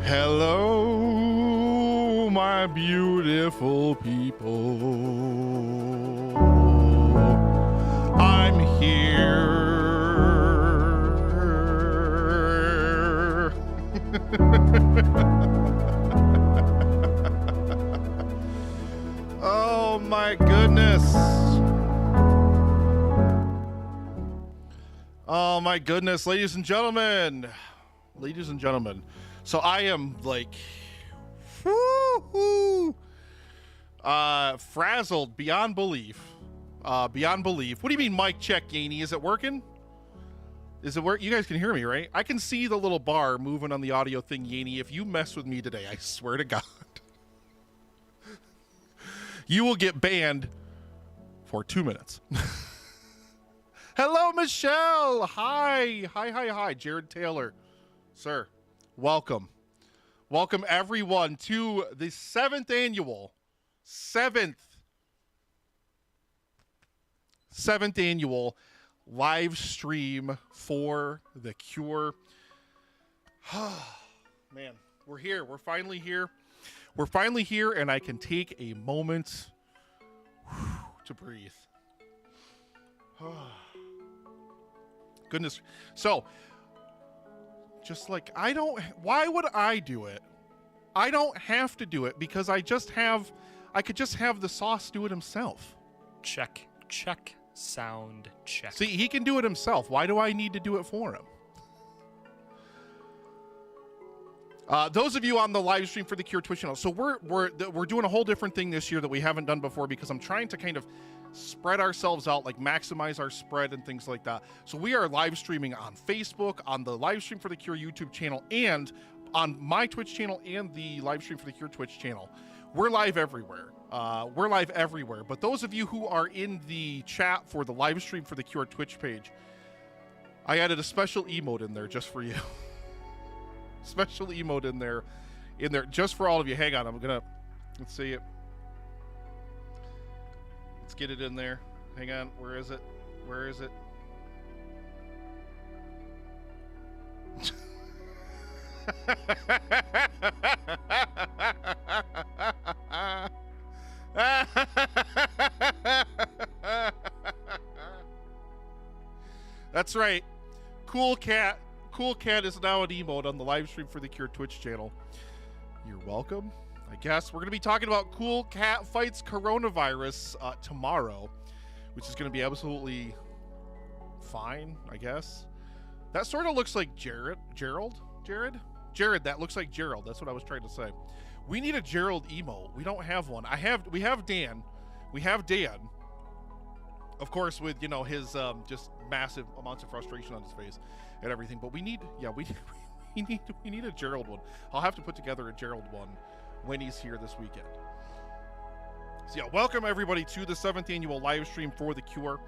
Hello, my beautiful people. I'm here. Oh my goodness. Oh my goodness, ladies and gentlemen. Ladies and gentlemen. So I am like frazzled beyond belief. Beyond belief. What do you mean mic check, Yaney? Is it working? Is it work? You guys can hear me, right? I can see the little bar moving on the audio thing, Yaney. If you mess with me today, I swear to God, you will get banned for 2 minutes. Hello, Michelle. Hi. Jared Taylor, sir. Welcome everyone to the seventh annual live stream for The Cure. Man, we're here. We're finally here. And I can take a moment to breathe. Goodness. So, just like, why would I do it? I don't have to do it because I could just have the sauce do it himself. Check, sound check. See, he can do it himself. Why do I need to do it for him? Those of you on the live stream for the Cure Twitch channel, so we're doing a whole different thing this year that we haven't done before because I'm trying to kind of spread ourselves out, like maximize our spread and things like that. So we are live streaming on Facebook, on the live stream for the Cure YouTube channel, and on my Twitch channel and the live stream for the Cure Twitch channel. We're live everywhere. But those of you who are in the chat for the live stream for the Cure Twitch page, I added a special emote in there just for you. Special emote in there just for all of you. Hang on, let's see it. Let's get it in there. Hang on, where is it? That's right. Cool Cat is now an emote on the live stream for the Cure Twitch channel. You're welcome. I guess we're going to be talking about Cool Cat fights coronavirus tomorrow, which is going to be absolutely fine, I guess. That sort of looks like Jared. That looks like Gerald. That's what I was trying to say. We need a Gerald emote. We don't have one. We have Dan. Of course, with his just massive amounts of frustration on his face and everything. But we need a Gerald one. I'll have to put together a Gerald one when he's here this weekend. So yeah, welcome everybody to the 7th annual live stream for The Cure.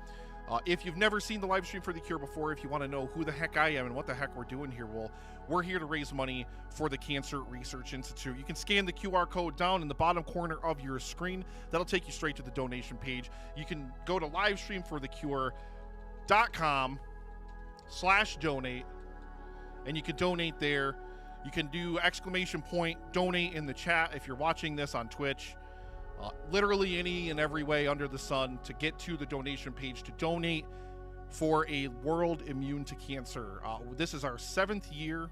If you've never seen the live stream for The Cure before, if you want to know who the heck I am and what the heck we're doing here, well, we're here to raise money for the Cancer Research Institute. You can scan the QR code down in the bottom corner of your screen. That'll take you straight to the donation page. You can go to livestreamforthecure.com/donate, and you can donate there. You can do !donate in the chat if you're watching this on Twitch. Literally any and every way under the sun to get to the donation page to donate for a world immune to cancer. This is our 7th year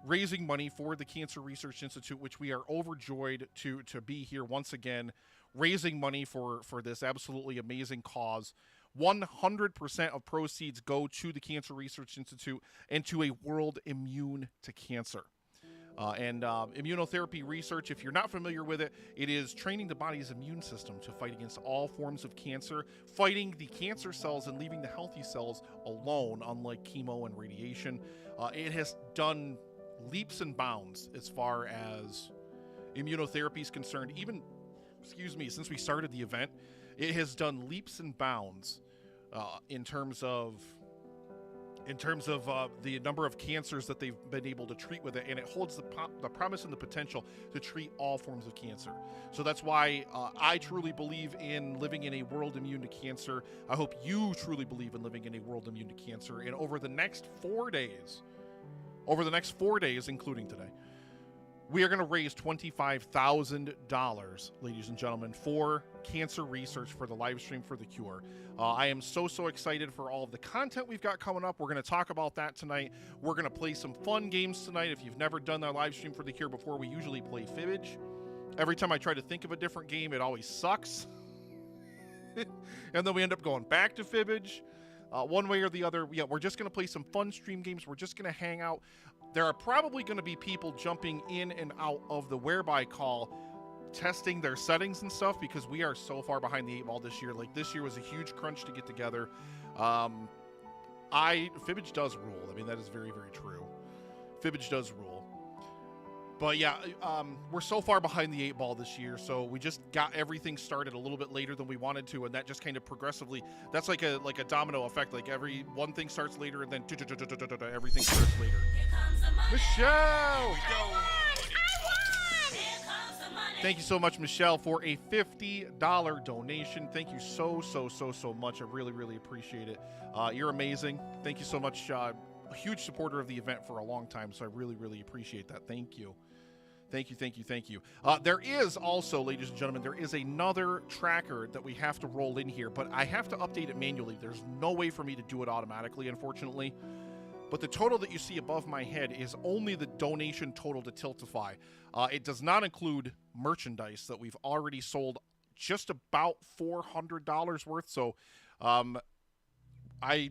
raising money for the Cancer Research Institute, which we are overjoyed to be here once again, raising money for this absolutely amazing cause. 100% of proceeds go to the Cancer Research Institute and to a world immune to cancer. Immunotherapy research, if you're not familiar with it, it is training the body's immune system to fight against all forms of cancer, fighting the cancer cells and leaving the healthy cells alone, unlike chemo and radiation. It has done leaps and bounds as far as immunotherapy is concerned. Even, since we started the event, it has done leaps and bounds in terms of in terms of the number of cancers that they've been able to treat with it, and it holds the promise and the potential to treat all forms of cancer. So that's why I truly believe in living in a world immune to cancer. I hope you truly believe in living in a world immune to cancer. And over the next 4 days, including today, we are going to raise $25,000, ladies and gentlemen, for cancer research for the live stream for the cure. I am so excited for all of the content we've got coming up. We're going to talk about that tonight. We're going to play some fun games tonight. If you've never done our live stream for the cure before, we usually play Fibbage. Every time I try to think of a different game, it always sucks. And then we end up going back to Fibbage. One way or the other, yeah, we're just going to play some fun stream games. We're just going to hang out. There are probably going to be people jumping in and out of the whereby call, testing their settings and stuff, because we are so far behind the 8 ball this year. Like, this year was a huge crunch to get together. Fibbage does rule. I mean, that is very, very true. Fibbage does rule. But yeah, we're so far behind the 8 ball this year, so we just got everything started a little bit later than we wanted to, and that just kind of progressively, that's like a domino effect. Like every one thing starts later, and then everything starts later. Michelle! Thank you so much, Michelle, for a $50 donation. Thank you so much. I really appreciate it. You're amazing. Thank you so much. A huge supporter of the event for a long time, so I really appreciate that. Thank you. Thank you. There is also, ladies and gentlemen, there is another tracker that we have to roll in here, but I have to update it manually. There's no way for me to do it automatically, unfortunately. But the total that you see above my head is only the donation total to Tiltify. It does not include merchandise that we've already sold just about $400 worth. So I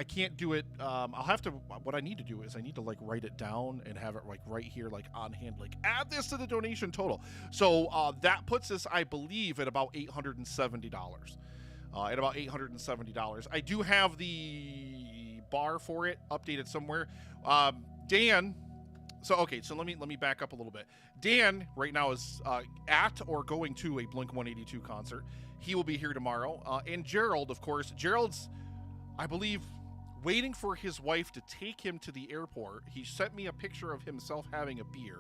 can't do it. I'll have to, what I need to do is I need to like write it down and have it like right here, like on hand, like add this to the donation total. So that puts us, I believe, at about $870. At about $870. I do have the bar for it updated somewhere. Dan, so let me back up a little bit. Dan right now is at or going to a Blink-182 concert. He will be here tomorrow. And Gerald, of course, Gerald's, I believe, waiting for his wife to take him to the airport. He sent me a picture of himself having a beer.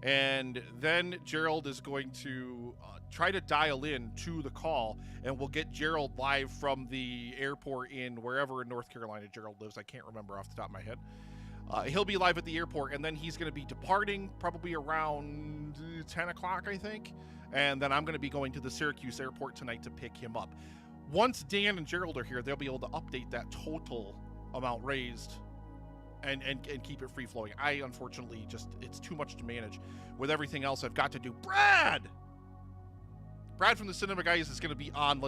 And then Gerald is going to try to dial in to the call, and we'll get Gerald live from the airport in wherever in North Carolina Gerald lives. I can't remember off the top of my head. He'll be live at the airport, and then he's going to be departing probably around 10 o'clock, I think. And then I'm going to be going to the Syracuse airport tonight to pick him up. Once Dan and Gerald are here, they'll be able to update that total amount raised and keep it free-flowing. I, unfortunately, it's too much to manage with everything else I've got to do. Brad from the Cinema Guys is going to be on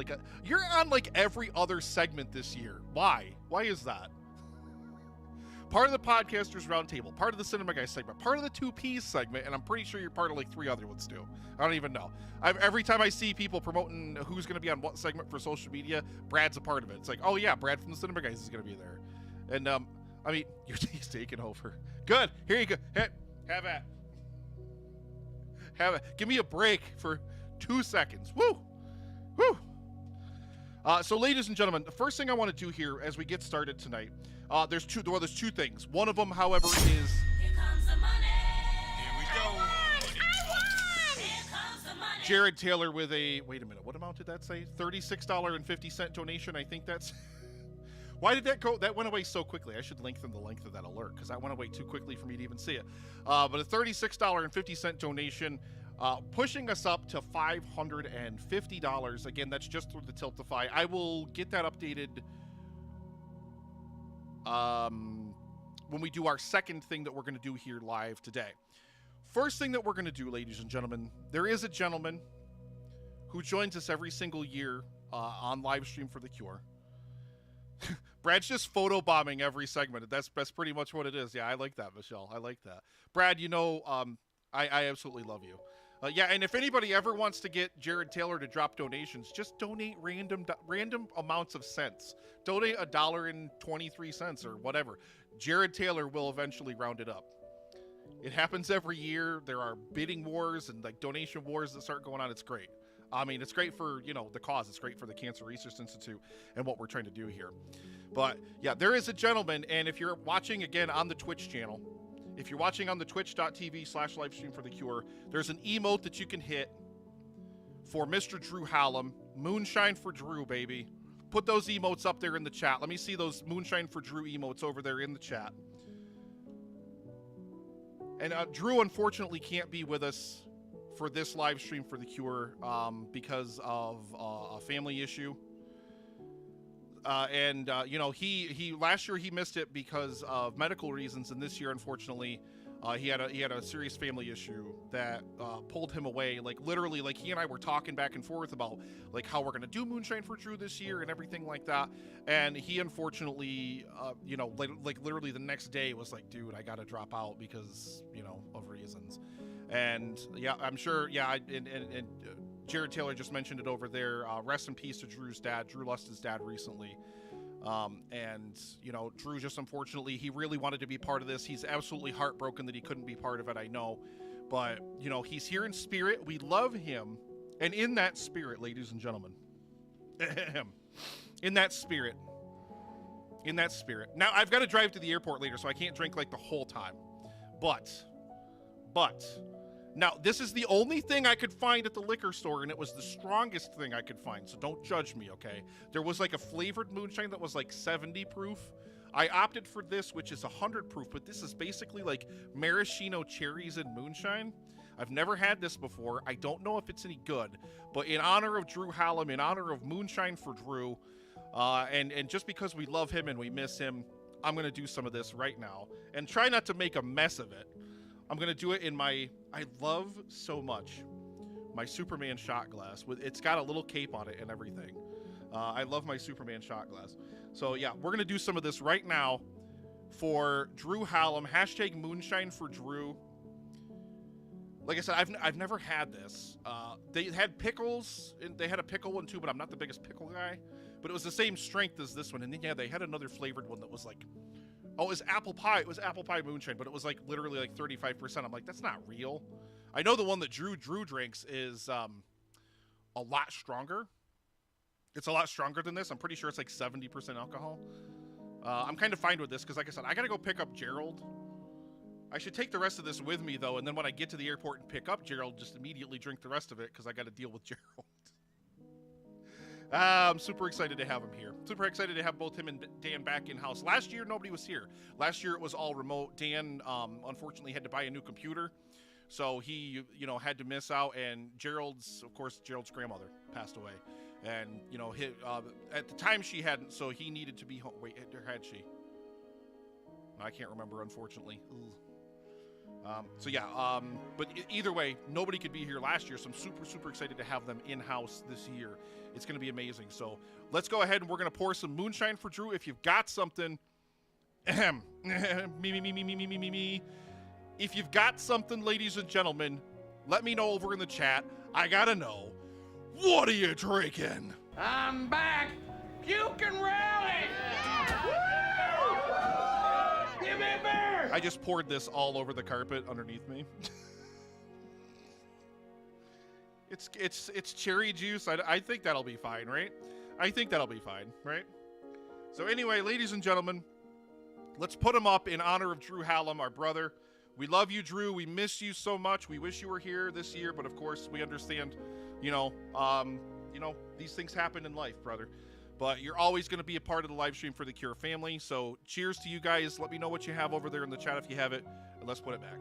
you're on like every other segment this year. Why is that? Part of the Podcasters Roundtable, part of the Cinema Guys segment, part of the 2Ps segment, and I'm pretty sure you're part of like 3 other ones too. I don't even know. Every time I see people promoting who's going to be on what segment for social media, Brad's a part of it. It's like, oh yeah, Brad from the Cinema Guys is going to be there. And I mean, he's taking over. Good. Here you go. Hey, have at. Give me a break for 2 seconds. Woo. So, ladies and gentlemen, the first thing I want to do here as we get started tonight, there's two things. One of them, however, is... Here comes the money. Here we go. I won. Here comes the money. Jared Taylor with a... Wait a minute. What amount did that say? $36.50 donation. I think that's... Why did that go? That went away so quickly. I should lengthen the length of that alert because that went away too quickly for me to even see it. But a $36.50 donation, pushing us up to $550. Again, that's just through the Tiltify. I will get that updated when we do our second thing that we're going to do here live today. First thing that we're going to do, ladies and gentlemen, there is a gentleman who joins us every single year on live stream for the Cure. Brad's just photobombing every segment. That's pretty much what it is. Yeah, I like that, Michelle. I like that. Brad, you know, I absolutely love you. Yeah, and if anybody ever wants to get Jared Taylor to drop donations, just donate random amounts of cents. Donate $1.23 or whatever. Jared Taylor will eventually round it up. It happens every year. There are bidding wars and like donation wars that start going on. It's great. I mean, it's great for, you know, the cause. It's great for the Cancer Research Institute and what we're trying to do here. But yeah, there is a gentleman, and if you're watching again on the Twitch channel, if you're watching on the twitch.tv/livestream for the cure, there's an emote that you can hit for Mr. Drew Hallam. Moonshine for Drew, baby. Put those emotes up there in the chat. Let me see those Moonshine for Drew emotes over there in the chat. And Drew, unfortunately, can't be with us for this live stream for the cure because of a family issue. You know, he last year he missed it because of medical reasons, and this year, unfortunately, he had a serious family issue that pulled him away. Like literally, like he and I were talking back and forth about like how we're gonna do Moonshine for Drew this year and everything like that. And he unfortunately, you know, like literally the next day was like, dude, I gotta drop out because, you know, of reasons. And yeah, I'm sure. Yeah, and Jared Taylor just mentioned it over there. Rest in peace to Drew's dad. Drew lost his dad recently. And, you know, Drew just unfortunately, he really wanted to be part of this. He's absolutely heartbroken that he couldn't be part of it, I know. But, you know, he's here in spirit. We love him. And in that spirit, ladies and gentlemen, in that spirit, now I've got to drive to the airport later, so I can't drink like the whole time. But, now, this is the only thing I could find at the liquor store, and it was the strongest thing I could find, so don't judge me, okay? There was like a flavored moonshine that was like 70 proof. I opted for this, which is 100 proof, but this is basically like maraschino cherries and moonshine. I've never had this before. I don't know if it's any good, but in honor of Drew Hallam, in honor of Moonshine for Drew, and just because we love him and we miss him, I'm going to do some of this right now, and try not to make a mess of it. I'm going to do it in my, I love so much, my Superman shot glass. It's got a little cape on it and everything. I love my Superman shot glass. So yeah, we're going to do some of this right now for Drew Hallam. Hashtag Moonshine for Drew. Like I said, I've never had this. They had pickles. They had a pickle one too, but I'm not the biggest pickle guy. But it was the same strength as this one. And then yeah, they had another flavored one that was like, oh, it was apple pie. It was apple pie moonshine, but it was like literally like 35%. I'm like, that's not real. I know the one that Drew drinks is a lot stronger. It's a lot stronger than this. I'm pretty sure it's like 70% alcohol. I'm kind of fine with this because, like I said, I got to go pick up Gerald. I should take the rest of this with me, though, and then when I get to the airport and pick up Gerald, just immediately drink the rest of it because I got to deal with Gerald. I'm super excited to have him here. Super excited to have both him and Dan back in-house. Last year, nobody was here. Last year, it was all remote. Dan, unfortunately, had to buy a new computer. So he, you know, had to miss out. And Gerald's grandmother passed away. And, you know, at the time she hadn't, so he needed to be home. Wait, had she? I can't remember, unfortunately. But either way, nobody could be here last year, so I'm super, super excited to have them in-house this year. It's going to be amazing. So let's go ahead and we're going to pour some moonshine for Drew. If you've got something, me. If you've got something, ladies and gentlemen, let me know over in the chat. I got to know, what are you drinking? I'm back. Puke and rally. Give me a beer. I just poured this all over the carpet underneath me. It's cherry juice. I think that'll be fine, right? I think that'll be fine, right? So anyway, ladies and gentlemen, let's put him up in honor of Drew Hallam, our brother. We love you, Drew. We miss you so much. We wish you were here this year, but of course we understand, you know, these things happen in life, brother. But you're always going to be a part of the live stream for the Cure family. So cheers to you guys. Let me know what you have over there in the chat if you have it, and let's put it back.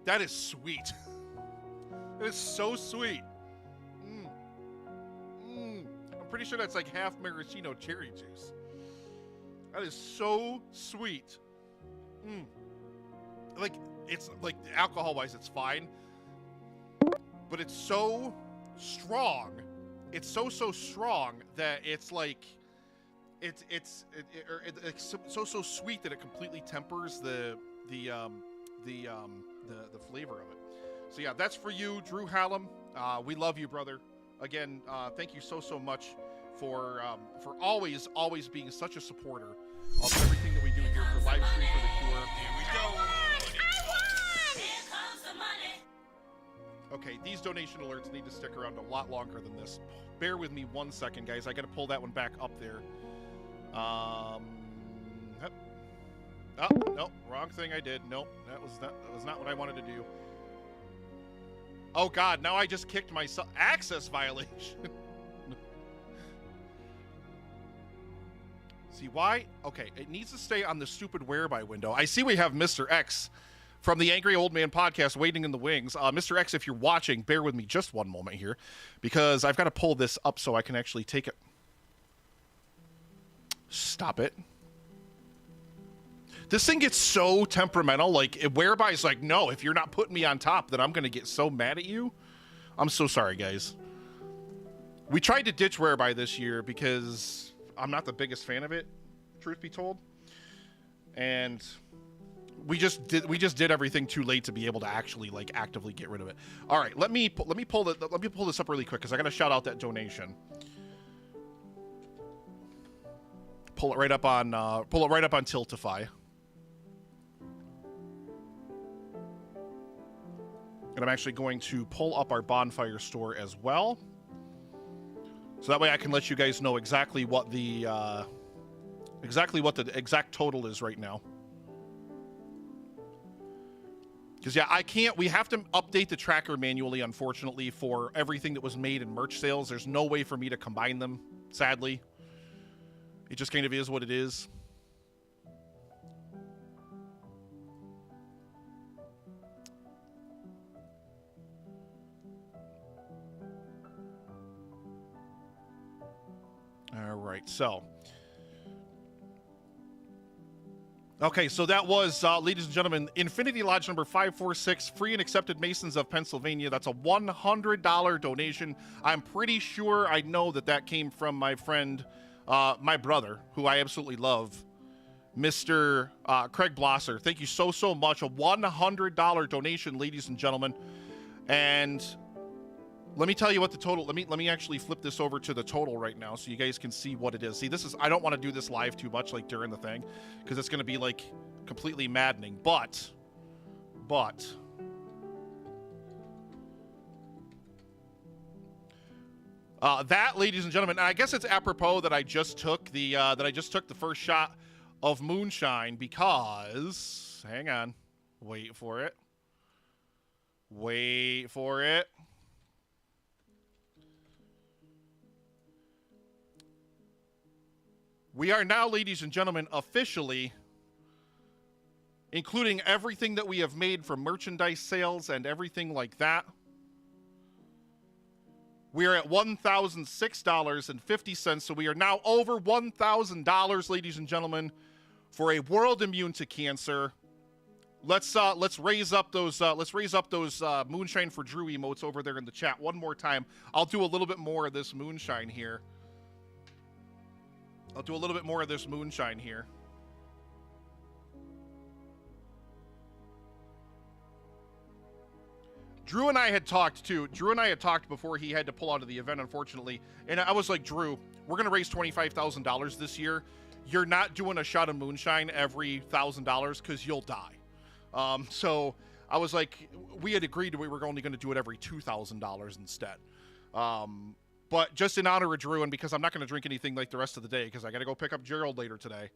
That is sweet. That is so sweet. I'm pretty sure that's like half maraschino cherry juice. That is so sweet. Like, it's like alcohol-wise, it's fine. But it's so strong. It's so strong that it's like, it's so sweet that it completely tempers the flavor of it. So yeah, that's for you, Drew Hallam. We love you, brother. Again, thank you so much for always being such a supporter of everything that we do here for live stream for the Cure. Here we go. Okay, these donation alerts need to stick around a lot longer than this. Bear with me 1 second, guys. I got to pull that one back up there. Yep. Oh, no, wrong thing I did. Nope, that was not what I wanted to do. Oh God, now I just kicked myself. Access violation. See why? Okay, it needs to stay on the stupid whereby window. I see we have Mr. X from the Angry Old Man podcast waiting in the wings. Mr. X, if you're watching, bear with me just one moment here, because I've got to pull this up so I can actually take it. Stop it. This thing gets so temperamental. Like, whereby is like, no, if you're not putting me on top, then I'm going to get so mad at you. I'm so sorry, guys. We tried to ditch whereby this year because I'm not the biggest fan of it, truth be told. And we just did everything too late to be able to actually like actively get rid of it. All right, let me pull this up really quick because I got to shout out that donation. Pull it right up on Tiltify. And I'm actually going to pull up our bonfire store as well. So that way I can let you guys know exactly what the exact total is right now. Because yeah, we have to update the tracker manually, unfortunately, for everything that was made in merch sales. There's no way for me to combine them, sadly. It just kind of is what it is. All right, so. Okay, so that was, ladies and gentlemen, Infinity Lodge number 546, Free and Accepted Masons of Pennsylvania. That's a $100 donation. I'm pretty sure I know that came from my friend, my brother, who I absolutely love, Mr. Craig Blosser. Thank you so much. A $100 donation, ladies and gentlemen. And let me tell you what the total, let me actually flip this over to the total right now so you guys can see what it is. See, I don't want to do this live too much, like during the thing, because it's going to be like completely maddening. But that, ladies and gentlemen, and I guess it's apropos that I just took the first shot of moonshine because, hang on, wait for it. We are now, ladies and gentlemen, officially, including everything that we have made from merchandise sales and everything like that, we are at $1,006.50, so we are now over $1,000, ladies and gentlemen, for a world immune to cancer. Let's raise up those moonshine for Drew emotes over there in the chat one more time. I'll do a little bit more of this moonshine here. Drew and I had talked too. Drew and I had talked before he had to pull out of the event, unfortunately. And I was like, Drew, we're going to raise $25,000 this year. You're not doing a shot of moonshine every $1,000 because you'll die. So I was like, we had agreed we were only going to do it every $2,000 instead. But just in honor of Drew, and because I'm not going to drink anything like the rest of the day because I got to go pick up Gerald later today.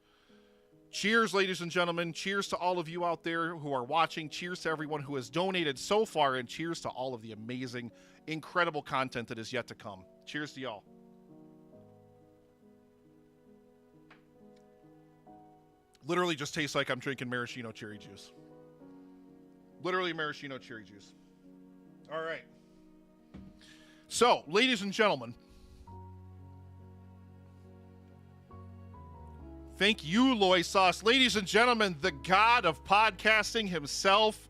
Cheers, ladies and gentlemen. Cheers to all of you out there who are watching. Cheers to everyone who has donated so far, and cheers to all of the amazing, incredible content that is yet to come. Cheers to y'all. Literally just tastes like I'm drinking maraschino cherry juice. Literally maraschino cherry juice. All right. So, ladies and gentlemen, thank you, Loy Sauce. Ladies and gentlemen, the god of podcasting himself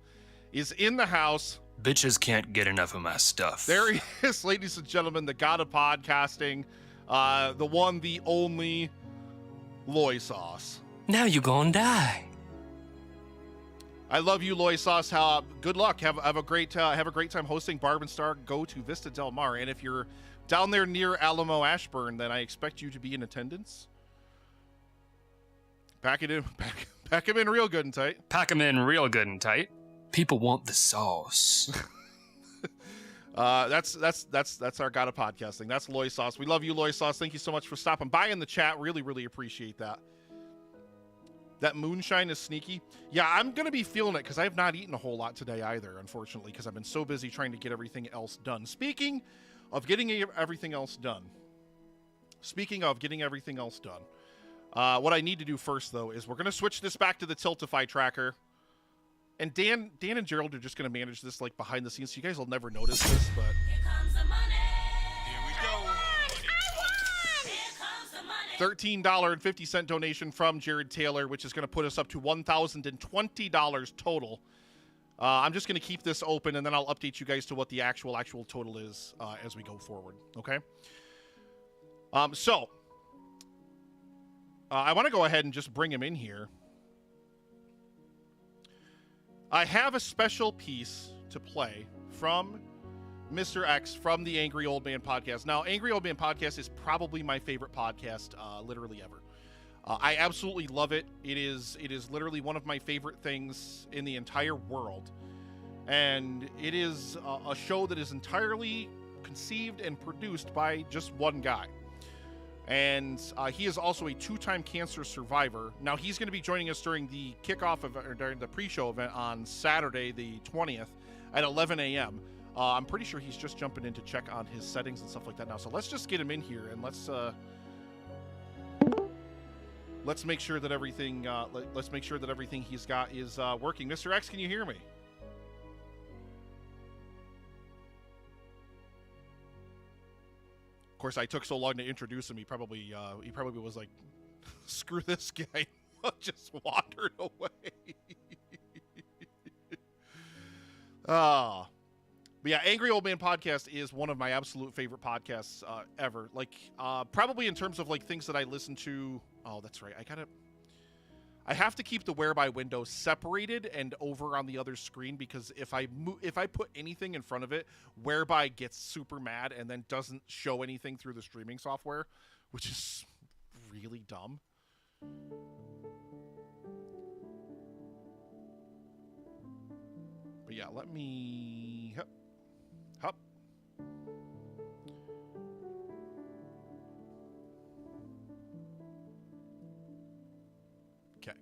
is in the house. Bitches can't get enough of my stuff. There he is, ladies and gentlemen, the god of podcasting, the one, the only Loy Sauce. Now you gonna die. I love you, Loy Sauce. Good luck. Have a great time hosting Barb and Star. Go to Vista Del Mar, and if you're down there near Alamo Ashburn, then I expect you to be in attendance. Pack him in real good and tight. Pack 'em in real good and tight. People want the sauce. That's our God of podcasting. That's Loy Sauce. We love you, Loy Sauce. Thank you so much for stopping by in the chat. Really, really appreciate that. That moonshine is sneaky. Yeah, I'm going to be feeling it because I have not eaten a whole lot today either, unfortunately, because I've been so busy trying to get everything else done. Speaking of getting everything else done. What I need to do first, though, is we're going to switch this back to the Tiltify tracker. And Dan and Gerald are just going to manage this like behind the scenes, so you guys will never notice this, but... Here comes the money. Here we go. Here comes the money. $13.50 donation from Jared Taylor, which is going to put us up to $1,020 total. I'm just going to keep this open, and then I'll update you guys to what the actual total is as we go forward, okay? I want to go ahead and just bring him in here. I have a special piece to play from Mr. X from the Angry Old Man podcast. Now, Angry Old Man podcast is probably my favorite podcast, literally ever. I absolutely love it. It is literally one of my favorite things in the entire world. And it is a show that is entirely conceived and produced by just one guy. And he is also a 2-time cancer survivor. Now, he's going to be joining us during the kickoff event, or during the pre-show event on Saturday, the 20th at 11 a.m. I'm pretty sure he's just jumping in to check on his settings and stuff like that now. So let's just get him in here and let's make sure that everything he's got is working. Mr. X, can you hear me? Of course, I took so long to introduce him. He probably was like, "Screw this guy," just wandered away. But yeah, Angry Old Man podcast is one of my absolute favorite podcasts ever. Like, probably in terms of like things that I listen to. Oh, that's right. I have to keep the whereby window separated and over on the other screen, because if I put anything in front of it, whereby gets super mad and then doesn't show anything through the streaming software, which is really dumb. But yeah, let me hop. Okay.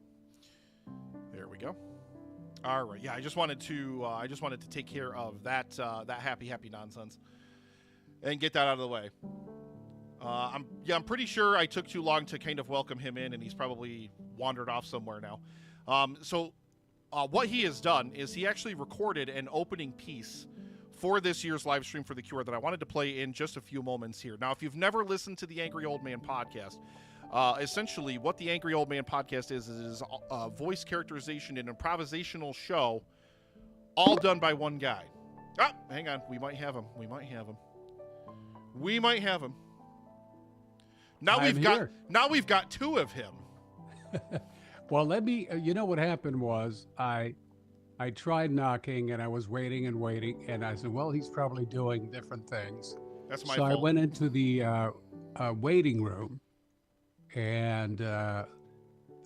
There we go. All right. Yeah, I just wanted to take care of that happy nonsense and get that out of the way. I'm pretty sure I took too long to kind of welcome him in, and he's probably wandered off somewhere now. What he has done is he actually recorded an opening piece for this year's live stream for The Cure that I wanted to play in just a few moments here. Now, if you've never listened to the Angry Old Man podcast, essentially what the Angry Old Man podcast is a voice characterization and improvisational show, all done by one guy. Ah, hang on. We might have him. Now we've got two of him. Well, let me, you know what happened was I tried knocking and I was waiting and I said, well, he's probably doing different things. That's my fault. fault. I went into the waiting room and,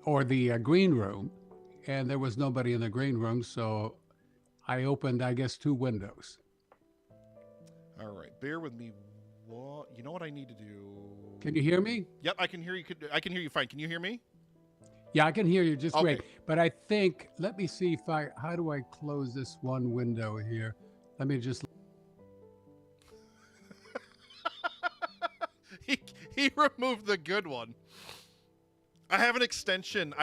or the green room, and there was nobody in the green room. So I opened, I guess, 2 windows. All right. Bear with me. You know what I need to do? Can you hear me? Yep, I can hear you. I can hear you fine. Can you hear me? Yeah, I can hear you just Okay. great. But I think, let me see how do I close this one window here? Let me just. he removed the good one. I have an extension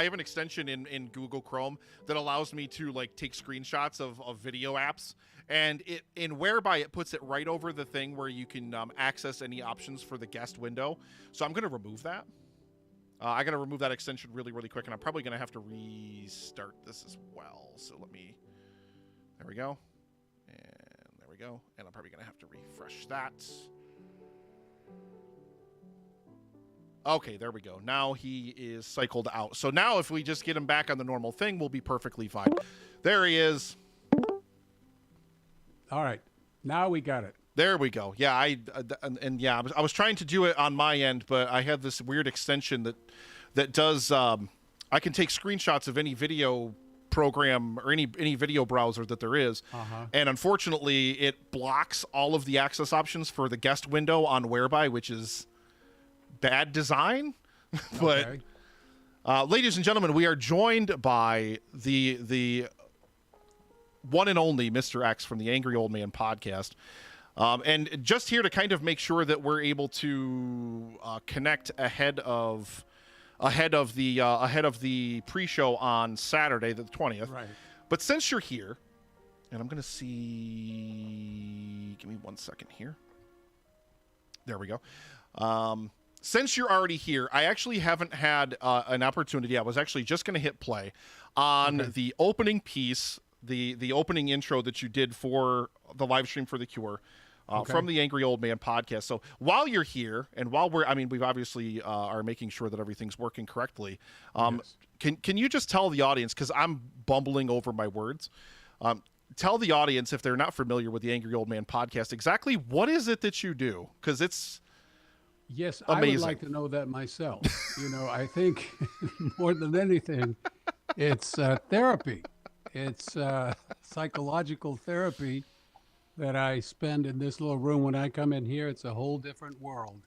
in Google Chrome that allows me to like take screenshots of video apps, and whereby it puts it right over the thing where you can access any options for the guest window. So I'm going to remove that. I got to remove that extension really, really quick, and I'm probably going to have to restart this as well. So there we go. And there we go. And I'm probably going to have to refresh that. Okay, there we go. Now he is cycled out. So now if we just get him back on the normal thing, we'll be perfectly fine. There he is. All right. Now we got it. There we go. Yeah, I was trying to do it on my end, but I have this weird extension that does I can take screenshots of any video program or any video browser that there is. And unfortunately, it blocks all of the access options for the guest window on Whereby, which is bad design. But ladies and gentlemen, we are joined by the one and only Mr. X from the Angry Old Man podcast. And just here to kind of make sure that we're able to connect ahead of the pre-show on Saturday, the 20th. Right. But since you're here, and I'm going to see, give me 1 second here. There we go. Since you're already here, I actually haven't had an opportunity. I was actually just going to hit play on the opening piece, the opening intro that you did for the live stream for The Cure. From the Angry Old Man podcast. So while you're here, and while we've obviously are making sure that everything's working correctly. Can you just tell the audience, because I'm bumbling over my words, tell the audience, if they're not familiar with the Angry Old Man podcast, exactly what is it that you do? Because it's Yes, amazing. I would like to know that myself. I think more than anything, it's therapy. It's psychological therapy that I spend in this little room. When I come in here, it's a whole different world.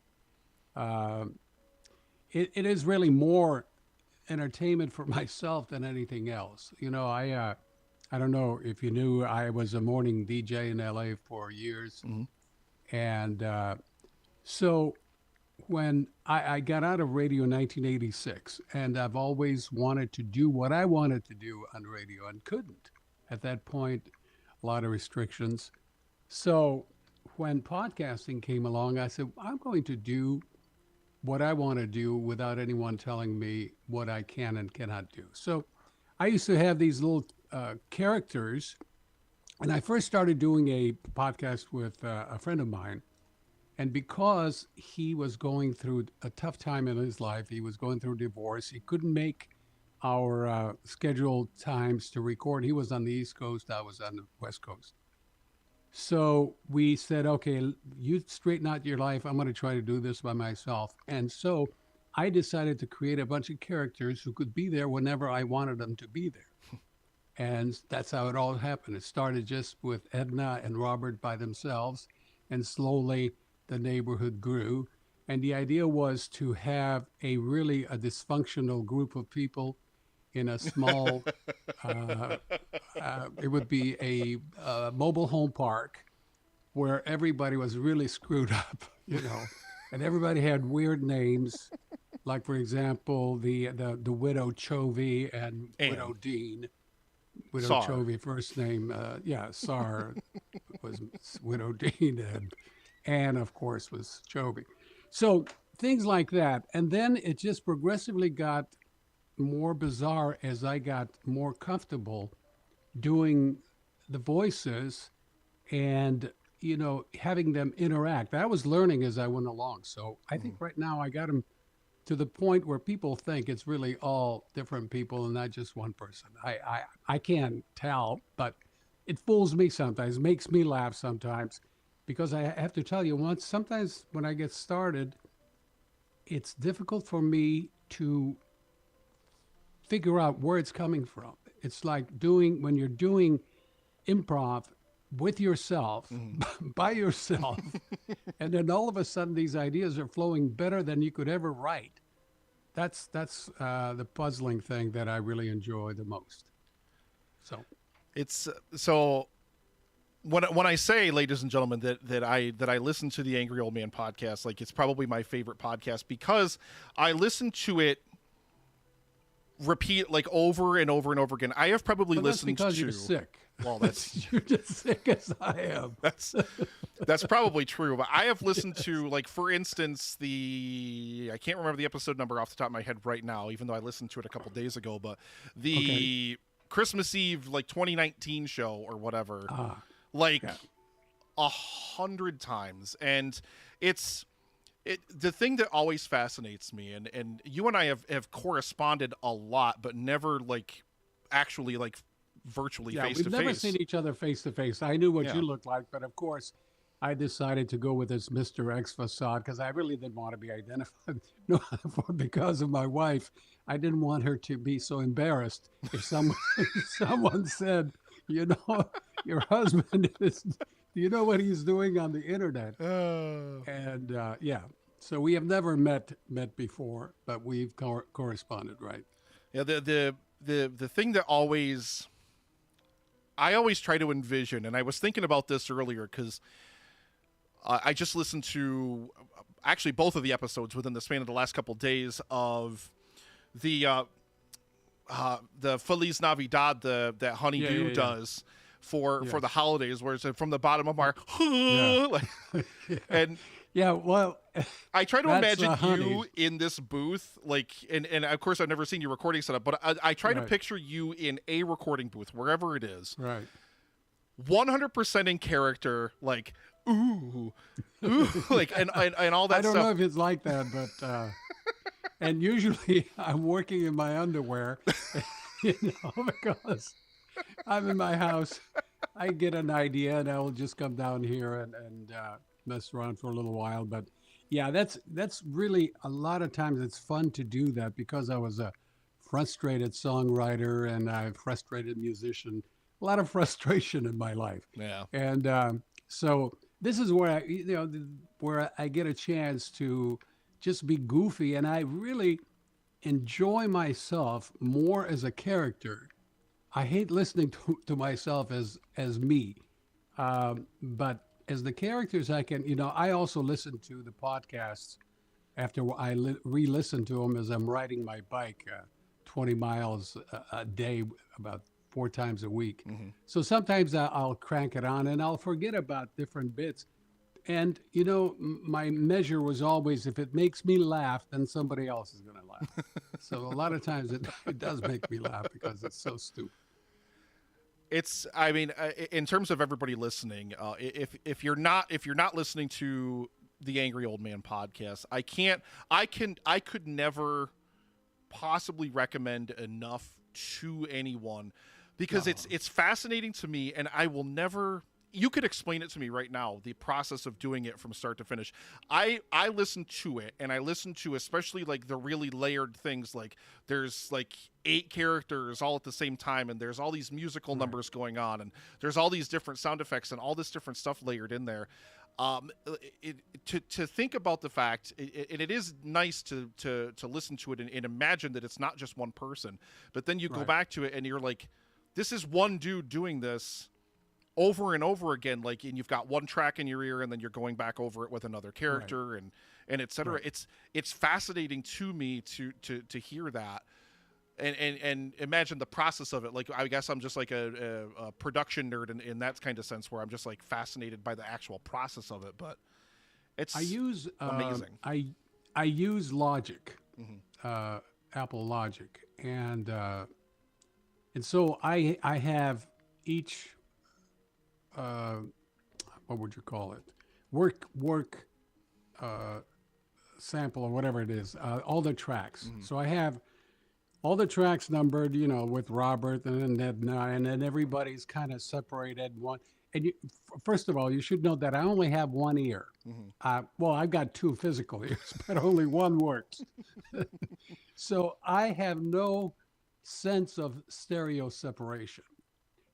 It is really more entertainment for myself than anything else. I don't know if you knew, I was a morning DJ in LA for years. And so when I got out of radio in 1986, and I've always wanted to do what I wanted to do on radio and couldn't. At that point, a lot of restrictions. So when podcasting came along, I said, I'm going to do what I want to do without anyone telling me what I can and cannot do. So I used to have these little characters, and I first started doing a podcast with a friend of mine. And because he was going through a tough time in his life, he was going through divorce, he couldn't make our scheduled times to record. He was on the East Coast, I was on the West Coast. So we said, okay, you straighten out your life. I'm going to try to do this by myself. And so I decided to create a bunch of characters who could be there whenever I wanted them to be there. And that's how it all happened. It started just with Edna and Robert by themselves, and slowly the neighborhood grew. And the idea was to have a dysfunctional group of people in a small, it would be a mobile home park where everybody was really screwed up, and everybody had weird names. Like, for example, the widow Chovy and widow Dean. Widow Sar. Chovy, first name, Sar was widow Dean, and Anne, of course, was Chovy. So things like that. And then it just progressively got more bizarre as I got more comfortable doing the voices and, having them interact. I was learning as I went along. So I think right now I got them to the point where people think it's really all different people and not just one person. I can't tell, but it fools me sometimes, makes me laugh sometimes, because I have to tell you, sometimes when I get started, it's difficult for me to figure out where it's coming from. It's like when you're doing improv with yourself, by yourself, and then all of a sudden these ideas are flowing better than you could ever write. That's the puzzling thing that I really enjoy the most. So it's so when I say, ladies and gentlemen, that I listen to the Angry Old Man podcast, like, it's probably my favorite podcast because I listen to it repeat, like, over and over and over again. I have probably listened because to. You're sick. Well, that's you're just sick as I am. That's probably true. But I have listened to, like, for instance, I can't remember the episode number off the top of my head right now, even though I listened to it a couple days ago. But the Christmas Eve, like, 2019 show or whatever, 100 times, and the thing that always fascinates me, and you and I have corresponded a lot, but never, like, actually, like, virtually face to face. We've never seen each other face to face. I knew what you looked like, but of course, I decided to go with this Mr. X facade because I really didn't want to be identified. No, because of my wife. I didn't want her to be so embarrassed if someone if someone said, you know, your husband is. Do you know what he's doing on the internet? And yeah, so we have never met before, but we've corresponded, right? Yeah, the thing that I always try to envision, and I was thinking about this earlier because I just listened to actually both of the episodes within the span of the last couple days of the Feliz Navidad that Honeydew does for the holidays, where it's from the bottom of our like, and yeah, well, I try to imagine you honey. in this booth, like, and of course I've never seen your recording setup, but I try to Right. picture you in a recording booth, wherever it is, Right. 100% in character, like, ooh, like, and all that I don't stuff. know if it's like that, but and usually I'm working in my underwear, because I'm in my house. I get an idea, and I will just come down here and mess around for a little while. But yeah, that's really a lot of times it's fun to do that because I was a frustrated songwriter and a frustrated musician. A lot of frustration in my life. Yeah. And so this is where where I get a chance to just be goofy, and I really enjoy myself more as a character. I hate listening to myself as me, but as the characters, I can. I also listen to the podcasts after I re-listen to them as I'm riding my bike, 20 miles a day, about 4 times a week. So sometimes I'll crank it on and I'll forget about different bits. And, my measure was always if it makes me laugh, then somebody else is going to laugh. So a lot of times it does make me laugh because it's so stupid. I mean, in terms of everybody listening, if you're not listening to the Angry Old Man podcast, I could never possibly recommend enough to anyone because it's fascinating to me, and I will never. You could explain it to me right now, the process of doing it from start to finish. I listen to it, and I listen to especially like the really layered things, like there's like 8 characters all at the same time, and there's all these musical numbers going on, and there's all these different sound effects and all this different stuff layered in there. To think about the fact, and it is nice to listen to it and imagine that it's not just one person, but then you go back to it and you're like, this is one dude doing this over and over again, like, and you've got one track in your ear and then you're going back over it with another character and et cetera. It's fascinating to me to hear that and imagine the process of it. Like, I guess I'm just like a production nerd in that kind of sense, where I'm just like fascinated by the actual process of it, but it's amazing. I use Logic, Apple Logic, and so I have each what would you call it? Work sample or whatever it is. All the tracks. So I have all the tracks numbered, with Robert and then everybody's kind of separated one. And first of all, you should know that I only have one ear. Well, I've got 2 physical ears, but only one works. So I have no sense of stereo separation.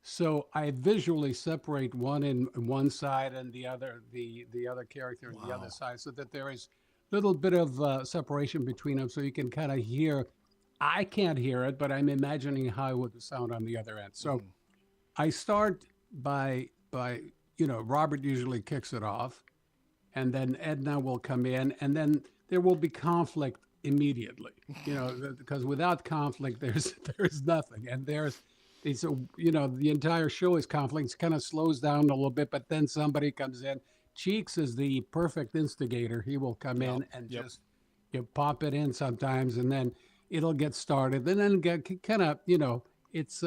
So I visually separate one in one side and the other character in the other side, so that there is a little bit of separation between them, so you can kind of hear. I can't hear it, but I'm imagining how it would sound on the other end. So I start by Robert usually kicks it off, and then Edna will come in, and then there will be conflict immediately. Because without conflict, there's nothing, and the entire show is conflict. It kind of slows down a little bit, but then somebody comes in. Cheeks is the perfect instigator. He will come in and just pop it in sometimes, and then it'll get started. And then get kind of, it's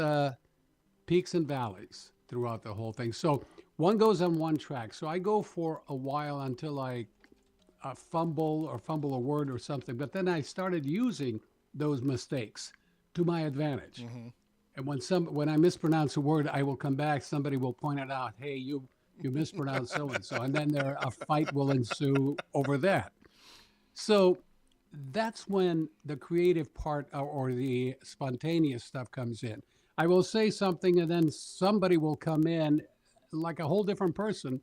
peaks and valleys throughout the whole thing. So one goes on one track. So I go for a while until I fumble a word or something. But then I started using those mistakes to my advantage. And when I mispronounce a word, I will come back. Somebody will point it out. Hey, you You mispronounced so and so, and then a fight will ensue over that. So that's when the creative part or the spontaneous stuff comes in. I will say something, and then somebody will come in like a whole different person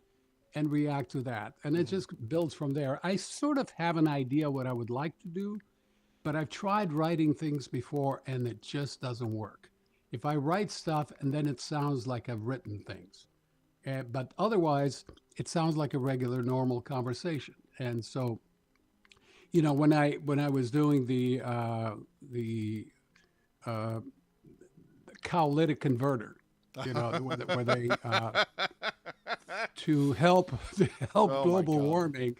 and react to that. And it just builds from there. I sort of have an idea what I would like to do, but I've tried writing things before and it just doesn't work. If I write stuff and then it sounds like I've written things, but otherwise it sounds like a regular, normal conversation. And so, when I was doing the catalytic converter, where they to help Oh, my global God. warming,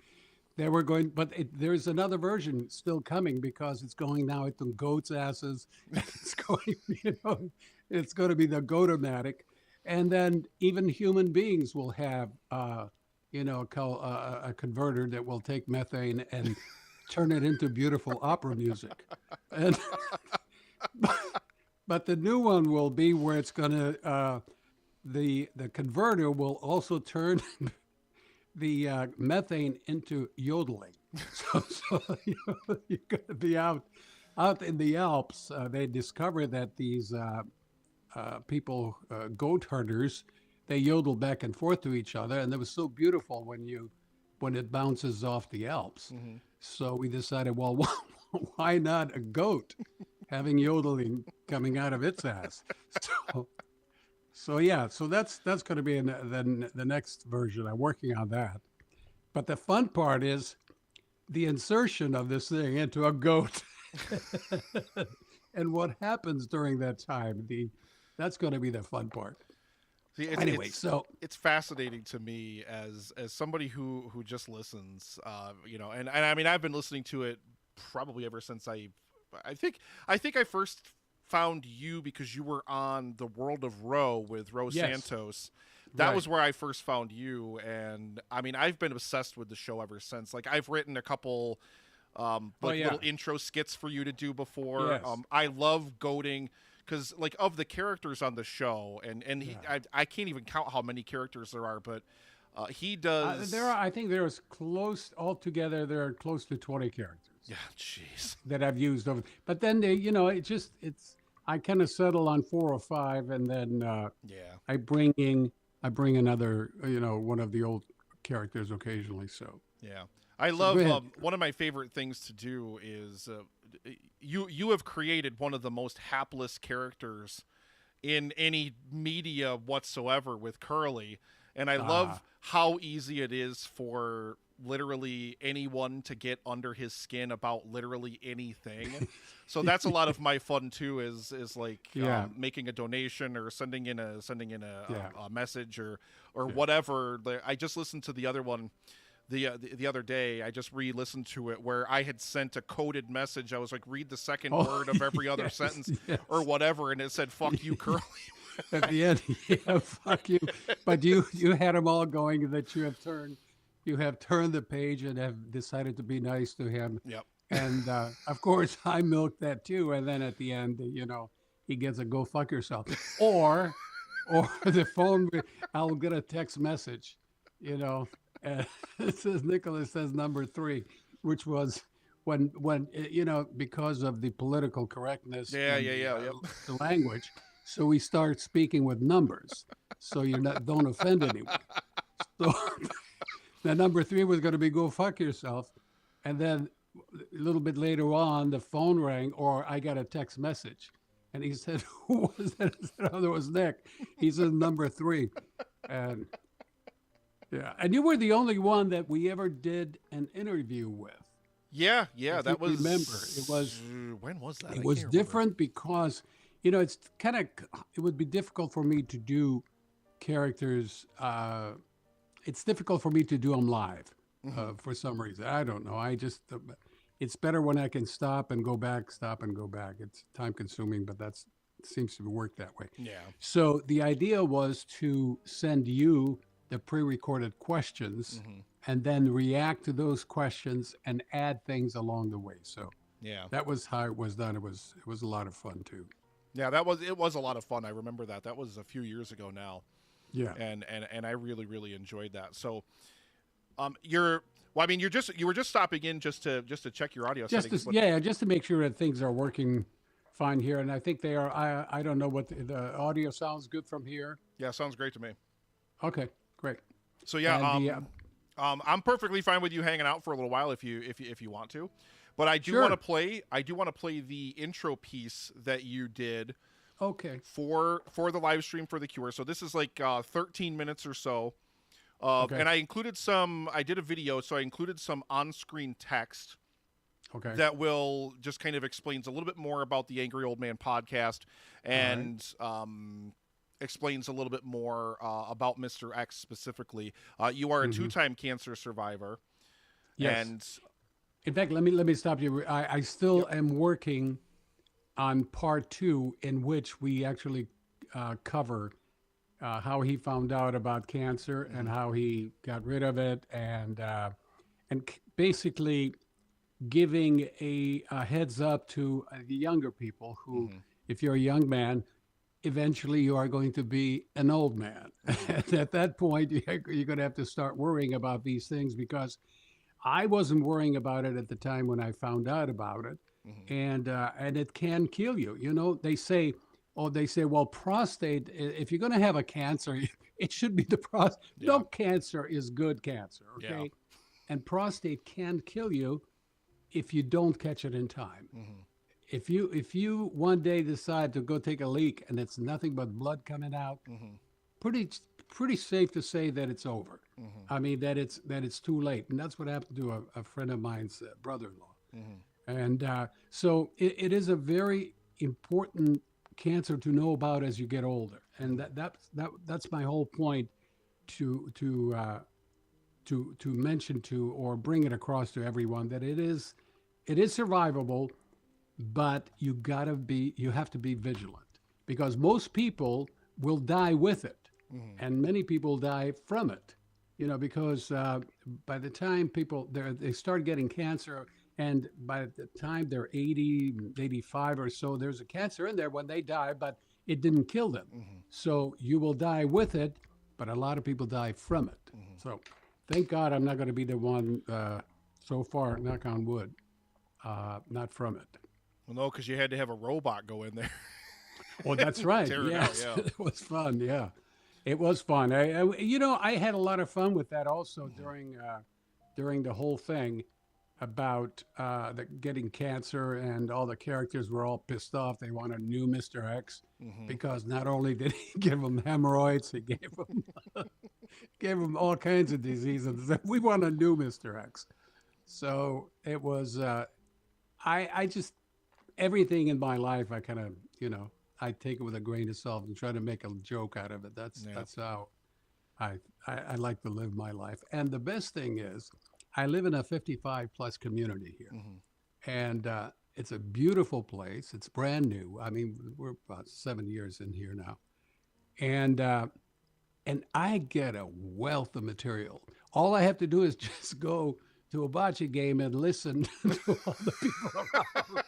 they were going, but there's another version still coming because it's going now into goats' asses. It's going, it's going to be the goatomatic, and then even human beings will have, a converter that will take methane and turn it into beautiful opera music, and but the new one will be where it's going to the converter will also turn the methane into yodeling. So you're going to be out in the Alps. They discovered that these people, goat herders, they yodel back and forth to each other, and it was so beautiful when it bounces off the Alps. So we decided, well, why not a goat having yodeling coming out of its ass? So that's going to be in the next version. I'm working on that. But the fun part is the insertion of this thing into a goat and what happens during that time. That's going to be the fun part. See, Anyway, so it's fascinating to me as somebody who just listens, and I mean I've been listening to it probably ever since I think I first found you because you were on the World of Roe with Ro Yes. Santos. That Right. was where I first found you, and I mean I've been obsessed with the show ever since. Like I've written a couple little intro skits for you to do before. Yes. I love goading because like of the characters on the show, and I can't even count how many characters there are, but he does. I think there's close altogether. There are close to 20 characters. Yeah, jeez. That I've used over. But then I kind of settle on 4 or 5, and then I bring another, one of the old characters occasionally. So Yeah, I go love. ahead. One of my favorite things to do is you have created one of the most hapless characters in any media whatsoever with Curly, and I love how easy it is for literally anyone to get under his skin about literally anything. So that's a lot of my fun too. Is like making a donation or sending in a message or whatever. I just listened to the other one. The other day, I just re-listened to it where I had sent a coded message. I was like, read the second word of every other sentence or whatever, and it said, "Fuck you, Curly." At the end, fuck you. But you had them all going that you have turned the page and have decided to be nice to him. Yep. And of course, I milked that too. And then at the end, he gets a go fuck yourself, or the phone. I'll get a text message, and it says Nicholas says number 3, which was when because of the political correctness. Yep. The language. So we start speaking with numbers, so don't offend anyone. So the number 3 was going to be go fuck yourself, and then a little bit later on, the phone rang, or I got a text message, and he said, "Who was that?" I said, "Oh, that was Nick." He said number 3, and and you were the only one that we ever did an interview with. Yeah, If that you was. remember, it was when was that? I it was can't remember. different because it's it would be difficult for me to do characters. It's difficult for me to do them live for some reason. I don't know. It's better when I can stop and go back. It's time consuming, but it seems to work that way. Yeah. So the idea was to send you the pre-recorded questions and then react to those questions and add things along the way. So Yeah. that was how it was done. It was a lot of fun too. Yeah, it was a lot of fun. I remember that. That was a few years ago now. Yeah. And I really enjoyed that. So you're well, I mean, you were just stopping in just to check your audio Just settings. to, yeah, just to make sure that things are working fine here, and I think they are. I don't know what the audio sounds good from here. Yeah, sounds great to me. Okay, great. So yeah, And I'm perfectly fine with you hanging out for a little while if you want to, but I do Sure. want to play. I do want to play the intro piece that you did okay, for the live stream for the Cure. So this is like 13 minutes or so. Okay. And I included some. I did a video, so I included some on-screen text okay, that will just kind of explains a little bit more about the Angry Old Man podcast and explains a little bit more about Mr. X specifically. You are a two-time cancer survivor. Yes. And In fact, let me stop you. I still am working on part 2, in which we actually cover how he found out about cancer and how he got rid of it, and basically giving a heads up to the younger people who, if you're a young man, eventually you are going to be an old man. And at that point, you're going to have to start worrying about these things, because I wasn't worrying about it at the time when I found out about it. And it can kill you. You know, they say, well, prostate, if you're going to have a cancer, it should be the prostate. Yeah. No cancer is good cancer, okay? Yeah. And prostate can kill you if you don't catch it in time. If you one day decide to go take a leak and it's nothing but blood coming out, pretty safe to say that it's over. I mean, that it's too late. And that's what happened to a friend of mine's brother-in-law. And so it is a very important cancer to know about as you get older. And that's my whole point to mention to, or bring it across to everyone, that it is survivable, but you have to be vigilant, because most people will die with it, and many people die from it. You know, because by the time people they start getting cancer, and by the time they're 80, 85 or so, there's a cancer in there when they die, but it didn't kill them. So you will die with it, but a lot of people die from it. So thank God I'm not going to be the one, so far, knock on wood, not from it. well, no, because you had to have a robot go in there. Oh, that's right. Tear it out, Yes, yeah. it was fun. Yeah, it was fun. I had a lot of fun with that also during the whole thing about getting cancer, and all the characters were all pissed off. They wanted a new Mr. X, because not only did he give them hemorrhoids, he gave them all kinds of diseases. We want a new Mr. X. So it was. I just, everything in my life, I kind of, I take it with a grain of salt and try to make a joke out of it. That's how I like to live my life. And the best thing is, I live in a 55 plus community here, and it's a beautiful place. It's brand new. I mean, we're about 7 years in here now, and I get a wealth of material. All I have to do is just go to a bocce game and listen to all the people around.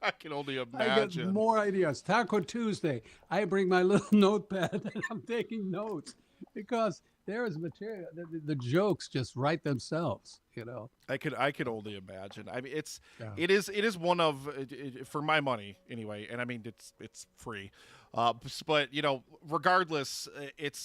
I can only I imagine. get more ideas. Taco Tuesday, I bring my little notepad and I'm taking notes, because there is material. The jokes just write themselves, I could only imagine. I mean, Yeah. it is one of for my money anyway, and I mean it's free, but regardless, it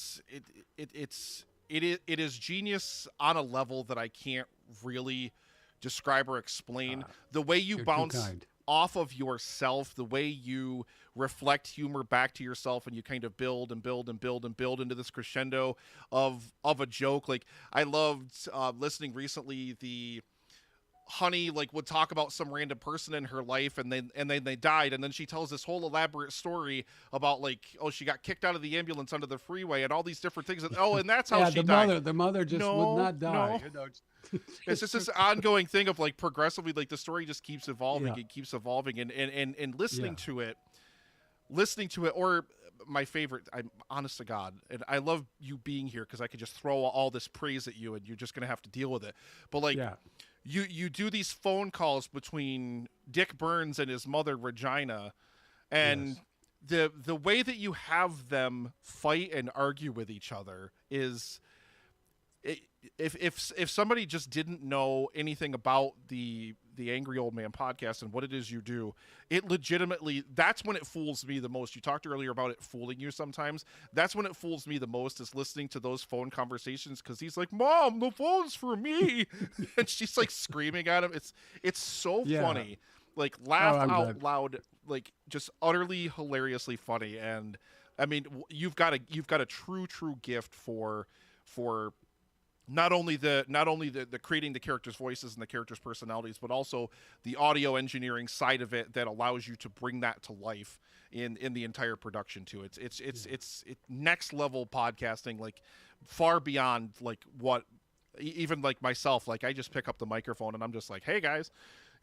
is genius on a level that I can't really describe or explain. The way you you're too bounce kind. off of yourself, the way you reflect humor back to yourself, and you kind of build and build and build and build into this crescendo of a joke. Like, I loved listening recently, the Honey would talk about some random person in her life, and then they died, and then she tells this whole elaborate story about she got kicked out of the ambulance onto the freeway and all these different things, and that's how she died. The mother just would not die. No. It's just this ongoing thing of progressively, the story just keeeps evolving and keeps evolving, and listening to it, or my favorite, I'm honest to God, and I love you being here because I could just throw all this praise at you and you're just going to have to deal with it. But you do these phone calls between Dick Burns and his mother, Regina, and the way that you have them fight and argue with each other is, if somebody just didn't know anything about the Angry Old Man podcast and what it is you do, it legitimately, that's when it fools me the most. You talked earlier about it fooling you sometimes. That's when it fools me the most, is listening to those phone conversations, because he's like, "Mom, the phone's for me," and she's like screaming at him. It's so funny, like laugh out loud, like just utterly hilariously funny. And I mean, you've got a true gift for not only the creating the characters' voices and the characters' personalities, but also the audio engineering side of it that allows you to bring that to life in the entire production too. It's next level podcasting, like far beyond like what even like myself, like I just pick up the microphone and I'm just like, "Hey guys,"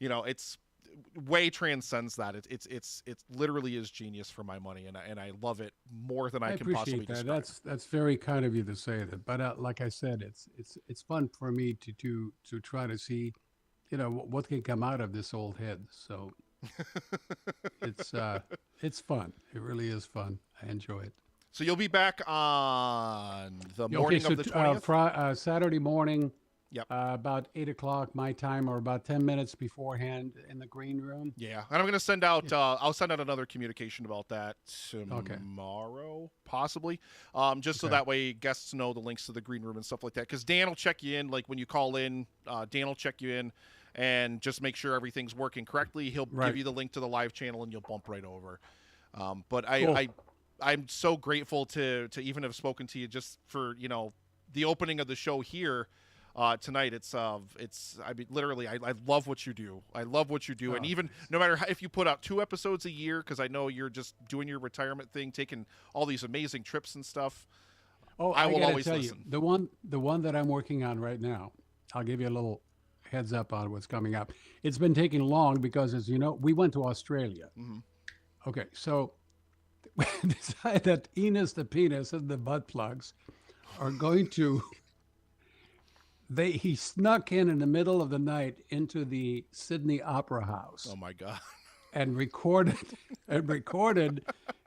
it's way transcends that. It's literally is genius for my money, and I love it more than I can possibly appreciate that. describe. That's very kind of you to say that. But like I said, it's fun for me to try to see, what can come out of this old head. So it's fun. It really is fun. I enjoy it. So you'll be back on the morning of the 20th? Saturday morning. Yep. About 8:00 my time, or about 10 minutes beforehand in the green room. Yeah, and I'm gonna send out. I'll send out another communication about that tomorrow, possibly. Just so that way guests know the links to the green room and stuff like that. Because Dan will check you in, like when you call in. Dan will check you in, and just make sure everything's working correctly. He'll give you the link to the live channel, and you'll bump right over. But I'm so grateful to even have spoken to you just for the opening of the show here. Tonight, I mean, literally, I love what you do. I love what you do. And even no matter if you put out 2 episodes a year, because I know you're just doing your retirement thing, taking all these amazing trips and stuff. Oh, I will always tell listen. You, the one that I'm working on right now, I'll give you a little heads up on what's coming up. It's been taking long because, as you know, we went to Australia. Mm-hmm. Okay, so we decided that Enos the penis and the butt plugs are going to. He snuck in the middle of the night into the Sydney Opera House. Oh my God! And recorded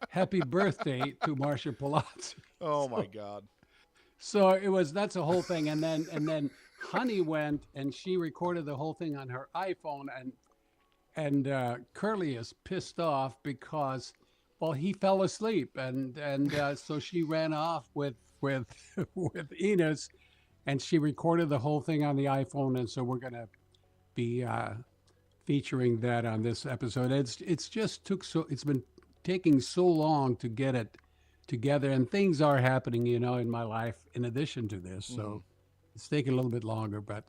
"Happy Birthday" to Marsha Palazzo. Oh my God! So that's a whole thing, and then Honey went and she recorded the whole thing on her iPhone, and Curly is pissed off because, well, he fell asleep, and so she ran off with Enos. And she recorded the whole thing on the iPhone, and so we're going to be featuring that on this episode. It's been taking so long to get it together, and things are happening, in my life in addition to this. So it's taking a little bit longer, but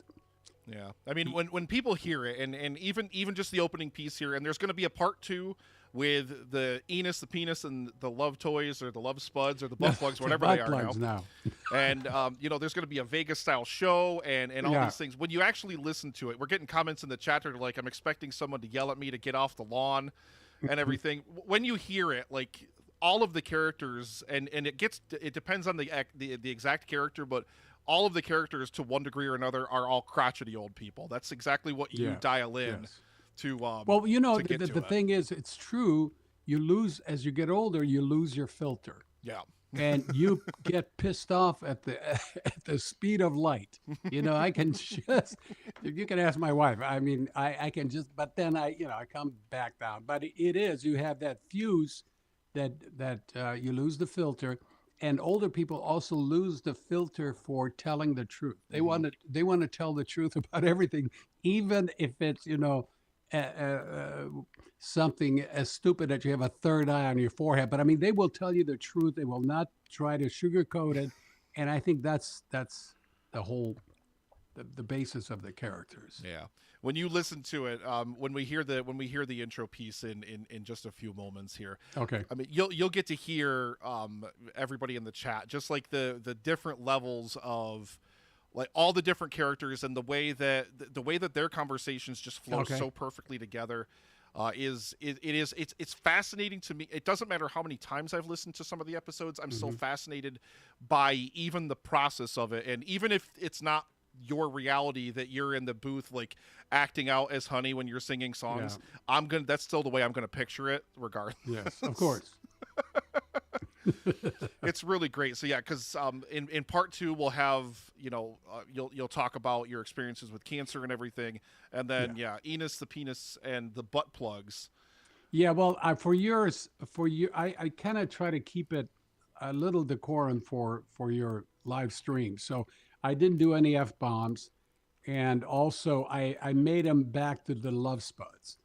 yeah. I mean, when people hear it, and even just the opening piece here, and there's going to be a part 2 with the Enos, the penis, and the love toys, or the love spuds, or the butt plugs, whatever they are now. And there's going to be a Vegas-style show, and all these things. When you actually listen to it, we're getting comments in the chat that are like, "I'm expecting someone to yell at me to get off the lawn," and everything. When you hear it, like all of the characters, and it depends on the exact character, but all of the characters, to one degree or another, are all crotchety old people. That's exactly what you dial in. Yes. Well, the thing is, it's true. You lose as you get older. You lose your filter. Yeah, and you get pissed off at the speed of light. I can just. You can ask my wife. I mean, I can just. But then I come back down. But it is, you have that fuse that you lose the filter, and older people also lose the filter for telling the truth. They want to tell the truth about everything, even if it's something as stupid that you have a third eye on your forehead. But I mean, they will tell you the truth. They will not try to sugarcoat it. And I think that's the whole, the basis of the characters. Yeah. When you listen to it, when we hear the intro piece in just a few moments here, okay. I mean, you'll get to hear everybody in the chat, just like the different levels of, like, all the different characters, and the way that their conversations just flow so perfectly together. It's fascinating to me. It doesn't matter how many times I've listened to some of the episodes, I'm still fascinated by even the process of it. And even if it's not your reality that you're in the booth, like acting out as Honey when you're singing songs, that's still the way I'm gonna picture it regardless. Yes, of course. It's really great. So yeah, because in part 2 we'll have you'll talk about your experiences with cancer and everything, and then Enos the penis and the butt plugs. Yeah, well, for yours, I kind of try to keep it a little decorum for your live stream. So I didn't do any F bombs, and also I made them back to the love spuds.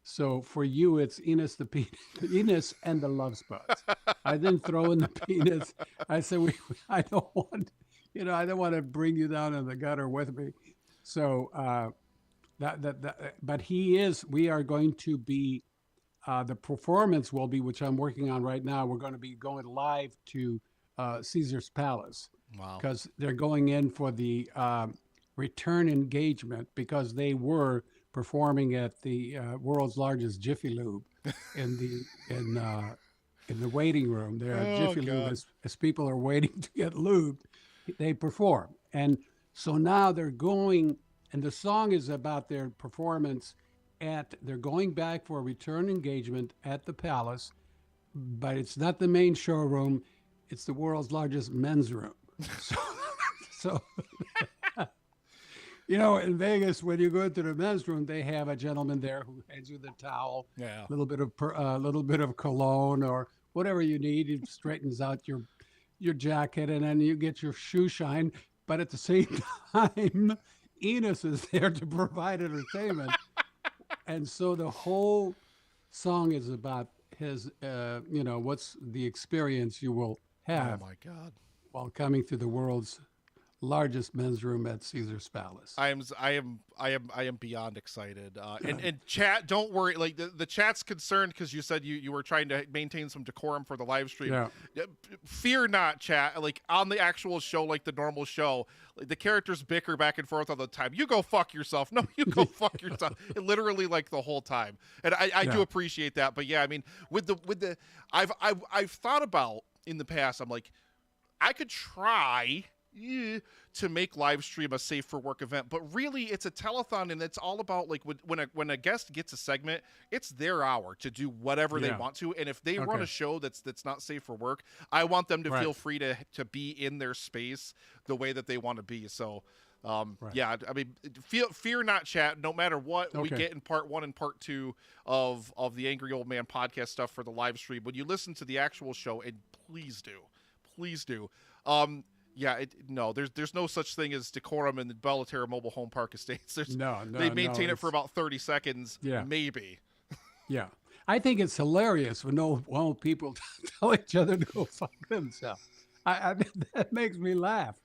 So for you, it's Enos the penis, Enos and the love spuds. I didn't throw in the penis. I said I don't want, I don't want to bring you down in the gutter with me. So but we are going to be. The performance will be, which I'm working on right now. We're going to be going live to Caesar's Palace. Wow. Because they're going in for the return engagement, because they were performing at the world's largest Jiffy Lube in the waiting room there at Jiffy Lube. As people are waiting to get lubed, they perform. And so now they're going, and the song is about their performance they're going back for a return engagement at the Palace, but it's not the main showroom, it's the world's largest men's room. So in Vegas, when you go into the men's room, they have a gentleman there who hands you the towel, a little bit of cologne or whatever you need. He straightens out your jacket, and then you get your shoe shine. But at the same time, Enos is there to provide entertainment. And so the whole song is about his, what's the experience you will have while coming to the world's largest men's room at Caesar's Palace. I am beyond excited. And chat, don't worry. Like the chat's concerned because you said you were trying to maintain some decorum for the live stream. Yeah. Fear not, chat. Like on the actual show, like the normal show, like, the characters bicker back and forth all the time. You go fuck yourself. No, you go fuck yourself. Literally like the whole time. And I do appreciate that. But yeah, I mean, with the I've thought about in the past. I'm like, I could try to make live stream a safe for work event, but really it's a telethon, and it's all about like when a guest gets a segment, it's their hour to do whatever they want to, and if they run a show that's not safe for work, I want them to feel free to be in their space the way that they want to be. So yeah, I mean, fear not, chat. No matter what we get in part 1 and part 2 of the Angry Old Man podcast stuff for the live stream, when you listen to the actual show, and please do. Yeah, there's no such thing as decorum in the Bellaterra Mobile Home Park Estates. They maintain it for about 30 seconds, maybe. Yeah, I think it's hilarious when people tell each other to go fuck themselves. That makes me laugh,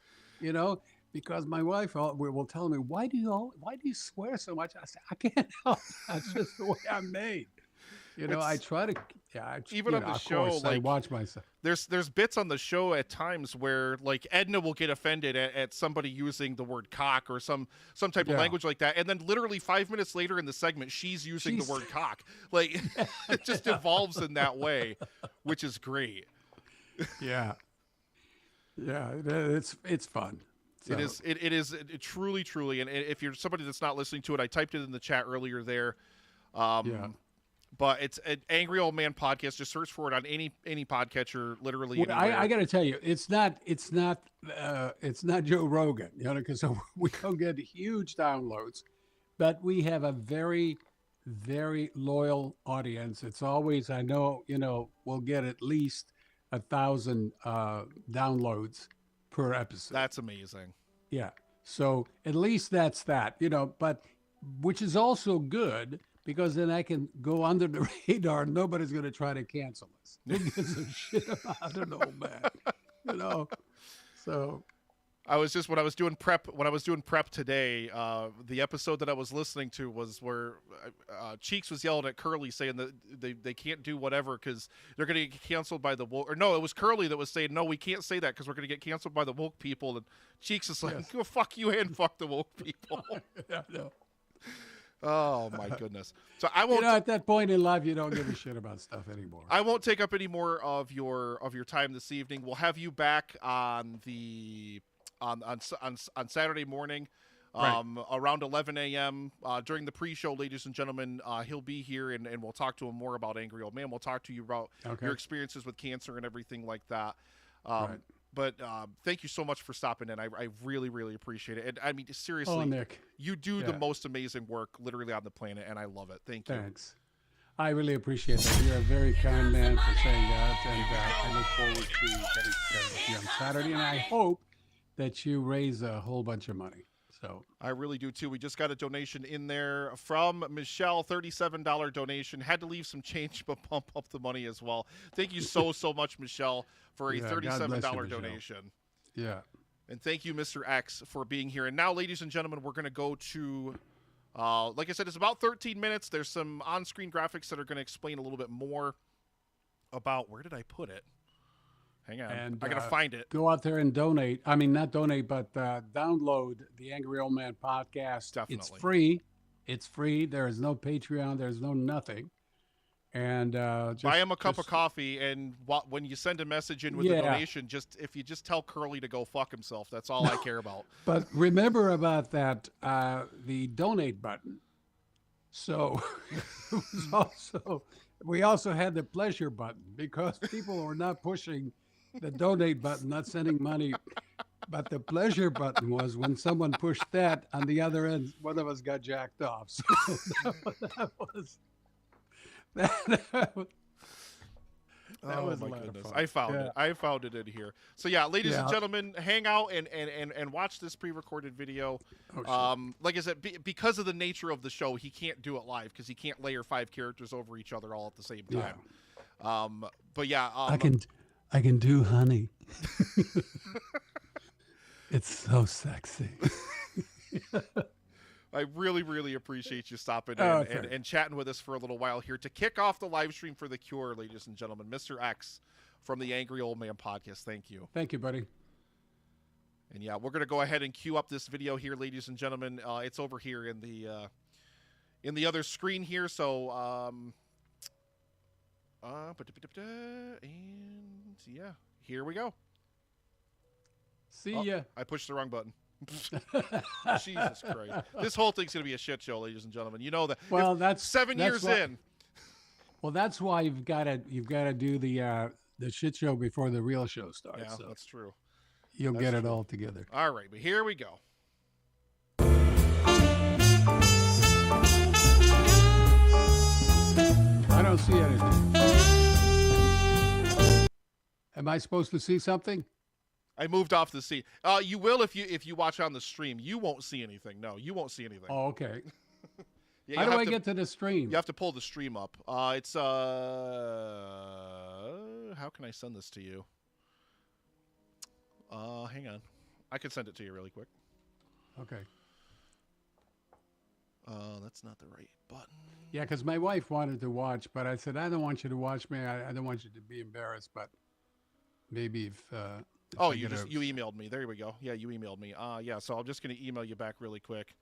because my wife will tell me, why do you swear so much? I say, I can't help it. That's just the way I'm made. I try to. Yeah, even on the show, like, I watch myself. There's bits on the show at times where like Edna will get offended at somebody using the word cock or some type of language like that, and then literally 5 minutes later in the segment, she's using the word cock. Like it just evolves in that way, which is great. Yeah, it's fun. So. It is truly, and if you're somebody that's not listening to it, I typed it in the chat earlier there. But it's an Angry Old Man podcast. Just search for it on any podcatcher, literally. Well, I got to tell you, it's not Joe Rogan, because we don't get huge downloads, but we have a very, very loyal audience. It's always, I know, we'll get at least 1,000 downloads per episode. That's amazing. Yeah. So at least that's that, but which is also good, because then I can go under the radar. Nobody's going to try to cancel us. Who gives a shit about an old man? So when I was doing prep today, the episode that I was listening to was where Cheeks was yelling at Curly saying that they can't do whatever because they're going to get canceled by the woke. Or no, it was Curly that was saying, no, we can't say that because we're going to get canceled by the woke people. And Cheeks is like, well, fuck you and fuck the woke people. Yeah, no. Oh my goodness! So I won't. At that point in life, you don't give a shit about stuff anymore. I won't take up any more of your time this evening. We'll have you back on Saturday morning. Right. around 11 a.m. During the pre-show, ladies and gentlemen, he'll be here, and we'll talk to him more about Angry Old Man. We'll talk to you about Okay. your experiences with cancer and everything like that. Right. But thank you so much for stopping in. I really, really appreciate it. And I mean, seriously, Oh, Nick. you do the Yeah. most amazing work literally on the planet, and I love it. Thank you. Thanks. I really appreciate that. You're a very kind man for saying that, and I look forward to getting together with you on Saturday. And I hope that you raise a whole bunch of money. So I really do too. We just got a donation in there from Michelle, $37 donation. Had to leave some change, but pump up the money as well. Thank you so much, Michelle, for a Yeah, God $37 bless you, Michelle. donation. yeah, And thank you, Mr. X, for being here. And now, ladies and gentlemen, we're going to go to, like I said, it's about 13 minutes. There's some on-screen graphics that are going to explain a little bit more about, where did I put it? Hang on. and I got to find it. Go out there and donate. I mean, not donate, but download the Angry Old Man podcast. Definitely. It's free. It's free. There is no Patreon. There's no nothing. And Buy him a cup of coffee, and when you send a message in with the Yeah. donation, if you just tell Curly to go fuck himself, that's all I care about. But remember about that, the donate button. So it was we also had the pleasure button because people were not pushing the donate button, not sending money. But the pleasure button was when someone pushed that, on the other end, one of us got jacked off. So that was Oh was a my lot of goodness. fun. I found Yeah. it. I found it in here. So yeah, ladies and Yeah. gentlemen, hang out and watch this pre-recorded video. Oh, sure. Like I said, because of the nature of the show, he can't do it live because he can't layer 5 characters over each other all at the same Yeah. time. But yeah, I can do honey. It's so sexy. I really, really appreciate you stopping in Okay. and chatting with us for a little while here to kick off the live stream for The Cure, ladies and gentlemen. Mr. X from the Angry Old Man podcast. Thank you. Thank you, buddy. And yeah, we're going to go ahead and queue up this video here, ladies and gentlemen. It's over here in the other screen here. So, and yeah, here we go. See Oh, ya. I pushed the wrong button. Jesus Christ. This whole thing's going to be a shit show, ladies and gentlemen. You know that. Well, If that's 7 that's years why- in. Well, that's why you've got to do the shit show before the real show starts. Yeah, so that's true. you'll that's get it true. all together. All right, but here we go. I don't see anything. Am I supposed to see something? I moved off the seat. You will if you watch on the stream. You won't see anything. No, you won't see anything. Oh, okay. Yeah, How you'll do have I to- get to the stream? You have to pull the stream up. It's how can I send this to you? Hang on. I can send it to you really quick. Okay. That's not the right button. Yeah, because my wife wanted to watch, but I said, I don't want you to watch me. I don't want you to be embarrassed, but maybe if Oh, I you get just a- you emailed me. There we go. Yeah, you emailed me. Yeah, so I'm just gonna email you back really quick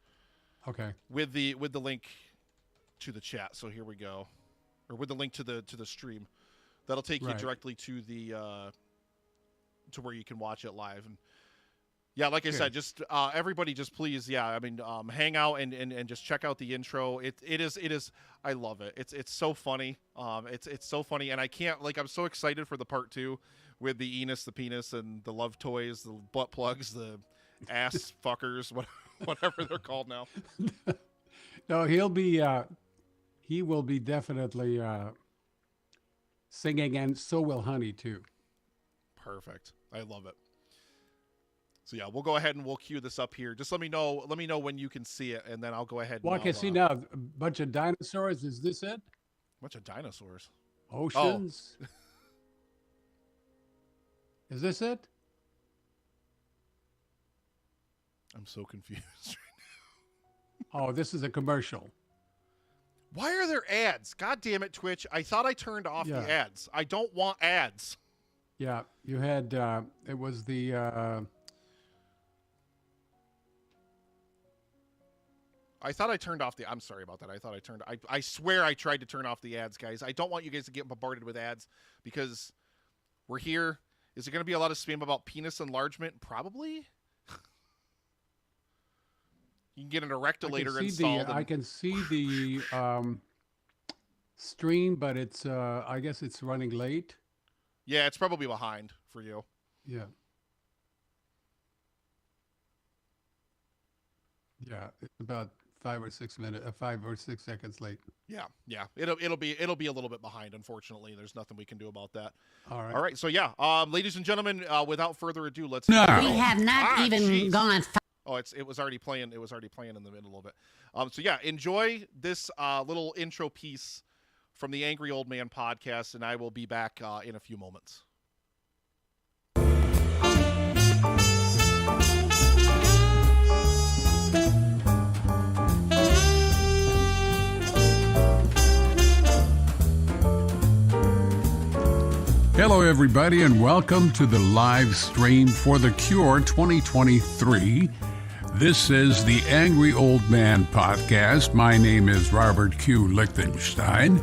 Okay. with the link to the chat. So here we go, or with the link to the stream. That'll take you Right. directly to the to where you can watch it live. And yeah, like I said, just everybody, just please, yeah. I mean, hang out and just check out the intro. It is. I love it. It's so funny. It's so funny, and I can't I'm so excited for the part 2 with the Enos, the penis, and the love toys, the butt plugs, the ass fuckers, whatever they're called now. No, he will be definitely singing, and so will Honey too. Perfect. I love it. So yeah, we'll go ahead and we'll queue this up here. Just let me know when you can see it, and then I'll go ahead. Well, I and can I'll, see now a bunch of dinosaurs. Is this it? bunch of dinosaurs. Oceans. Is this it? I'm so confused. Oh, this is a commercial. Why are there ads? God damn it, Twitch. I thought I turned off Yeah. the ads. I don't want ads. Yeah, you had. It was the. I thought I turned off the. I'm sorry about that. I thought I turned. I swear I tried to turn off the ads, guys. I don't want you guys to get bombarded with ads because we're here. Is there going to be a lot of spam about penis enlargement? Probably. You can get an erectolator installed. I can see the stream, but it's I guess it's running late. Yeah, it's probably behind for you. Yeah. Yeah, it's about 5 or 6 seconds late. Yeah. It'll be a little bit behind. Unfortunately, there's nothing we can do about that. All right. All right. So yeah, ladies and gentlemen, without further ado, let's. We have not even gone. Oh, it was already playing. It was already playing in the middle a little bit. So yeah, enjoy this little intro piece from the Angry Old Man podcast, and I will be back in a few moments. Hello, everybody, and welcome to the live stream for the Cure 2023. This is the Angry Old Man podcast. My name is Robert Q. Lichtenstein,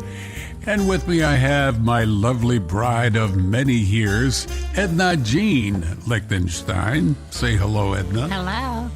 and with me I have my lovely bride of many years, Edna Jean Lichtenstein. Say hello, Edna. Hello.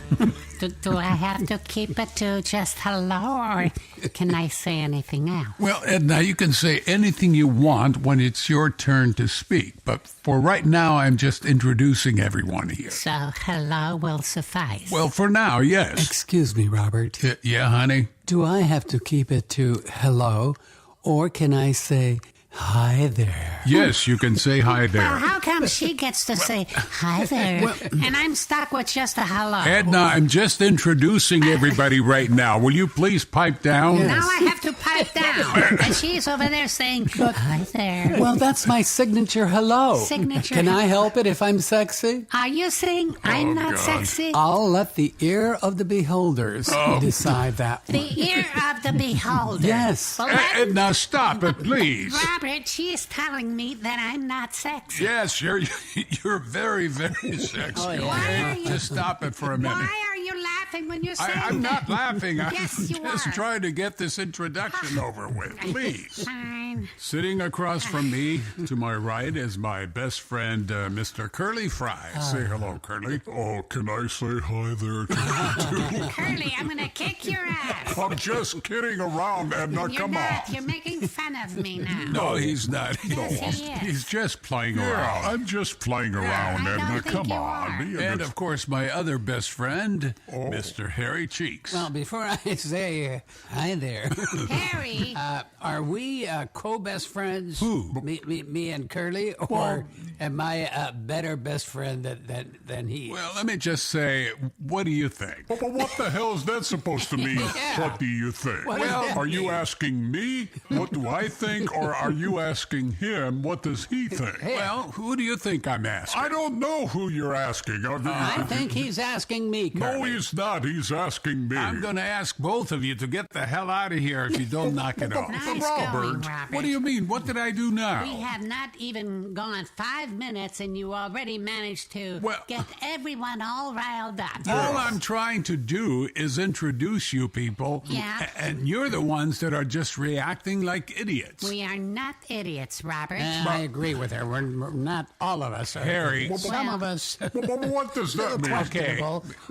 Do I have to keep it to just hello, or can I say anything else? Well, Edna, you can say anything you want when it's your turn to speak, but for right now, I'm just introducing everyone here. So hello will suffice. Well, for now, yes. Excuse me, Robert. Yeah, honey? Do I have to keep it to hello, or can I say hi there? Yes, you can say hi there. Well, how come she gets to say hi there, and I'm stuck with just a hello? Edna, I'm just introducing everybody right now. Will you please pipe down? Now I have to pipe down, and she's over there saying hi there. Well, that's my signature hello. Signature Can I hello. help it if I'm sexy? Are you saying I'm not sexy? I'll let the ear of the beholders decide that one. The ear of the beholder. Yes. Well, that- Edna, stop it, please. Robert, she is telling me that I'm not sexy. Yes, you're very, very sexy. Oh, yeah. Why are you- Just stop it for a minute. Why are you laughing when you say I'm that? not laughing. I'm Yes, you just are. trying to get this introduction over with. Please. Fine. Sitting across from me, to my right, is my best friend, Mr. Curly Fry. Say hello, Curly. Oh, can I say hi there to you? Curly, I'm gonna kick your ass. I'm just kidding around, Edna. You're Come not. on. You're making fun of me now. No, he's not. Yes, he is. He's just playing around. I'm just playing around, I don't Edna. think Come you on. are. Be a And bit- of course, my other best friend, Mr. Harry Cheeks. Well, before I say hi there, Harry, are we co-best friends? Who? Me and Curly, or Well- am I a better best friend than he? Well, let me just say, what do you think? But what the hell is that supposed to mean? Yeah. What do you think? What does that Are you mean? asking me what do I think, or are you asking him what does he think? Well, who do you think I'm asking? I don't know who you're asking. I think he's asking me, No, Curly. he's not. He's asking me. I'm going to ask both of you to get the hell out of here if you don't knock it off. nice Robert. going, Robert. What do you mean? What did I do now? We have not even gone 5 minutes, and you already managed to Well- get everyone all riled up. All I'm trying to do is introduce you people, Yeah. and you're the ones that are just reacting like idiots. We are not idiots, Robert. I agree with her. We're not all of us. Are. Harry. Some of us. But what does that mean? Okay,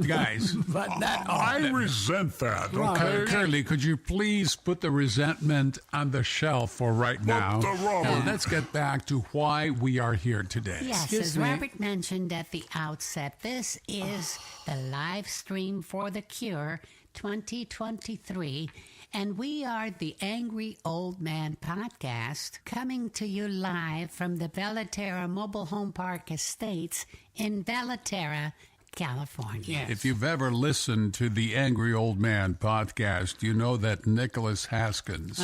guys. But not all. I resent that, Robert. okay? Curly, could you please put the resentment on the shelf for right now? Robert. And let's get back to why we are here today. Yes, Excuse as me. Robert mentioned at the outset, this is the live stream for the Cure 2023, and we are the Angry Old Man podcast coming to you live from the Bellaterra Mobile Home Park Estates in Bellaterra, California. If you've ever listened to the Angry Old Man podcast, you know that Nicholas Haskins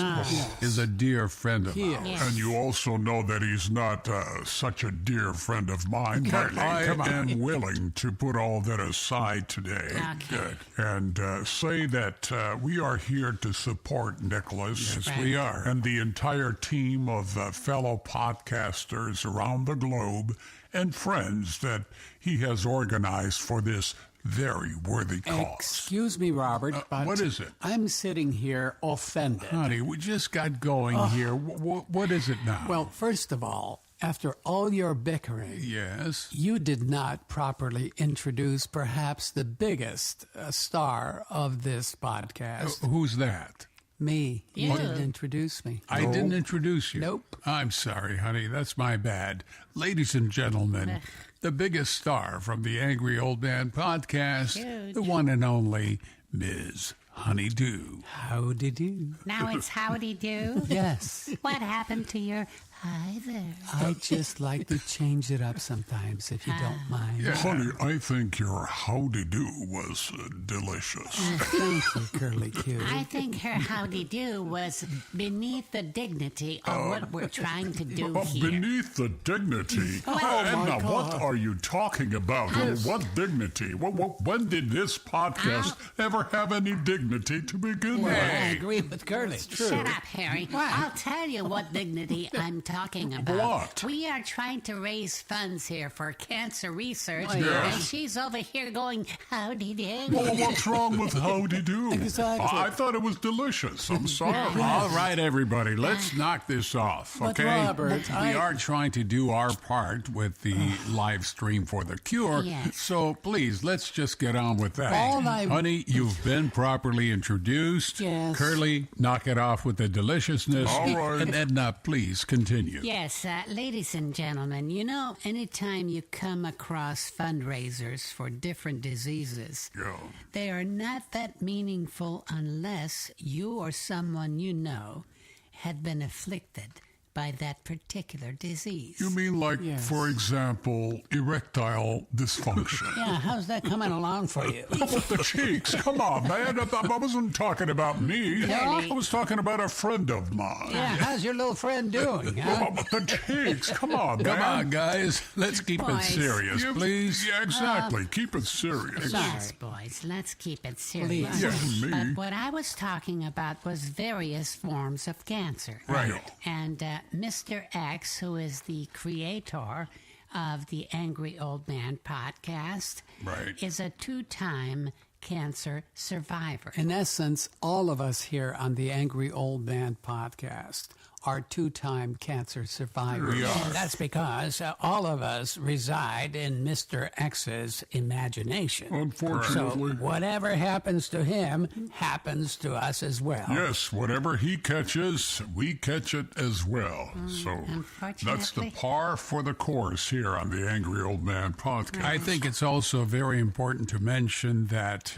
is a dear friend of ours. Yes. And you also know that he's not such a dear friend of mine, but I come on. am willing to put all that aside today. Okay. And say that we are here to support Nicholas. Yes, we are. And the entire team of fellow podcasters around the globe and friends that he has organized for this very worthy cause. Excuse me, Robert, but what is it? I'm sitting here offended. Honey, we just got going here. What is it now? Well, first of all, after all your bickering, Yes. you did not properly introduce perhaps the biggest star of this podcast. Who's that? Me. You You. didn't introduce me. I didn't introduce you. Nope. I'm sorry, honey. That's my bad. Ladies and gentlemen, the biggest star from the Angry Old Man podcast, Huge. the one and only Ms. Honeydew. Howdy do. Now it's howdy do. Yes. What happened to your hi there? I just like to change it up sometimes, if you don't mind. Honey, I think your howdy-do was delicious. Thank you, Curly Q. I think her howdy do was beneath the dignity of what we're trying to do here. Beneath the dignity. Oh, Edna, what are you talking about? What dignity? When did this podcast ever have any dignity to begin I with? agree with Curly. Shut up, Harry. I'll tell you what dignity I'm talking about. What? We are trying to raise funds here for cancer research, Yes. and she's over here going, howdy do. Well, what's wrong with howdy-do? Exactly. I thought it was delicious. I'm sorry. All right, everybody, let's knock this off, But okay? Robert, we are trying to do our part with the live stream for the cure. Yes. So please, let's just get on with that. All I- Honey, you've been properly introduced. Yes. Curly, knock it off with the deliciousness. All right. And Edna, please continue. Yes, ladies and gentlemen, you know, anytime you come across fundraisers for different diseases, Yeah. they are not that meaningful unless you or someone you know had been afflicted by that particular disease. You mean like, Yes. for example, erectile dysfunction? Yeah, how's that coming along for you? How about the cheeks? Come on, man. I wasn't talking about me. I was talking about a friend of mine. Yeah, how's your little friend doing, How huh? about the cheeks? Come on, man. Come on, guys. Let's keep it Boys. serious, please. Yeah, exactly. Keep it serious. Yes, boys, let's keep it serious. Please. Yes, me. But what I was talking about was various forms of cancer. Right. And Mr. X, who is the creator of the Angry Old Man podcast, Right. is a two-time cancer survivor. In essence, all of us here on the Angry Old Man podcast are two-time cancer survivors. We are. And that's because all of us reside in Mr. X's imagination. Unfortunately. So whatever happens to him happens to us as well. Yes, whatever he catches, we catch it as well. So that's the unfortunately. par for the course here on the Angry Old Man podcast. I think it's also very important to mention that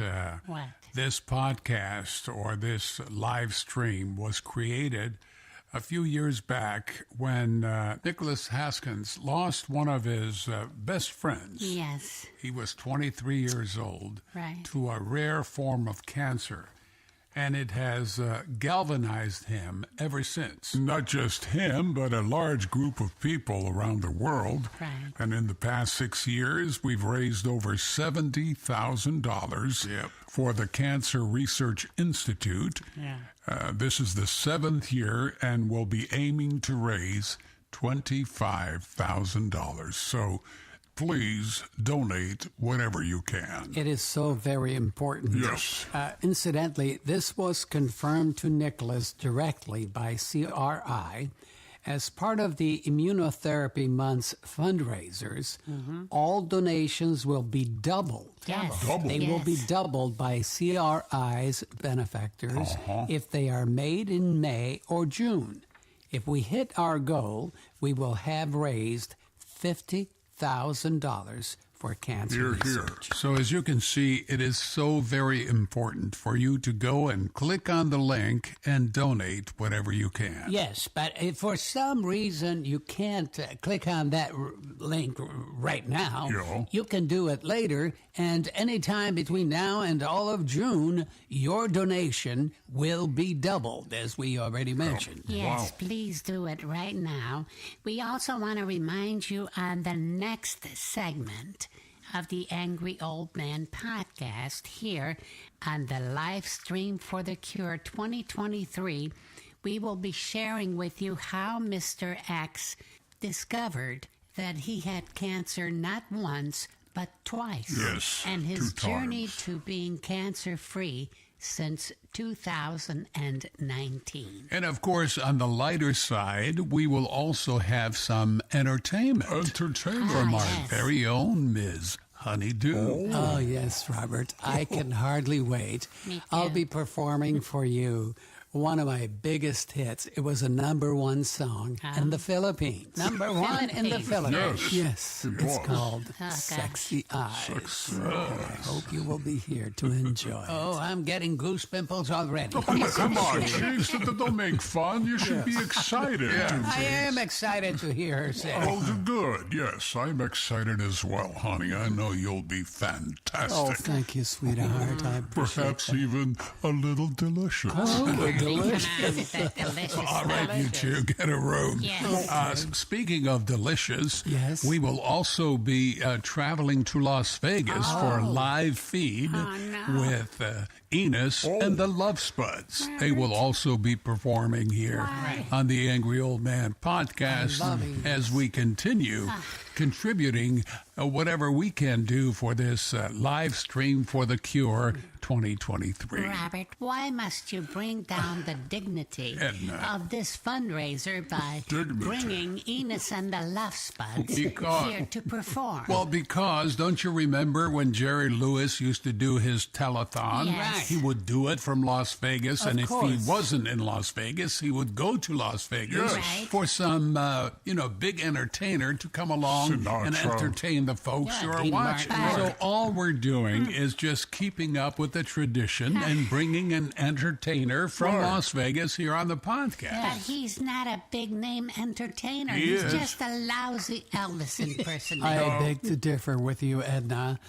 What? this podcast or this live stream was created a few years back when Nicholas Haskins lost one of his best friends. Yes. He was 23 years old Right. to a rare form of cancer. And it has galvanized him ever since. Not just him, but a large group of people around the world. Right. And in the past 6 years, we've raised over $70,000 for the Cancer Research Institute. Yeah. This is the 7th year, and we'll be aiming to raise $25,000. So please donate whatever you can. It is so very important. Yes. Incidentally, this was confirmed to Nicholas directly by CRI. As part of the Immunotherapy Month's fundraisers, all donations will be doubled. Yes. They will be doubled by CRI's benefactors if they are made in May or June. If we hit our goal, we will have raised $50,000 for cancer research. So as you can see, it is so very important for you to go and click on the link and donate whatever you can. Yes, but if for some reason you can't click on that link right now, Yeah. you can do it later, and anytime between now and all of June, your donation will be doubled, as we already mentioned. Yes, please do it right now. We also want to remind you on the next segment of the Angry Old Man podcast here on the live stream for the Cure 2023, we will be sharing with you how Mr. X discovered that he had cancer not once but twice. Yes, And his 2 journey times. to being cancer-free since 2019. And of course, on the lighter side, we will also have some entertainment. From our yes. very own Ms. Honeydew. Oh, yes, Robert. I can hardly wait. Me I'll too. be performing for you one of my biggest hits. It was a #1 song in the Philippines. #1 in the Philippines. Yes, it's called gosh. Sexy Eyes. I hope you will be here to enjoy it. Oh, I'm getting goose pimples already. Come on, Chiefs, don't make fun. You should be excited. I am excited to hear her sing. Oh, good. Yes, I'm excited as well, honey. I know you'll be fantastic. Oh, thank you, sweetheart. I appreciate Perhaps that. even a little delicious. Come on with that delicious All right, you two, get a room. Yes. Speaking of delicious, Yes. we will also be traveling to Las Vegas for a live feed with Enos and the Love Spuds. They will also be performing here on the Angry Old Man podcast as we continue contributing whatever we can do for this live stream for the Cure 2023. Robert, why must you bring down the dignity Edna. of this fundraiser by bringing Enos and the Love Spuds Because- here to perform? Well, because don't you remember when Jerry Lewis used to do his telethon? Yes. He would do it from Las Vegas, and if he course. wasn't in Las Vegas, he would go to Las Vegas Right. for some, big entertainer to come along and entertain the folks who are Dean watching. Martin. So all we're doing is just keeping up with the tradition and bringing an entertainer from Las Vegas here on the podcast. But he's not a big name entertainer. He He's is. just a lousy Elvis impersonator. I beg to differ with you, Edna.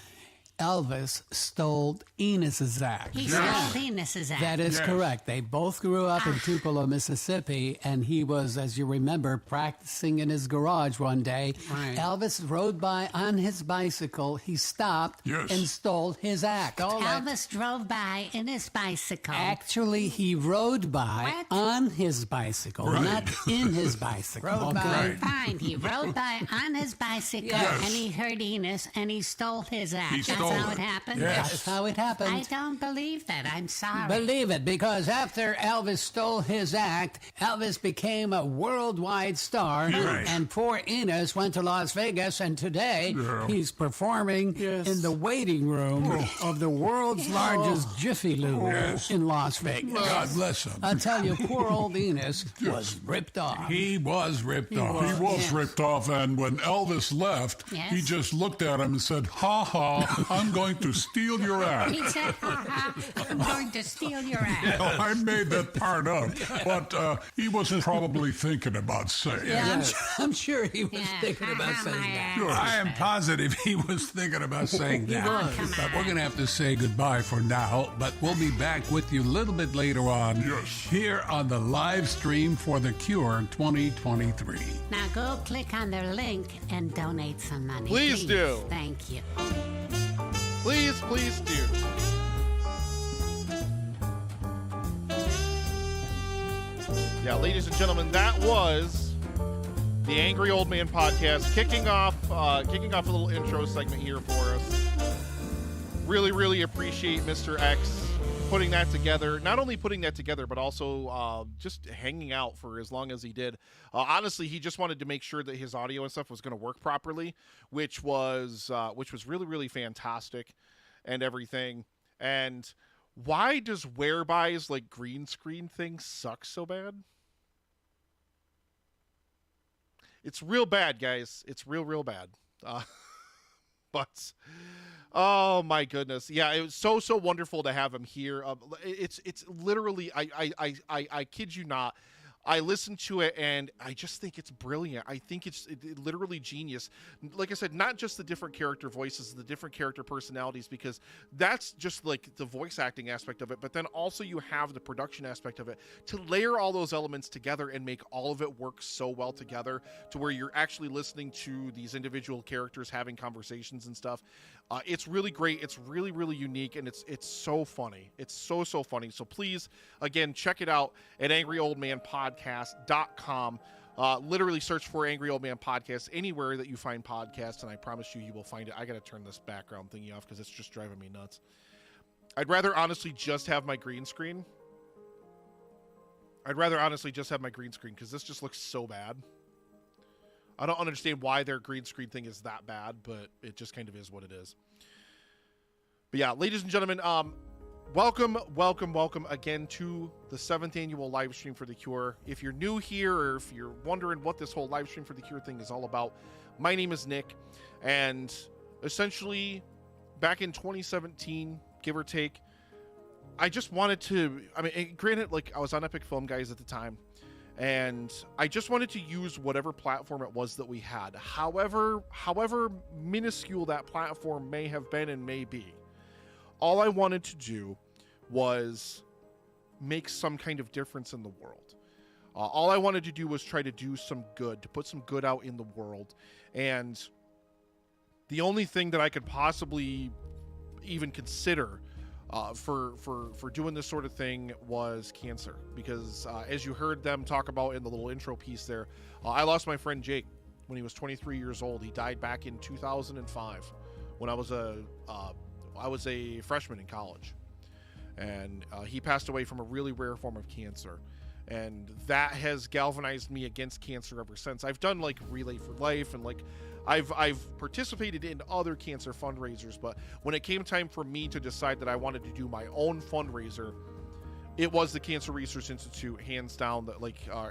Elvis stole Enos's act. He stole Enos's act. That is correct. They both grew up in Tupelo, Mississippi, and he was, as you remember, practicing in his garage one day. Right. Elvis rode by on his bicycle. He stopped and stole his act. Elvis drove by in his bicycle. Actually, he rode by What? on his bicycle, not in his bicycle. Rode by. Fine, he rode by on his bicycle and he heard Enos and he stole his act. He That's stole how it. it happened? That's how it happened. I don't believe that. I'm sorry. Believe it, because after Elvis stole his act, Elvis became a worldwide star, and poor Enos went to Las Vegas, and today He's performing in the waiting room of the world's largest Jiffy Lube in Las Vegas. God bless him. I tell you, poor old Enos was ripped off. He was ripped off. He was ripped off, and when Elvis left, Yes. he just looked at him and said, "Ha ha, I'm going to steal your act." He said, "Ha, ha, I'm going to steal your act." I made that part up, but he wasn't probably thinking about saying it. I'm sure he was Yeah, thinking about ha, ha, saying my that. act. I am positive he was thinking about saying that. But we're going to have to say goodbye for now, but we'll be back with you a little bit later on here on the live stream for the Cure 2023. Now go click on their link and donate some money. Please do. Thank you. Please do. Yeah, ladies and gentlemen, that was the Angry Old Man podcast, kicking off a little intro segment here for us. Really appreciate Mr. X putting that together. Not only putting that together, but also just hanging out for as long as he did. Honestly, he just wanted to make sure that his audio and stuff was going to work properly, which was really fantastic and everything. And why does Whereby's like green screen thing suck so bad? It's real bad, guys. It's real bad. But oh my goodness, yeah, it was so wonderful to have him here. It's literally, I kid you not. I listened to it and I just think it's brilliant. I think it's literally genius. Like I said, not just the different character voices, the different character personalities, because that's just like the voice acting aspect of it. But then also you have the production aspect of it to layer all those elements together and make all of it work so well together to where you're actually listening to these individual characters having conversations and stuff. It's really great. It's really unique, and it's so funny. It's so funny. So please, again, check it out at angryoldmanpodcast.com. Literally search for Angry Old Man Podcast anywhere that you find podcasts, and I promise you will find it. I got to turn this background thingy off because it's just driving me nuts. I'd rather honestly just have my green screen. Because this just looks so bad. I don't understand why their green screen thing is that bad, but it just kind of is what it is. But yeah, ladies and gentlemen, welcome again to the 7th annual live stream for The Cure. If you're new here, or if you're wondering what this whole live stream for The Cure thing is all about, my name is Nick, and essentially back in 2017, give or take, I just wanted to, granted, like, I was on Epic Film Guys at the time, and I just wanted to use whatever platform it was that we had, however minuscule that platform may have been and may be. All I wanted to do was make some kind of difference in the world. All I wanted to do was try to do some good, to put some good out in the world. And the only thing that I could possibly even consider for doing this sort of thing was cancer. Because as you heard them talk about in the little intro piece there, I lost my friend Jake when he was 23 years old. He died back in 2005 when I was a freshman in college. And he passed away from a really rare form of cancer. And that has galvanized me against cancer ever since. I've done like Relay for Life, and like I've participated in other cancer fundraisers, but when it came time for me to decide that I wanted to do my own fundraiser, it was the Cancer Research Institute, hands down. That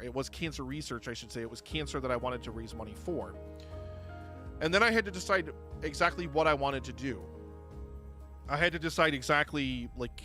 it was cancer research, I should say. It was cancer that I wanted to raise money for. And then I had to decide exactly what I wanted to do. I had to decide exactly, like,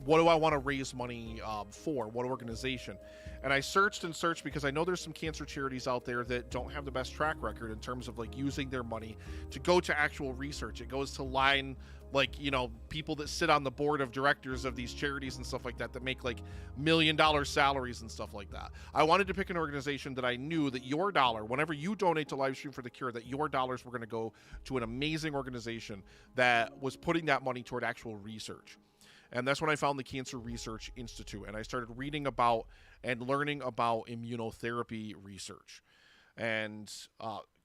what do I want to raise money for? What organization? And I searched and searched because I know there's some cancer charities out there that don't have the best track record in terms of, like, using their money to go to actual research. It goes to line, like, you know, people that sit on the board of directors of these charities and stuff like that make, like, $1 million salaries and stuff like that. I wanted to pick an organization that I knew that your dollar, whenever you donate to Livestream for the Cure, that your dollars were going to go to an amazing organization that was putting that money toward actual research. And that's when I found the Cancer Research Institute, and I started reading about and learning about immunotherapy research. And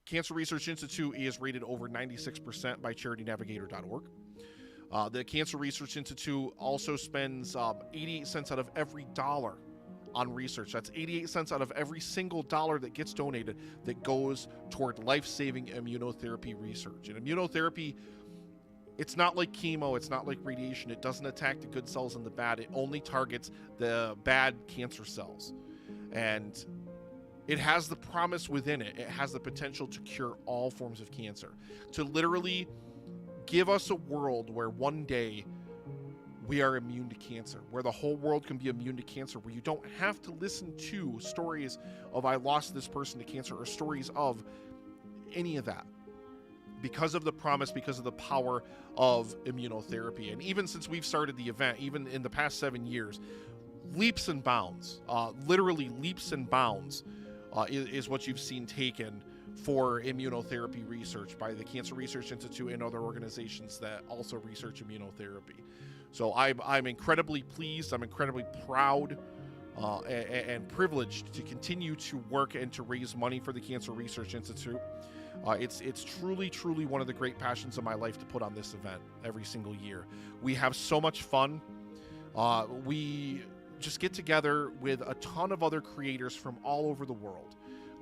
Cancer Research Institute is rated over 96% by charitynavigator.org. The Cancer Research Institute also spends 88 cents out of every dollar on research. That's 88 cents out of every single dollar that gets donated that goes toward life-saving immunotherapy research. And immunotherapy, it's not like chemo, it's not like radiation. It doesn't attack the good cells and the bad. It only targets the bad cancer cells. And it has the promise within it. It has the potential to cure all forms of cancer. To literally give us a world where one day we are immune to cancer, where the whole world can be immune to cancer, where you don't have to listen to stories of I lost this person to cancer, or stories of any of that. Because of the promise, because of the power of immunotherapy. And even since we've started the event, even in the past 7 years, leaps and bounds, literally leaps and bounds, is what you've seen taken for immunotherapy research by the Cancer Research Institute and other organizations that also research immunotherapy. So I'm incredibly pleased, I'm incredibly proud and privileged to continue to work and to raise money for the Cancer Research Institute. It's truly one of the great passions of my life to put on this event every single year. We have so much fun. We just get together with a ton of other creators from all over the world.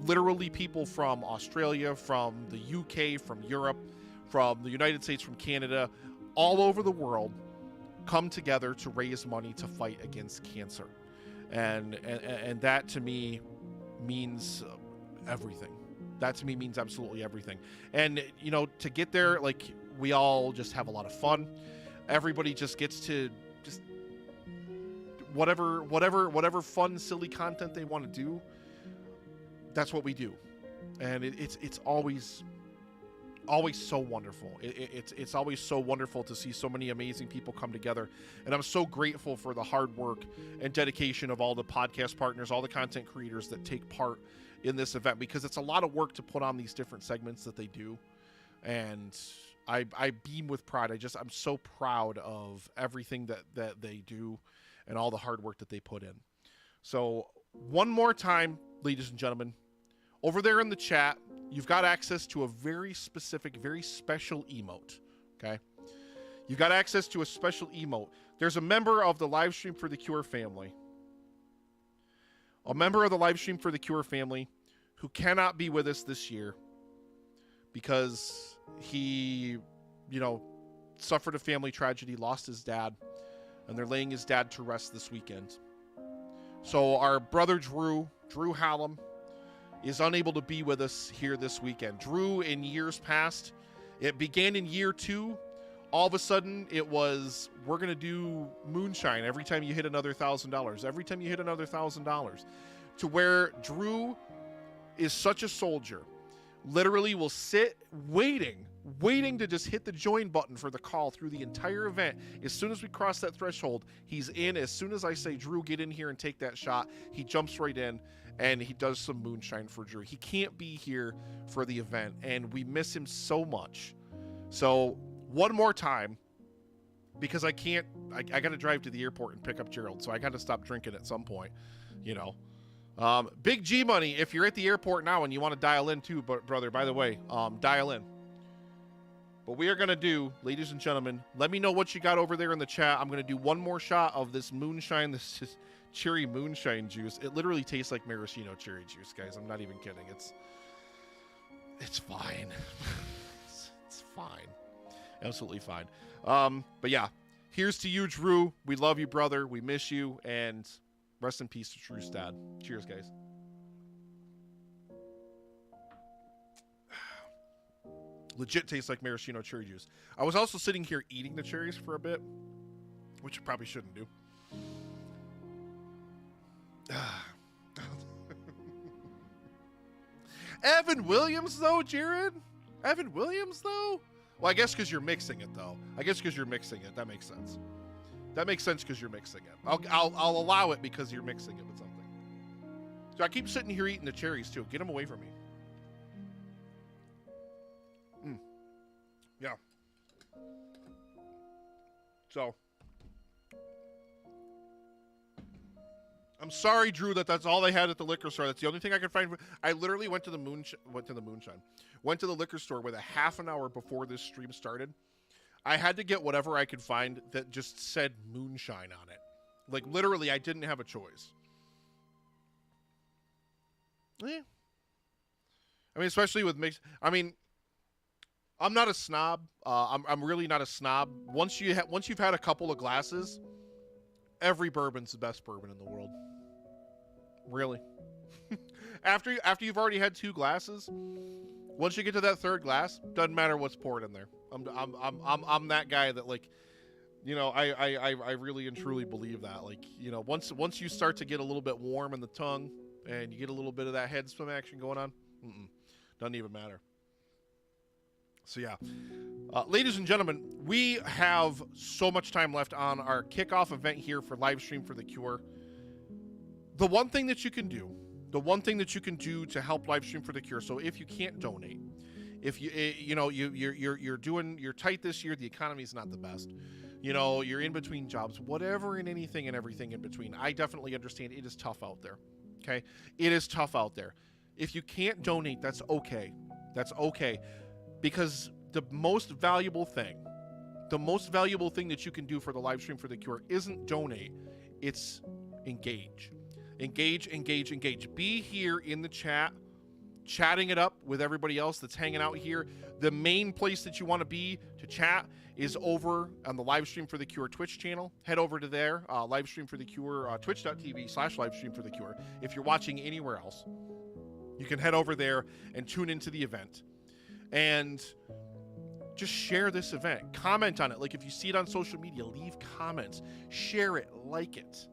Literally people from Australia, from the UK, from Europe, from the United States, from Canada, all over the world come together to raise money to fight against cancer. And that to me means everything. That to me means absolutely everything. And, you know, to get there, like, we all just have a lot of fun. Everybody just gets to just whatever fun, silly content they want to do. That's what we do. And it's always so wonderful. It's always so wonderful to see so many amazing people come together. And I'm so grateful for the hard work and dedication of all the podcast partners, all the content creators that take part in this event, because it's a lot of work to put on these different segments that they do. And I beam with pride. I'm so proud of everything that they do and all the hard work that they put in. So one more time, ladies and gentlemen, over there in the chat, you've got access to a very specific, very special emote. Okay. You got access to a special emote. There's a member of the Livestream for the Cure family. A member of the Livestream for the Cure family who cannot be with us this year because he, suffered a family tragedy, lost his dad, and they're laying his dad to rest this weekend. So our brother Drew Hallam, is unable to be with us here this weekend. Drew, in years past, it began in year 2. All of a sudden, it was, we're going to do moonshine every time you hit another $1,000. Every time you hit another $1,000. To where Drew is such a soldier, literally will sit waiting to just hit the join button for the call through the entire event. As soon as we cross that threshold, he's in. As soon as I say, Drew, get in here and take that shot, he jumps right in and he does some moonshine for Drew. He can't be here for the event, and we miss him so much. So one more time, because I got to drive to the airport and pick up Gerald, so I got to stop drinking at some point, Big G Money, if you're at the airport now and you want to dial in too, brother, by the way, dial in. But we are going to do, ladies and gentlemen, let me know what you got over there in the chat. I'm going to do one more shot of this moonshine, this is cherry moonshine juice. It literally tastes like maraschino cherry juice, guys. I'm not even kidding. It's fine. It's fine. Absolutely fine. But yeah, here's to you, Drew. We love you, brother. We miss you, and rest in peace to Drew's dad. Cheers, guys. Legit tastes like maraschino cherry juice. I was also sitting here eating the cherries for a bit, which you probably shouldn't do. Evan Williams, though, Jared? Evan Williams, though? Well, I guess because you're mixing it, though. That makes sense. That makes sense because you're mixing it. I'll allow it because you're mixing it with something. So I keep sitting here eating the cherries, too. Get them away from me. Yeah. So, I'm sorry, Drew, that's all they had at the liquor store. That's the only thing I could find. I literally went to the liquor store with a half an hour before this stream started. I had to get whatever I could find that just said moonshine on it. Like, literally, I didn't have a choice. Yeah. I mean, especially with mix. I mean, I'm not a snob. I'm really not a snob. Once you've had a couple of glasses, every bourbon's the best bourbon in the world. Really. after you've already had 2 glasses, once you get to that 3rd glass, doesn't matter what's poured in there. I'm that guy that, like, I really and truly believe that. Like, once you start to get a little bit warm in the tongue and you get a little bit of that head swim action going on, doesn't even matter. So yeah, ladies and gentlemen, we have so much time left on our kickoff event here for Livestream for the Cure. The one thing that you can do to help Livestream for the Cure. So if you can't donate, if you're tight this year, the economy is not the best. You're in between jobs, whatever and anything and everything in between. I definitely understand it is tough out there. Okay, it is tough out there. If you can't donate, that's okay. That's okay. Because the most valuable thing that you can do for the Livestream for the Cure isn't donate, it's engage. Engage. Be here in the chat, chatting it up with everybody else that's hanging out here. The main place that you want to be to chat is over on the Livestream for the Cure Twitch channel. Head over to there, Livestream for the Cure, twitch.tv/Livestream for the Cure. If you're watching anywhere else, you can head over there and tune into the event. And just share this event. Comment on it. Like, if you see it on social media, leave comments. Share it. Like it.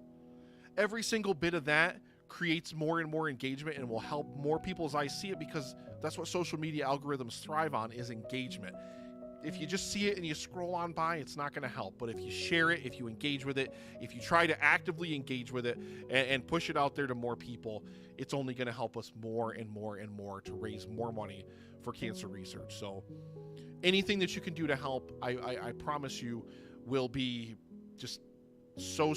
Every single bit of that creates more and more engagement and will help more people's eyes see it, because that's what social media algorithms thrive on, is engagement. If you just see it and you scroll on by, it's not going to help. But if you share it, if you engage with it, if you try to actively engage with it and push it out there to more people, it's only going to help us more and more and more to raise more money for cancer research. So anything that you can do to help, I promise you, will be just so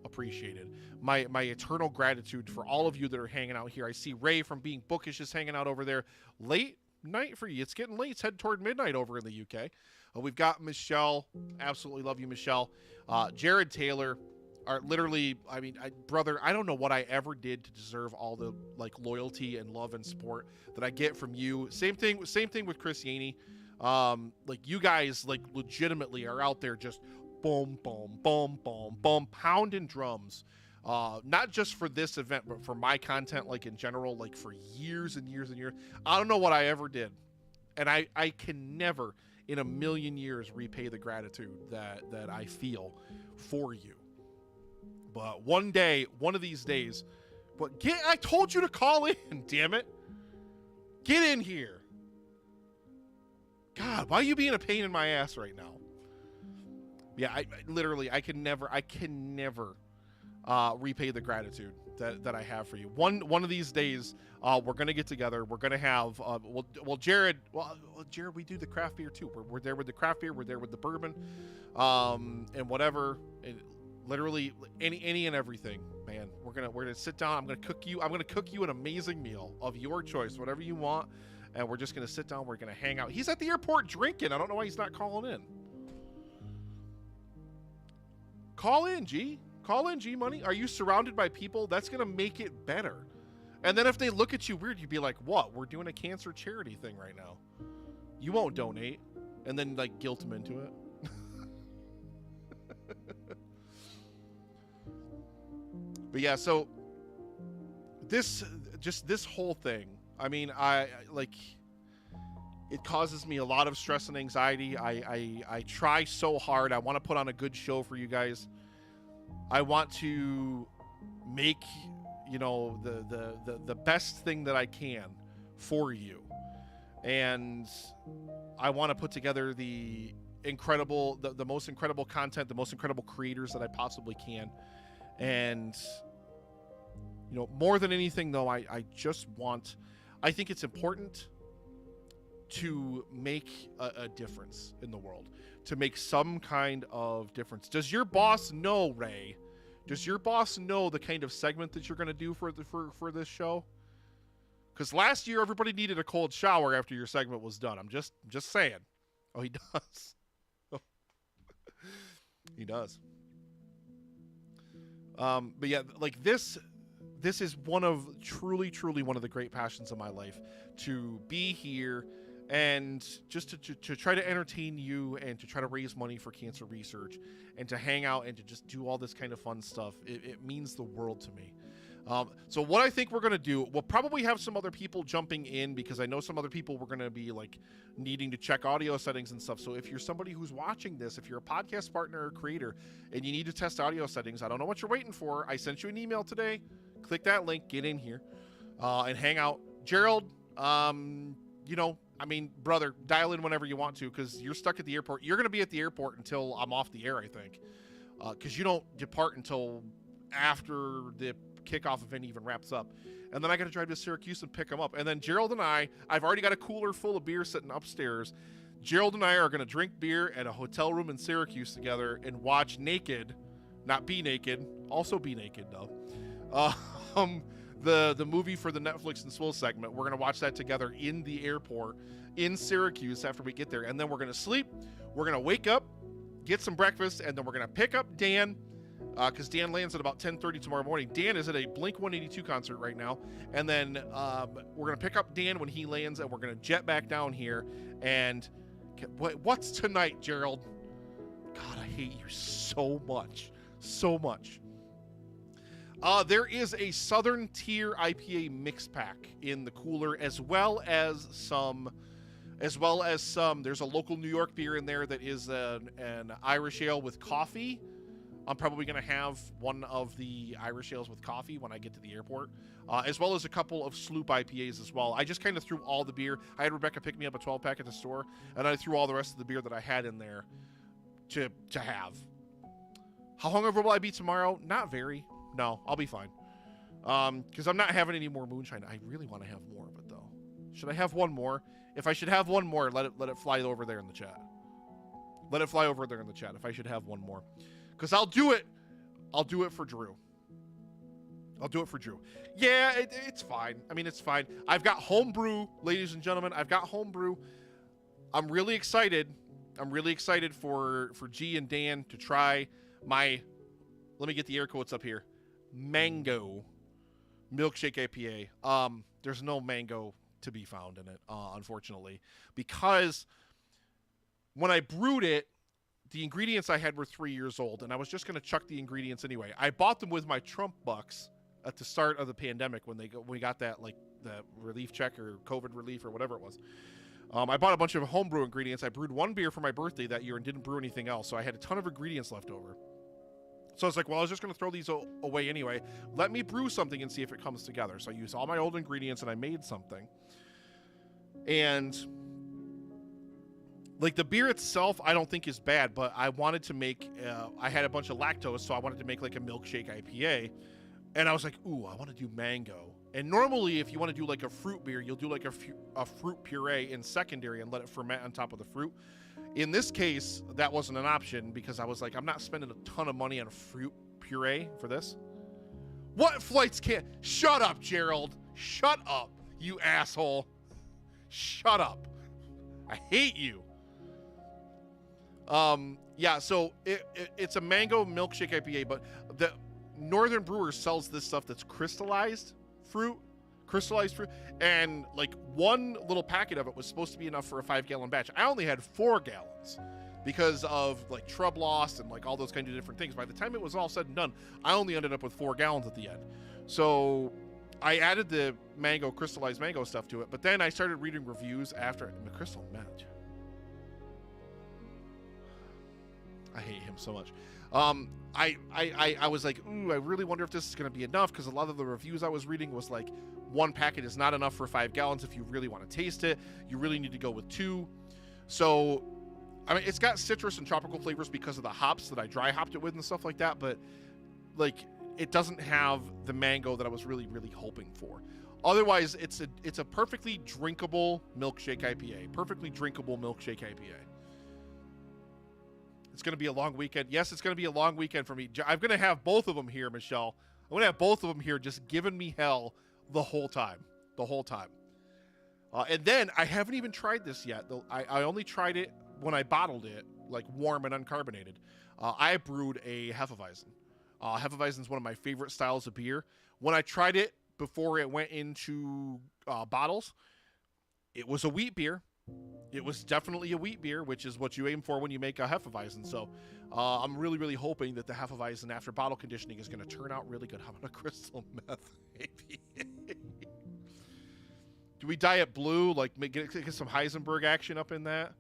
appreciated. My eternal gratitude for all of you that are hanging out here. I see Ray from Being Bookish is hanging out over there. Late night for you. It's getting late. It's headed toward midnight over in the UK. We've got Michelle. Absolutely love you, Michelle. Jared Taylor. Are literally, I mean, brother, I don't know what I ever did to deserve all the like loyalty and love and support that I get from you. Same thing with Chris Yaney. Like you guys like legitimately are out there just boom, boom, boom, boom, boom, pounding drums. Not just for this event, but for my content, like in general, like for years and years and years. I don't know what I ever did. And I can never in a million years repay the gratitude that I feel for you. But one day, one of these days, I told you to call in, damn it. Get in here. God, why are you being a pain in my ass right now? Yeah, I literally, I can never repay the gratitude that I have for you. One of these days, we're going to get together. We're going to have, Jared, we do the craft beer too. We're there with the craft beer. We're there with the bourbon, and whatever. Literally any and everything, man. We're gonna sit down. I'm gonna cook you an amazing meal of your choice, whatever you want, and we're just gonna sit down. We're gonna hang out. He's at the airport drinking. I don't know why he's not calling in. Call in, G. Call in, G Money. Are you surrounded by people? That's gonna make it better. And then if they look at you weird, you'd be like, "What? We're doing a cancer charity thing right now. You won't donate," and then like guilt them into it. But yeah, so this whole thing, I mean, I like, it causes me a lot of stress and anxiety. I try so hard. I want to put on a good show for you guys. I want to make, you know, the best thing that I can for you. And I want to put together the most incredible content, the most incredible creators that I possibly can. And, you know, more than anything, though, I think it's important to make a difference in the world, to make some kind of difference. Does your boss know, Ray? Does your boss know the kind of segment that you're going to do for this show? Because last year, everybody needed a cold shower after your segment was done. I'm just saying. Oh, he does. He does. But yeah, like this is truly one of the great passions of my life, to be here and just to try to entertain you and to try to raise money for cancer research and to hang out and to just do all this kind of fun stuff. It means the world to me. So what I think we're going to do, we'll probably have some other people jumping in, because I know some other people were going to be like needing to check audio settings and stuff. So if you're somebody who's watching this, if you're a podcast partner or creator and you need to test audio settings, I don't know what you're waiting for. I sent you an email today. Click that link, get in here, and hang out. Gerald, you know, I mean, brother, dial in whenever you want to, because you're stuck at the airport. You're going to be at the airport until I'm off the air, I think, because you don't depart until after the kickoff event even wraps up. And then I got to drive to Syracuse and pick them up. And then Gerald and I've already got a cooler full of beer sitting upstairs. Gerald and I are going to drink beer at a hotel room in Syracuse together and watch Naked, not Be Naked, also Be Naked though. The movie for the Netflix and Swill segment. We're going to watch that together in the airport in Syracuse after we get there. And then we're going to sleep. We're going to wake up, get some breakfast, and then we're going to pick up Dan, because Dan lands at about 10:30 tomorrow morning. Dan is at a Blink-182 concert right now. And then we're going to pick up Dan when he lands, and we're going to jet back down here. And what's tonight, Gerald? God, I hate you so much. So much. There is a Southern Tier IPA mix pack in the cooler, as well as some. There's a local New York beer in there that is an Irish ale with coffee. I'm probably going to have one of the Irish ales with coffee when I get to the airport, as well as a couple of Sloop IPAs as well. I just kind of threw all the beer. I had Rebecca pick me up a 12-pack at the store, and I threw all the rest of the beer that I had in there to have. How hungover will I be tomorrow? Not very. No, I'll be fine. Because I'm not having any more moonshine. I really want to have more of it, though. Should I have one more? If I should have one more, let it fly over there in the chat. Let it fly over there in the chat if I should have one more. Because I'll do it. I'll do it for Drew. I'll do it for Drew. Yeah, it's fine. I mean, it's fine. I've got homebrew, ladies and gentlemen. I've got homebrew. I'm really excited I'm really excited for G and Dan to try my, let me get the air quotes up here, mango milkshake IPA. There's no mango to be found in it, unfortunately, because when I brewed it, the ingredients I had were 3 years old, and I was just going to chuck the ingredients anyway. I bought them with my Trump bucks at the start of the pandemic when we got that, like, the relief check or COVID relief or whatever it was. I bought a bunch of homebrew ingredients. I brewed one beer for my birthday that year and didn't brew anything else, so I had a ton of ingredients left over. So I was like, well, I was just going to throw these away anyway. Let me brew something and see if it comes together. So I used all my old ingredients and I made something. And like the beer itself, I don't think is bad, but I wanted to make, I had a bunch of lactose, so I wanted to make like a milkshake IPA. And I was like, ooh, I want to do mango. And normally if you want to do like a fruit beer, you'll do like a fruit puree in secondary and let it ferment on top of the fruit. In this case, that wasn't an option because I was like, I'm not spending a ton of money on a fruit puree for this. What flights can't? Shut up, Gerald. Shut up, you asshole. Shut up. I hate you. Yeah, so it's a mango milkshake IPA, but the Northern Brewers sells this stuff that's crystallized fruit, and like one little packet of it was supposed to be enough for a 5-gallon batch. I only had 4 gallons because of like Trub loss and like all those kinds of different things. By the time it was all said and done, I only ended up with 4 gallons at the end. So I added the crystallized mango stuff to it, but then I started reading reviews after the crystal meth. I hate him so much. I was like, ooh, I really wonder if this is going to be enough, because a lot of the reviews I was reading was like, 1 packet is not enough for 5 gallons. If you really want to taste it, you really need to go with 2. So, I mean, it's got citrus and tropical flavors because of the hops that I dry hopped it with and stuff like that, but like, it doesn't have the mango that I was really, really hoping for. Otherwise, it's a perfectly drinkable milkshake IPA. Perfectly drinkable milkshake IPA. It's going to be a long weekend. Yes, it's going to be a long weekend for me. I'm going to have both of them here, Michelle. I'm going to have both of them here just giving me hell the whole time. The whole time. And then, I haven't even tried this yet. I only tried it when I bottled it, like warm and uncarbonated. I brewed a Hefeweizen. Hefeweizen is one of my favorite styles of beer. When I tried it before it went into bottles, it was a wheat beer. It was definitely a wheat beer, which is what you aim for when you make a Hefeweizen. So I'm really, really hoping that the Hefeweizen after bottle conditioning is going to turn out really good. How about a crystal meth, maybe? Do we dye it blue? Like get some Heisenberg action up in that?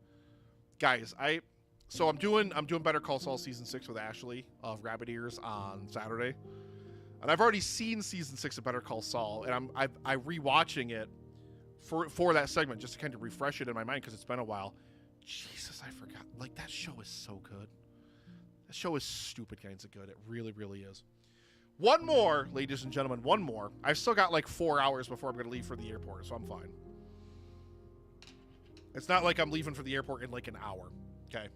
Guys, I'm doing Better Call Saul season 6 with Ashley of Rabbit Ears on Saturday. And I've already seen season 6 of Better Call Saul, and I'm rewatching it for that segment just to kind of refresh it in my mind because it's been a while. Jesus, I forgot. Like, that show is so good. That show is stupid kinds of good. It really, really is. One more, ladies and gentlemen, one more. I've still got like 4 hours before I'm going to leave for the airport, so I'm fine. It's not like I'm leaving for the airport in like an hour. Okay.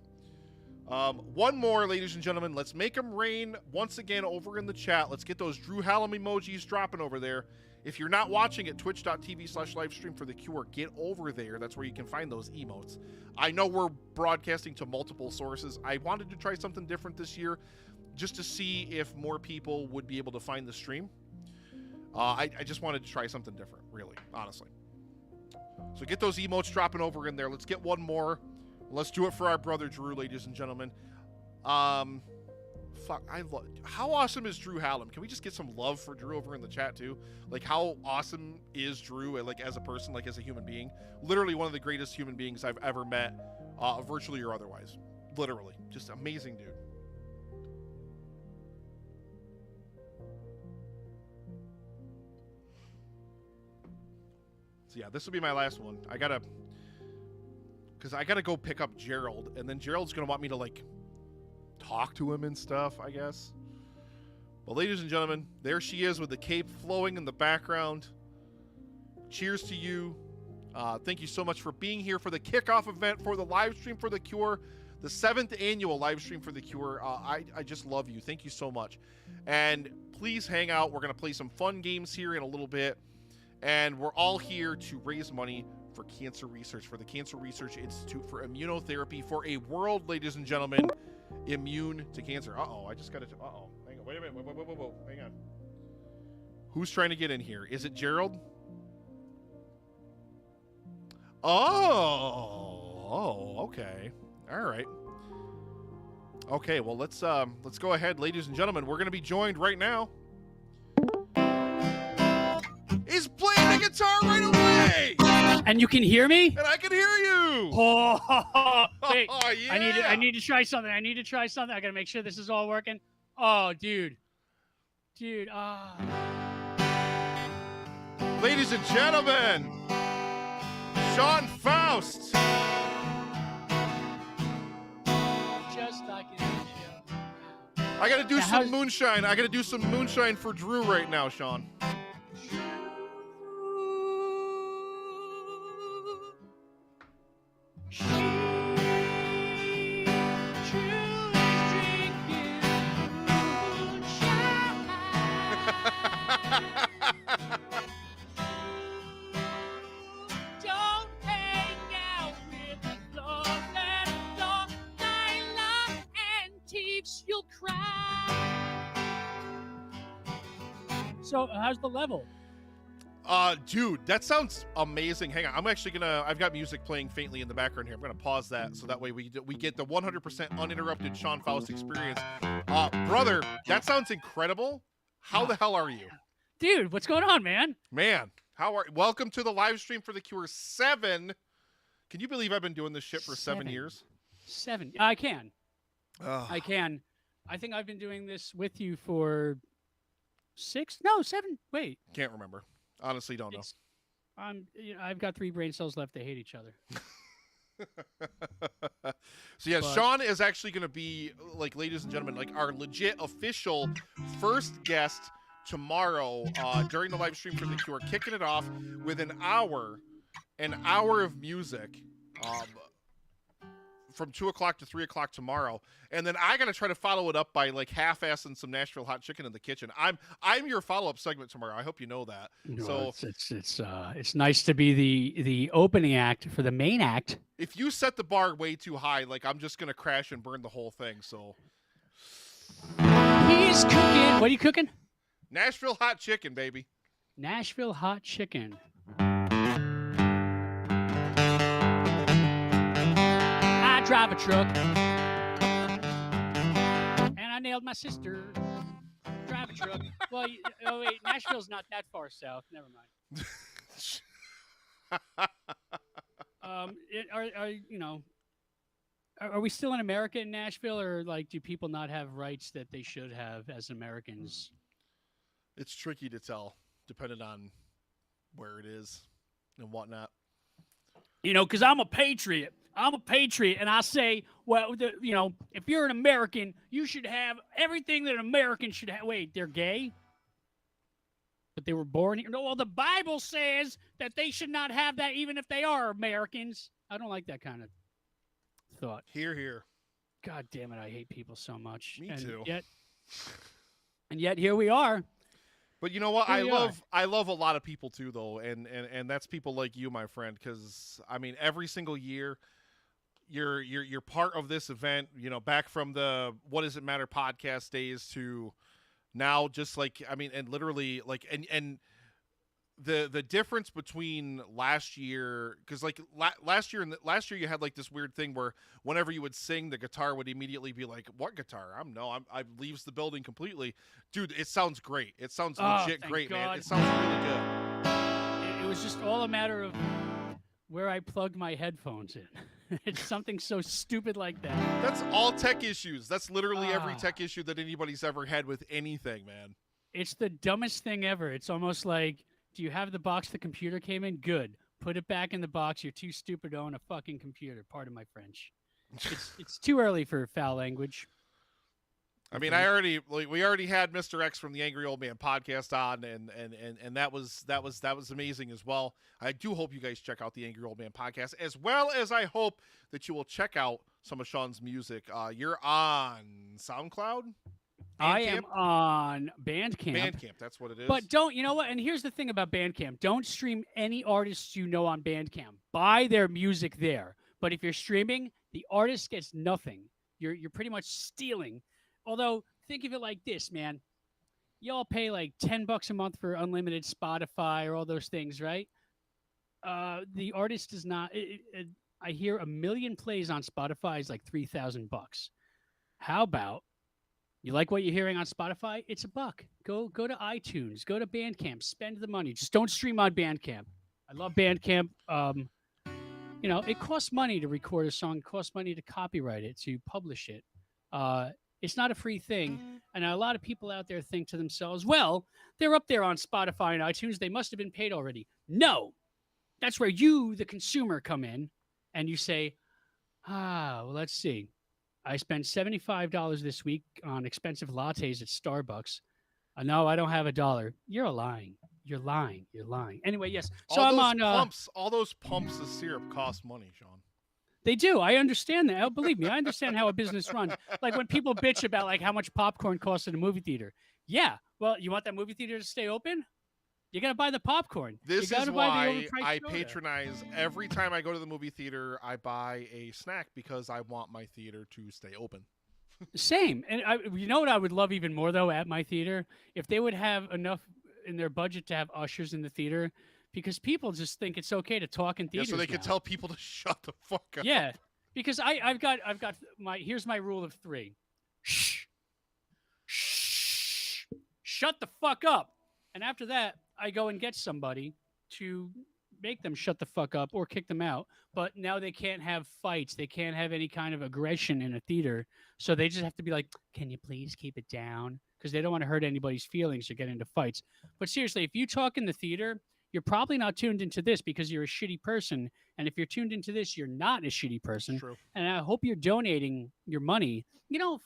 One more, ladies and gentlemen. Let's make them rain once again over in the chat. Let's get those Drew Hallam emojis dropping over there. If you're not watching at twitch.tv/livestream for the cure, get over there. That's where you can find those emotes. I know we're broadcasting to multiple sources. I wanted to try something different this year just to see if more people would be able to find the stream. I just wanted to try something different, really, honestly. So get those emotes dropping over in there. Let's get one more. Let's do it for our brother Drew, ladies and gentlemen. How awesome is Drew Hallam? Can we just get some love for Drew over in the chat too? Like, how awesome is Drew, like, as a person, like, as a human being? Literally one of the greatest human beings I've ever met, virtually or otherwise. Literally. Just amazing dude. So yeah, this will be my last one. Because I gotta go pick up Gerald, and then Gerald's gonna want me to, like, talk to him and stuff, I guess. But ladies and gentlemen, there she is with the cape flowing in the background. Cheers to you. Thank you so much for being here for the kickoff event for the live stream for the cure, the 7th annual live stream for the cure. I just love you. Thank you so much. And please hang out. We're going to play some fun games here in a little bit. And we're all here to raise money for cancer research for the Cancer Research Institute for Immunotherapy for a world, ladies and gentlemen, immune to cancer. I just got to. Hang on. Wait a minute. Whoa. Hang on. Who's trying to get in here? Is it Gerald? Oh, okay. All right. Okay, well, let's go ahead, ladies and gentlemen. We're going to be joined right now. He's playing the guitar right away! And you can hear me? And I can hear you! Oh, wait. Oh, yeah! I need to try something. I got to make sure this is all working. Oh, dude. Ladies and gentlemen, Sean Faust! Just like it is. I got to do some moonshine. I got to do some moonshine for Drew right now, Sean. So, how's the level? Dude, that sounds amazing. Hang on, I've got music playing faintly in the background here. I'm gonna pause that so that way we get the 100% uninterrupted Sean Faust experience. Brother, that sounds incredible. How the hell are you? Dude, what's going on, man? Man, welcome to the live stream for The Cure 7. Can you believe I've been doing this shit for 7 years? 7. I can. I can. I think I've been doing this with you for 6? No, 7. Wait. Can't remember. Honestly, don't know. I've got 3 brain cells left. They hate each other. So yeah, Sean is actually going to be, like, ladies and gentlemen, like our legit official first guest tomorrow during the live stream for The Cure, kicking it off with an hour of music. From 2 o'clock to 3 o'clock tomorrow, and then I gotta try to follow it up by like half-assing some Nashville hot chicken in the kitchen. I'm your follow-up segment tomorrow. I hope you know that. No, so it's nice to be the opening act for the main act. If you set the bar way too high, like I'm just gonna crash and burn the whole thing. So he's cooking. What are you cooking? Nashville hot chicken, baby. Nashville hot chicken. Drive a truck, and I nailed my sister. Drive a truck. Well, oh wait, Nashville's not that far south. Never mind. Are we still in America in Nashville, or like do people not have rights that they should have as Americans? It's tricky to tell, depending on where it is and whatnot. Because I'm a patriot. And I say, well, if you're an American, you should have everything that an American should have. Wait, they're gay? But they were born here? No, well, the Bible says that they should not have that even if they are Americans. I don't like that kind of thought. Hear, hear. God damn it, I hate people so much. Me too. And yet here we are. But you know what? I love a lot of people too, though, and that's people like you, my friend. Because I mean, every single year, you're part of this event. Back from the What Does It Matter podcast days to now, just like and literally like and the difference between last year, because like last year you had like this weird thing where whenever you would sing, the guitar would immediately be like, what guitar? I leaves the building completely. Dude, it sounds great. It sounds legit great, God. Man. It sounds really good. It was just all a matter of where I plugged my headphones in. It's something so stupid like that. That's all tech issues. That's literally every tech issue that anybody's ever had with anything, man. It's the dumbest thing ever. It's almost like, do you have the box the computer came in? Good. Put it back in the box. You're too stupid to own a fucking computer. Pardon my French. It's too early for foul language. I mean, we already had Mr. X from the Angry Old Man podcast on, and that was amazing as well. I do hope you guys check out the Angry Old Man podcast, as well as I hope that you will check out some of Sean's music. You're on SoundCloud? I am Bandcamp? on Bandcamp. Bandcamp, that's what it is. But don't, you know what? And here's the thing about Bandcamp. Don't stream any artists you know on Bandcamp. Buy their music there. But if you're streaming, the artist gets nothing. You're pretty much stealing. Although, think of it like this, man. Y'all pay like $10 a month for unlimited Spotify or all those things, right? The artist does not. I hear 1 million plays on Spotify is like $3,000. How about you like what you're hearing on Spotify? It's $1. Go to iTunes. Go to Bandcamp. Spend the money. Just don't stream on Bandcamp. I love Bandcamp. You know, it costs money to record a song. It costs money to copyright it, to publish it. It's not a free thing. And a lot of people out there think to themselves, well, they're up there on Spotify and iTunes. They must have been paid already. No. That's where you, the consumer, come in and you say, well, let's see. I spent $75 this week on expensive lattes at Starbucks. No, I don't have $1. You're lying. You're lying. You're lying. Anyway, yes. So all I'm those on. pumps, all those pumps of syrup cost money, Sean. They do. I understand that. Believe me, I understand how a business runs. Like when people bitch about like how much popcorn costs at a movie theater. Yeah. Well, you want that movie theater to stay open? You got to buy the popcorn. This you is buy the why overpriced I soda. patronize every time I go to the movie theater. I buy a snack because I want my theater to stay open. Same. And you know what I would love even more though at my theater? If they would have enough in their budget to have ushers in the theater, because people just think it's okay to talk in Yeah, theaters so they could now. tell people to shut the fuck up. Yeah, because I've got here's my rule of 3. Shh. Shh. Shut the fuck up. And after that, I go and get somebody to make them shut the fuck up or kick them out. But now they can't have fights. They can't have any kind of aggression in a theater. So they just have to be like, can you please keep it down? Because they don't want to hurt anybody's feelings or get into fights. But seriously, if you talk in the theater, you're probably not tuned into this because you're a shitty person. And if you're tuned into this, you're not a shitty person. True. And I hope you're donating your money. You know,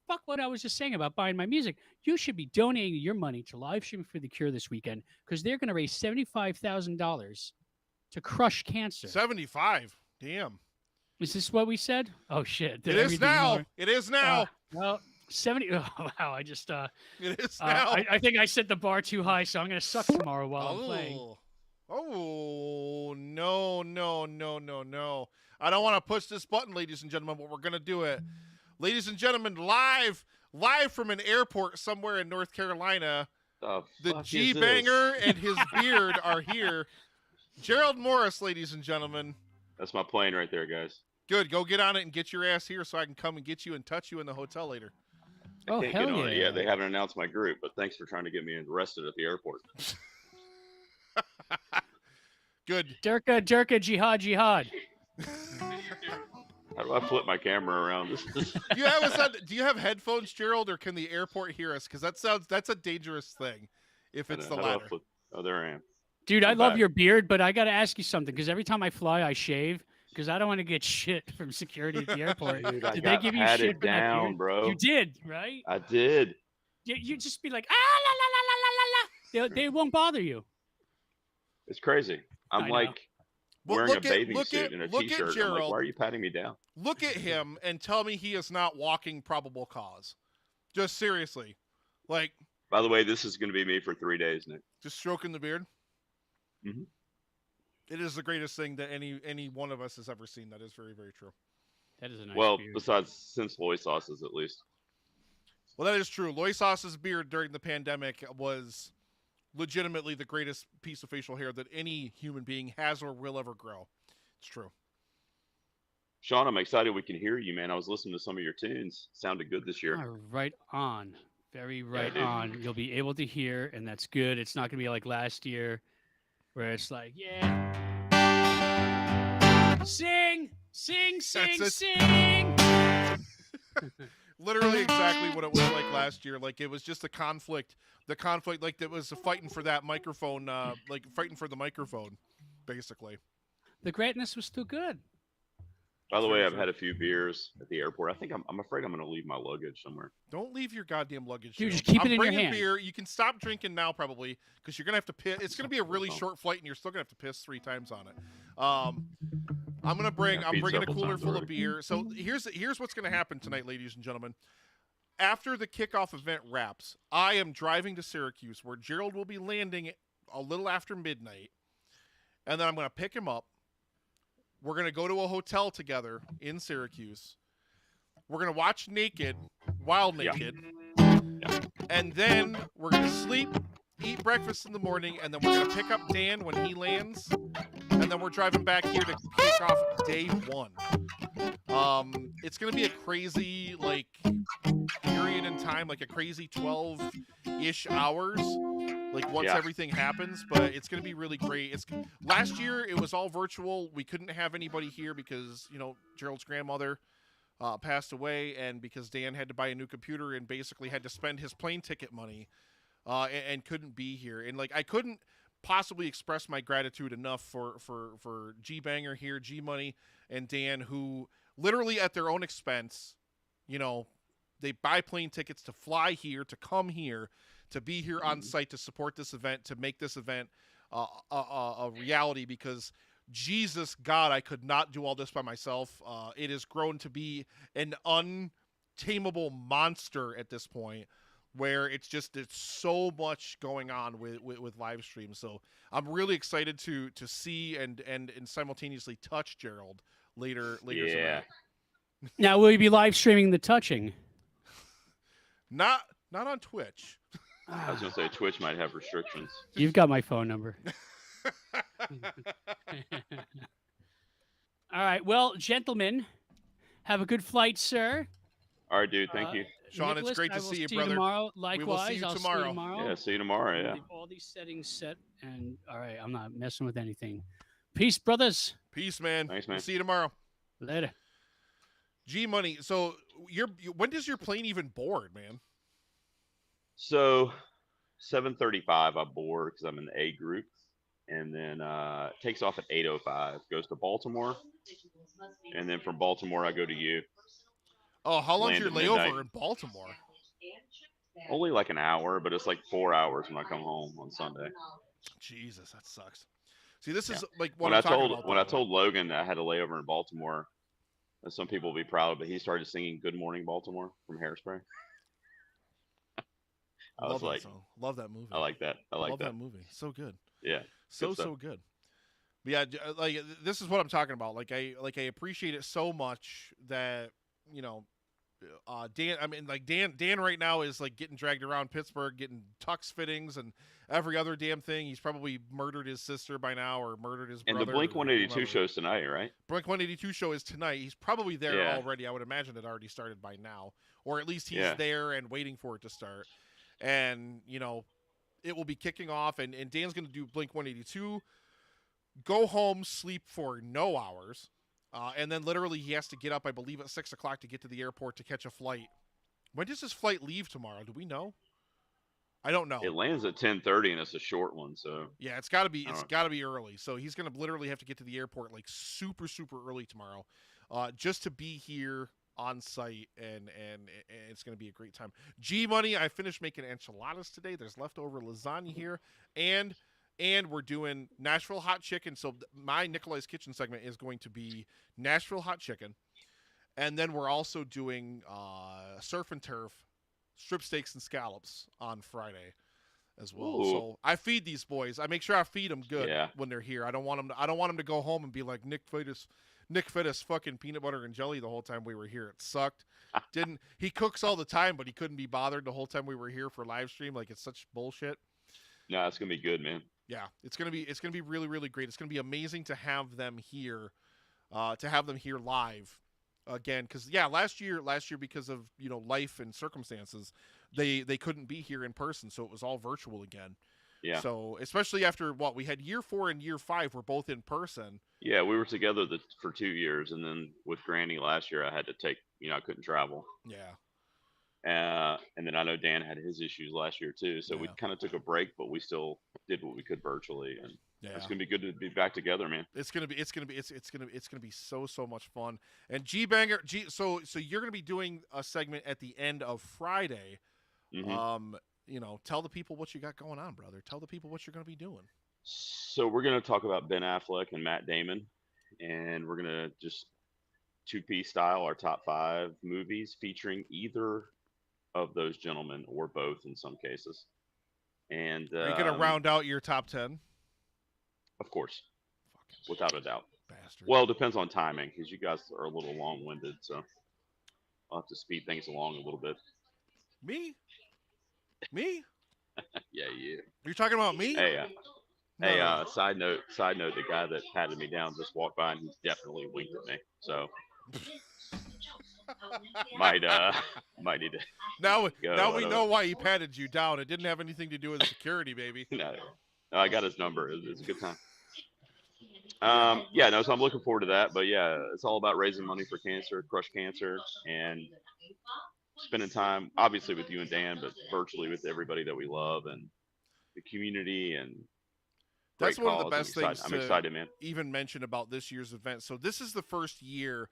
fuck what I was just saying about buying my music. You should be donating your money to Livestream for the Cure this weekend because they're going to raise $75,000 to crush cancer. 75. Damn. Is this what we said? Oh, shit. Did It I is read the now. email? It is now. Well, 70. Oh, wow. I just, It is now. I think I set the bar too high, so I'm going to suck tomorrow while I'm playing. Oh, no. I don't want to push this button, ladies and gentlemen, but we're going to do it. Ladies and gentlemen, live from an airport somewhere in North Carolina, the G-Banger and his beard are here. Gerald Morris, ladies and gentlemen. That's my plane right there, guys. Good. Go get on it and get your ass here so I can come and get you and touch you in the hotel later. Oh, Can't hell get on it yeah. yet. They haven't announced my group, but thanks for trying to get me arrested at the airport. Good. Durka, jihad. How do I flip my camera around? Do you have headphones, Gerald, or can the airport hear us? Because that's a dangerous thing if it's the How do I latter. Oh, there I am. Dude, I I'm love back. your beard, but I got to ask you something because every time I fly, I shave because I don't want to get shit from security at the airport. Dude, I Did got they give you patted shit for that down, beard? bro. You did, right? I did. You just be like, la, la, la, la, la, la. They won't bother you. It's crazy. I I'm know. like Well, wearing a look at- bathing look suit at- and a look at t-shirt. I'm like, Gerald. why are you patting me down? Look at him and tell me he is not walking probable cause. Just seriously. Like, By the way, this is going to be me for 3 days, Nick. just stroking the beard. Mhm. It is the greatest thing that any one of us has ever seen. That is very, very true. That is a nice Well, beard. besides since Loy sauces, at least. Well, that is true. Loy Sauce's beard during the pandemic was legitimately the greatest piece of facial hair that any human being has or will ever grow. It's true. Sean, I'm excited we can hear you, man. I was listening to some of your tunes. Sounded good this year. Oh, right on. Very right dude. on. You'll be able to hear, and that's good. It's not going to be like last year where it's like, yeah. Sing, That's it. sing. Literally exactly what it was like last year. Like, it was just the conflict, like, that was fighting for that microphone, like fighting for the microphone, basically. The greatness was too good. By the way, I've had a few beers at the airport. I think I'm afraid I'm going to leave my luggage somewhere. Don't leave your goddamn luggage. Dude, Gerald. just keep it I'm in your bringing hand. beer. You can stop drinking now, probably, because you're gonna have to piss. It's gonna be a really short flight, and you're still gonna have to piss 3 times on it. I'm bringing a several cooler times full of already. beer. So here's what's gonna happen tonight, ladies and gentlemen. after the kickoff event wraps, I am driving to Syracuse, where Gerald will be landing a little after midnight, and then I'm going to pick him up. We're going to go to a hotel together in Syracuse. We're going to watch Naked, Wild Naked, and then we're going to sleep, eat breakfast in the morning, and then we're going to pick up Dan when he lands, and then we're driving back here to kick off day 1. It's going to be a crazy, like, period in time, like a crazy 12-ish hours, like once everything happens, but it's going to be really great. Last year it was all virtual. We couldn't have anybody here because, Gerald's grandmother passed away, and because Dan had to buy a new computer and basically had to spend his plane ticket money and couldn't be here. And like, I couldn't possibly express my gratitude enough for G Banger here, G Money, and Dan, who literally at their own expense, they buy plane tickets to fly here, to come here, to be here on site, to support this event, to make this event a reality, because Jesus God, I could not do all this by myself. It has grown to be an untamable monster at this point, where it's so much going on with live stream. So I'm really excited to see and simultaneously touch Gerald later tonight. Now, will you be live streaming the touching? Not on Twitch. I was going to say Twitch might have restrictions. You've got my phone number. All right. Well, gentlemen, have a good flight, sir. All right, dude. Thank you. Sean, Nicholas, it's great to I will see you, see brother. Tomorrow. We Likewise, will see you I'll tomorrow. see you tomorrow. Yeah, see you tomorrow. Yeah. Leave all these settings set, and all right, I'm not messing with anything. Peace, brothers. Peace, man. Thanks, man. We'll see you tomorrow. Later. G Money. So when does your plane even board, man? So 7:35 I board because I'm in the A group, and then takes off at 8:05, goes to Baltimore, and then from Baltimore I go to you. Oh, how long's Land your at layover midnight. in Baltimore? Only like an hour, but it's like 4 hours when I come home on Sunday. Jesus, that sucks. See, this is like When I'm I talking told about. when I told Logan that I had a layover in Baltimore, some people will be proud, but he started singing "Good Morning Baltimore" from Hairspray. I was like, that song. Love that movie. I like that. I like love that. movie. So good. Yeah. So good. But yeah, like this is what I'm talking about. Like I appreciate it so much that Dan. I mean, like Dan right now is like getting dragged around Pittsburgh, getting tux fittings and every other damn thing. He's probably murdered his sister by now, or murdered his brother. And the Blink 182 show's tonight, right? Blink 182 show is tonight. He's probably there Yeah. already. I would imagine it already started by now, or at least he's Yeah. there and waiting for it to start. And it will be kicking off, and Dan's going to do Blink 182, go home, sleep for no hours, and then literally he has to get up, I believe, at 6 o'clock to get to the airport to catch a flight. When does his flight leave tomorrow? Do we know? I don't know. It lands at 10:30 and it's a short one, so Yeah, it's got to be early. So he's going to literally have to get to the airport like super early tomorrow, just to be here on site, and it's going to be a great time. G Money, I finished making enchiladas today. There's leftover lasagna here, and we're doing Nashville hot chicken. So my Nikolai's Kitchen segment is going to be Nashville hot chicken, and then we're also doing surf and turf, strip steaks and scallops on Friday as well. Ooh. So I feed these boys. I make sure I feed them good Yeah. when they're here. I don't want them to go home and be like, Nick fed us fucking peanut butter and jelly the whole time we were here. It sucked. He cooks all the time, but he couldn't be bothered the whole time we were here for live stream. Like, it's such bullshit. no, it's gonna be good, man. Yeah, it's gonna be really, really great. It's gonna be amazing to have them here, live again. Because last year because of life and circumstances, they couldn't be here in person, so it was all virtual again. Yeah. So especially after we had year 4 and year 5 were both in person. Yeah, we were together for 2 years, and then with Granny last year, I had to take. I couldn't travel. Yeah. And then I know Dan had his issues last year too, so we Yeah. kind of took a break, but we still did what we could virtually, and Yeah. it's gonna be good to be back together, man. It's gonna be so much fun. And G Banger, so you're gonna be doing a segment at the end of Friday. Mhm. Tell the people what you got going on, brother. Tell the people what you're gonna be doing. So we're gonna talk about Ben Affleck and Matt Damon, and we're gonna just 2-piece style our top 5 movies featuring either of those gentlemen, or both in some cases. And Are you gonna round out your top 10? of course, without a doubt. Bastard. Well, it depends on timing because you guys are a little long-winded, so I'll have to speed things along a little bit. Me? Me? Yeah, yeah. You're talking about me? Hey, No, hey. no. Side note. The guy that patted me down just walked by and he definitely winked at me. So might need to Now go. we know why he patted you down. It didn't have anything to do with security, baby. No, I got his number. It's a good time. No, so I'm looking forward to that. But yeah, it's all about raising money for cancer, Crush Cancer, and spending time, obviously, with you and Dan, but virtually with everybody that we love and the community and That's great one of the cause. best things I'm to excited, man. even mention about this year's event. So this is the first year.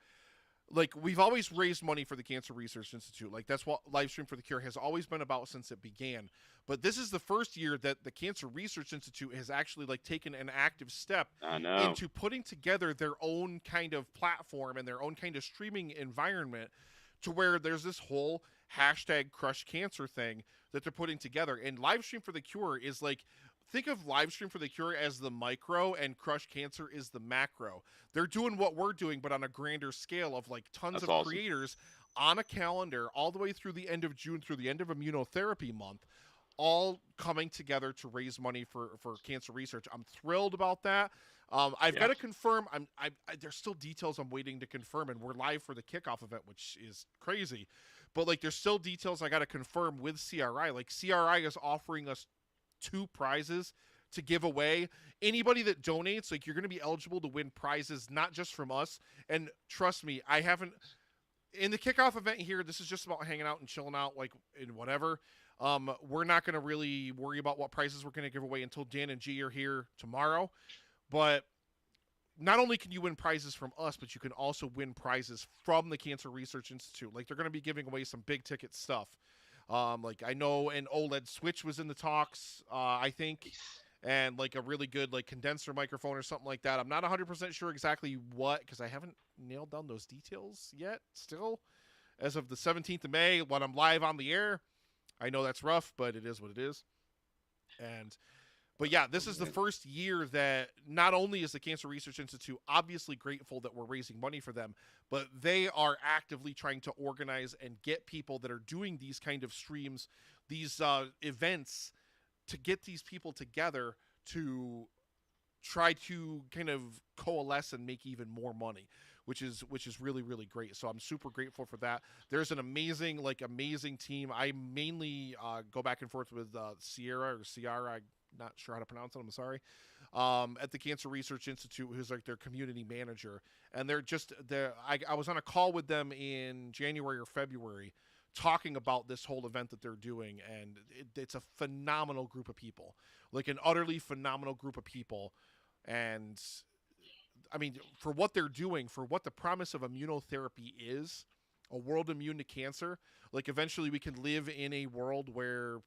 Like, we've always raised money for the Cancer Research Institute. Like, that's what Livestream for the Cure has always been about since it began. But this is the first year that the Cancer Research Institute has actually, like, taken an active step into putting together their own kind of platform and their own kind of streaming environment, to where there's this whole hashtag Crush Cancer thing that they're putting together. And Livestream for the Cure is like, think of Livestream for the Cure as the micro and Crush Cancer is the macro. They're doing what we're doing, but on a grander scale of, like, tons of awesome. creators on a calendar all the way through the end of June, through the end of immunotherapy month, all coming together to raise money for cancer research. I'm thrilled about that. I've got to confirm. There's still details I'm waiting to confirm, and we're live for the kickoff event, which is crazy. But, like, there's still details I got to confirm with CRI. Like, CRI is offering us 2 prizes to give away. Anybody that donates, like, you're going to be eligible to win prizes, not just from us. And trust me, I haven't, in the kickoff event here, this is just about hanging out and chilling out, like, in whatever. We're not going to really worry about what prizes we're going to give away until Dan and G are here tomorrow. But not only can you win prizes from us, but you can also win prizes from the Cancer Research Institute. Like, they're going to be giving away some big ticket stuff. Like, I know an OLED Switch was in the talks, I think, and, like, a really good, like, condenser microphone or something like that. I'm not 100% sure exactly what, because I haven't nailed down those details yet still. As of the 17th of May, when I'm live on the air, I know that's rough, but it is what it is. But yeah, this is the first year that not only is the Cancer Research Institute obviously grateful that we're raising money for them, but they are actively trying to organize and get people that are doing these kind of streams, these events, to get these people together to try to kind of coalesce and make even more money, which is really, really great. So I'm super grateful for that. There's an amazing team. I mainly go back and forth with Sierra, I'm not sure how to pronounce it, I'm sorry, at the Cancer Research Institute, who's like their community manager. And I was on a call with them in January or February talking about this whole event that they're doing, and it's a phenomenal group of people, like an utterly phenomenal group of people. And I mean, for what they're doing, for what the promise of immunotherapy is, a world immune to cancer, like, eventually we can live in a world where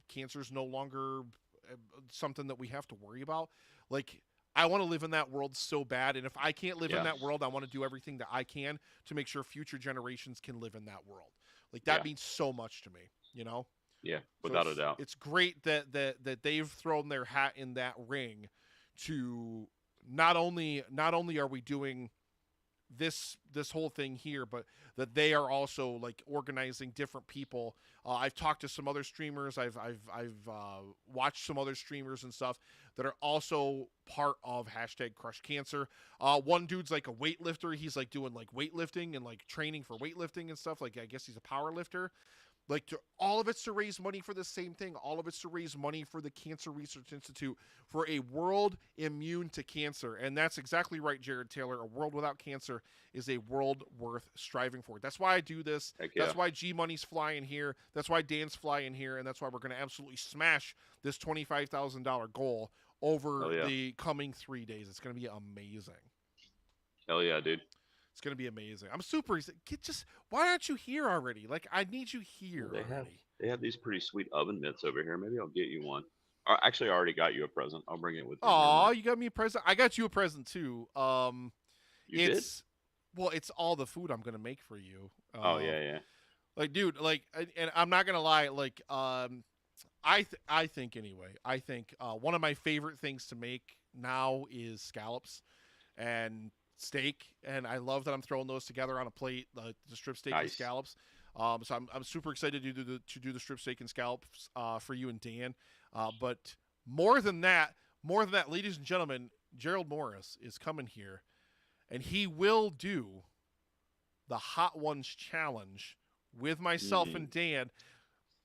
cancer is no longer something that we have to worry about. Like, I want to live in that world so bad, and if I can't live in that world, I want to do everything that I can to make sure future generations can live in that world. Like, that means so much to me, you know? Yeah, without a doubt. It's great that they've thrown their hat in that ring to not only are we doing this whole thing here, but that they are also, like, organizing different people. I've talked to some other streamers. I've watched some other streamers and stuff that are also part of hashtag Crush Cancer. One dude's like a weightlifter. He's like doing like weightlifting and like training for weightlifting and stuff. Like, I guess he's a power lifter. Like, all of it's to raise money for the same thing. All of it's to raise money for the Cancer Research Institute, for a world immune to cancer. And that's exactly right, Jared Taylor. A world without cancer is a world worth striving for. That's why I do this. That's why G-Money's flying here. That's why Dan's flying here. And that's why we're going to absolutely smash this $25,000 goal over the coming 3 days. It's going to be amazing. Hell yeah, dude. It's going to be amazing. I'm super excited. Why aren't you here already? Like, I need you here They have these pretty sweet oven mitts over here. Maybe I'll get you one. Actually, I already got you a present. I'll bring it with me. Oh, you got me a present? I got you a present, too. You did? Well, it's all the food I'm going to make for you. Yeah. Like, dude, like, and I'm not gonna lie, like, I think anyway. I think one of my favorite things to make now is scallops and steak, and I love that I'm throwing those together on a plate, the strip steak and Nice. scallops. So I'm super excited to do the strip steak and scallops for you and Dan. But more than that, ladies and gentlemen, Gerald Morris is coming here, and he will do the Hot Ones challenge with myself and Dan.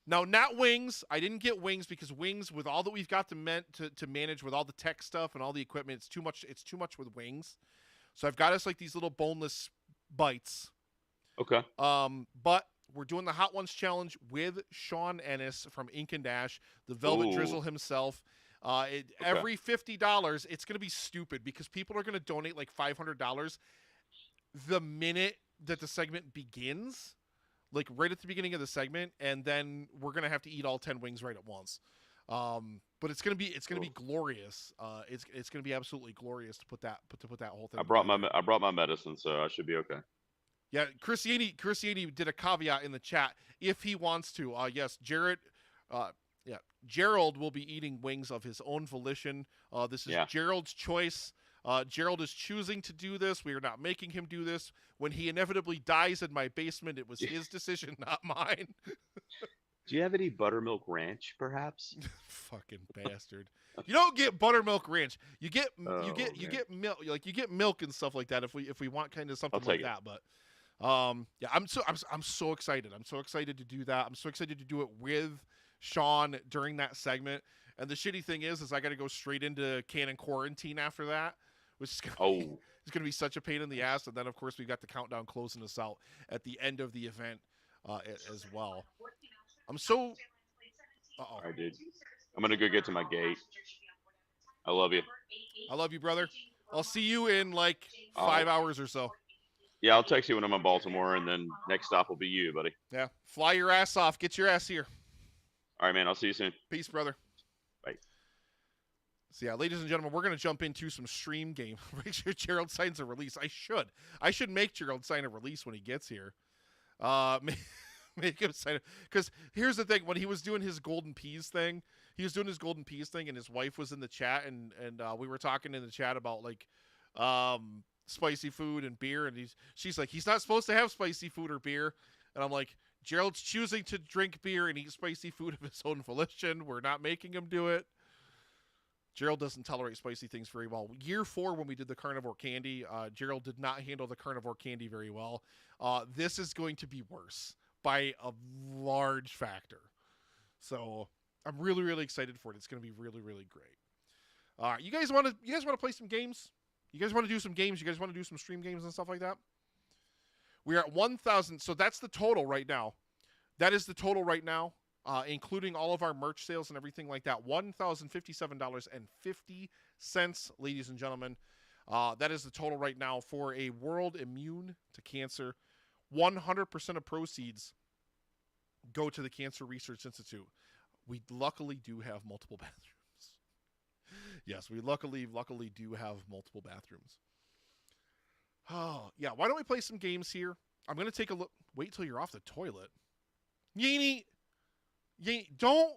Now, not wings. I didn't get wings because wings, with all that we've got to manage with all the tech stuff and all the equipment, it's too much. It's too much with wings. So I've got us like these little boneless bites. Okay. But we're doing the Hot Ones challenge with Sean Ennis from Ink and Dash, the Velvet Ooh. Drizzle himself. Every $50, it's going to be stupid because people are going to donate like $500 the minute that the segment begins. Like right at the beginning of the segment, and then we're gonna have to eat all 10 wings right at once. But it's gonna be glorious. It's gonna be absolutely glorious to put that whole thing. I brought my medicine, so I should be okay. Yeah, Christiani did a caveat in the chat if he wants to. Yes, Gerald will be eating wings of his own volition. This is Gerald's choice. Gerald is choosing to do this. We are not making him do this. When he inevitably dies in my basement, it was his decision, not mine. Do you have any buttermilk ranch, perhaps? Fucking bastard! You don't get buttermilk ranch. You get milk. Like you get milk and stuff like that. If we want kind of something like that, but yeah, I'm so excited. I'm so excited to do that. I'm so excited to do it with Sean during that segment. And the shitty thing is I got to go straight into Canon Quarantine after that, which is it's going to be such a pain in the ass. And then, of course, we got the countdown closing us out at the end of the event as well. I'm so... All right, dude. I'm going to go get to my gate. I love you. I love you, brother. I'll see you in like 5 hours or so. Yeah, I'll text you when I'm in Baltimore, and then next stop will be you, buddy. Yeah, fly your ass off. Get your ass here. All right, man. I'll see you soon. Peace, brother. Bye. So yeah, ladies and gentlemen, we're going to jump into some stream game. Make sure Gerald signs a release. I should make Gerald sign a release when he gets here. Make him sign it. Because here's the thing. When he was doing his golden peas thing, and his wife was in the chat, and we were talking in the chat about like spicy food and beer, and she's like, he's not supposed to have spicy food or beer. And I'm like, Gerald's choosing to drink beer and eat spicy food of his own volition. We're not making him do it. Gerald doesn't tolerate spicy things very well. Year 4, when we did the carnivore candy, Gerald did not handle the carnivore candy very well. This is going to be worse by a large factor. So I'm really, really excited for it. It's going to be really, really great. All right, you guys want to play some games? You guys want to do some games? You guys want to do some stream games and stuff like that? We're at 1,000. So that's the total right now. That is the total right now, including all of our merch sales and everything like that. $1,057.50, ladies and gentlemen. That is the total right now for a world immune to cancer. 100% of proceeds go to the Cancer Research Institute. We luckily do have multiple bathrooms. Yes, we luckily do have multiple bathrooms. Oh, yeah. Why don't we play some games here? I'm going to take a look. Wait till you're off the toilet. Yeenie, don't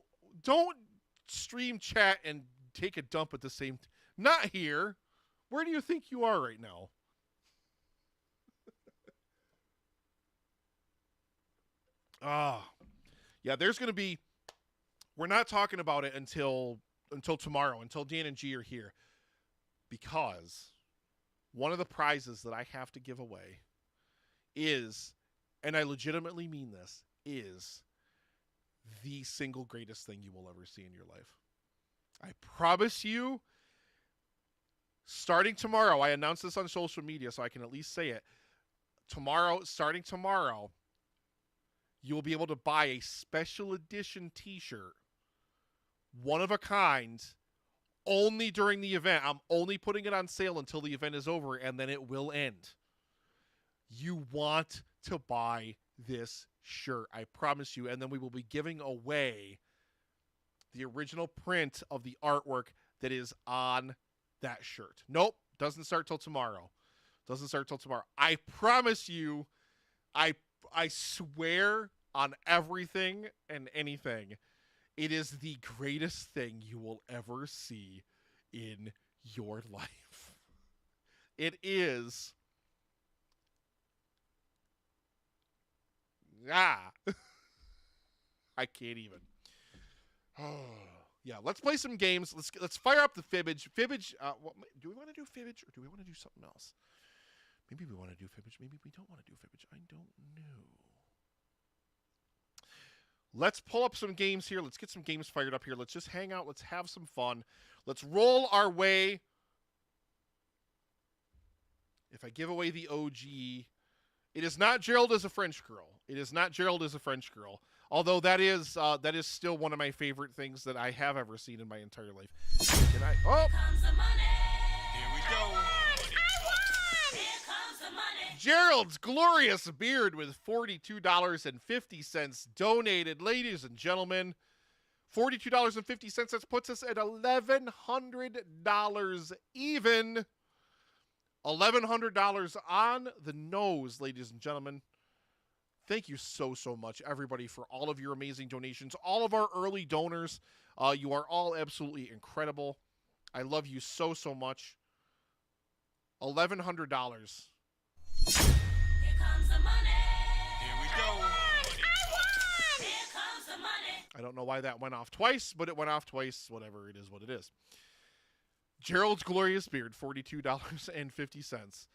stream chat and take a dump at the same time. Not here. Where do you think you are right now? Yeah, there's going to be... We're not talking about it until tomorrow, until Dan and G are here. Because one of the prizes that I have to give away is, and I legitimately mean this, is the single greatest thing you will ever see in your life. I promise you, starting tomorrow, I announced this on social media so I can at least say it. Starting tomorrow, you will be able to buy a special edition t-shirt, one of a kind, only during the event. I'm only putting it on sale until the event is over, and then it will end. You want to buy this shirt, I promise you. And then we will be giving away the original print of the artwork that is on that shirt. Nope, doesn't start till tomorrow. I promise you, I swear on everything and anything. It is the greatest thing you will ever see in your life. It is. I can't even. Yeah, let's play some games. Let's fire up the Fibbage. Fibbage, do we want to do Fibbage or do we want to do something else? Maybe we want to do Fibbage. Maybe we don't want to do Fibbage. I don't know. Let's pull up some games here. Let's get some games fired up here. Let's just hang out. Let's have some fun. Let's roll our way. If I give away the OG, it is not Gerald as a French girl. It is not Gerald as a French girl. Although that is still one of my favorite things that I have ever seen in my entire life. Can I? Oh! Here we go. Gerald's glorious beard with $42.50 donated, ladies and gentlemen. $42.50. That puts us at $1,100 even. $1,100 on the nose, ladies and gentlemen. Thank you so much, everybody, for all of your amazing donations. All of our early donors, you are all absolutely incredible. I love you so much. $1,100. Here comes the money. Here we go. Here comes the money. I don't know why that went off twice, but it went off twice. Whatever, it is what it is. Gerald's glorious beard, $42.50.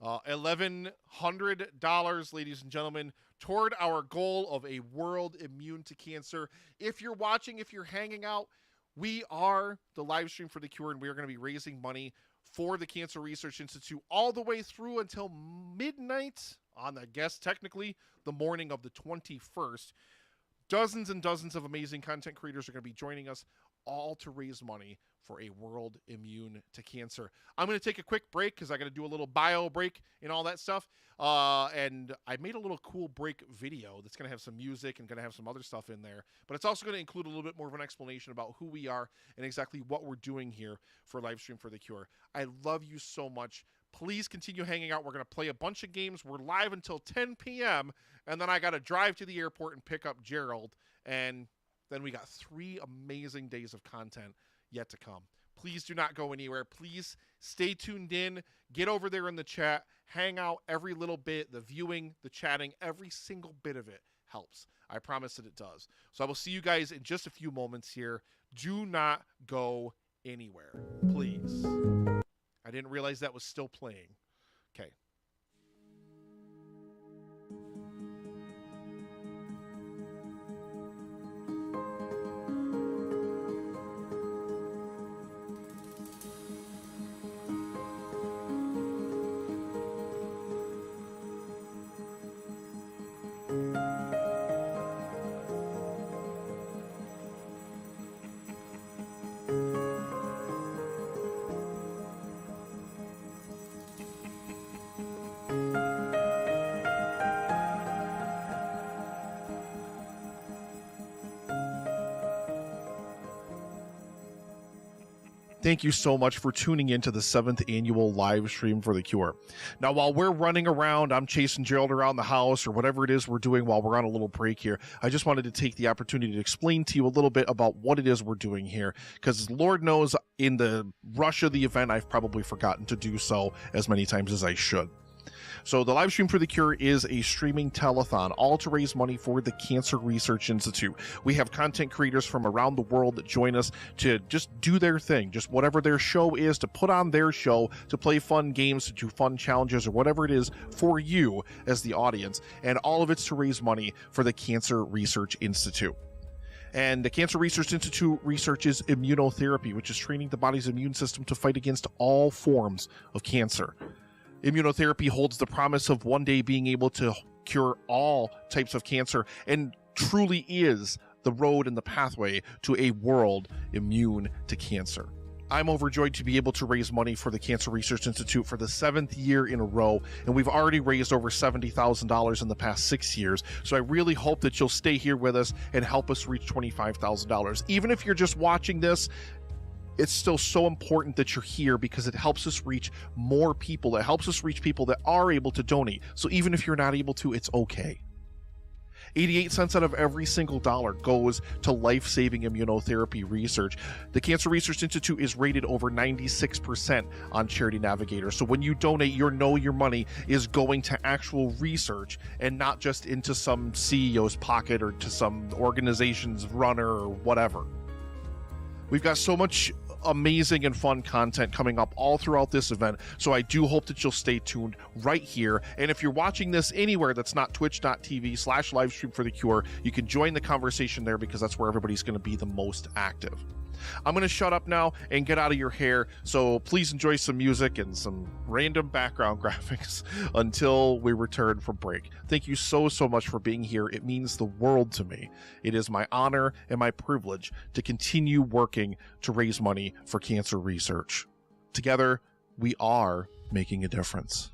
$1,100, ladies and gentlemen, toward our goal of a world immune to cancer. If you're watching, if you're hanging out, we are the live stream for the cure, and we are going to be raising money for the Cancer Research Institute all the way through until midnight on, I guess, technically the morning of the 21st. Dozens and dozens of amazing content creators are going to be joining us, all to raise money for a world immune to cancer. I'm going to take a quick break because I got to do a little bio break and all that stuff. And I made a little cool break video that's going to have some music and going to have some other stuff in there. But it's also going to include a little bit more of an explanation about who we are and exactly what we're doing here for Livestream for the Cure. I love you so much. Please continue hanging out. We're going to play a bunch of games. We're live until 10 p.m. And then I got to drive to the airport and pick up Gerald. And then we got 3 amazing days of content yet to come. Please do not go anywhere. Please stay tuned in. Get over there in the chat. Hang out every little bit. The viewing, the chatting, every single bit of it helps. I promise that it does. So I will see you guys in just a few moments here. Do not go anywhere, please. I didn't realize that was still playing. Okay. Thank you so much for tuning into the 7th annual live stream for the cure. Now, while we're running around, I'm chasing Gerald around the house or whatever it is we're doing while we're on a little break here. I just wanted to take the opportunity to explain to you a little bit about what it is we're doing here, because Lord knows in the rush of the event, I've probably forgotten to do so as many times as I should. So the live stream for the cure is a streaming telethon, all to raise money for the Cancer Research Institute. We have content creators from around the world that join us to just do their thing, just whatever their show is, to put on their show, to play fun games, to do fun challenges, or whatever it is for you as the audience. And all of it's to raise money for the Cancer Research Institute. And the Cancer Research Institute researches immunotherapy, which is training the body's immune system to fight against all forms of cancer. Immunotherapy holds the promise of one day being able to cure all types of cancer and truly is the road and the pathway to a world immune to cancer. I'm overjoyed to be able to raise money for the Cancer Research Institute for the 7th year in a row, and we've already raised over $70,000 in the past 6 years, so I really hope that you'll stay here with us and help us reach $25,000. Even if you're just watching this, it's still so important that you're here because it helps us reach more people. It helps us reach people that are able to donate. So even if you're not able to, it's okay. 88 cents out of every single dollar goes to life-saving immunotherapy research. The Cancer Research Institute is rated over 96% on Charity Navigator. So when you donate, your money is going to actual research and not just into some CEO's pocket or to some organization's runner or whatever. We've got so much amazing and fun content coming up all throughout this event, so I do hope that you'll stay tuned right here. And if you're watching this anywhere that's not twitch.tv/livestream for the cure, you can join the conversation there, because that's where everybody's going to be the most active. I'm going to shut up now and get out of your hair, so please enjoy some music and some random background graphics until we return from break. Thank you so much for being here. It means the world to me. It is my honor and my privilege to continue working to raise money for cancer research. Together, we are making a difference.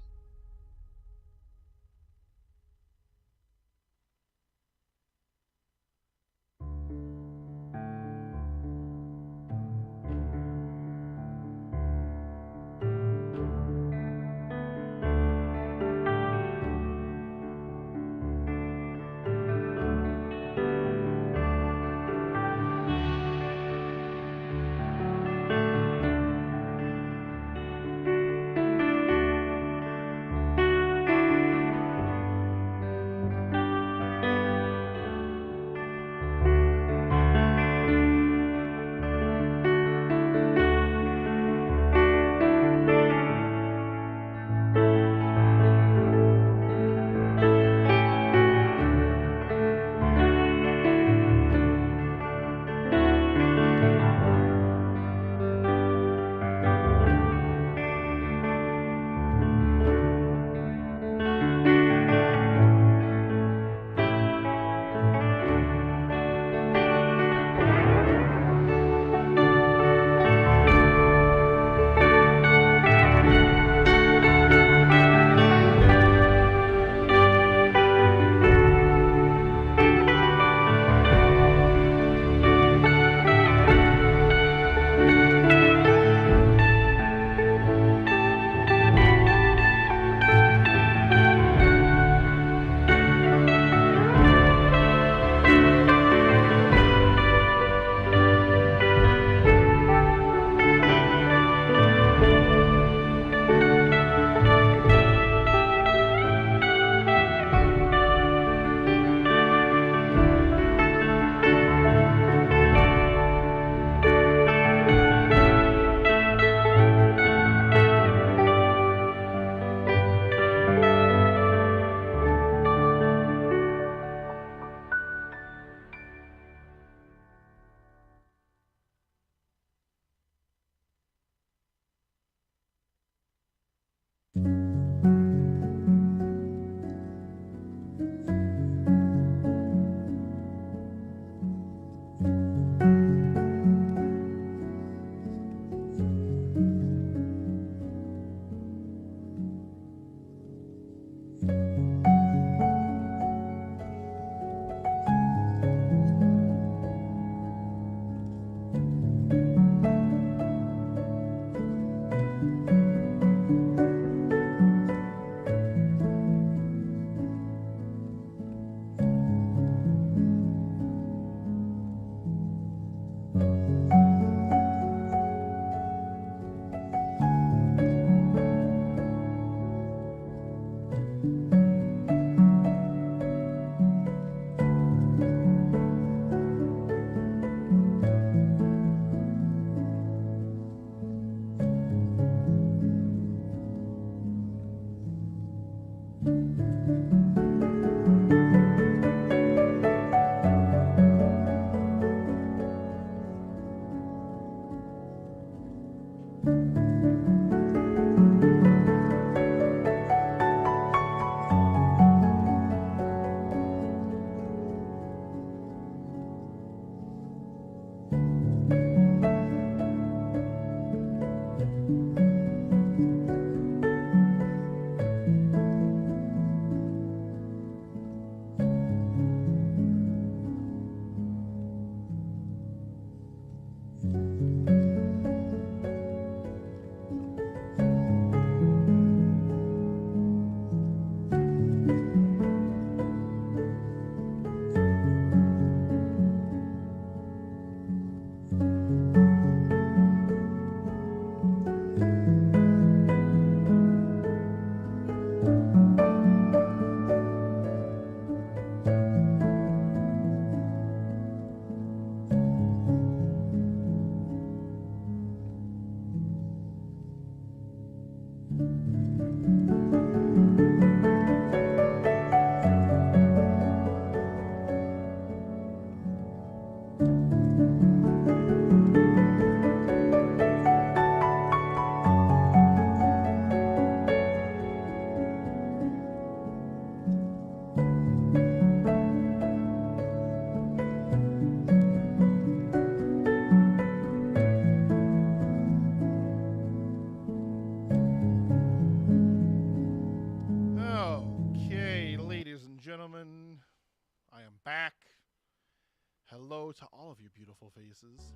to all of you beautiful faces.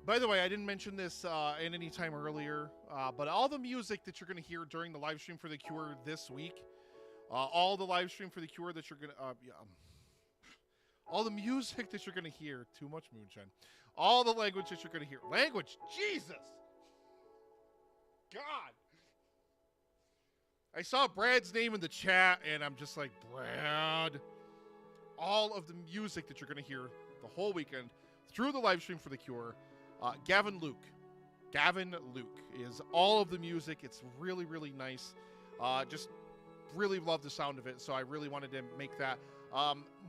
By the way, I didn't mention this in any time earlier, but all the music that you're going to hear during the live stream for The Cure this week, all the live stream for The Cure that you're going to, all the music that you're going to hear, too much moonshine, all the language that you're going to hear, language, Jesus, God. I saw Brad's name in the chat, and I'm just like, Brad. All of the music that you're going to hear the whole weekend through the live stream for The Cure, Gavin Luke is all of the music. It's really, really nice. Just really love the sound of it, so I really wanted to make that.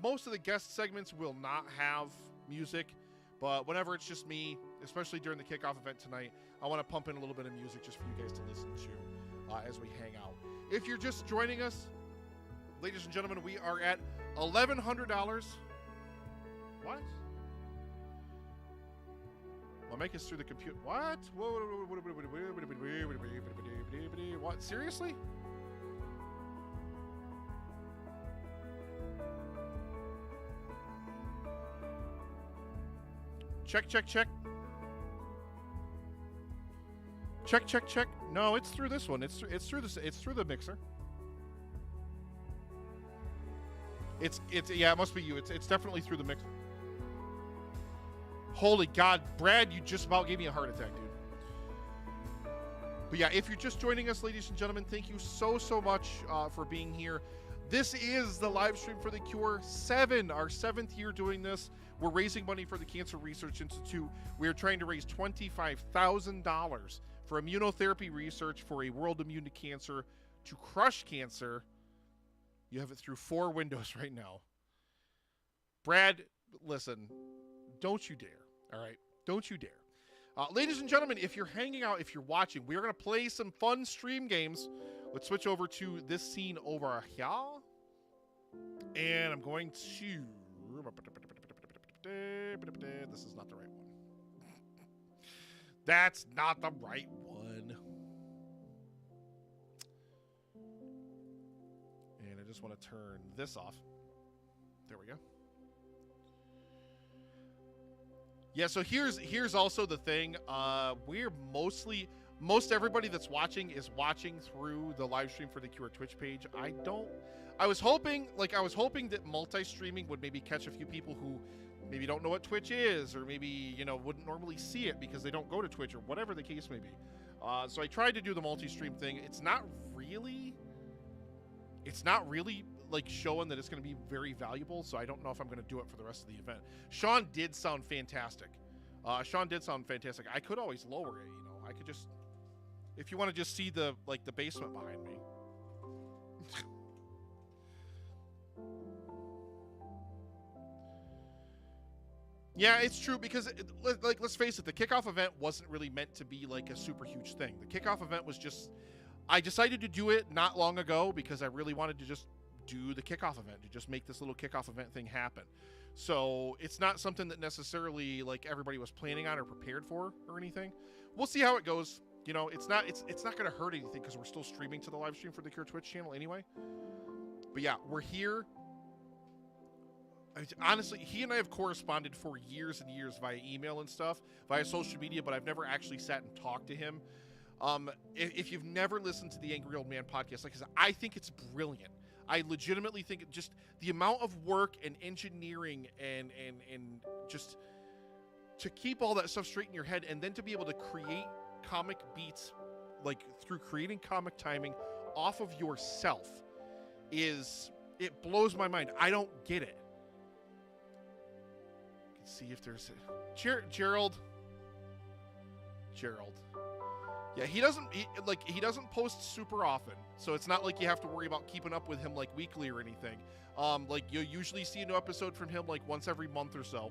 Most of the guest segments will not have music, but whenever it's just me, especially during the kickoff event tonight, I want to pump in a little bit of music just for you guys to listen to as we hang out. If you're just joining us, ladies and gentlemen, we are at $1,100. What? Well, make us through the computer. What? What? Seriously? Check, check, check. Check, check, check. No, it's through this one. It's through this. It's through the mixer. It's yeah, it must be you. It's definitely through the mixer. Holy God, Brad, you just about gave me a heart attack, dude. But yeah, if you're just joining us, ladies and gentlemen, thank you so much for being here. This is the live stream for The Cure 7, our 7th year doing this. We're raising money for the Cancer Research Institute. We are trying to raise $25,000 for immunotherapy research for a world immune to cancer, to crush cancer. You have it through 4 windows right now. Brad, listen, don't you dare. All right? Don't you dare. Ladies and gentlemen, if you're hanging out, if you're watching, we are going to play some fun stream games. Let's switch over to this scene over here. And I'm going to... This is not the right one. That's not the right one. And I just want to turn this off. There we go. Yeah, so here's also the thing. We're most everybody that's watching is watching through the live stream for The Cure Twitch page. I was hoping that multi-streaming would maybe catch a few people who maybe don't know what Twitch is, or maybe, wouldn't normally see it because they don't go to Twitch, or whatever the case may be. So I tried to do the multi-stream thing. It's not really like showing that it's going to be very valuable, so I don't know if I'm going to do it for the rest of the event. Sean did sound fantastic. I could always lower it, I could just, if you want to just see the basement behind me. Yeah, it's true, because let's face it, the kickoff event wasn't really meant to be like a super huge thing. The kickoff event was just, I decided to do it not long ago because I really wanted to just do the kickoff event, to just make this little kickoff event thing happen. So it's not something that necessarily like everybody was planning on or prepared for or anything. We'll see how it goes. It's not going to hurt anything because we're still streaming to the live stream for the Cure Twitch channel anyway. But yeah, we're here. Honestly, he and I have corresponded for years and years via email and stuff, via social media, but I've never actually sat and talked to him. If you've never listened to the Angry Old Man podcast, like I said, I think it's brilliant. I legitimately think just the amount of work and engineering and just to keep all that stuff straight in your head, and then to be able to create comic beats like through creating comic timing off of yourself it blows my mind. I don't get it. See if there's a Gerald. Yeah, he doesn't post super often, so it's not like you have to worry about keeping up with him like weekly or anything. Like you'll usually see a new episode from him like once every month or so,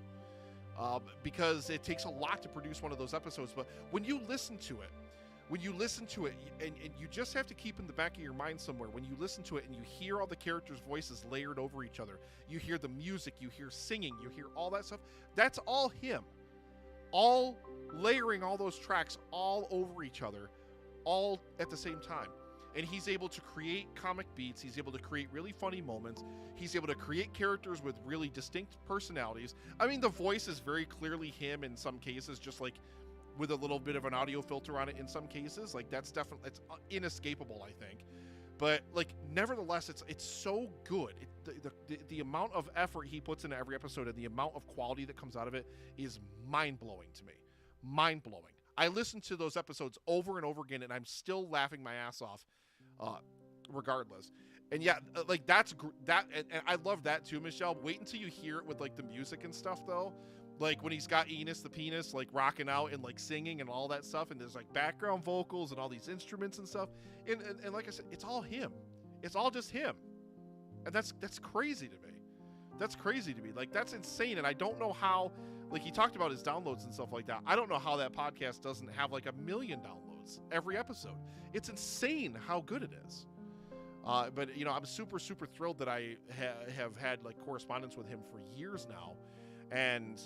because it takes a lot to produce one of those episodes. But when you listen to it, and you just have to keep in the back of your mind somewhere, when you listen to it and you hear all the characters' voices layered over each other, you hear the music, you hear singing, you hear all that stuff, that's all him. All layering all those tracks all over each other, all at the same time. and he's able to create comic beats. He's able to create really funny moments. He's able to create characters with really distinct personalities. I mean, the voice is very clearly him in some cases, just like with a little bit of an audio filter on it in some cases. Like that's definitely, it's inescapable, I think. But like, nevertheless, it's so good. The amount of effort he puts into every episode and the amount of quality that comes out of it is mind-blowing to me. Mind-blowing. I listen to those episodes over and over again, and I'm still laughing my ass off, regardless. And yeah, like and I love that too, Michelle. Wait until you hear it with like the music and stuff, though. Like when he's got Enos the penis like rocking out and like singing and all that stuff, and there's like background vocals and all these instruments and stuff. And like I said, it's all him. It's all just him, and that's crazy to me. That's crazy to me. Like that's insane, and I don't know how. Like he talked about his downloads and stuff like that. I don't know how that podcast doesn't have like 1 million downloads every episode. It's insane how good it is. But you know, I'm super thrilled that I have had like correspondence with him for years now, and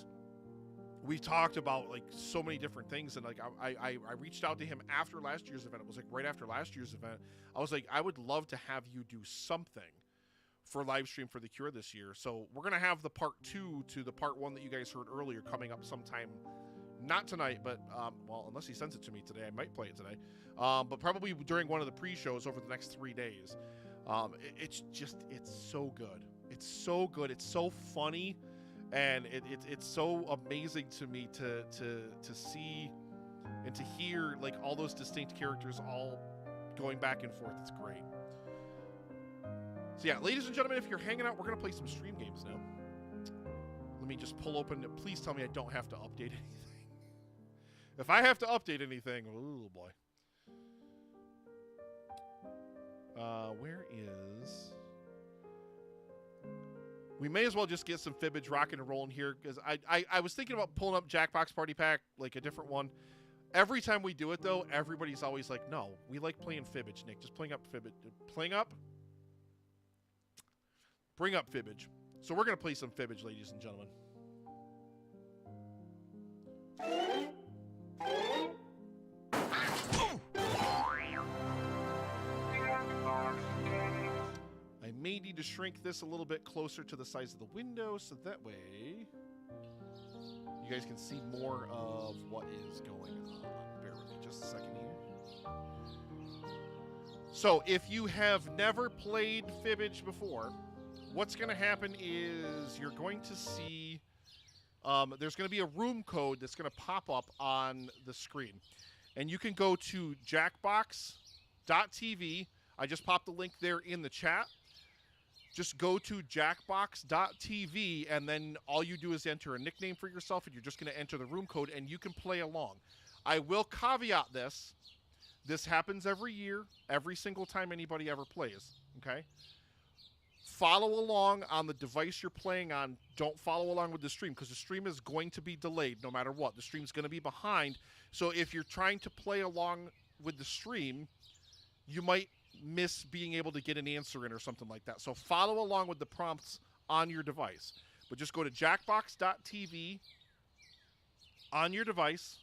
we've talked about like so many different things. And like I reached out to him after last year's event. It was like right after last year's event. I was like, I would love to have you do something for live stream for the Cure this year. So we're gonna have the part 2 to the part 1 that you guys heard earlier coming up sometime, not tonight, but well, unless he sends it to me today, I might play it today, but probably during one of the pre-shows over the next 3 days. It's so good. It's so good. It's so funny, and it's so amazing to me to see and to hear like all those distinct characters all going back and forth. It's great. So yeah, ladies and gentlemen, if you're hanging out, we're going to play some stream games now. Let me just pull open. Please tell me I don't have to update anything. If I have to update anything, oh boy. Where is... We may as well just get some Fibbage rocking and rolling here, because I was thinking about pulling up Jackbox Party Pack, like a different one. Every time we do it, though, everybody's always like, no, we like playing Fibbage, Nick. Just playing up Fibbage. Playing up? Bring up Fibbage. So we're going to play some Fibbage, ladies and gentlemen. I may need to shrink this a little bit closer to the size of the window, so that way you guys can see more of what is going on. Bear with me just a second here. So if you have never played Fibbage before, what's going to happen is you're going to see there's going to be a room code that's going to pop up on the screen. And you can go to jackbox.tv. I just popped the link there in the chat. Just go to jackbox.tv, and then all you do is enter a nickname for yourself, and you're just going to enter the room code, and you can play along. I will caveat this. This happens every year, every single time anybody ever plays, okay? Follow along on the device you're playing on. Don't follow along with the stream, because the stream is going to be delayed no matter what. The stream's going to be behind. So if you're trying to play along with the stream, you might miss being able to get an answer in or something like that. So follow along with the prompts on your device. But just go to jackbox.tv on your device.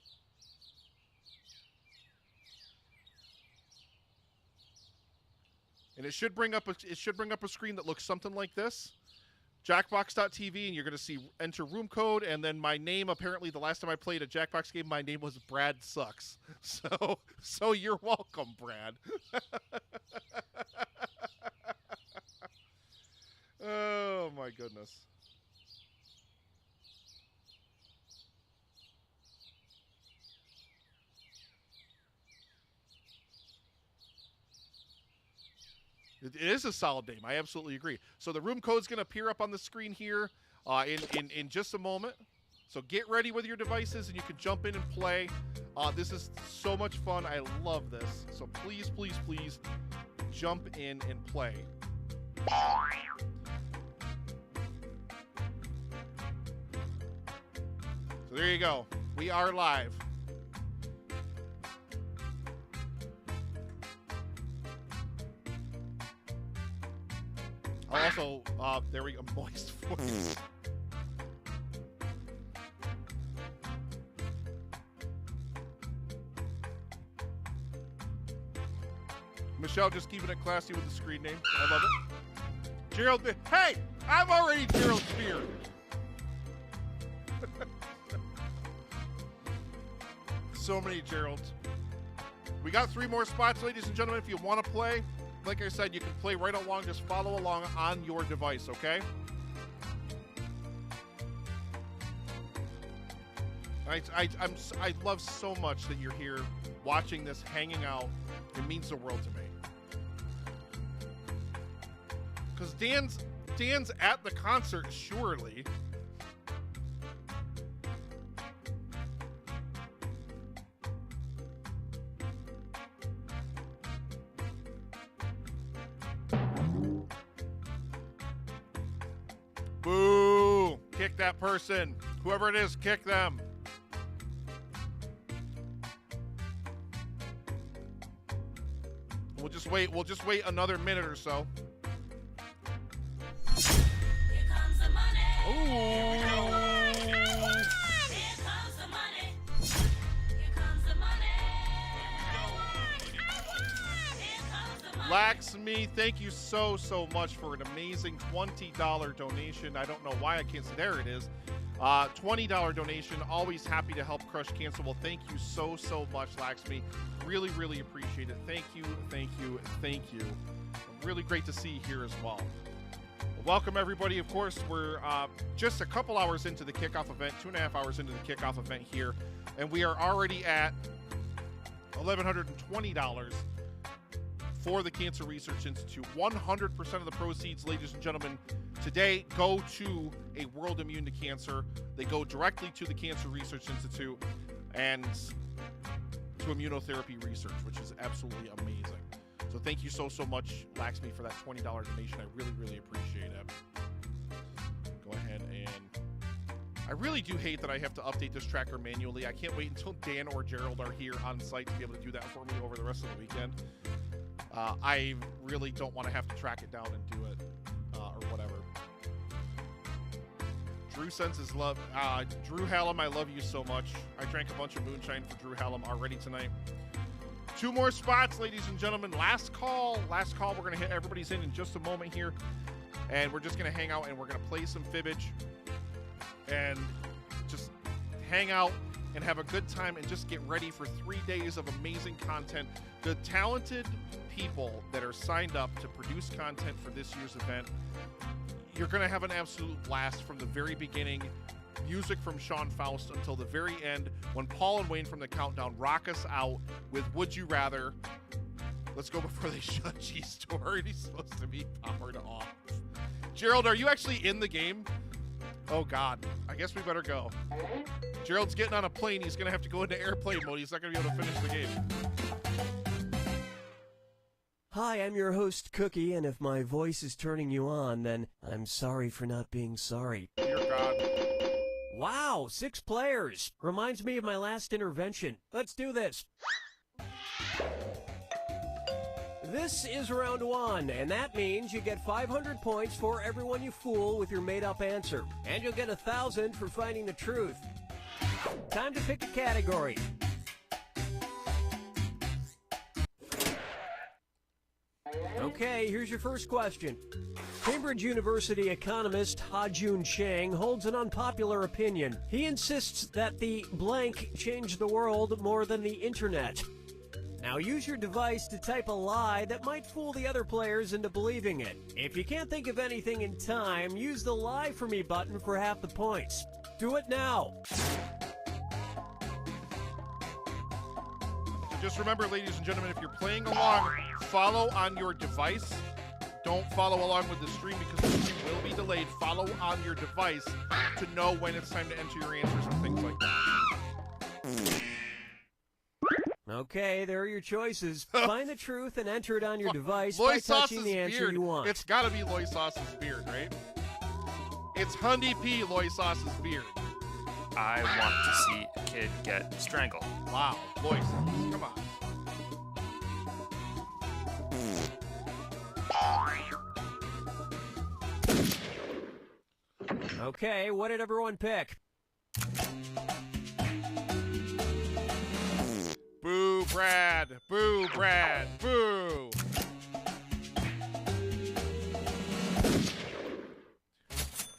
And it should bring up a screen that looks something like this. Jackbox.tv, and you're going to see enter room code, and then my name, apparently the last time I played a Jackbox game, my name was Brad Sucks. So you're welcome, Brad. Oh my goodness. It is a solid name. I absolutely agree. So the room code's going to appear up on the screen here in just a moment. So get ready with your devices, and you can jump in and play. This is so much fun. I love this. So please, please, please jump in and play. So there you go. We are live. Also, there we go, moist voice. Michelle just keeping it classy with the screen name. I love it. Gerald, hey, I'm already Gerald Spear. So many Geralds. We got 3 more spots, ladies and gentlemen. If you want to play, like I said, you can play right along. Just follow along on your device, okay? I love so much that you're here watching this, hanging out. It means the world to me. Because Dan's at the concert, surely. Boo! Kick that person. Whoever it is, kick them. We'll just wait another minute or so. Here comes the money. Ooh. Here comes the money. Here comes the money. Here comes the money. Laxmi, thank you so much for an amazing $20 donation. I don't know why I can't see. There it is. $20 donation. Always happy to help crush cancer. Well, thank you so much, Laxmi. Really appreciate it. Thank you. Really great to see you here as well. Welcome, everybody. Of course, we're just a couple hours into the kickoff event, 2.5 hours into the kickoff event here, and we are already at $1,120 for the Cancer Research Institute. 100% of the proceeds, ladies and gentlemen, today go to a World Immune to Cancer. They go directly to the Cancer Research Institute and to immunotherapy research, which is absolutely amazing. So thank you so much, Laxmi, for that $20 donation. I really appreciate it. Go ahead and... I really do hate that I have to update this tracker manually. I can't wait until Dan or Gerald are here on site to be able to do that for me over the rest of the weekend. I really don't want to have to track it down and do it, or whatever. Drew sends his love. Drew Hallam, I love you so much. I drank a bunch of moonshine for Drew Hallam already tonight. 2 more spots, ladies and gentlemen. Last call. We're going to hit everybody's in just a moment here. And we're just going to hang out and we're going to play some Fibbage. And just hang out and have a good time and just get ready for 3 days of amazing content. The talented people that are signed up to produce content for this year's event, you're going to have an absolute blast from the very beginning. Music from Sean Faust until the very end when Paul and Wayne from the Countdown rock us out with Would You Rather. Let's go before they shut G-Store. He's supposed to be powered off. Gerald, are you actually in the game? Oh, God. I guess we better go. Gerald's getting on a plane. He's going to have to go into airplane mode. He's not going to be able to finish the game. Hi, I'm your host, Cookie, and if my voice is turning you on, then I'm sorry for not being sorry. Dear God. Wow, 6 players. Reminds me of my last intervention. Let's do this. This is round 1, and that means you get 500 points for everyone you fool with your made-up answer. And you'll get 1,000 for finding the truth. Time to pick a category. Okay, here's your first question. Cambridge University economist Ha-Joon Chang holds an unpopular opinion. He insists that the blank changed the world more than the internet. Now use your device to type a lie that might fool the other players into believing it. If you can't think of anything in time, use the Lie For Me button for half the points. Do it now. Just remember, ladies and gentlemen, if you're playing along, follow on your device. Don't follow along with the stream because the stream will be delayed. Follow on your device to know when it's time to enter your answers and things like that. Okay, there are your choices. Find the truth and enter it on your device Loy by touching Sauce's the answer beard. you want. It's got to be Loy Sauce's beard, right? It's Hundy P. Loy Sauce's beard. I want to see a kid get strangled. Wow, Loy Sauce, come on. Okay, what did everyone pick? Boo, Brad. Boo, Brad. Boo.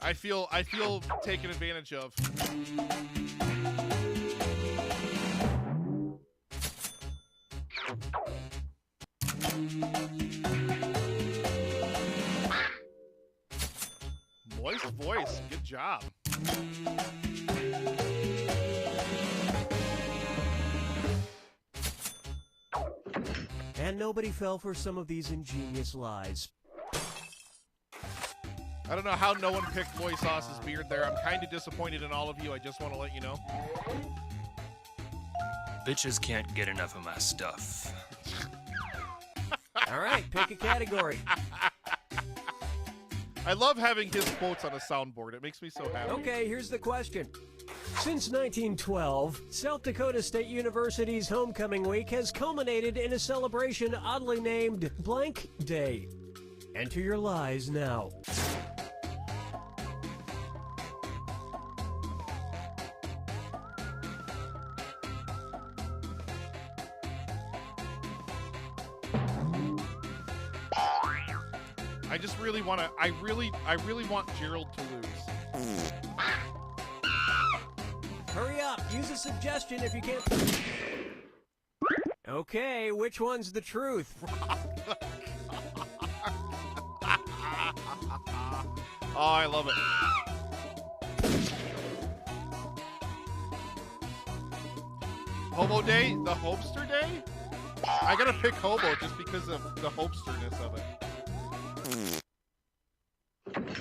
I feel taken advantage of. Moist voice. Good job. And nobody fell for some of these ingenious lies. I don't know how no one picked Loy Sauce's beard there. I'm kind of disappointed in all of you. I just want to let you know. Bitches can't get enough of my stuff. All right, pick a category. I love having his quotes on a soundboard. It makes me so happy. Okay, here's the question. Since 1912, South Dakota State University's Homecoming Week has culminated in a celebration oddly named Blank Day. Enter your lies now. I just really want to. I really want Gerald to lose. Hurry up, use a suggestion if you can't. Okay, which one's the truth? Oh, I love it. Hobo Day? The Hopester Day? I gotta pick Hobo just because of the Hopesterness of it.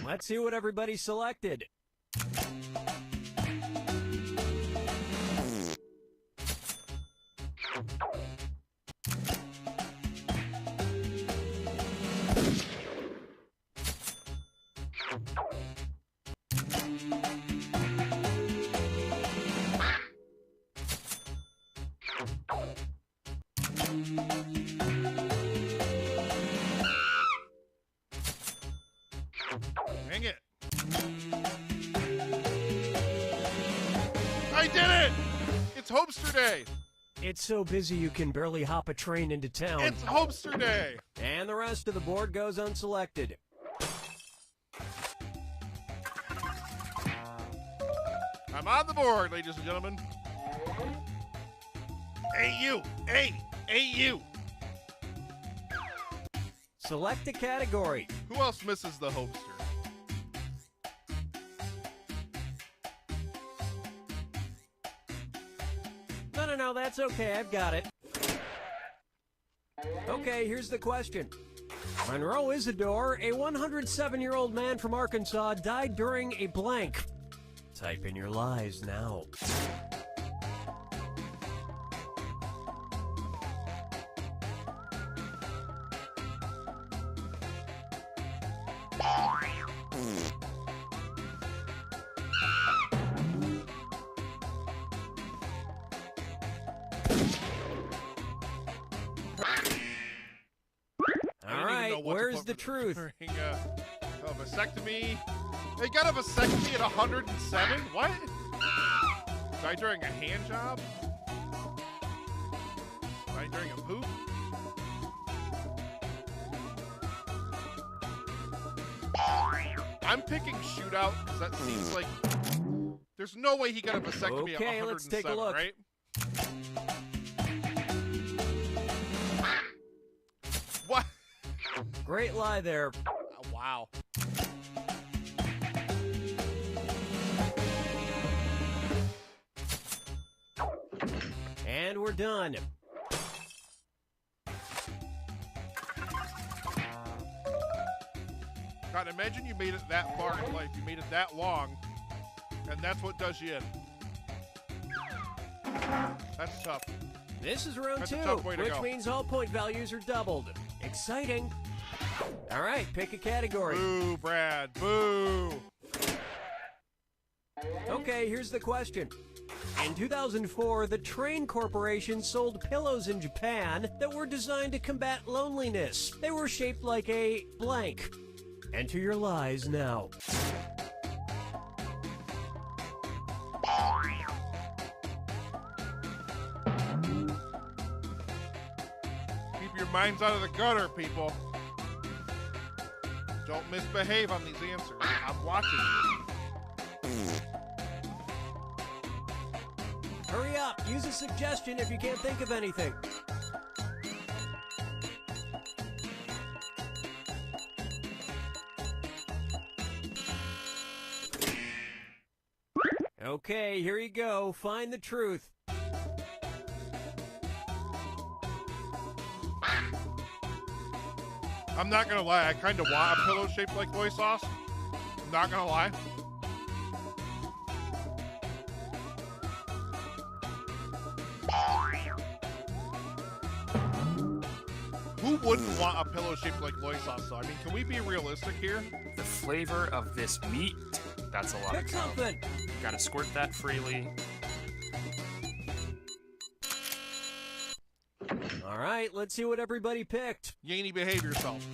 Let's see what everybody selected. Dang it. I did it! It's Hopester Day! It's so busy you can barely hop a train into town. It's Hopester Day! And the rest of the board goes unselected. I'm on the board, ladies and gentlemen. Hey, you! Hey! Hey, you! Select a category. Who else misses the Hopester? No, that's okay. I've got it. Okay, here's the question. Monroe Isidore, a 107-year-old man from Arkansas, died during a blank. Type in your lies now. All right, where's the truth? During a vasectomy. They got a vasectomy at 107? What? Died during a hand job? Died during a poop? I'm picking shootout because that seems like there's no way he got a vasectomy at 107, Okay, let's take a look. right? What? Great lie there. Wow. And we're done. God, imagine you made it that far in life. You made it that long, and that's what does you in. That's tough. This is round That's a two, tough way to which go. means all point values are doubled. Exciting. All right, pick a category. Boo, Brad. Boo. Okay, here's the question. In 2004, the Train Corporation sold pillows in Japan that were designed to combat loneliness. They were shaped like a blank. Enter your lies now. Keep your minds out of the gutter, people. Don't misbehave on these answers. I'm watching you. Hurry up. Use a suggestion if you can't think of anything. Okay, here you go. Find the truth. I'm not gonna lie, I kind of want a pillow shaped like soy sauce. I'm not gonna lie. Who wouldn't want a pillow shaped like soy sauce? So I mean, can we be realistic here? The flavor of this meat, that's a lot Pick of cow. something. Gotta squirt that freely. All right, let's see what everybody picked. Yaney, behave yourself.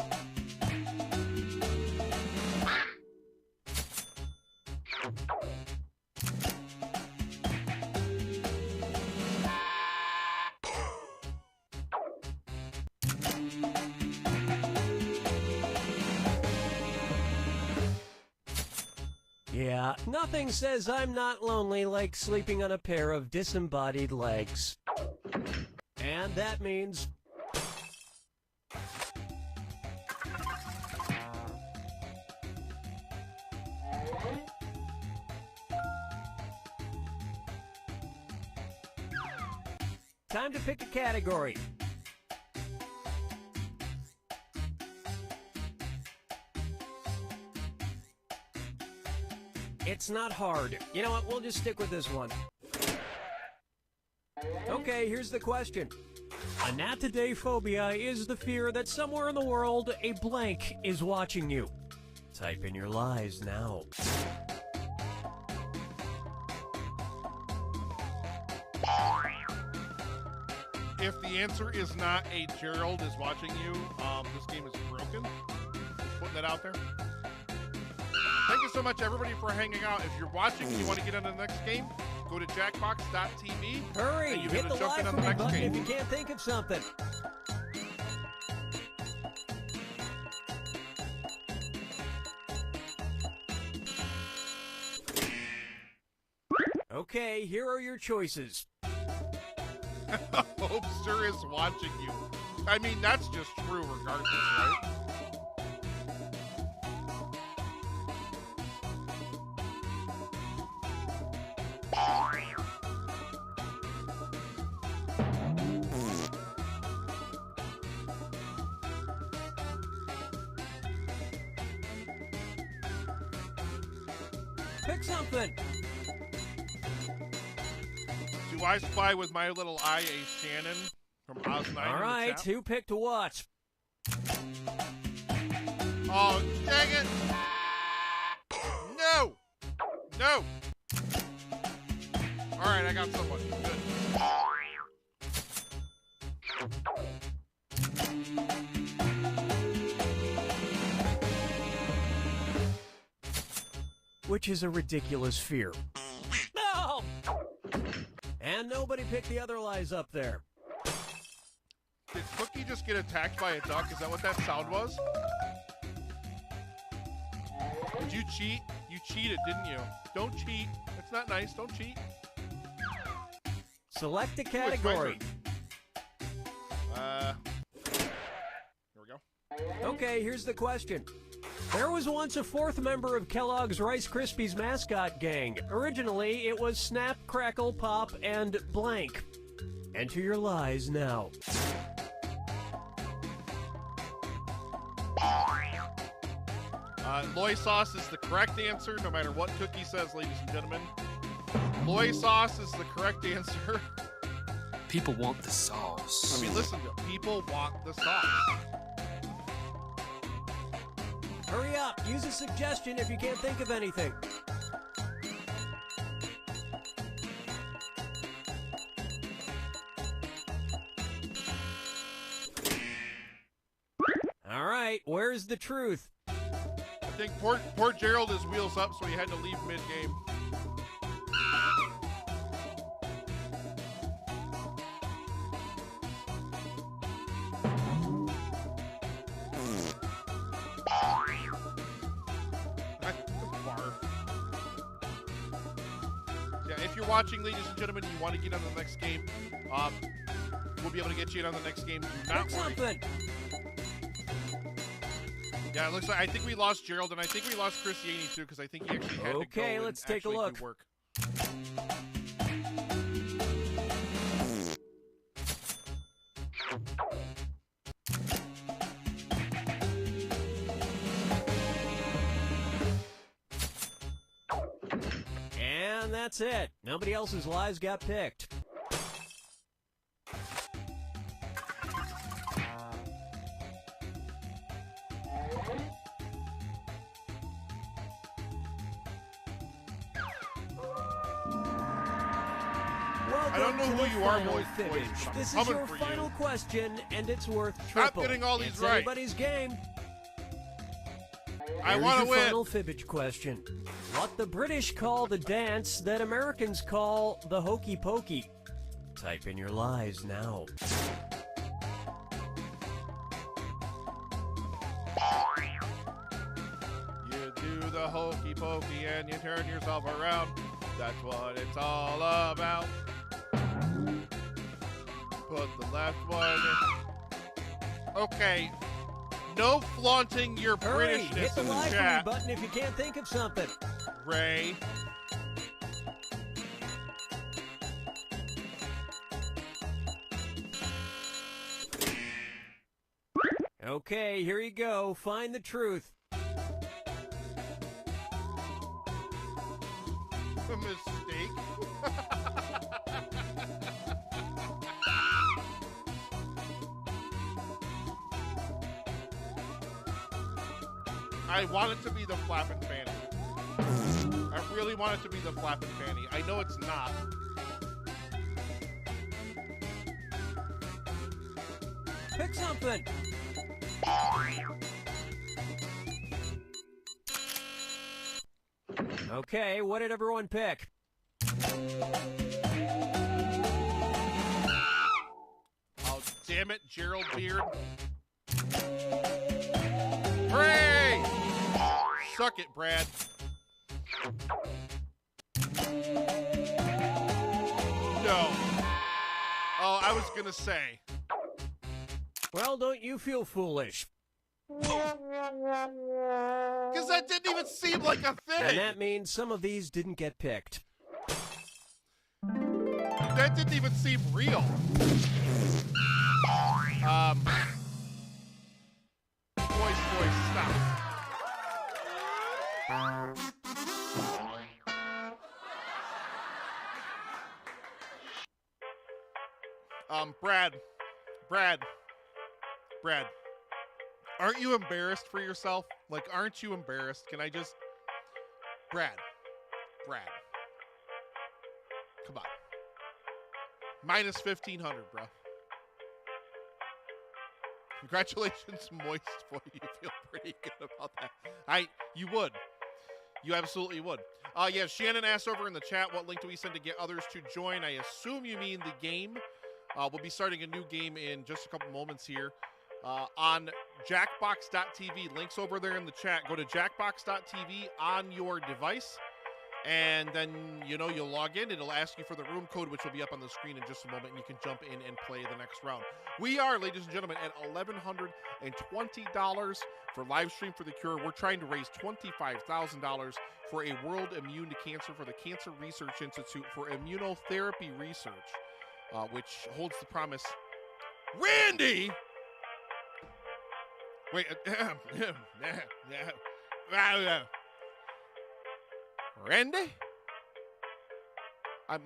Yeah, nothing says I'm not lonely like sleeping on a pair of disembodied legs. And that means... time to pick a category. It's not hard. You know what? We'll just stick with this one. Okay, here's the question. Anatodaphobia is the fear that somewhere in the world a blank is watching you. Type in your lies now. If the answer is not a Gerald is watching you, this game is broken. Just putting that out there. Thank you so much, everybody, for hanging out. If you're watching and you want to get into the next game, go to jackbox.tv. Hurry! And you Hit get the to jump in live on for the me next button game. if you can't think of something. Okay, here are your choices. Hopester is watching you. I mean, that's just true regardless, right? Pick something. Do I spy with my little eye a Shannon from Oz 9? All right, who picked what? Oh, dang it! No! No! All right, I got someone. Good. Which is a ridiculous fear. No! And nobody picked the other lies up there. Did Cookie just get attacked by a duck? Is that what that sound was? Did you cheat? You cheated, didn't you? Don't cheat. It's not nice. Don't cheat. Select a Ooh, it's my category. turn. Here we go. Okay, here's the question. There was once a fourth member of Kellogg's Rice Krispies mascot gang. Originally, it was Snap, Crackle, Pop, and blank. Enter your lies now. Loy sauce is the correct answer, no matter what Cookie says, ladies and gentlemen. Loy sauce is the correct answer. People want the sauce. I mean, listen, people want the sauce. Hurry up. Use a suggestion if you can't think of anything. All right, where's the truth? I think poor Gerald is wheels up, so he had to leave mid-game. you're watching, ladies and gentlemen, and you want to get on the next game, we'll be able to get you in on the next game. Do not Pick worry. something. Yeah, it looks like I think we lost Gerald, and I think we lost Chris Yaney too, because I think he actually had to go. Okay, and let's take a actually look. do work. And that's it. Nobody else's lives got picked. I don't know Welcome who to the you are, final boys. finish. But I'm This is coming your for final you. question, and it's worth Not triple. getting all these It's right. anybody's game. I Here's want to your win. final fibbage question. What the British call the dance that Americans call the hokey pokey. Type in your lies now. You do the hokey pokey and you turn yourself around. That's what it's all about. Put the left one in. Okay. No flaunting your Hurry, Britishness hit the in the live chat, button if you can't think of something. Ray. Okay, here you go. Find the truth. A mistake. I want it to be the flapping fanny. I really want it to be the flapping fanny. I know it's not. Pick something. Okay, what did everyone pick? Oh, damn it, Gerald Beard. Hooray! Suck it, Brad. No. Oh, I was gonna say. Well, don't you feel foolish? Because that didn't even seem like a thing. And that means some of these didn't get picked. That didn't even seem real. Voice, stop. Brad. Aren't you embarrassed for yourself? Like, aren't you embarrassed? Can I just... Brad. Come on. Minus 1,500, bro. Congratulations, Moist Boy. You feel pretty good about that. You would. You absolutely would. Yeah, Shannon asked over in the chat, what link do we send to get others to join? I assume you mean the game. We'll be starting a new game in just a couple moments here. On jackbox.tv. Links over there in the chat. Go to jackbox.tv on your device, and then, you'll log in. It'll ask you for the room code, which will be up on the screen in just a moment, and you can jump in and play the next round. We are, ladies and gentlemen, at $1,120 for Livestream for the Cure. We're trying to raise $25,000 for a World Immune to Cancer for the Cancer Research Institute for immunotherapy research, which holds the promise. Randy! Wait, Randy?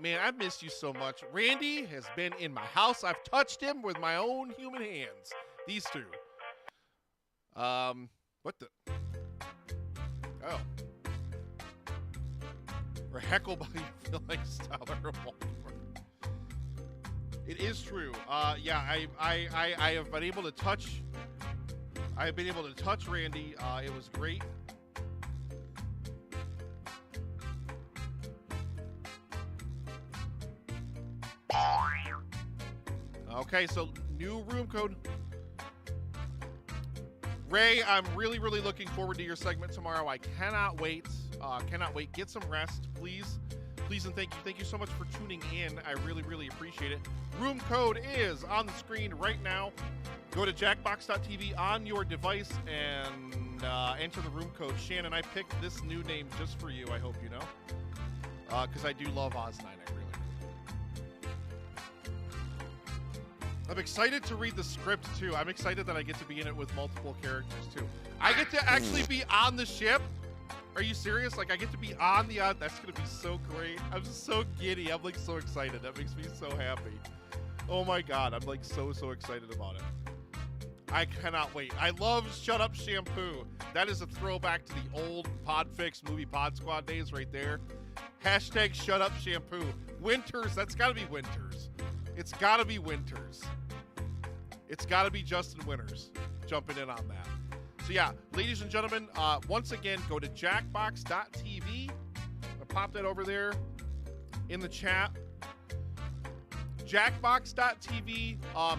Man, I miss you so much. Randy has been in my house. I've touched him with my own human hands. These two. What the? Oh. We're heckled by your feelings, Tyler. It is true. Yeah, I have been able to touch. I have been able to touch Randy. It was great. Okay, so new room code. Ray, I'm really, really looking forward to your segment tomorrow. I cannot wait. Get some rest, please. Please and thank you. Thank you so much for tuning in. I really, really appreciate it. Room code is on the screen right now. Go to jackbox.tv on your device and enter the room code. Shannon, I picked this new name just for you, I hope you know. Because I do love Oz9, I really do. I'm excited to read the script, too. I'm excited that I get to be in it with multiple characters, too. I get to actually be on the ship. Are you serious? Like, I get to be on the... that's going to be so great. I'm just so giddy. I'm, like, so excited. That makes me so happy. Oh, my God. I'm, like, so excited about it. I cannot wait. I love Shut Up Shampoo. That is a throwback to the old Podfix movie Pod Squad days right there. Hashtag Shut Up Shampoo. Winters. That's got to be Winters. It's got to be Winters. It's got to be Justin Winters jumping in on that. So yeah, ladies and gentlemen, once again, go to jackbox.tv. I'll pop that over there in the chat. Jackbox.tv.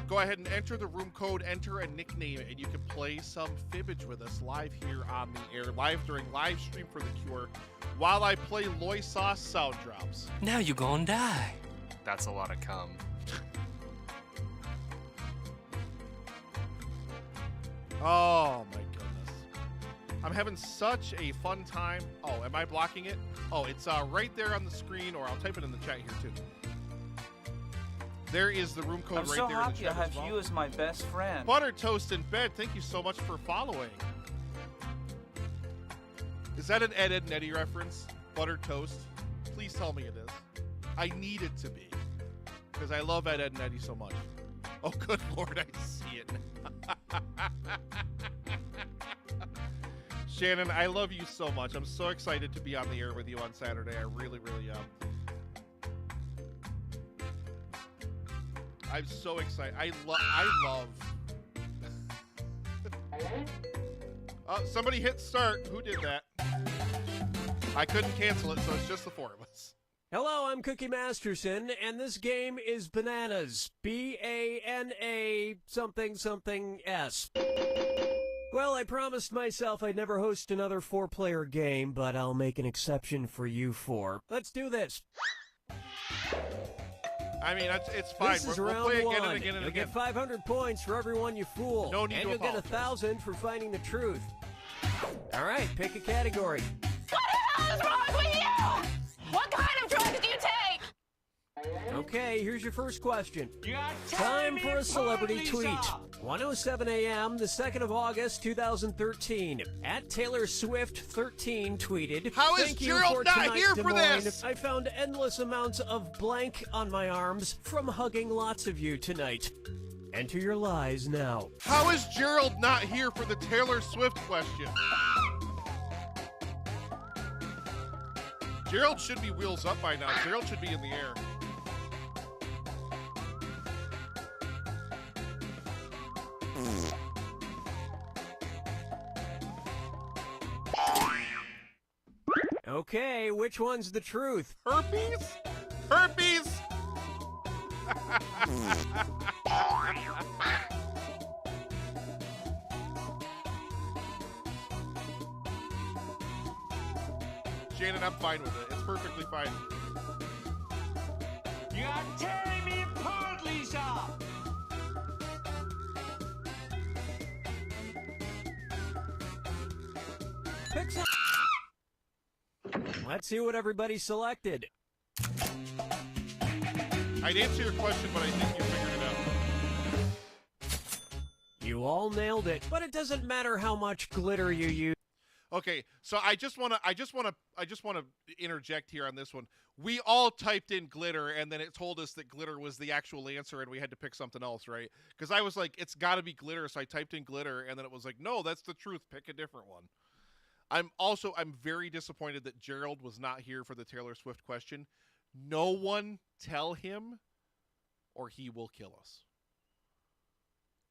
Go ahead and enter the room code, enter a nickname, and you can play some Fibbage with us live here on the air, live during live stream for The Cure, while I play Loy Sauce sound drops. Now you gonna die. That's a lot of cum. Oh my goodness. I'm having such a fun time. Oh, am I blocking it? Oh, it's right there on the screen, or I'll type it in the chat here too. There is the room code I'm right so there in the happy chat I have as well. you as my best friend. Butter Toast in Bed, thank you so much for following. Is that an Ed, Edd n Eddy reference? Butter Toast? Please tell me it is. I need it to be, because I love Ed, Edd n Eddy so much. Oh, good Lord, I see it now. Shannon, I love you so much. I'm so excited to be on the air with you on Saturday. I really, really am. I'm so excited. I love. Somebody hit start. Who did that? I couldn't cancel it, so it's just the four of us. Hello, I'm Cookie Masterson, and this game is Bananas. B-A-N-A something something S. Well, I promised myself I'd never host another 4-player game, but I'll make an exception for you 4. Let's do this. I mean, it's fine. This is we'll round play one. again and again and You'll again. get 500 points for everyone you fool. No need and to you'll get apologize. 1,000 for finding the truth. All right, pick a category. What the hell is wrong with you? What kind of drugs do you take? Okay, here's your first question. You got Time for a celebrity Lisa. tweet. 1:07 a.m., the 2nd of August, 2013. At Taylor Swift 13 tweeted, How is "Thank you Gerald for not tonight, here Des for Moines. this?" I found endless amounts of blank on my arms from hugging lots of you tonight. Enter your lies now." How is Gerald not here for the Taylor Swift question? Gerald should be wheels up by now. Gerald should be in the air. Okay, which one's the truth? Herpes? Herpes! Shannon, I'm fine with it. It's perfectly fine. You are tearing me apart, Lisa. Pick some. Let's see what everybody selected. I'd answer your question, but I think you figured it out. You all nailed it, but it doesn't matter how much glitter you use. Okay, so I just want to interject here on this one. We all typed in glitter, and then it told us that glitter was the actual answer, and we had to pick something else, right? Because I was like, it's got to be glitter, so I typed in glitter, and then it was like, no, that's the truth. Pick a different one. I'm very disappointed that Gerald was not here for the Taylor Swift question. No one tell him, or he will kill us.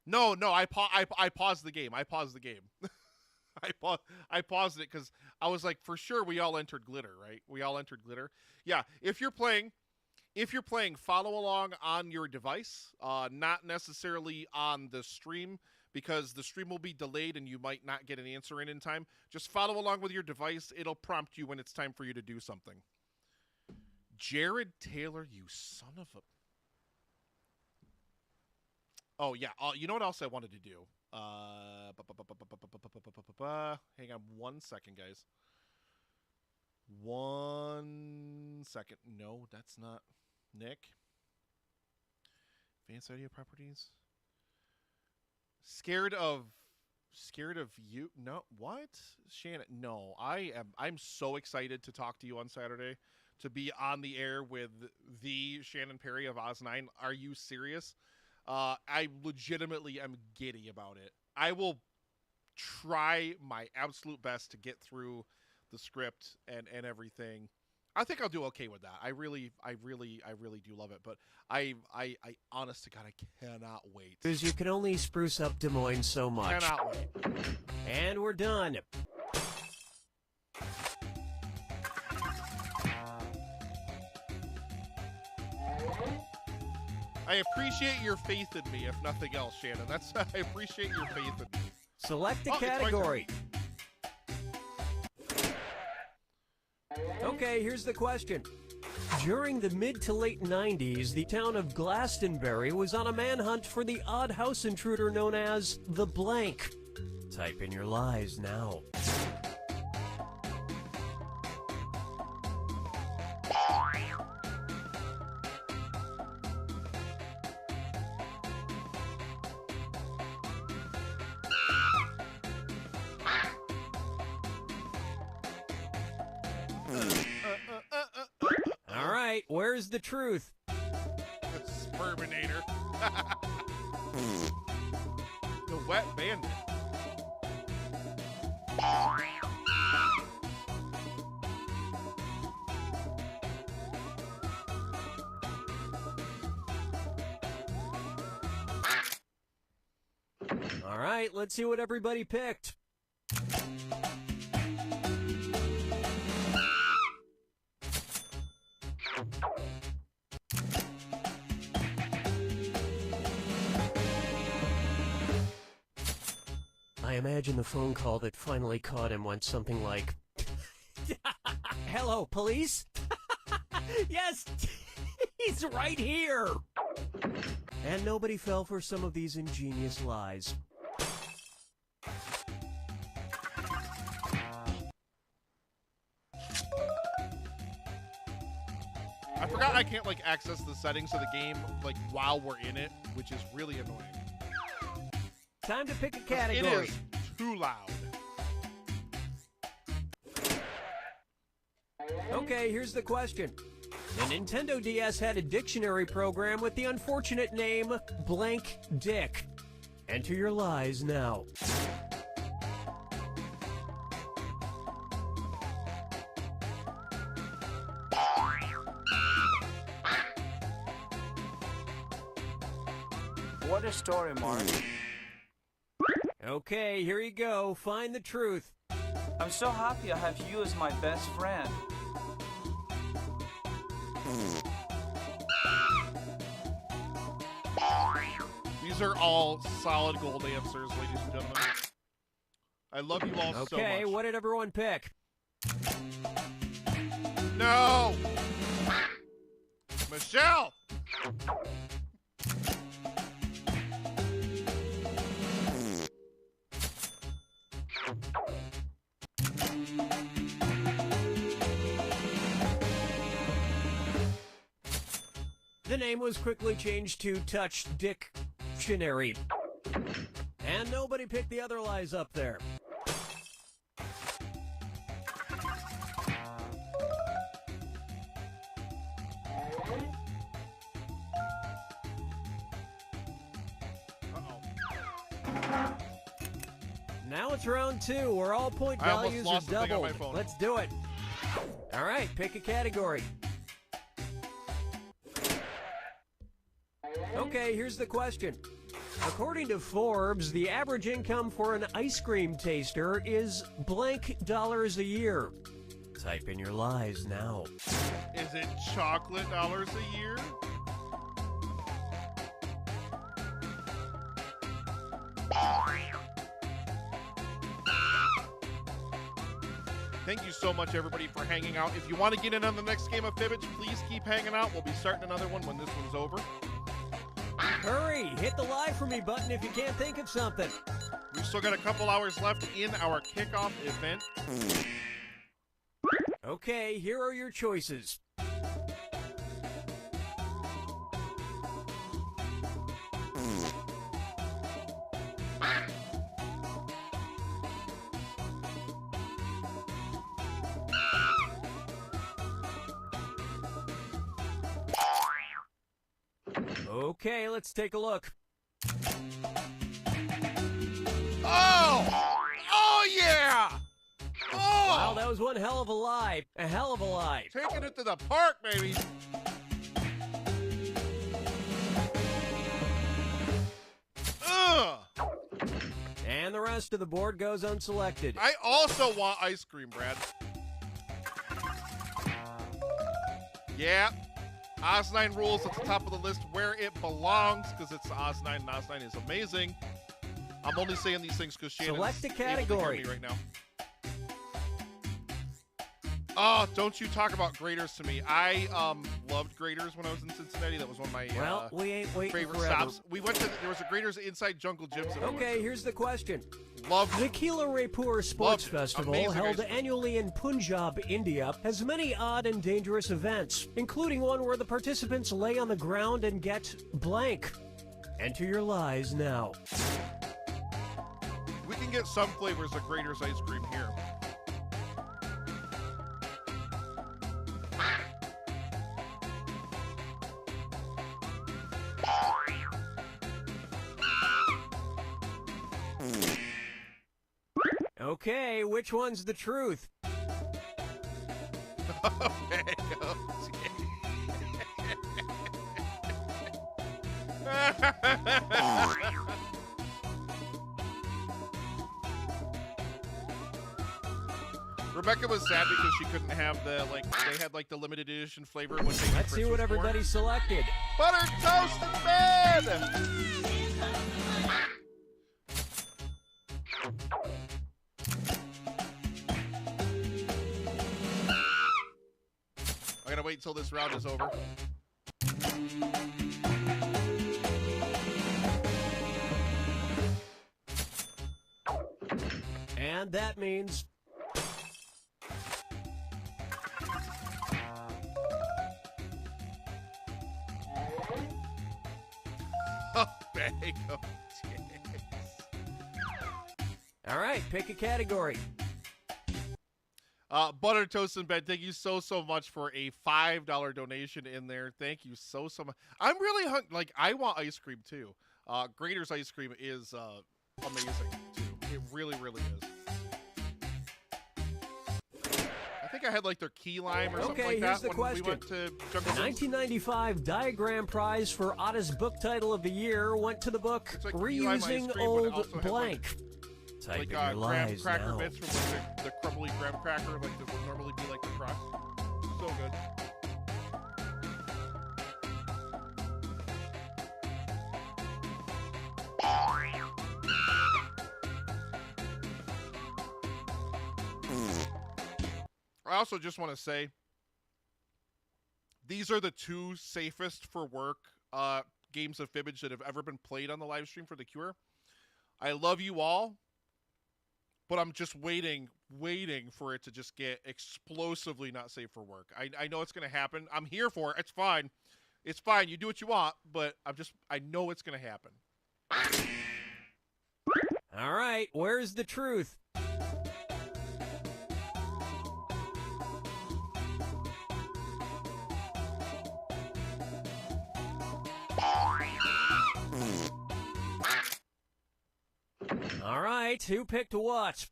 No, I paused the game. I paused it because I was like, for sure we all entered glitter, right? We all entered glitter. Yeah, if you're playing, follow along on your device, not necessarily on the stream, because the stream will be delayed and you might not get an answer in time. Just follow along with your device. It'll prompt you when it's time for you to do something. Jared Taylor, you son of a... Oh, yeah. You know what else I wanted to do? Hang on 1 second, guys. 1 second. No, that's not Nick. Advanced audio properties. Scared of you? No, what? Shannon, no. I'm so excited to talk to you on Saturday, to be on the air with the Shannon Perry of Oz9. Are you serious? I legitimately am giddy about it. I will try my absolute best to get through the script and everything. I think I'll do okay with that. I really do love it. But I honest to God, I cannot wait. Because you can only spruce up Des Moines so much. Cannot wait. And we're done. I appreciate your faith in me, if nothing else, Shannon. I appreciate your faith in me. Select a category. Okay, here's the question. During the mid to late 90s, the town of Glastonbury was on a manhunt for the odd house intruder known as the blank. Type in your lies now. All right, where's the truth? Sperminator. The wet bandit. All right, let's see what everybody picked. I imagine the phone call that finally caught him went something like, "Hello, police? Yes, he's right here." And nobody fell for some of these ingenious lies. I forgot I can't access the settings of the game while we're in it, which is really annoying. Time to pick a category. It is too loud. Okay, here's the question. The Nintendo DS had a dictionary program with the unfortunate name Blank Dick. Enter your lies now. What a story, Mark. Okay, here you go. Find the truth. I'm so happy I have you as my best friend. These are all solid gold answers, ladies and gentlemen. I love you all so much. Okay, what did everyone pick? No! Michelle! The name was quickly changed to Touch Dictionary. And nobody picked the other lies up there. Now it's round two, where all point I almost values are lost the thing on doubled. my phone. Let's do it. All right, pick a category. Okay, here's the question. According to Forbes, the average income for an ice cream taster is blank dollars a year. Type in your lies now. Is it chocolate dollars a year? Thank you so much, everybody, for hanging out. If you want to get in on the next game of Fibbage, please keep hanging out. We'll be starting another one when this one's over. Hurry! Hit the live for me button if you can't think of something. We've still got a couple hours left in our kickoff event. Okay, here are your choices. Okay, let's take a look. Oh! Oh, yeah! Oh! Wow, that was one hell of a lie. A hell of a lie. Taking it to the park, baby. Ugh! And the rest of the board goes unselected. I also want ice cream, Brad. Yeah. Oz9 rules at the top of the list where it belongs because it's Oz9 and Oz9 is amazing. I'm only saying these things because Shannon's Select a able to hear category. me right now. Oh, don't you talk about graders to me. I loved graders when I was in Cincinnati. That was one of my Well, we ain't waiting favorite forever. stops. We went to, there was a graders inside Jungle Gyms. That we went Okay, to. here's the question. Loved The Kila Raipur Sports Loved it. Festival, Amazing held ice cream. annually in Punjab, India, has many odd and dangerous events, including one where the participants lay on the ground and get blank. Enter your lies now. We can get some flavors of graders ice cream here. Okay, which one's the truth? Okay, go. Rebecca was sad because she couldn't have the, like, they had, like, the limited edition flavor when they Let's see what everybody selected. Butter toast in bed! I gotta wait until this round is over. And that means Oh, bagel. all right, pick a category. Butter toast in bed. Thank you so much for a $5 donation in there. Thank you so much. I'm really hungry. Like, I want ice cream too. Grater's ice cream is amazing too. It really is. I think I had like their key lime or something like here's that the when question. we went to The Jungle Gyms. 1995 Diagram Prize for Oddest Book Title of the Year went to the book It's like key lime ice Reusing cream, but it Old also has, Blank. Type Like in your graham lies cracker now. bits from like the crumbly graham cracker, like that would normally be like the crust. So good. I also just want to say these are the two safest for work games of Fibbage that have ever been played on the live stream for The Cure. I love you all, but I'm just waiting for it to just get explosively not safe for work. I know it's going to happen. I'm here for it. It's fine. It's fine. You do what you want, but I know it's going to happen. All right, where's the truth? All right, who picked what?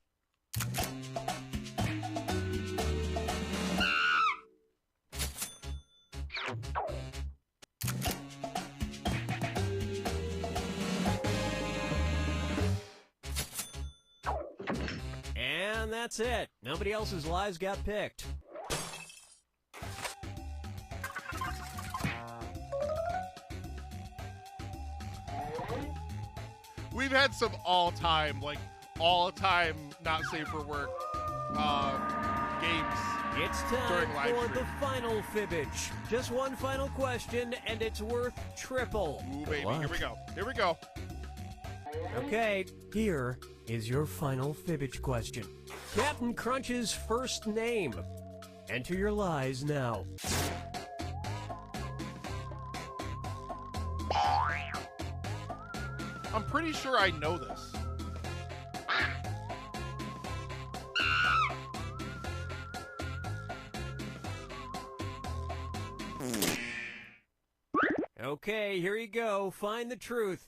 And that's it. Nobody else's lies got picked. We've had some all-time not safe for work games. It's During time live for stream. the final fibbage. Just one final question, and it's worth triple. Ooh, Good baby, luck. here we go. Here we go. Okay, here is your final fibbage question. Captain Crunch's first name. Enter your lies now. I'm pretty sure I know this. Okay, here you go. Find the truth.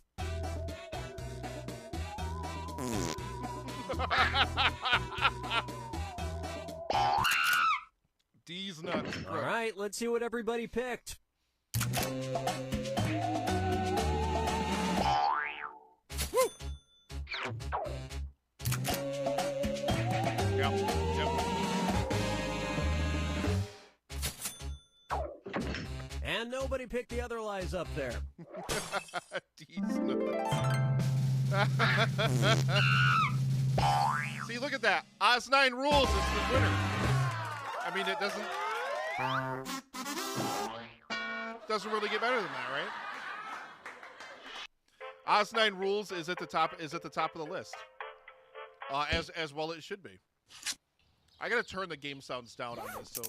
D's nuts. All right, let's see what everybody picked. And nobody picked the other lies up there. D's nuts. See, look at that. Oz 9 rules is the winner. I mean, it doesn't really get better than that, right? Oz 9 rules is at the top of the list. As well it should be. I gotta turn the game sounds down on this, so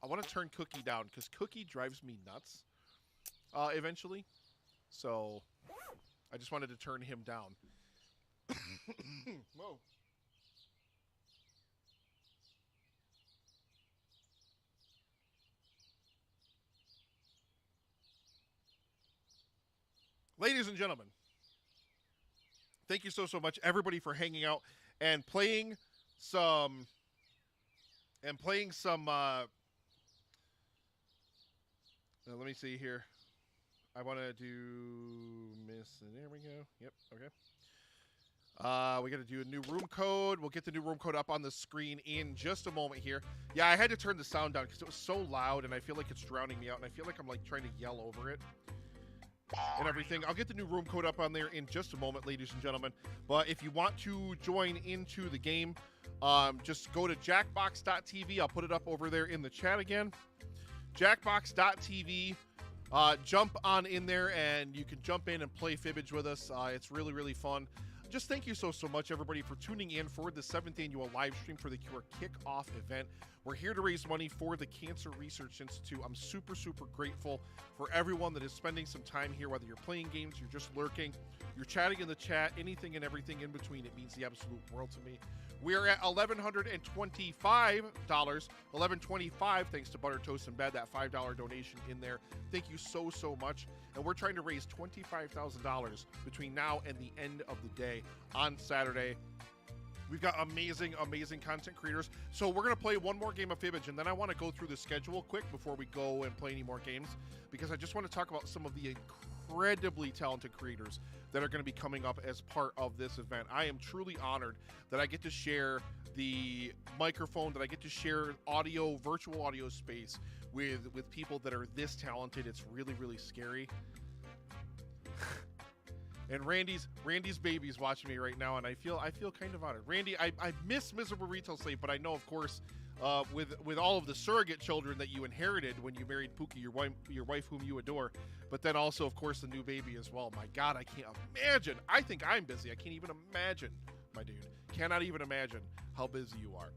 I want to turn Cookie down because Cookie drives me nuts. Eventually, so I just wanted to turn him down. Whoa. Ladies and gentlemen, thank you so much, everybody, for hanging out and playing some. Let me see here. I want to do there we go. Yep. Okay. We got to do a new room code. We'll get the new room code up on the screen in just a moment here. Yeah, I had to turn the sound down because it was so loud, and I feel like it's drowning me out, and I feel like I'm like trying to yell over it and everything. I'll get the new room code up on there in just a moment, ladies and gentlemen. But if you want to join into the game, just go to jackbox.tv. I'll put it up over there in the chat again. Jackbox.tv. Jump on in there, and you can jump in and play Fibbage with us. It's really, really fun. Just thank you so much, everybody, for tuning in for the 7th annual live stream for the Cure kickoff event. We're here to raise money for the Cancer Research Institute. I'm super, super grateful for everyone that is spending some time here, whether you're playing games, you're just lurking, you're chatting in the chat, anything and everything in between. It means the absolute world to me. We are at $1,125, $1,125, thanks to Butter Toast and Bed, that $5 donation in there. Thank you so much. And we're trying to raise $25,000 between now and the end of the day on Saturday. We've got amazing content creators. So we're going to play one more game of Fibbage, and then I want to go through the schedule quick before we go and play any more games, because I just want to talk about some of the incredibly talented creators that are going to be coming up as part of this event. I am truly honored that I get to share the microphone, that I get to share virtual audio space with people that are this talented. It's really, really scary. And Randy's baby's watching me right now, and I feel kind of honored. Randy, I miss Miserable Retail Slave, but I know, of course, with all of the surrogate children that you inherited when you married Pookie, your wife whom you adore, but then also, of course, the new baby as well. My God, I can't imagine. I think I'm busy. I can't even imagine, my dude. Cannot even imagine how busy you are.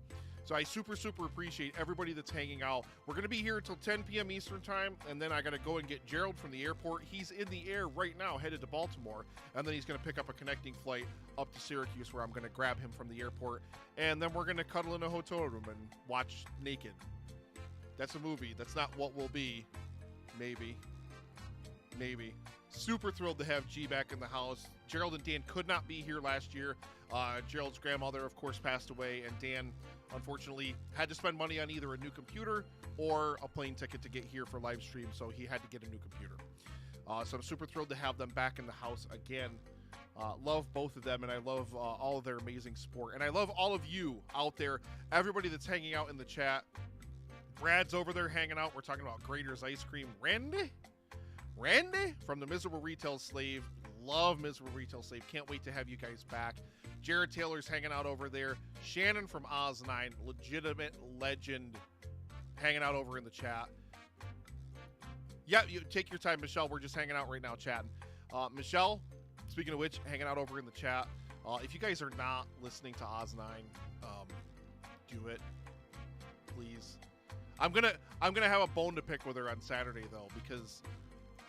So I super, super appreciate everybody that's hanging out. We're going to be here until 10 p.m. Eastern time, and then I got to go and get Gerald from the airport. He's in the air right now, headed to Baltimore, and then he's going to pick up a connecting flight up to Syracuse, where I'm going to grab him from the airport, and then we're going to cuddle in a hotel room and watch Naked. That's a movie. That's not what will be. Maybe. Super thrilled to have G back in the house. Gerald and Dan could not be here last year. Gerald's grandmother, of course, passed away, and Dan, unfortunately, had to spend money on either a new computer or a plane ticket to get here for live stream, so he had to get a new computer. So I'm super thrilled to have them back in the house again. Love both of them, and I love all of their amazing support. And I love all of you out there, everybody that's hanging out in the chat. Brad's over there hanging out. We're talking about Grader's Ice Cream. Randy from the Miserable Retail Slave. Love Miserable Retail Slave. Can't wait to have you guys back. Jared Taylor's hanging out over there. Shannon from Oz9, legitimate legend, hanging out over in the chat. Yeah, you take your time, Michelle. We're just hanging out right now, chatting. Michelle, speaking of which, hanging out over in the chat. If you guys are not listening to Oz9, do it, please. I'm gonna have a bone to pick with her on Saturday though, because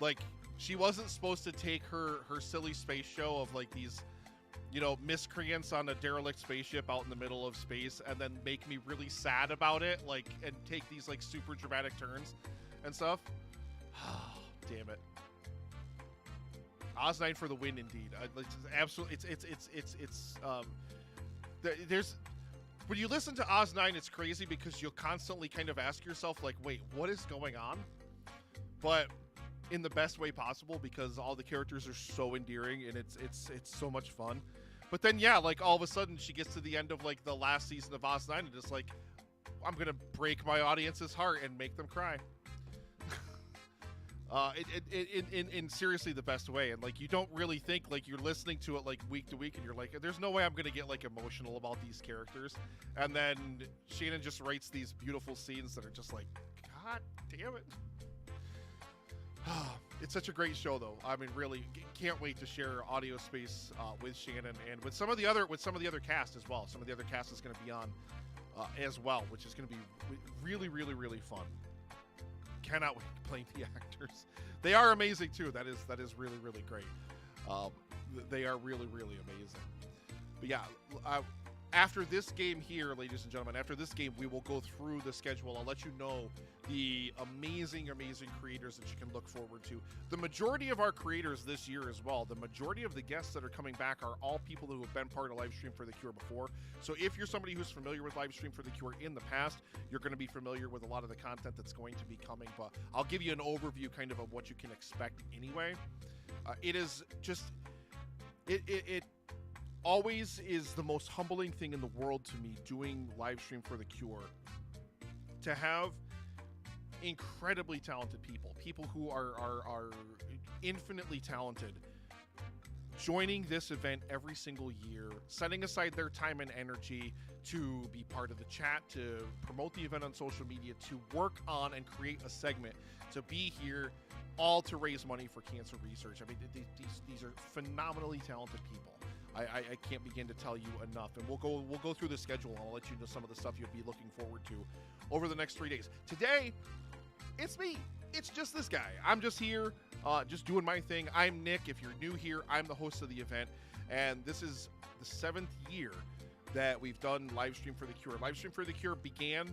like she wasn't supposed to take her silly space show of like these, you know, miscreants on a derelict spaceship out in the middle of space and then make me really sad about it, like, and take these like super dramatic turns and stuff. Damn it. Oz9 for the win, indeed. It's absolutely, there's, when you listen to Oz9, it's crazy because you'll constantly kind of ask yourself, like, wait, what is going on? But in the best way possible, because all the characters are so endearing and it's so much fun. But then, yeah, like all of a sudden she gets to the end of like the last season of Oz9 and it's like, I'm gonna break my audience's heart and make them cry. In seriously the best way, and like you don't really think, like you're listening to it like week to week and you're like, there's no way I'm gonna get like emotional about these characters, and then Shannon just writes these beautiful scenes that are just like, god damn it. It's such a great show though. I mean, really can't wait to share audio space with Shannon and with some of the other cast as well. Some of the other cast is going to be on as well, which is going to be really fun. Cannot wait playing the actors. They are amazing too. That is really great. They are really amazing. But yeah, after this game here, ladies and gentlemen, after this game, we will go through the schedule. I'll let you know the amazing creators that you can look forward to. The majority of our creators this year as well, the majority of the guests that are coming back are all people who have been part of Livestream for the Cure before. So if you're somebody who's familiar with Livestream for the Cure in the past, you're going to be familiar with a lot of the content that's going to be coming. But I'll give you an overview kind of what you can expect anyway. It is just... It always is the most humbling thing in the world to me doing Livestream for the Cure, to have incredibly talented people who are infinitely talented, joining this event every single year, setting aside their time and energy to be part of the chat, to promote the event on social media, to work on and create a segment, to be here, all to raise money for cancer research. I mean, these are phenomenally talented people. I can't begin to tell you enough, and we'll go through the schedule, and I'll let you know some of the stuff you'll be looking forward to over the next 3 days. Today, it's me. It's just this guy. I'm just here, just doing my thing. I'm Nick. If you're new here, I'm the host of the event, and this is the 7th year that we've done Livestream for the Cure. Livestream for the Cure began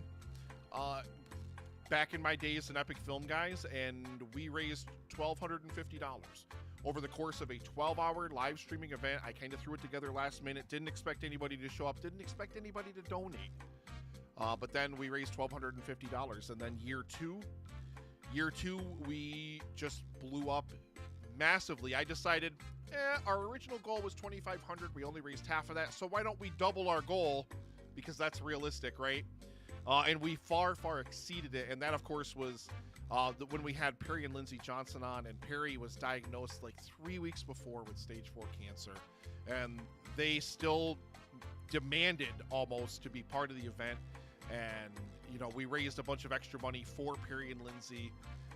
back in my days in Epic Film Guys, and we raised $1,250 over the course of a 12-hour live streaming event. I kind of threw it together last minute, didn't expect anybody to show up, didn't expect anybody to donate. But then we raised $1,250, and then year two, we just blew up massively. I decided, our original goal was $2,500. We only raised half of that, so why don't we double our goal? Because that's realistic, right? And we far exceeded it, and that, of course, was when we had Perry and Lindsay Johnson on, and Perry was diagnosed like 3 weeks before with stage 4 cancer, and they still demanded almost to be part of the event. And you know, we raised a bunch of extra money for Perry and Lindsay,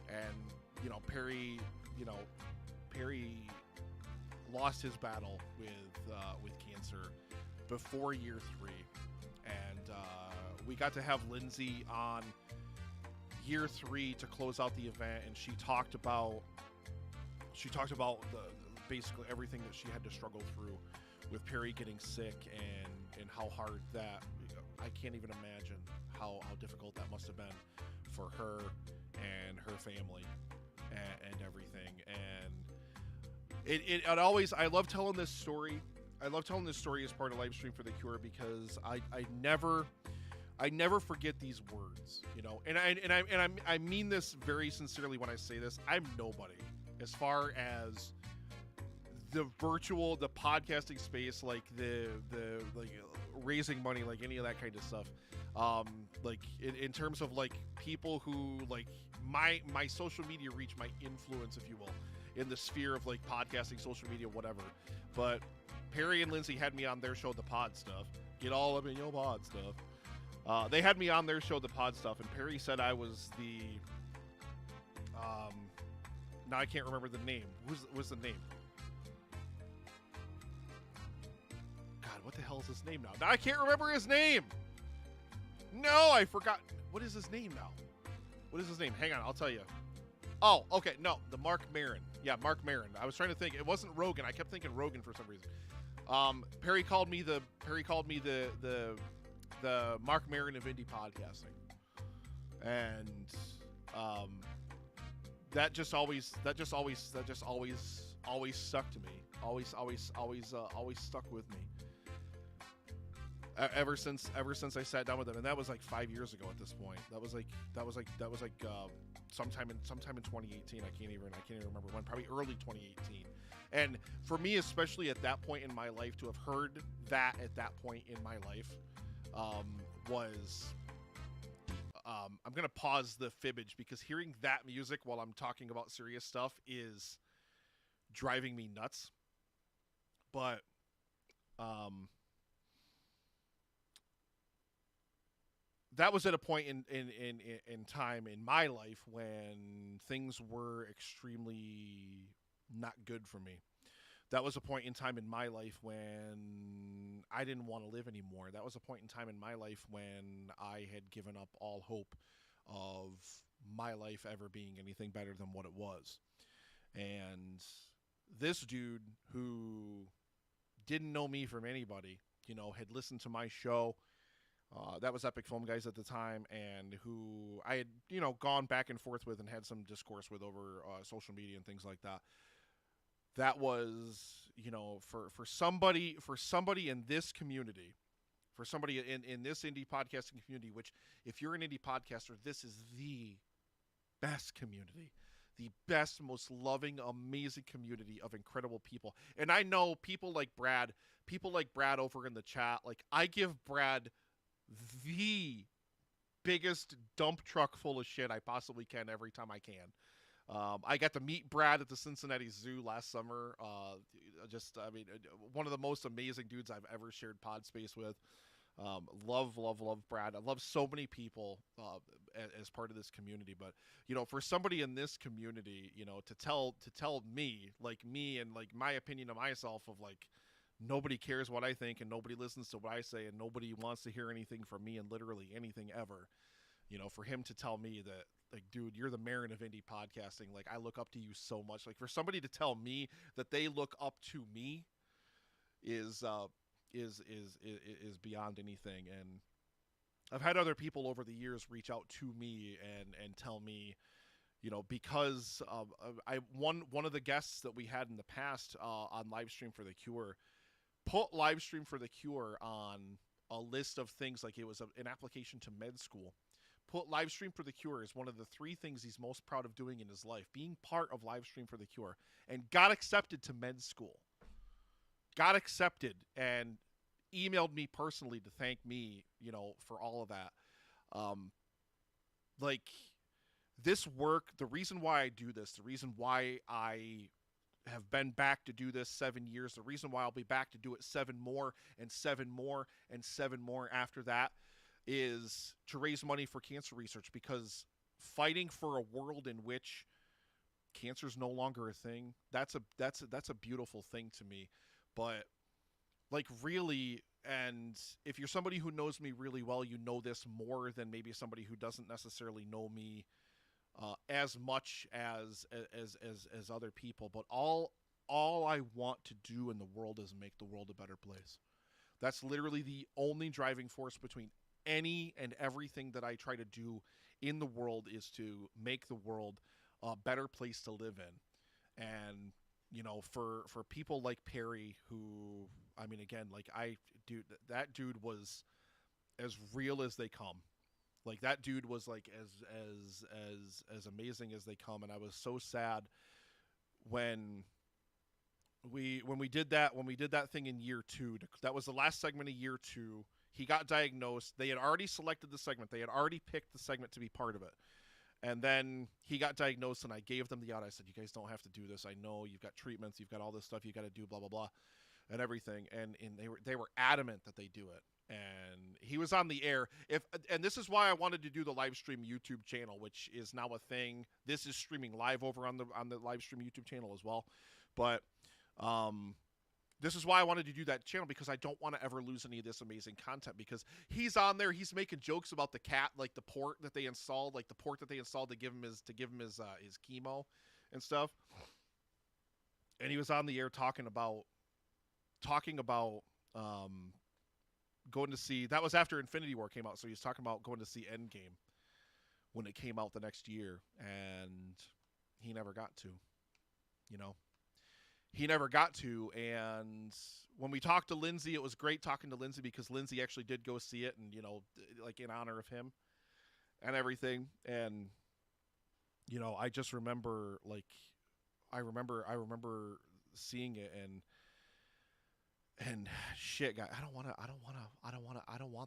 and you know, Perry lost his battle with cancer before year 3, and we got to have Lindsay on year 3 to close out the event, and she talked about basically everything that she had to struggle through with Perry getting sick, and how hard that, I can't even imagine how difficult that must have been for her and her family and everything. And I love telling this story. I love telling this story as part of Livestream for the Cure, because I never forget these words, you know, and I mean this very sincerely when I say this. I'm nobody as far as the podcasting space, like the raising money, like any of that kind of stuff. Like in terms of like people who like my social media reach, my influence, if you will, in the sphere of like podcasting, social media, whatever. But Perry and Lindsay had me on their show, The Pod Stuff. Get all up in your pod stuff. They had me on their show, The Pod Stuff, and Perry said I was the. Now I can't remember the name. What's the name? God, what the hell is his name now? Now I can't remember his name. No, I forgot. What is his name now? What is his name? Hang on, I'll tell you. Oh, okay, no, the Mark Maron. Yeah, Mark Maron. I was trying to think. It wasn't Rogan. I kept thinking Rogan for some reason. Perry called me the Mark Maron of indie podcasting, and that just always stuck to me. Always stuck with me. Ever since I sat down with him, and that was like 5 years ago at this point. That was like sometime in 2018. I can't even remember when. Probably early 2018. And for me, especially at that point in my life, to have heard that at that point in my life was. I'm gonna pause the fibbage because hearing that music while I'm talking about serious stuff is driving me nuts. But that was at a point in time in my life when things were extremely not good for me. That was a point in time in my life when I didn't want to live anymore. That was a point in time in my life when I had given up all hope of my life ever being anything better than what it was. And this dude who didn't know me from anybody, had listened to my show, that was Epic Film Guys at the time, and who I had, gone back and forth with and had some discourse with over social media and things like that. That was, for somebody in this community, for somebody in this indie podcasting community, which if you're an indie podcaster, this is the best community, the best, most loving, amazing community of incredible people. And I know people like Brad over in the chat, like I give Brad the biggest dump truck full of shit I possibly can every time I can. I got to meet Brad at the Cincinnati Zoo last summer. One of the most amazing dudes I've ever shared pod space with. Love Brad. I love so many people as part of this community. But for somebody in this community, to tell me, like me, and like my opinion of myself of like nobody cares what I think and nobody listens to what I say and nobody wants to hear anything from me and literally anything ever. For him to tell me that, like, dude, you're the Marin of indie podcasting. Like, I look up to you so much. Like, for somebody to tell me that they look up to me is beyond anything. And I've had other people over the years reach out to me and tell me, because one of the guests that we had in the past on Livestream for the Cure put Livestream for the Cure on a list of things, like it was an application to med school. Put Livestream for the Cure as one of the 3 things he's most proud of doing in his life, being part of Livestream for the Cure, and got accepted to med school. Got accepted and emailed me personally to thank me, for all of that. Like, this work, the reason why I do this, the reason why I have been back to do this 7 years, the reason why I'll be back to do it 7 more and 7 more and 7 more after that, is to raise money for cancer research, because fighting for a world in which cancer is no longer a thing, that's a beautiful thing to me. But like, really, and if you're somebody who knows me really well, you know this more than maybe somebody who doesn't necessarily know me as much as other people. But all I want to do in the world is make the world a better place. That's literally the only driving force between any and everything that I try to do in the world, is to make the world a better place to live in. And for people like Perry, who, I mean, again, like that dude was as real as they come. Like, that dude was like as amazing as they come. And I was so sad when we did that thing in year 2. That was the last segment of year 2. He got diagnosed. They had already selected the segment. They had already picked the segment to be part of it. And then he got diagnosed, and I gave them the out. I said, you guys don't have to do this. I know you've got treatments, you've got all this stuff you got to do, blah, blah, blah, and everything. And they were adamant that they do it. And he was on the air. And this is why I wanted to do the live stream YouTube channel, which is now a thing. This is streaming live over on the live stream YouTube channel as well. But this is why I wanted to do that channel, because I don't want to ever lose any of this amazing content, because he's on there. He's making jokes about the cat, like the port that they installed, to give him his chemo and stuff. And he was on the air talking about going to see, that was after Infinity War came out. So he was talking about going to see Endgame when it came out the next year, and he never got to, He never got to, and when we talked to Lindsay, it was great talking to Lindsay, because Lindsay actually did go see it, and like in honor of him and everything. And I just remember, I remember seeing it, and shit, guy, I don't want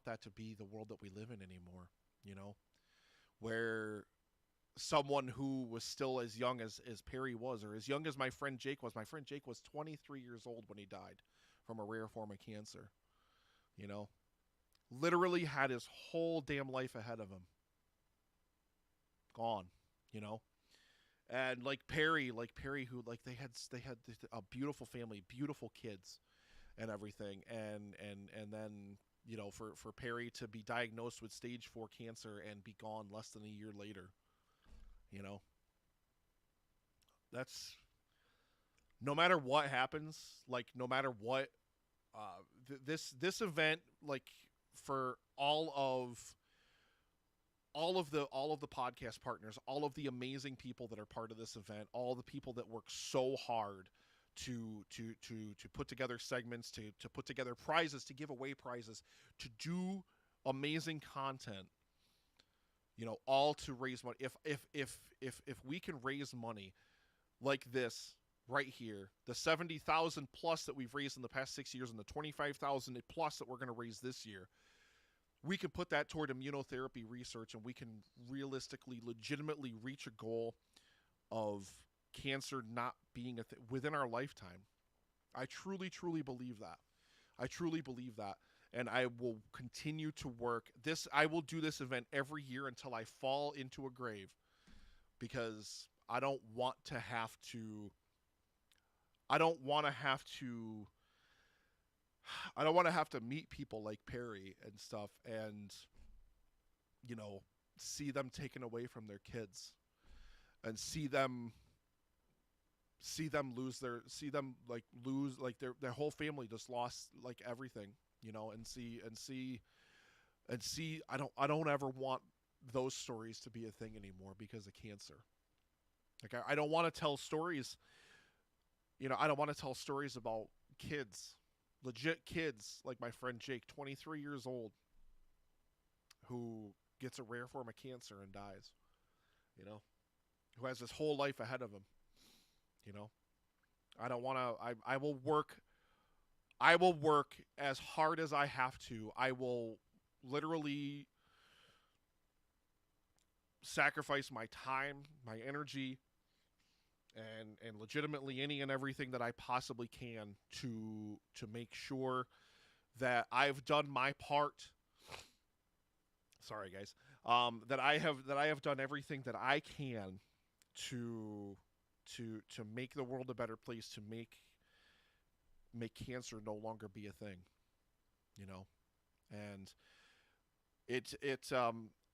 that to be the world that we live in anymore. Where someone who was still as young as Perry was, or as young as my friend Jake was. My friend Jake was 23 years old when he died from a rare form of cancer. Literally had his whole damn life ahead of him. Gone, And like Perry, who they had a beautiful family, beautiful kids and everything. And then, for Perry to be diagnosed with stage 4 cancer and be gone less than a year later. That's, no matter what happens, no matter what, this event, for all of the podcast partners, all of the amazing people that are part of this event, all the people that work so hard to put together segments, to put together prizes, to give away prizes, to do amazing content, all to raise money. If we can raise money like this right here, the 70,000 plus that we've raised in the past 6 years, and the 25,000 plus that we're going to raise this year, we can put that toward immunotherapy research, and we can realistically, legitimately reach a goal of cancer not being within our lifetime. I truly, truly believe that. And I will continue to work this. I will do this event every year until I fall into a grave, because I don't want to have to meet people like Perry and stuff, and see them taken away from their kids, and see them lose their whole family just lost everything, and see I don't ever want those stories to be a thing anymore because of cancer. I don't want to tell stories, I don't want to tell stories about kids, legit kids, like my friend Jake, 23 years old, who gets a rare form of cancer and dies, who has his whole life ahead of him. I don't want to. I will work as hard as I have to. I will literally sacrifice my time, my energy, and legitimately any and everything that I possibly can to make sure that I've done my part. Sorry, guys. That I have done everything that I can to make the world a better place, to make cancer no longer be a thing, and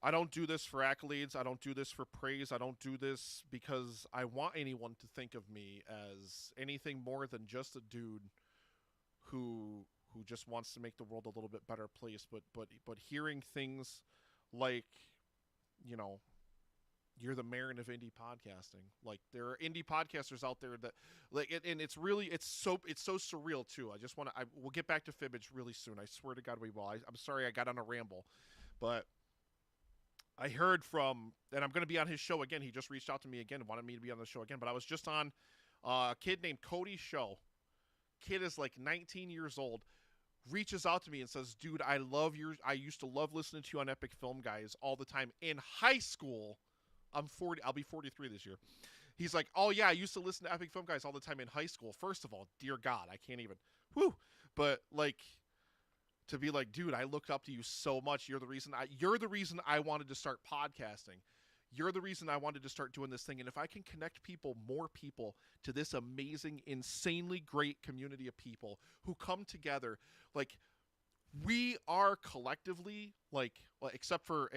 I don't do this for accolades. I don't do this for praise. I don't do this because I want anyone to think of me as anything more than just a dude who just wants to make the world a little bit better place. But hearing things like, you're the Marin of indie podcasting. There are indie podcasters out there that and it's so surreal too. We'll get back to Fibbage really soon. I swear to God we will. I'm sorry I got on a ramble, but I heard from, and I'm going to be on his show again. He just reached out to me again and wanted me to be on the show again, but I was just on a kid named Cody's show. Kid is 19 years old, reaches out to me and says, dude, I used to love listening to you on Epic Film Guys all the time in high school. I'm 40. I'll be 43 this year. He's like, oh yeah, I used to listen to Epic Film Guys all the time in high school. First of all, dear God, I can't even. Whew. But like, to be like, dude, I looked up to you so much. You're the reason I wanted to start podcasting. You're the reason I wanted to start doing this thing. And if I can connect more people to this amazing, insanely great community of people who come together, like we are collectively, like, well, except for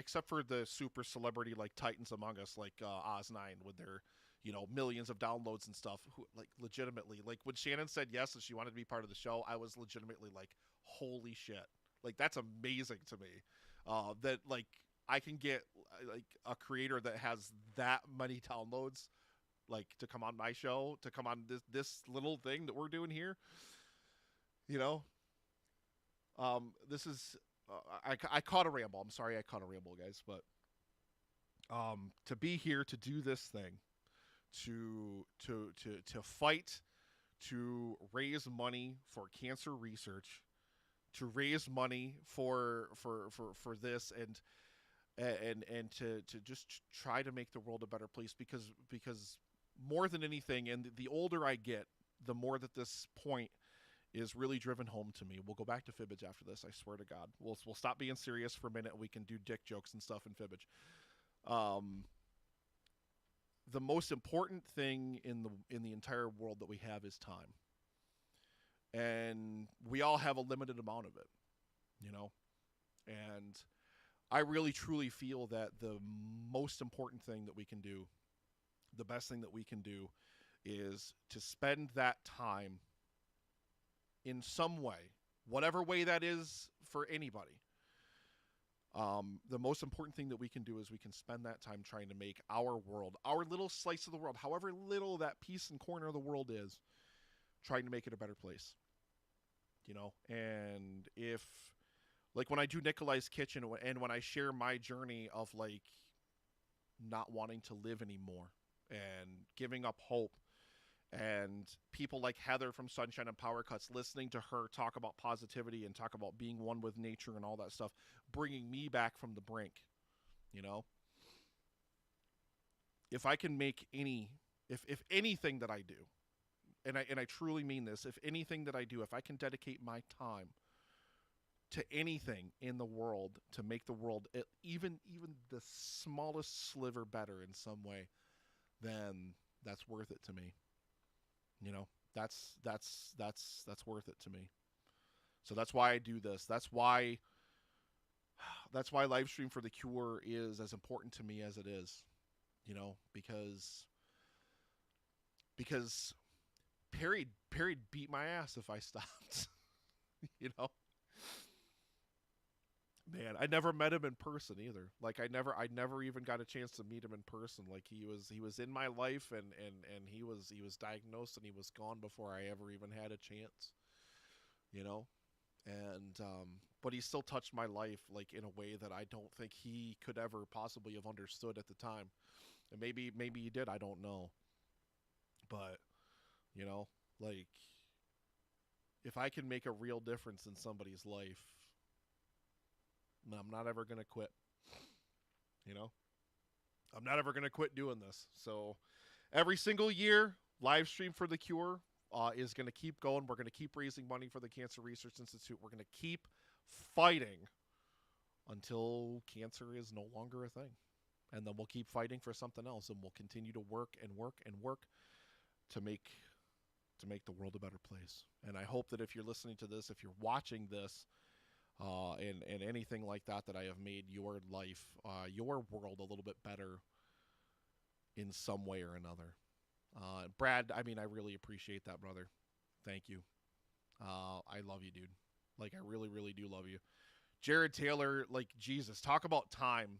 the super celebrity like Titans among us, like Oz9 with their, millions of downloads and stuff, who like legitimately, like when Shannon said yes and she wanted to be part of the show, I was legitimately like, holy shit. Like that's amazing to me. That like I can get like a creator that has that many downloads, like to come on my show, to come on this little thing that we're doing here. This is I caught a ramble. I'm sorry I caught a ramble, guys, but to be here to do this thing, to fight, to raise money for cancer research, to raise money for this, and to just try to make the world a better place, because more than anything, and the older I get, the more that this point is really driven home to me. We'll go back to Fibbage after this, I swear to God. We'll stop being serious for a minute. We can do dick jokes and stuff in Fibbage. The most important thing in the entire world that we have is time. And we all have a limited amount of it, And I really truly feel that the most important thing that we can do, the best thing that we can do, is to spend that time in some way, whatever way that is for anybody. The most important thing that we can do is we can spend that time trying to make our world, our little slice of the world, however little that piece and corner of the world is, trying to make it a better place. And if, like when I do Nikolai's Kitchen and when I share my journey of like not wanting to live anymore and giving up hope, and people like Heather from Sunshine and Power Cuts, listening to her talk about positivity and talk about being one with nature and all that stuff, bringing me back from the brink, If I can make if anything that I do, and I truly mean this, if anything that I do, if I can dedicate my time to anything in the world to make the world even the smallest sliver better in some way, then that's worth it to me. That's worth it to me. So that's why I do this. That's why Livestream for the Cure is as important to me as it is. Because Perry beat my ass if I stopped. Man, I never met him in person either. Like I never even got a chance to meet him in person. Like he was in my life and he was diagnosed and he was gone before I ever even had a chance. And but he still touched my life like in a way that I don't think he could ever possibly have understood at the time. And maybe he did, I don't know. But like if I can make a real difference in somebody's life, I'm not ever going to quit. I'm not ever going to quit doing this. So every single year, Livestream for the Cure is going to keep going. We're going to keep raising money for the Cancer Research Institute. We're going to keep fighting until cancer is no longer a thing. And then we'll keep fighting for something else, and we'll continue to work and work and work to make the world a better place. And I hope that if you're listening to this, if you're watching this, and anything like that I have made your life, your world a little bit better in some way or another. Brad, I really appreciate that, brother. Thank you. I love you, dude. Like, I really, really do love you. Jared Taylor, like, Jesus, talk about time.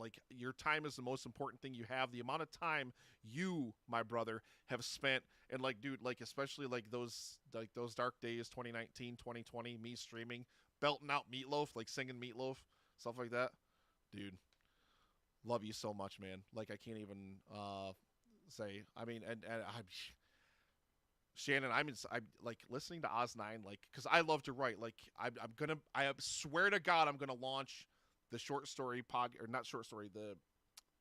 Like, your time is the most important thing you have. The amount of time you, my brother, have spent, and like, dude, like, especially like those dark days, 2019, 2020, me streaming, belting out Meatloaf, like singing Meatloaf, stuff like that. Dude, love you so much, man. Like, I can't even say. And I'm Shannon, I'm like listening to Oz9, like, because I love to write. Like, I swear to God, I'm gonna launch the short story the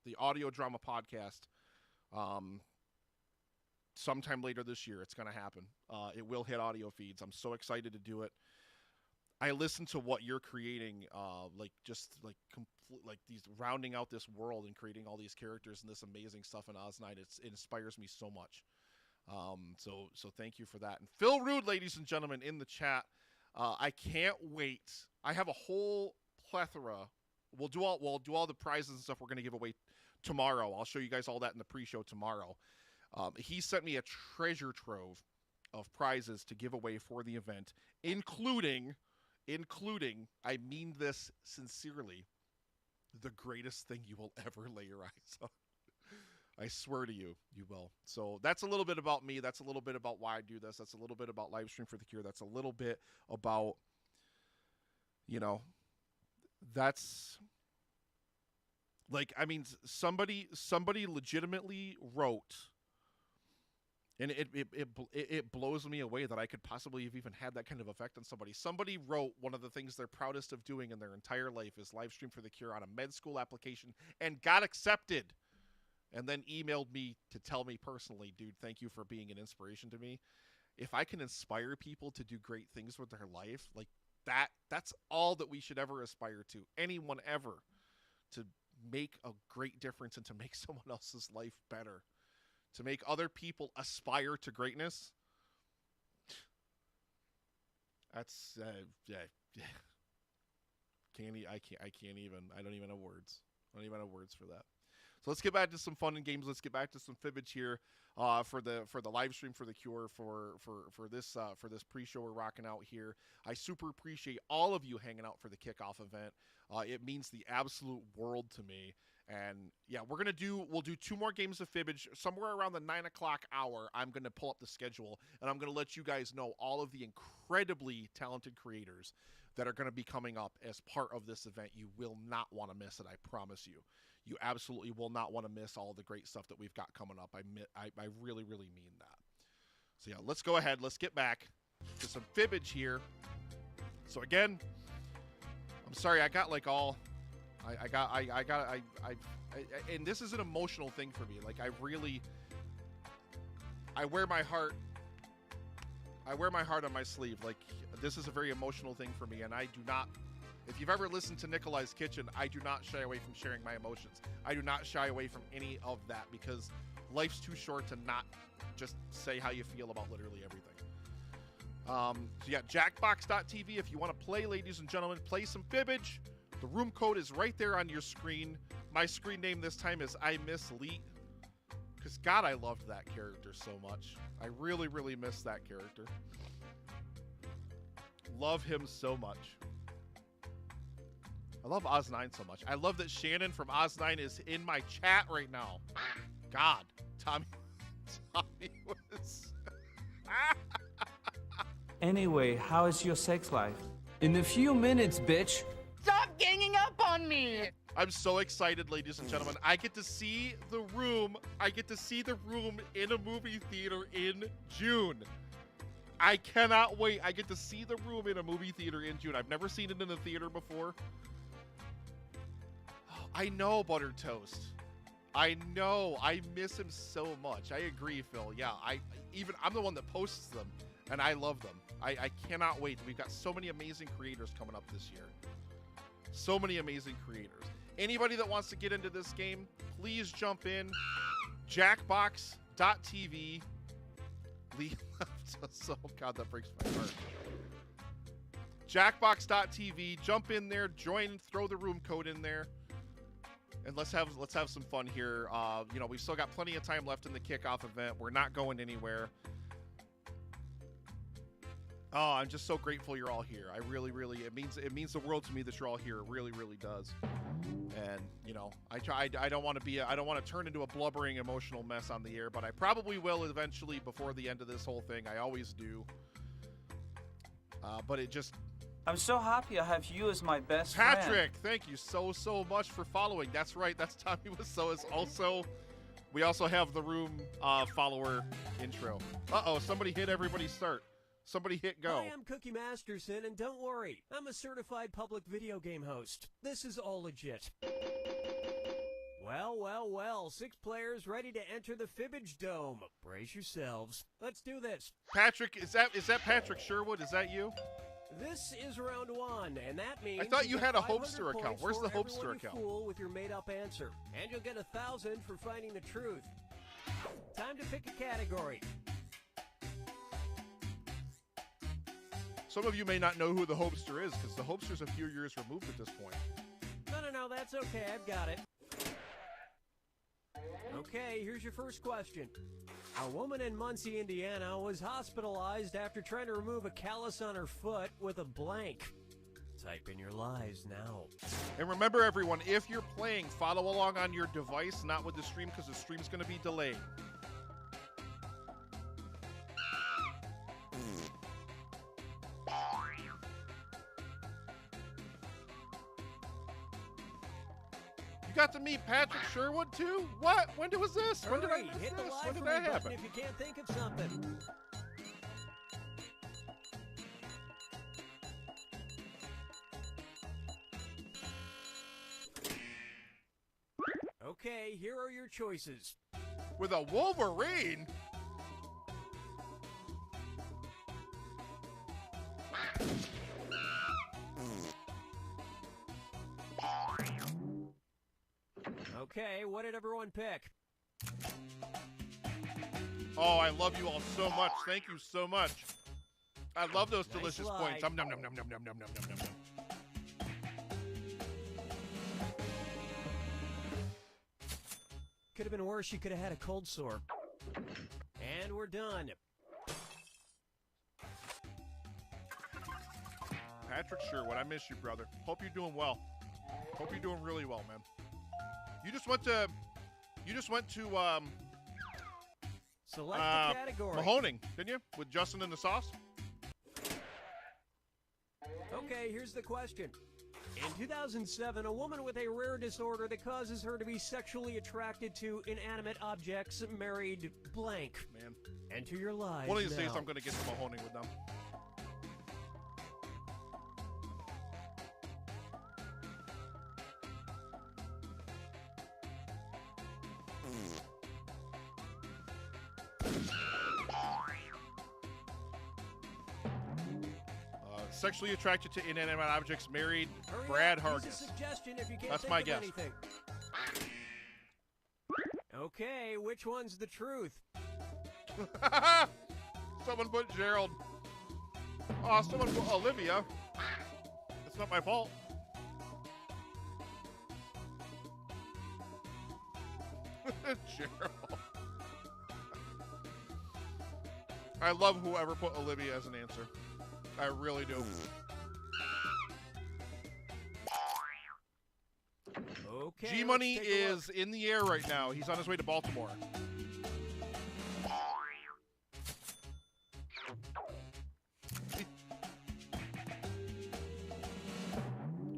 the audio drama podcast. Sometime later this year, it's going to happen. It will hit audio feeds. I'm so excited to do it. I listen to what you're creating, like these rounding out this world and creating all these characters and this amazing stuff in Oz9. It inspires me so much. So thank you for that. And Phil Rude, ladies and gentlemen, in the chat. I can't wait. I have a whole plethora. We'll do all the prizes and stuff we're going to give away tomorrow. I'll show you guys all that in the pre-show tomorrow. He sent me a treasure trove of prizes to give away for the event, including, I mean this sincerely, the greatest thing you will ever lay your eyes on. I swear to you, you will. So that's a little bit about me. That's a little bit about why I do this. That's a little bit about Livestream for the Cure. That's a little bit about, that's like, I mean, somebody legitimately wrote, and it blows me away that I could possibly have even had that kind of effect on somebody. Somebody wrote one of the things they're proudest of doing in their entire life is Livestream for the Cure on a med school application and got accepted. And then emailed me to tell me personally, dude, thank you for being an inspiration to me. If I can inspire people to do great things with their life, like that's all that we should ever aspire to. Anyone ever, to make a great difference and to make someone else's life better. To make other people aspire to greatness. That's I can't even. I don't even have words. I don't even have words for that. So let's get back to some fun and games. Let's get back to some fibbage here for the live stream for the Cure for this pre-show we're rocking out here. I super appreciate all of you hanging out for the kickoff event. It means the absolute world to me. And yeah, we'll do 2 more games of fibbage somewhere around the 9 o'clock hour. I'm gonna pull up the schedule and I'm gonna let you guys know all of the incredibly talented creators that are gonna be coming up as part of this event. You will not want to miss it. I promise you. You absolutely will not want to miss all the great stuff that we've got coming up. I really, really mean that. So yeah, let's go ahead. Let's get back to some fibbage here. So again, I'm sorry, I got like all, and this is an emotional thing for me. Like I wear my heart on my sleeve. Like this is a very emotional thing for me, and I do not. If you've ever listened to Nikolai's Kitchen, I do not shy away from sharing my emotions. I do not shy away from any of that because life's too short to not just say how you feel about literally everything. So yeah, jackbox.tv if you want to play, ladies and gentlemen, play some fibbage. The room code is right there on your screen. My screen name this time is I Miss Leet. Because God, I loved that character so much. I really, really miss that character. Love him so much. I love Oz9 so much. I love that Shannon from Oz9 is in my chat right now. God, Tommy was... Anyway, how is your sex life? In a few minutes, bitch. Stop ganging up on me! I'm so excited, ladies and gentlemen. I get to see the room. I get to see the room in a movie theater in June. I cannot wait. I get to see the room in a movie theater in June. I've never seen it in a theater before. I know, Buttered Toast. I know. I miss him so much. I agree, Phil. Yeah, I'm the one that posts them, and I love them. I cannot wait. We've got so many amazing creators coming up this year. So many amazing creators. Anybody that wants to get into this game, please jump in. Jackbox.tv. Lee left us. Oh, God, that breaks my heart. Jackbox.tv. Jump in there. Join. Throw the room code in there. And let's have some fun here. We've still got plenty of time left in the kickoff event. We're not going anywhere. Oh, I'm just so grateful you're all here. I really, really, it means the world to me that you're all here. It really, really does. And I don't want to turn into a blubbering, emotional mess on the air, but I probably will eventually before the end of this whole thing. I always do. But it just. I'm so happy I have you as my best Patrick, friend. thank you so much for following. That's right. That's Tommy Wiseau. Is also. We also have the room follower intro. Uh-oh, somebody hit everybody start. Somebody hit go. Hi, I'm Cookie Masterson, and don't worry, I'm a certified public video game host. This is all legit. Well, well, well. 6 players ready to enter the Fibbage Dome. Brace yourselves. Let's do this. Patrick, is that Patrick Sherwood? Is that you? This is round 1, and that means I thought you had a 500 Hopester account. points Where's for the everyone Hopester you account? fool with your made-up answer, and you'll get 1,000 for finding the truth. Time to pick a category. Some of you may not know who the Hopester is, because the Hopester's a few years removed at this point. No, that's okay. I've got it. Okay, here's your first question. A woman in Muncie, Indiana was hospitalized after trying to remove a callus on her foot with a blank. Type in your lies now. And remember, everyone, if you're playing, follow along on your device, not with the stream, because the stream's going to be delayed. You got to meet Patrick Sherwood, too? What? When was this? When did I miss Hit the this? live When for did me that button happen? if you can't think of something. Okay, here are your choices. With a Wolverine? Okay, what did everyone pick? Oh, I love you all so much. Thank you so much. I love those Nice delicious lie. points. Nom, nom, nom, nom, nom, nom, nom, nom, nom, nom. Could have been worse. You could have had a cold sore. And we're done. Patrick Sherwood, I miss you, brother. Hope you're doing well. Hope you're doing really well, man. You just went to Select the category. Mahoning, didn't you? With Justin and the Sauce? Okay, here's the question. In 2007, a woman with a rare disorder that causes her to be sexually attracted to inanimate objects married blank. Man. Enter your lies One of these now. days I'm going to get to Mahoning with them. Sexually attracted to inanimate objects, married, Hurry Brad up, use a Hargis. suggestion if you can't That's think my of guess. anything. Okay, which one's the truth? Someone put Gerald. Oh, someone put Olivia. It's not my fault. Gerald. I love whoever put Olivia as an answer. I really do. Okay. G-Money let's take a look. is in the air right now. He's on his way to Baltimore.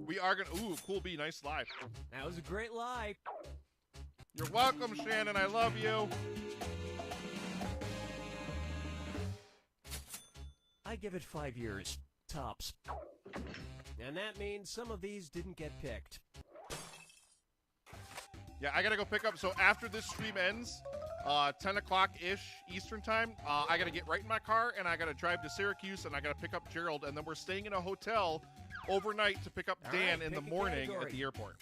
We are gonna. Ooh, cool B, nice live. That was a great lie. You're welcome, Shannon. I love you. I give it 5 years, tops. And that means some of these didn't get picked. Yeah, I gotta go pick up. So after this stream ends, 10 o'clock-ish Eastern time, I gotta get right in my car and I gotta drive to Syracuse and I gotta pick up Gerald, and then we're staying in a hotel overnight to pick up All Dan right, in the pick a morning category. at the airport.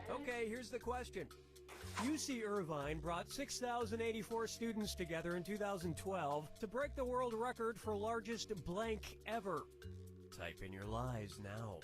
Okay, here's the question. UC Irvine brought 6,084 students together in 2012 to break the world record for largest blank ever. Type in your lies now.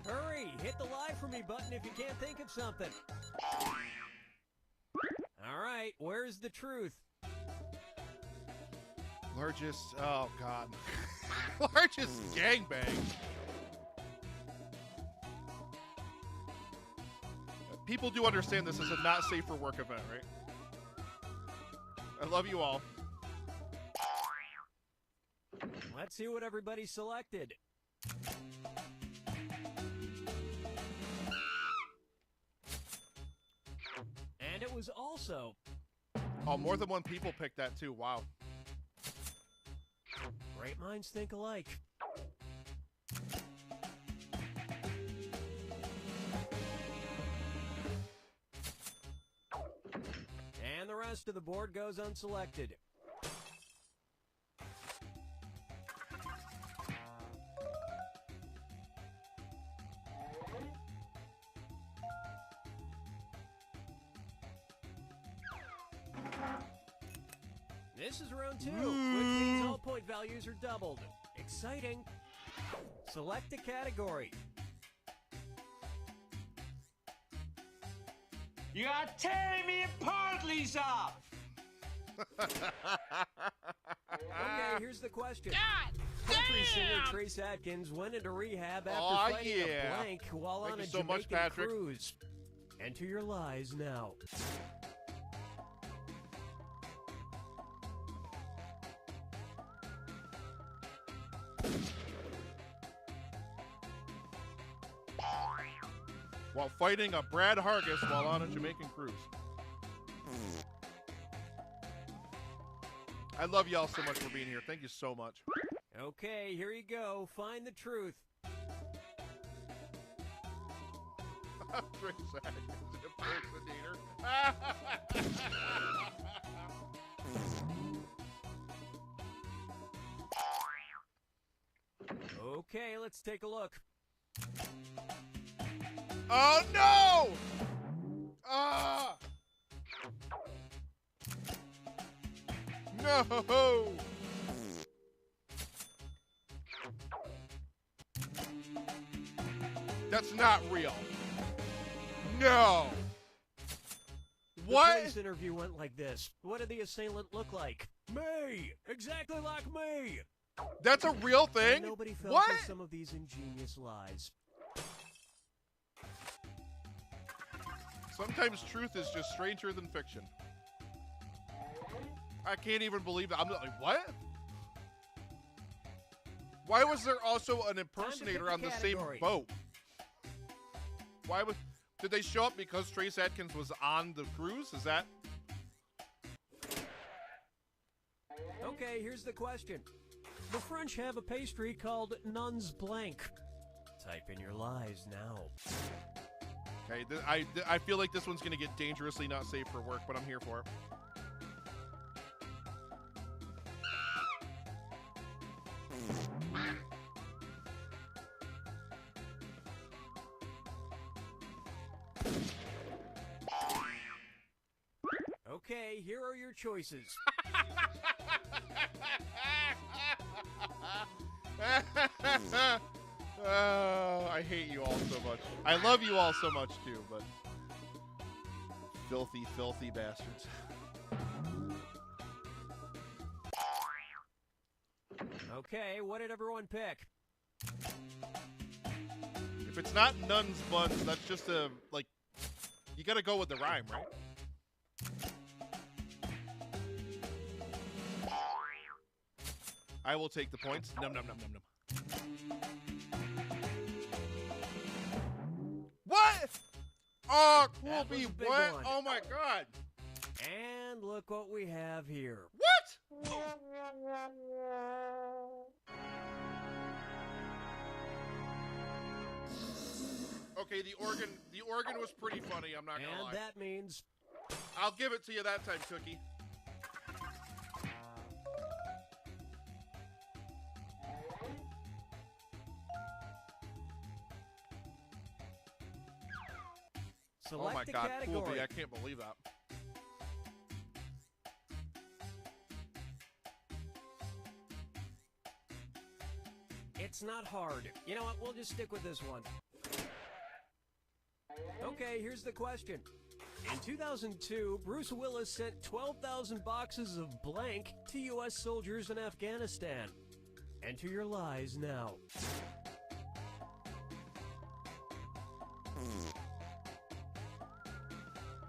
Hurry, hit the lie for me button if you can't think of something. All right, where's the truth? Largest, oh God. Largest gangbang. People do understand this is a not safe for work event, right? I love you all. Let's see what everybody selected. And it was also... Oh, more than one people picked that too. Wow. Great minds think alike. And the rest of the board goes unselected. This is round 2, which means all point values are doubled. Exciting. Select a category. You are tearing me apart, Lisa! Okay, here's the question. God Country singer damn! Trace Adkins went into rehab after Aw, fighting yeah. a blank while Thank on you a so much, Jamaican Patrick. cruise. Enter your lies now. While fighting a Brad Hargis while on a Jamaican cruise. I love y'all so much for being here. Thank you so much. Okay, here you go. Find the truth. Trace Adkins impersonator. Okay, let's take a look. Oh no! Ah! No! That's not real. No! The What? police interview went like this. What did the assailant look like? Me! Exactly like me! That's a real thing? And nobody fell What? for some of these ingenious lies. Sometimes truth is just stranger than fiction. I can't even believe that. I'm like, what? Why was there also an impersonator on the same category. boat? Why was... Did they show up because Trace Adkins was on the cruise? Is that... Okay, here's the question. The French have a pastry called Nun's Blanc. Type in your lies now. Okay, I feel like this one's going to get dangerously not safe for work, but I'm here for it. Okay, here are your choices. Oh, I hate you all so much. I love you all so much too, but filthy, filthy bastards. Okay, what did everyone pick? If it's not Nun's Buns, that's just a, like, you gotta go with the rhyme, right? I will take the points. Num num num num num. What? Oh, cool That was B. a big What? one. Oh my god. And look what we have here. What? Okay, the organ was pretty funny, I'm not gonna And lie. that means I'll give it to you that time, Cookie. select Oh my the god, category. cool B, I can't believe that. It's not hard. You know what? We'll just stick with this one. Okay, here's the question. In 2002, Bruce Willis sent 12,000 boxes of blank to U.S. soldiers in Afghanistan. Enter your lies now.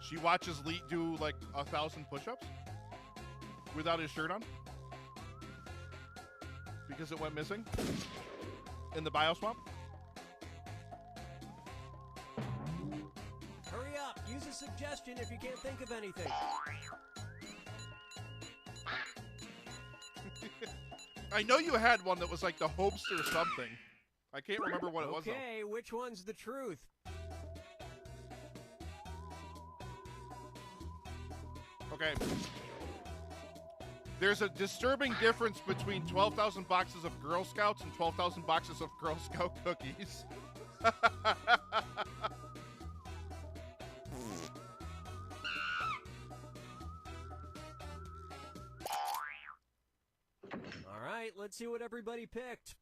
She watches Lee do like 1,000 push-ups without his shirt on. because it went missing in the bioswap. Hurry up. Use a suggestion if you can't think of anything. I know you had one that was like the Hopester something. I can't remember what it was, though. Okay, which one's the truth? Okay. There's a disturbing difference between 12,000 boxes of Girl Scouts and 12,000 boxes of Girl Scout cookies. All right, let's see what everybody picked.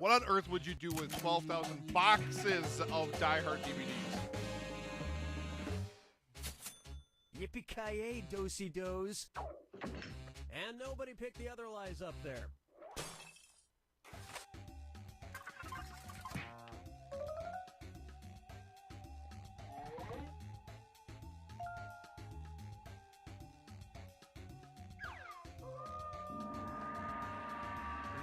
What on earth would you do with 12,000 boxes of Die Hard DVDs? Yippee-ki-yay, dosey-dos. And nobody picked the other lies up there.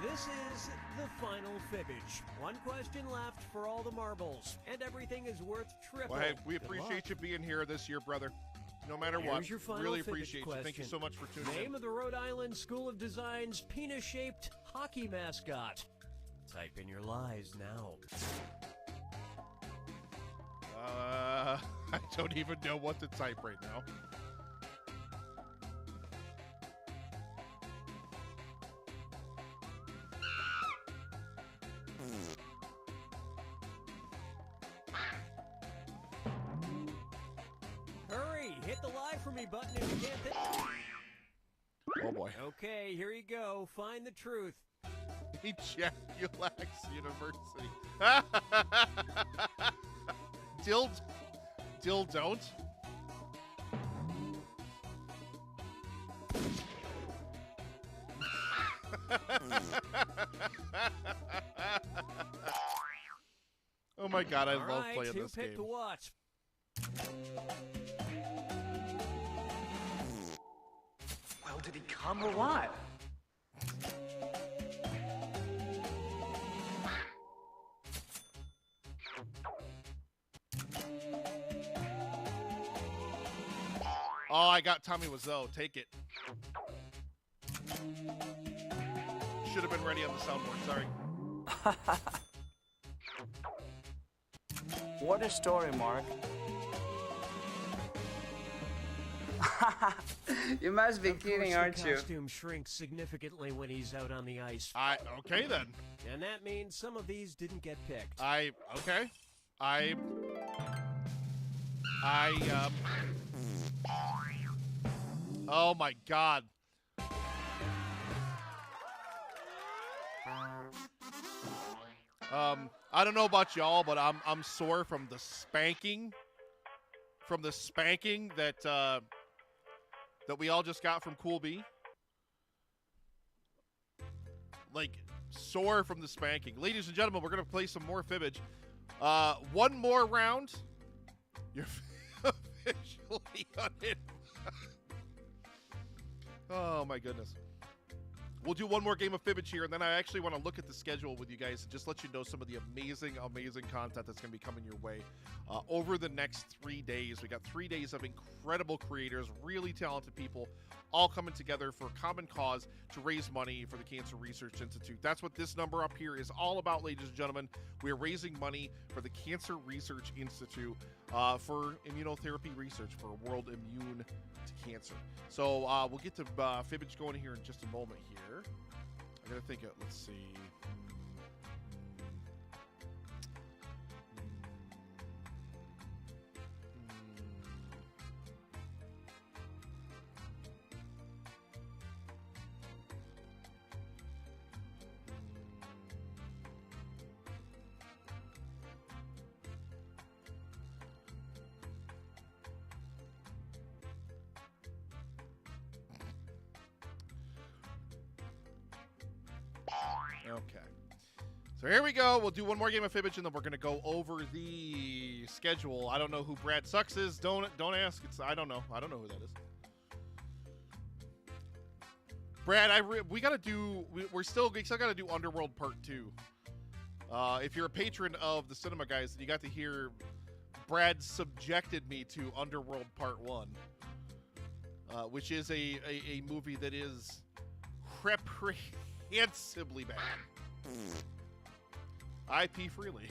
This is the final fibbage. One question left for all the marbles, and everything is worth triple. Well, hey, we Good appreciate luck. you being here this year, brother. No matter Here's what. your final Really fibbage appreciate you. Thank you question. so much for tuning Name in. of the Rhode Island School of Design's penis-shaped hockey mascot. Type in your lies now. I don't even know what to type right now. Hurry, hit the lie for me button if you can't think. Oh boy. Okay, here you go. Find the truth. Ejaculax University. Dill don't. Oh my god, I All love right, playing who this picked game. what? Well, did he come or what? Oh, I got Tommy Wiseau. Take it. Should have been ready on the soundboard. Sorry. What a story, Mark. You must be Of kidding, course, aren't the you? costume shrinks significantly when he's out on the ice. Okay then. And that means some of these didn't get picked. Okay. Oh my god. I don't know about y'all, but I'm sore from the spanking. From the spanking that that we all just got from Cool B. Like, sore from the spanking. Ladies and gentlemen, we're gonna play some more fibbage. One more round. You're officially on it. Oh my goodness. We'll do one more game of fibbage here, and then I actually want to look at the schedule with you guys and just let you know some of the amazing, amazing content that's going to be coming your way over the next 3 days. We got 3 days of incredible creators, really talented people, all coming together for a common cause to raise money for the Cancer Research Institute. That's what this number up here is all about, ladies and gentlemen. We are raising money for the Cancer Research Institute for immunotherapy research, for a world immune to cancer. So we'll get to fibbage going here in just a moment here. I gotta think. Let's see. Okay. So here we go. We'll do one more game of Fibbage, and then we're going to go over the schedule. I don't know who Brad Sucks is. Don't ask. I don't know. I don't know who that is. Brad, we got to do... We still got to do Underworld Part 2. If you're a patron of the Cinema Guys, then you got to hear Brad subjected me to Underworld Part 1, which is a movie that is reprehensibly bad. I pee freely.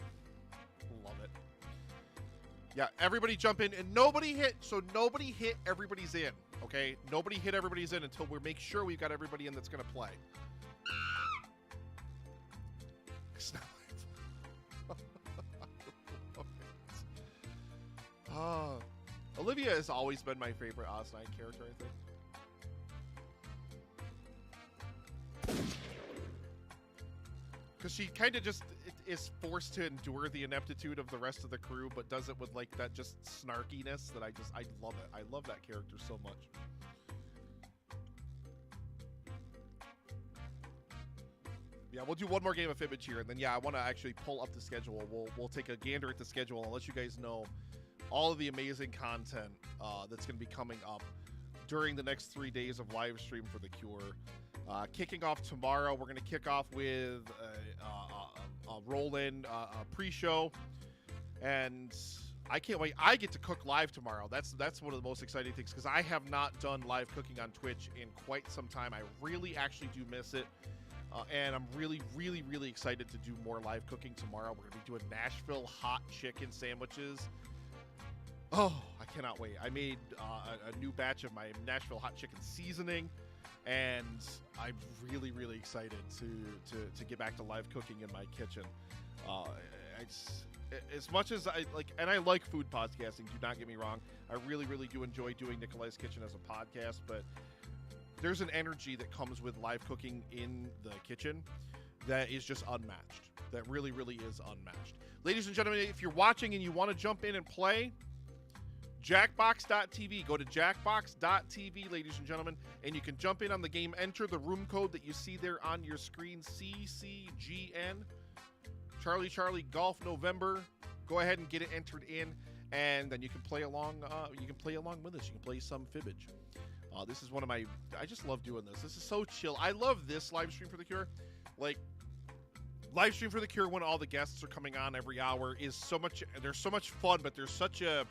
Love it. Yeah, everybody jump in, and nobody hit everybody's in, okay? Nobody hit everybody's in until we make sure we've got everybody in that's going to play. It's not Olivia has always been my favorite Oz 9 character, I think. Because she kind of just is forced to endure the ineptitude of the rest of the crew, but does it with like that just snarkiness that I love it. I love that character so much. Yeah, we'll do one more game of Fibbage here, and then I want to actually pull up the schedule. We'll take a gander at the schedule and let you guys know all of the amazing content that's going to be coming up during the next 3 days of live stream for The Cure. Kicking off tomorrow, we're going to kick off with a roll-in pre-show, and I can't wait. I get to cook live tomorrow. That's one of the most exciting things, because I have not done live cooking on Twitch in quite some time. I really actually do miss it, and I'm really, really, really excited to do more live cooking tomorrow. We're going to be doing Nashville hot chicken sandwiches. Oh, I cannot wait. I made a new batch of my Nashville hot chicken seasoning, and I'm really, really excited to get back to live cooking in my kitchen. As much as I like, and I like food podcasting, do not get me wrong. I really, really do enjoy doing Nikolai's Kitchen as a podcast, but there's an energy that comes with live cooking in the kitchen that is just unmatched. That really, really is unmatched. Ladies and gentlemen, if you're watching and you want to jump in and play, Jackbox.tv. Go to Jackbox.tv, ladies and gentlemen, and you can jump in on the game. Enter the room code that you see there on your screen, CCGN, Charlie Charlie Golf November. Go ahead and get it entered in, and then you can play along. You can play along with us. You can play some Fibbage. This is one of my. I just love doing this. This is so chill. I love this live stream for The Cure. Like, live stream for The Cure when all the guests are coming on every hour is so much. There's so much fun, but there's such a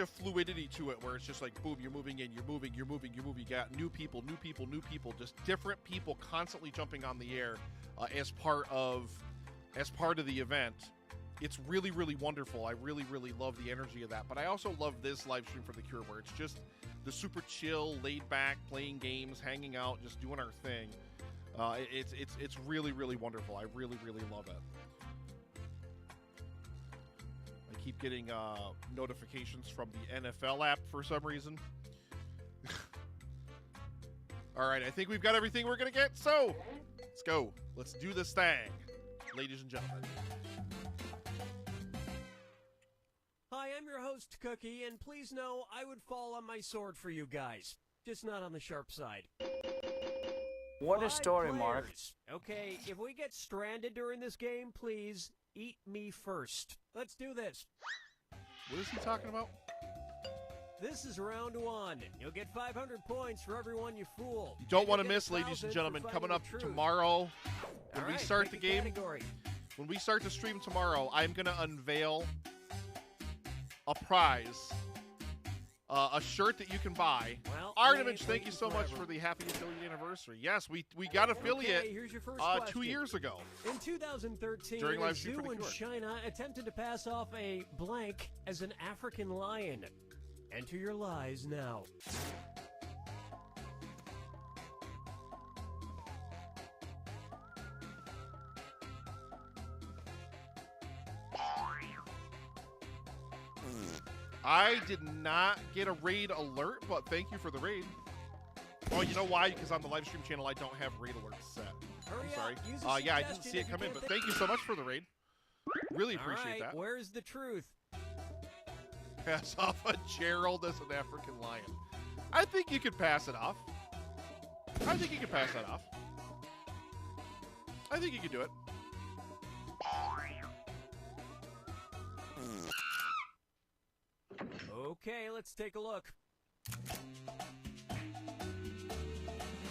fluidity to it where it's just like, boom, you're moving in, you're moving. You got new people, just different people constantly jumping on the air as part of the event. It's really, really wonderful. I really, really love the energy of that. But I also love this live stream for The Cure where it's just the super chill, laid back, playing games, hanging out, just doing our thing. It's really, really wonderful. I really, really love it. Keep getting notifications from the NFL app for some reason. All right, I think we've got everything we're going to get, so let's go. Let's do this thing, ladies and gentlemen. Hi, I'm your host, Cookie, and please know I would fall on my sword for you guys, just not on the sharp side. What a 5 story, Mark. players. Okay, if we get stranded during this game, please eat me first. Let's do this. What is he talking about? This is round 1. You'll get 500 points for everyone you fool. You don't want to You'll get miss, ladies 1,000 and gentlemen, for coming finding up the truth. tomorrow when All we right, start pick the a game. category. When we start the stream tomorrow, I'm going to unveil a prize. A shirt that you can buy. Well, Artemage, thank you so much for the happy affiliate anniversary. Yes, we got affiliate Okay, here's your first 2 question. years ago. In 2013, During a live stream zoo for The in Cure. China attempted to pass off a blank as an African lion. Enter your lies now. I did not get a raid alert, but thank you for the raid. Oh, you know why? Because on the live stream channel, I don't have raid alerts set. Hurry I'm sorry. up, use a Yeah, I didn't suggestion see it if you come in, can't but think- thank you so much for the raid. Really All appreciate right, that. where's the truth? Pass off a Gerald as an African lion. I think you could pass it off. I think you could pass that off. I think you can do it. Okay, let's take a look.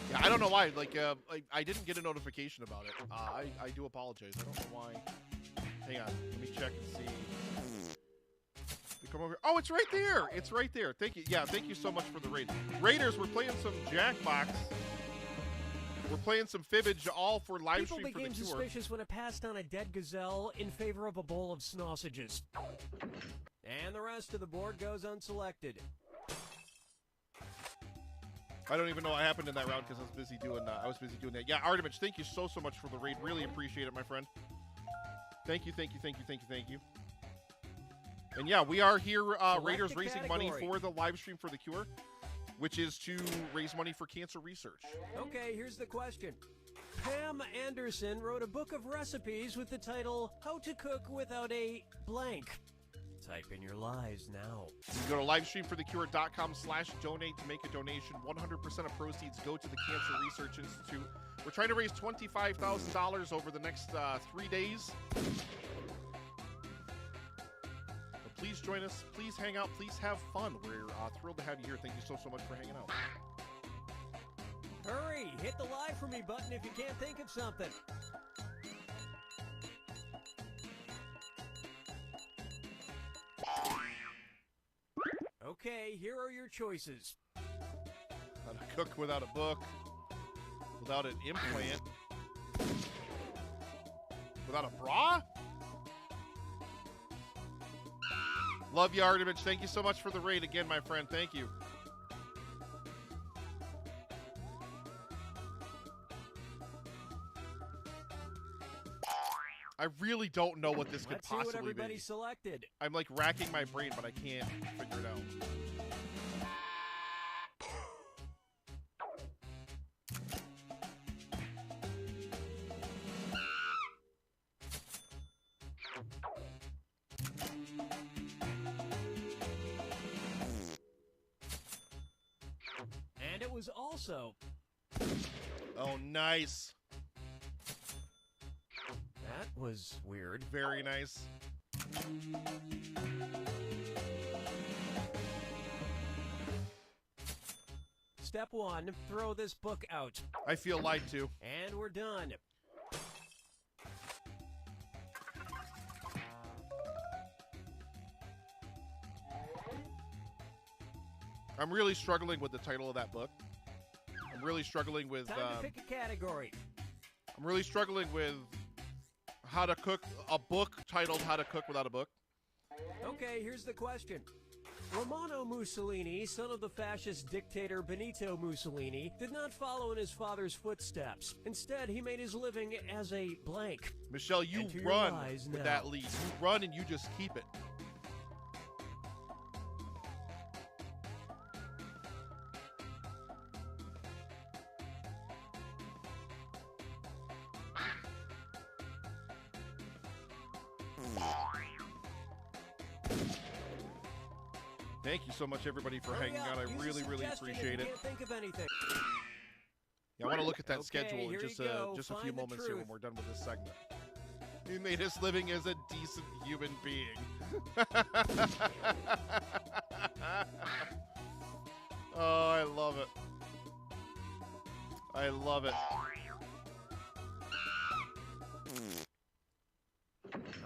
Yeah, I don't know why. Like, I didn't get a notification about it. I do apologize. I don't know why. Hang on. Let me check and see. We come over here. Oh, it's right there. It's right there. Thank you. Yeah, thank you so much for the raid. Raiders, we're playing some Jackbox. We're playing some Fibbage, all for live People stream for the became cure. suspicious when it passed on a dead gazelle in favor of a bowl of sausages. And the rest of the board goes unselected. I don't even know what happened in that round because I was busy doing that. Yeah, Artemich, thank you so much for the raid. Really appreciate it, my friend. Thank you. And yeah, we are here, Raiders, raising money for the live stream for the cure, which is to raise money for cancer research. Okay, here's the question. Pam Anderson wrote a book of recipes with the title, How to Cook Without a Blank. Type in your lies now. You can go to livestreamforthecure.com/donate to make a donation. 100% of proceeds go to the Cancer Research Institute. We're trying to raise $25,000 over the next 3 days. So please join us. Please hang out. Please have fun. We're thrilled to have you here. Thank you so much for hanging out. Hurry, hit the live for me button if you can't think of something. Okay, here are your choices. How to cook without a book, without an implant, without a bra? Love you, Artemich. Thank you so much for the raid again, my friend. Thank you. I really don't know what this could Let's see what possibly everybody be. selected. I'm like racking my brain, but I can't figure it out. And it was also... Oh, nice. That was weird. Very nice. Step 1, throw this book out. I feel lied to. And we're done. I'm really struggling with the title of that book. I'm really struggling with... Time to pick a category. I'm really struggling with how to cook, a book titled How to Cook Without a Book. Okay, here's the question. Romano Mussolini, son of the fascist dictator Benito Mussolini, did not follow in his father's footsteps. Instead, he made his living as a blank. Michelle, you Enter your run lies with now. that lead. You run and you just keep it. Thank you so much, everybody, for hanging out. I really, really appreciate it. Can't think of anything. Yeah, I want to look at that Okay, schedule in here just you go. a few Find the moments here when truth. we're done with this segment. He made his living as a decent human being. Oh, I love it. I love it.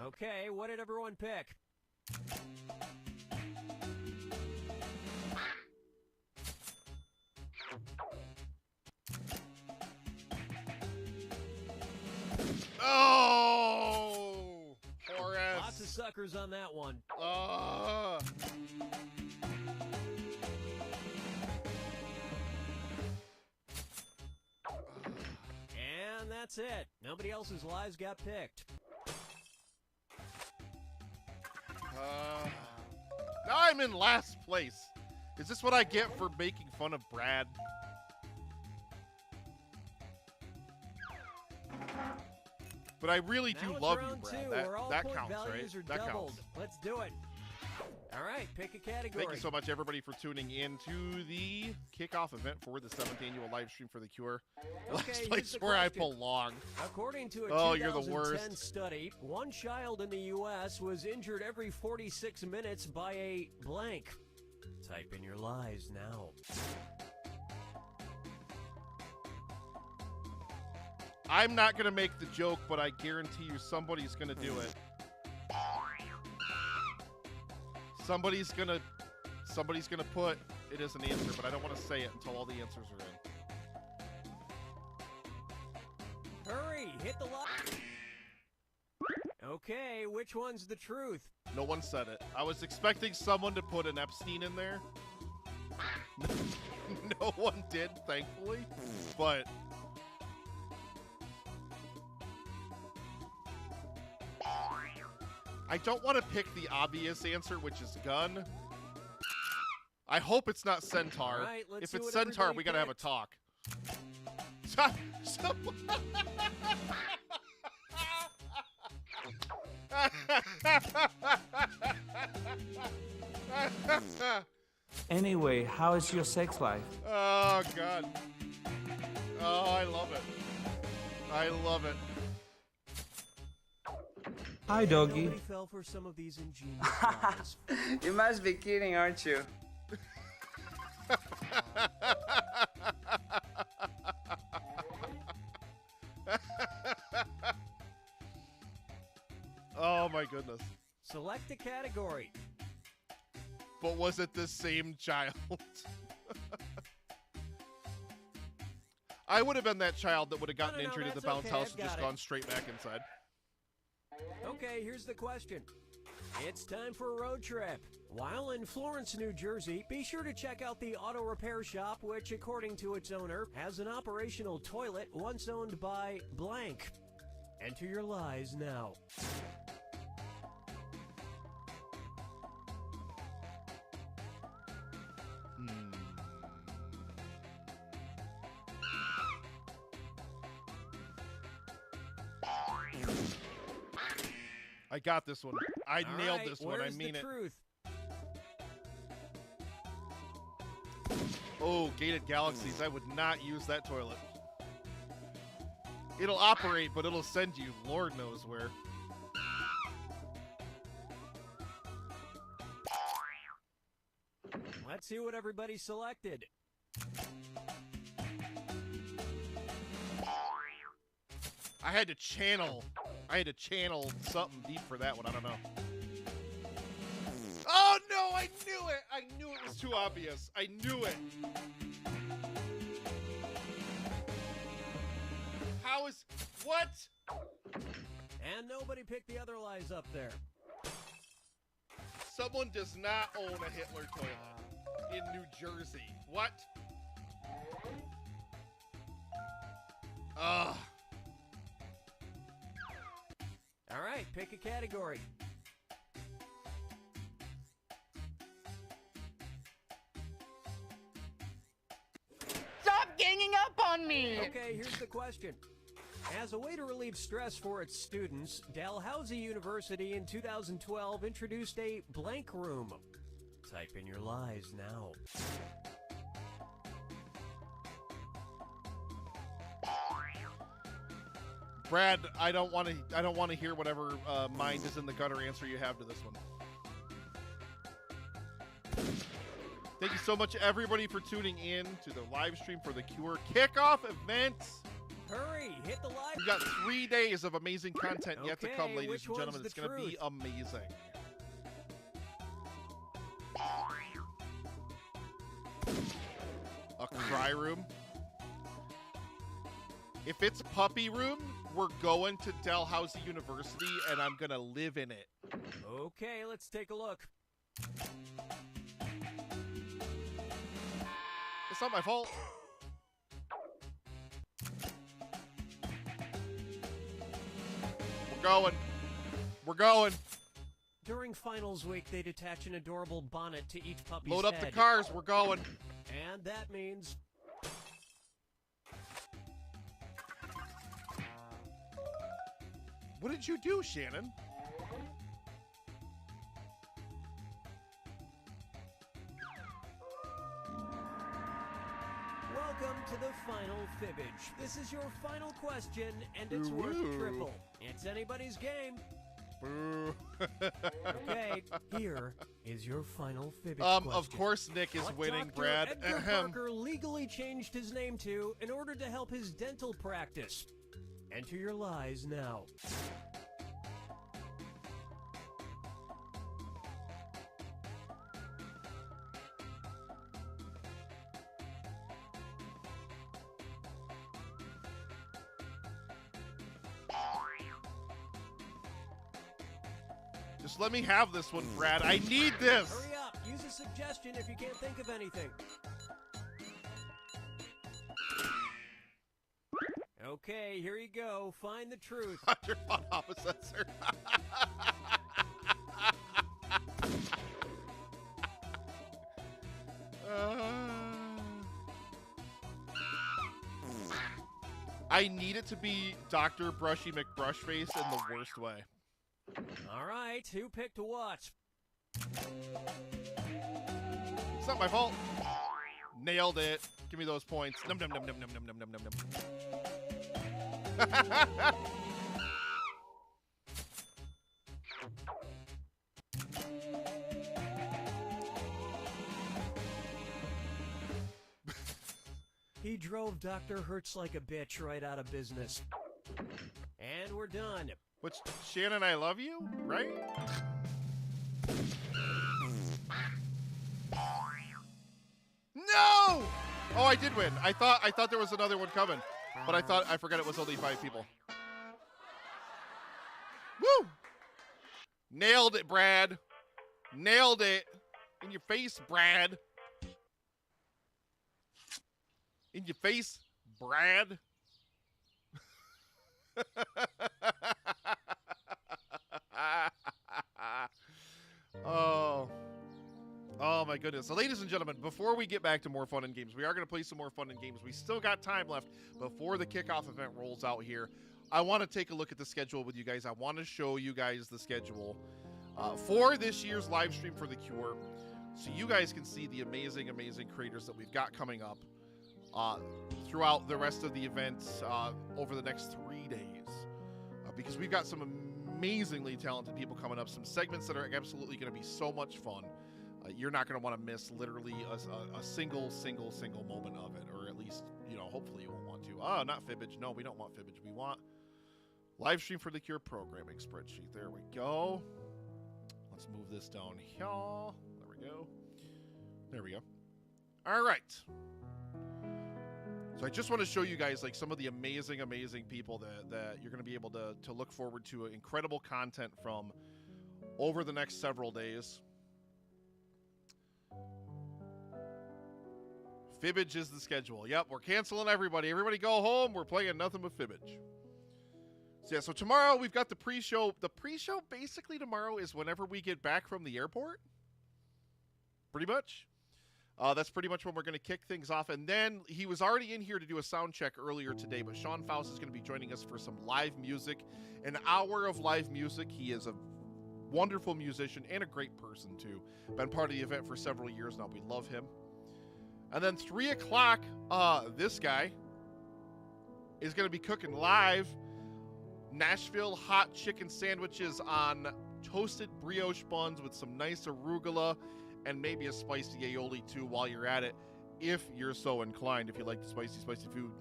Okay, what did everyone pick? Oh! Horace. Lots of suckers on that one. And that's it. Nobody else's lies got picked. Now I'm in last place. Is this what I get for making fun of Brad? But I really do Now it's love you, round Brad. two, where all That point counts, right? values are That doubled. counts. Let's do it. All right, pick a category. Thank you so much, everybody, for tuning in to the kickoff event for the 7th annual live stream for The Cure. Okay, Last here's place the where I question. belong. According to a Oh, you're the 2010 worst. study, one child in the U.S. was injured every 46 minutes by a blank. Type in your lies now. I'm not going to make the joke, but I guarantee you somebody's going to do it. Somebody's gonna put it as an answer, but I don't want to say it until all the answers are in. Hurry, hit the lock. Okay, which one's the truth? No one said it. I was expecting someone to put an Epstein in there. No one did, thankfully. But I don't want to pick the obvious answer, which is gun. I hope it's not Centaur. All right, let's If see it's what Centaur, everybody we gotta have a picked. talk. Anyway, how is your sex life? Oh, God. Oh, I love it. I love it. Hi, doggy. Nobody fell for some of these ingenious lies. You must be kidding, aren't you? Oh, my goodness. Select a category. But was it the same child? I would have been that child that would have gotten No, injured at the that's bounce okay, house I've and just got it. gone straight back inside. Okay, here's the question. It's time for a road trip. While in Florence, New Jersey, be sure to check out the auto repair shop, which, according to its owner, has an operational toilet once owned by blank. Enter your lies now. I got this one. I All nailed right, this one. I where's mean the it. truth? Oh, gated galaxies. I would not use that toilet. It'll operate, but it'll send you Lord knows where. Let's see what everybody selected. I had to channel something deep for that one. I don't know. Oh no, I knew it! I knew it was too obvious. I knew it. How is... What? And nobody picked the other lies up there. Someone does not own a Hitler toilet in New Jersey. What? Ugh. All right, pick a category. Stop ganging up on me! Okay, here's the question. As a way to relieve stress for its students, Dalhousie University in 2012 introduced a blank room. Type in your lies now. Brad, I don't want to hear whatever mind is in the gutter answer you have to this one. Thank you so much, everybody, for tuning in to the live stream for the Cure kickoff event. Hurry, hit the live. We've got 3 days of amazing content yet to come, Okay, ladies which and gentlemen. one's It's the going to be truth? amazing. A cry room. If it's puppy room, we're going to Dalhousie University, and I'm going to live in it. Okay, let's take a look. It's not my fault. We're going. We're going. During finals week, they attach an adorable bonnet to each puppy's Load up the head. cars. We're going. And that means What did you do, Shannon? Welcome to the final fibbage. This is your final question, and it's worth triple. It's anybody's game. Boo. Okay, here is your final fibbage question. Of course Nick is What winning, Dr. Brad. Edgar Parker legally changed his name to in order to help his dental practice. Enter your lies now. Just let me have this one, Brad. I need this. Hurry up. Use a suggestion if you can't think of anything. Okay, here you go. Find the truth. Dr. Fun Opposessor. I need it to be Dr. Brushy McBrushface in the worst way. All right, who picked what? It's not my fault. Nailed it. Give me those points. Num num num num num num num num num num. He drove Dr. Hertz like a bitch right out of business. And we're done. Which, Shannon, I love you, right? No! Oh, I did win. I thought there was another one coming, but I forgot it was only 5 people. Woo! Nailed it, Brad. Nailed it. In your face, Brad. In your face, Brad. Oh my goodness. So ladies and gentlemen, before we get back to more fun and games, we are going to play some more fun and games. We still got time left before the kickoff event rolls out here. I want to take a look at the schedule with you guys. I want to show you guys the schedule for this year's live stream for The Cure, so you guys can see the amazing, amazing creators that we've got coming up throughout the rest of the events over the next 3 days, because we've got some amazingly talented people coming up, some segments that are absolutely going to be so much fun. You're not going to want to miss literally a single moment of it, or at least, you know, hopefully you won't want to. Oh, not fibbage. No, we don't want fibbage. We want live stream for The Cure programming spreadsheet. There we go. Let's move this down here. There we go. There we go. All right. So I just want to show you guys like some of the amazing, amazing people that you're going to be able to look forward to incredible content from over the next several days. Fibbage is the schedule. Yep, we're canceling everybody. Everybody go home. We're playing nothing but Fibbage. So yeah, so tomorrow we've got the pre-show. The pre-show basically tomorrow is whenever we get back from the airport. Pretty much. That's pretty much when we're going to kick things off. And then he was already in here to do a sound check earlier today, but Sean Faust is going to be joining us for some live music. An hour of live music. He is a wonderful musician and a great person, too. Been part of the event for several years now. We love him. And then 3 o'clock, this guy is going to be cooking live Nashville hot chicken sandwiches on toasted brioche buns with some nice arugula and maybe a spicy aioli too while you're at it, if you're so inclined, if you like the spicy food.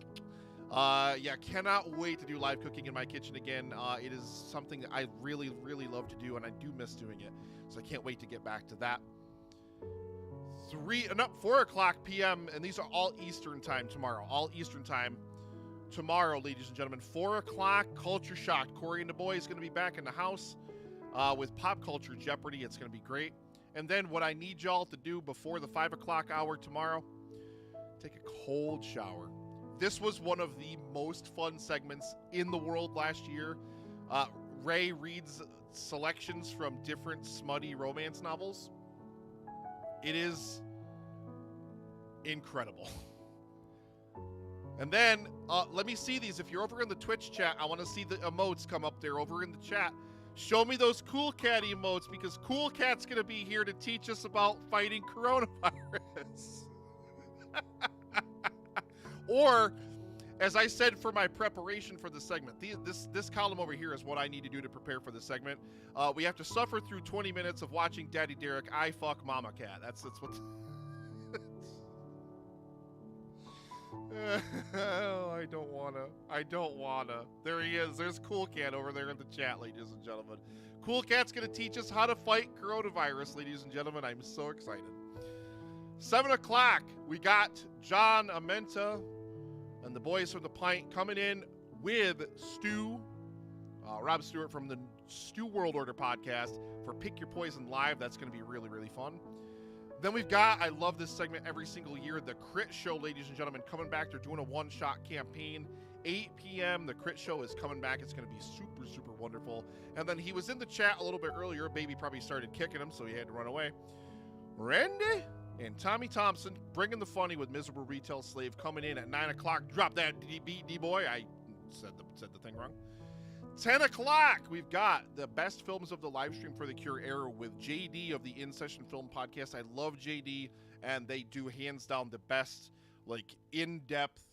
Yeah, cannot wait to do live cooking in my kitchen again. It is something that I really, really love to do, and I do miss doing it. So I can't wait to get back to that. 4 o'clock p.m., and these are all Eastern time tomorrow. All Eastern time tomorrow, ladies and gentlemen. 4 o'clock, Culture Shock. Corey and the boys going to be back in the house with Pop Culture Jeopardy. It's going to be great. And then what I need y'all to do before the 5 o'clock hour tomorrow, take a cold shower. This was one of the most fun segments in the world last year. Ray reads selections from different smutty romance novels. It is incredible. And then, let me see these. If you're over in the Twitch chat, I want to see the emotes come up there over in the chat. Show me those Cool Cat emotes, because Cool Cat's going to be here to teach us about fighting coronavirus. Or, as I said for my preparation for the segment, this column over here is what I need to do to prepare for the segment. We have to suffer through 20 minutes of watching Daddy Derek I fuck Mama Cat. That's what. Oh, I don't wanna. There he is. There's Cool Cat over there in the chat, ladies and gentlemen. Cool Cat's gonna teach us how to fight coronavirus, ladies and gentlemen. I'm so excited. 7 o'clock, we got John Amenta and the boys from the Pint coming in with Stu, Rob Stewart from the Stu World Order podcast for Pick Your Poison Live. That's going to be really, really fun. Then we've got, I love this segment every single year, the Crit Show, ladies and gentlemen, coming back. They're doing a one-shot campaign. 8 p.m., the Crit Show is coming back. It's going to be super, super wonderful. And then he was in the chat a little bit earlier. Baby probably started kicking him, so he had to run away. Randy and Tommy Thompson bringing the funny with Miserable Retail Slave coming in at 9 o'clock. Drop that beat, D-boy. I said the thing wrong. 10 o'clock, we've got the best films of the live stream for the Cure era with JD of the In Session Film Podcast. I love JD, and they do hands down the best, like, in-depth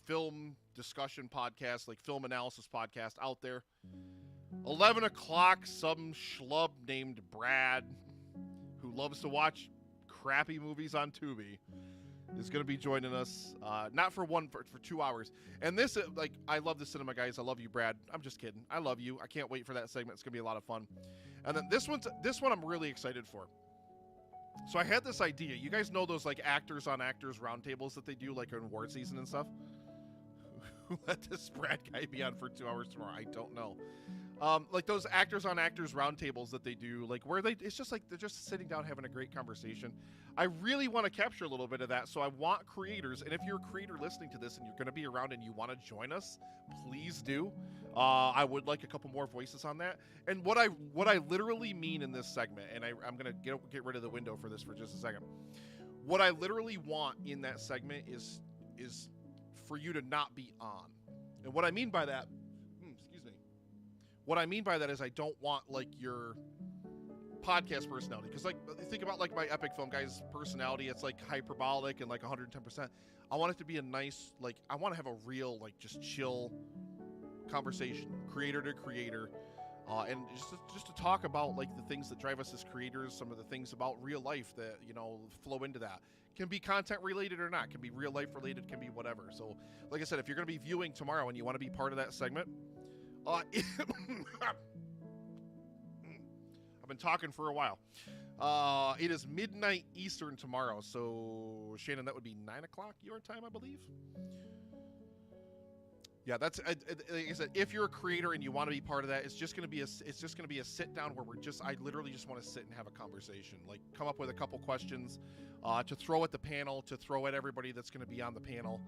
film discussion podcast, like film analysis podcast out there. 11 o'clock, some schlub named Brad, who loves to watch crappy movies on Tubi, is going to be joining us, not for 2 hours. And this, like, I love the cinema, guys. I love you, Brad. I'm just kidding. I love you. I can't wait for that segment. It's going to be a lot of fun. And then this one I'm really excited for. So I had this idea. You guys know those, like, actors on actors roundtables that they do, like, in award season and stuff? Who let this Brad guy be on for 2 hours tomorrow? I don't know. Like those actors on actors roundtables that they do, like where it's just like they're just sitting down having a great conversation. I really want to capture a little bit of that, so I want creators, and if you're a creator listening to this and you're going to be around and you want to join us, please do. I would like a couple more voices on that. And what I literally mean in this segment, and I'm going to get rid of the window for this for just a second. What I literally want in that segment is for you to not be on. And what I mean by that, what I mean by that is I don't want, like, your podcast personality. Because, like, think about, like, my Epic Film Guys personality. It's, like, hyperbolic and, like, 110%. I want it to be a nice, like, I want to have a real, like, just chill conversation, creator to creator. And just to talk about, like, the things that drive us as creators, some of the things about real life that, you know, flow into that. Can be content related or not. Can be real life related. Can be whatever. So, like I said, if you're going to be viewing tomorrow and you want to be part of that segment, I've been talking for a while. It is midnight Eastern tomorrow, so Shannon, that would be 9 o'clock your time, I believe. Yeah, that's like I said. If you're a creator and you want to be part of that, it's just gonna be a sit down where I literally just want to sit and have a conversation. Like, come up with a couple questions to throw at the panel, to throw at everybody that's gonna be on the panel.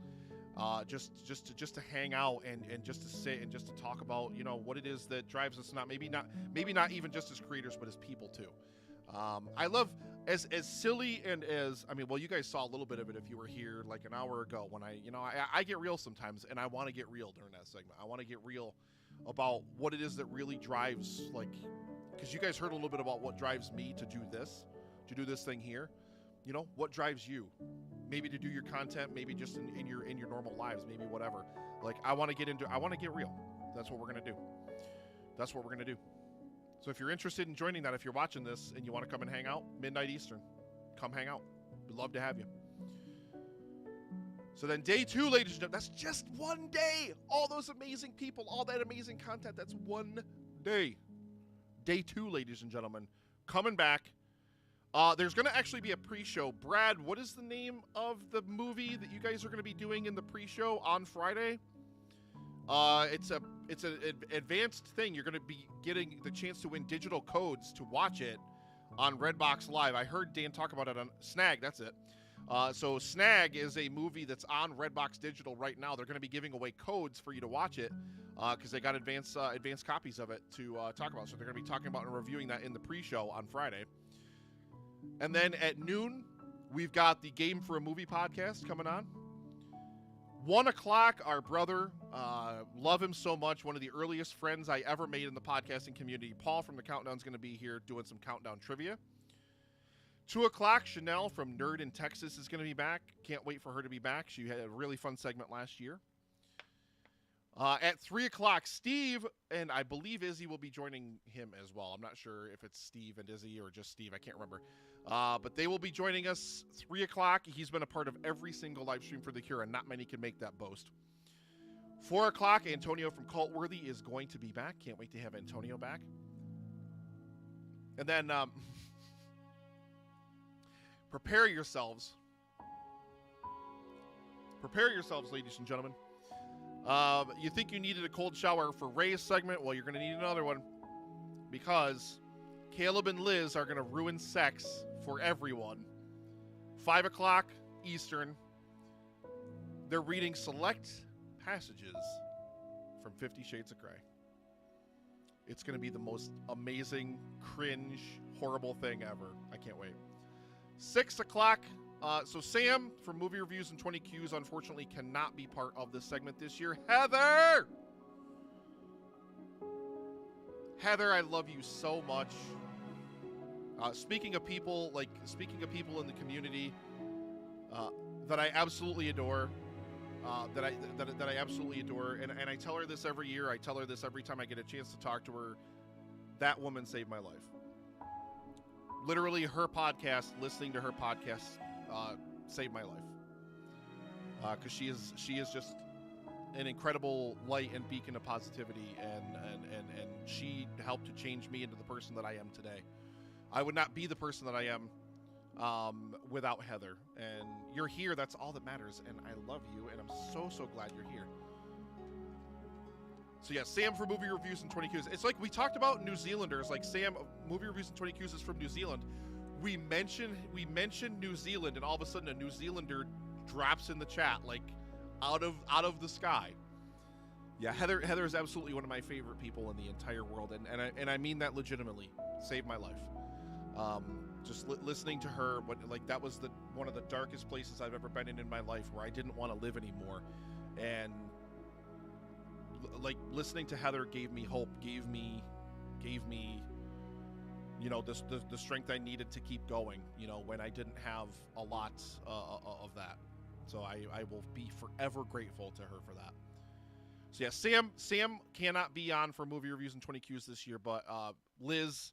Just to hang out and just to sit and just to talk about, you know, what it is that drives us, maybe not even just as creators, but as people too. I love as silly and as, I mean, well, you guys saw a little bit of it if you were here like an hour ago when I get real sometimes, and I want to get real during that segment. I want to get real about what it is that really drives, like, because you guys heard a little bit about what drives me to do this thing here. You know, what drives you? Maybe to do your content, maybe just in your normal lives, maybe whatever. Like, I want to get real. That's what we're going to do. So if you're interested in joining that, if you're watching this and you want to come and hang out, midnight Eastern, come hang out. We'd love to have you. So then day 2, ladies and gentlemen, that's just one day. All those amazing people, all that amazing content, that's one day. Day 2, ladies and gentlemen, coming back. There's going to actually be a pre-show. Brad, what is the name of the movie that you guys are going to be doing in the pre-show on Friday? It's an advanced thing. You're going to be getting the chance to win digital codes to watch it on Redbox Live. I heard Dan talk about it on Snag. That's it. So Snag is a movie that's on Redbox Digital right now. They're going to be giving away codes for you to watch it because they got advanced copies of it to talk about. So they're going to be talking about and reviewing that in the pre-show on Friday. And then at noon, we've got the Game for a Movie podcast coming on. 1 o'clock, our brother, love him so much, one of the earliest friends I ever made in the podcasting community, Paul from the Countdown, is going to be here doing some Countdown trivia. 2 o'clock, Chanel from Nerd in Texas is going to be back. Can't wait for her to be back. She had a really fun segment last year. At 3 o'clock, Steve and I believe Izzy will be joining him as well. I'm not sure if it's Steve and Izzy or just Steve. I can't remember. But they will be joining us 3 o'clock. He's been a part of every single live stream for The Cure, and not many can make that boast. 4 o'clock, Antonio from Cultworthy is going to be back. Can't wait to have Antonio back. And then prepare yourselves. Prepare yourselves, ladies and gentlemen. You think you needed a cold shower for Ray's segment? Well, you're going to need another one, because Caleb and Liz are going to ruin sex for everyone. 5 o'clock Eastern. They're reading select passages from 50 Shades of Grey. It's going to be the most amazing, cringe, horrible thing ever. I can't wait. 6 o'clock. So Sam from Movie Reviews and 20 Qs unfortunately cannot be part of this segment this year. Heather! Heather, I love you so much. Speaking of people in the community that I absolutely adore, that I absolutely adore, and I tell her this every year. I tell her this every time I get a chance to talk to her. That woman saved my life. Literally, her podcast, listening to her podcast, saved my life. Because she is just an incredible light and beacon of positivity, and she helped to change me into the person that I am today. I would not be the person that I am without Heather. And you're here. That's all that matters. And I love you. And I'm so glad you're here. So yeah, Sam for Movie Reviews and 20 Qs. It's like we talked about New Zealanders. Like Sam, Movie Reviews and 20 Qs is from New Zealand. We mentioned New Zealand, and all of a sudden a New Zealander drops in the chat, like out of the sky. Yeah, Heather is absolutely one of my favorite people in the entire world, and I mean that legitimately. Saved my life. Just listening to her, that was one of the darkest places I've ever been in my life, where I didn't want to live anymore, and like listening to Heather gave me hope, gave me the strength I needed to keep going, when I didn't have a lot of that. So I will be forever grateful to her for that. So yeah, Sam cannot be on for Movie Reviews and 20 Qs this year, but Liz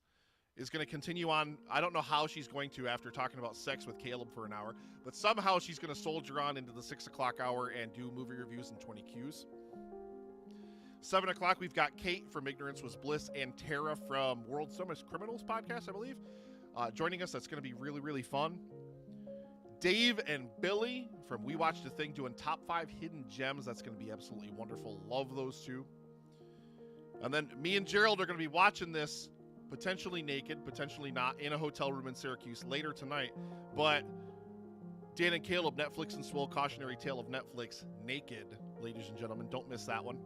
is going to continue on. I don't know how she's going to, after talking about sex with Caleb for an hour, but somehow she's going to soldier on into the 6 o'clock hour and do Movie Reviews and 20 Qs. 7 o'clock, we've got Kate from Ignorance Was Bliss and Tara from World's Dumbest Criminals podcast, I believe, joining us. That's going to be really, really fun. Dave and Billy from We Watched a Thing doing top 5 hidden gems. That's going to be absolutely wonderful. Love those two. And then me and Gerald are going to be watching this potentially naked, potentially not, in a hotel room in Syracuse later tonight. But Dan and Caleb, Netflix and Swole, Cautionary Tale of Netflix, naked, ladies and gentlemen. Don't miss that one.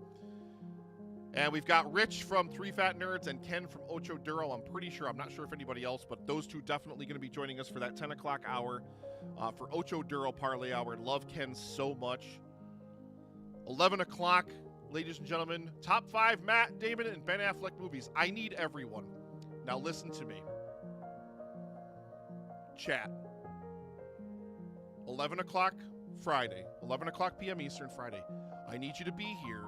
And we've got Rich from 3 Fat Nerds and Ken from Ocho Duro. I'm pretty sure, I'm not sure if anybody else, but those two definitely going to be joining us for that 10 o'clock hour for Ocho Duro Parlay Hour. Love Ken so much. 11 o'clock, ladies and gentlemen, top 5 Matt Damon and Ben Affleck movies. I need everyone. Now listen to me. Chat. 11 o'clock Friday, 11 o'clock p.m. Eastern Friday. I need you to be here.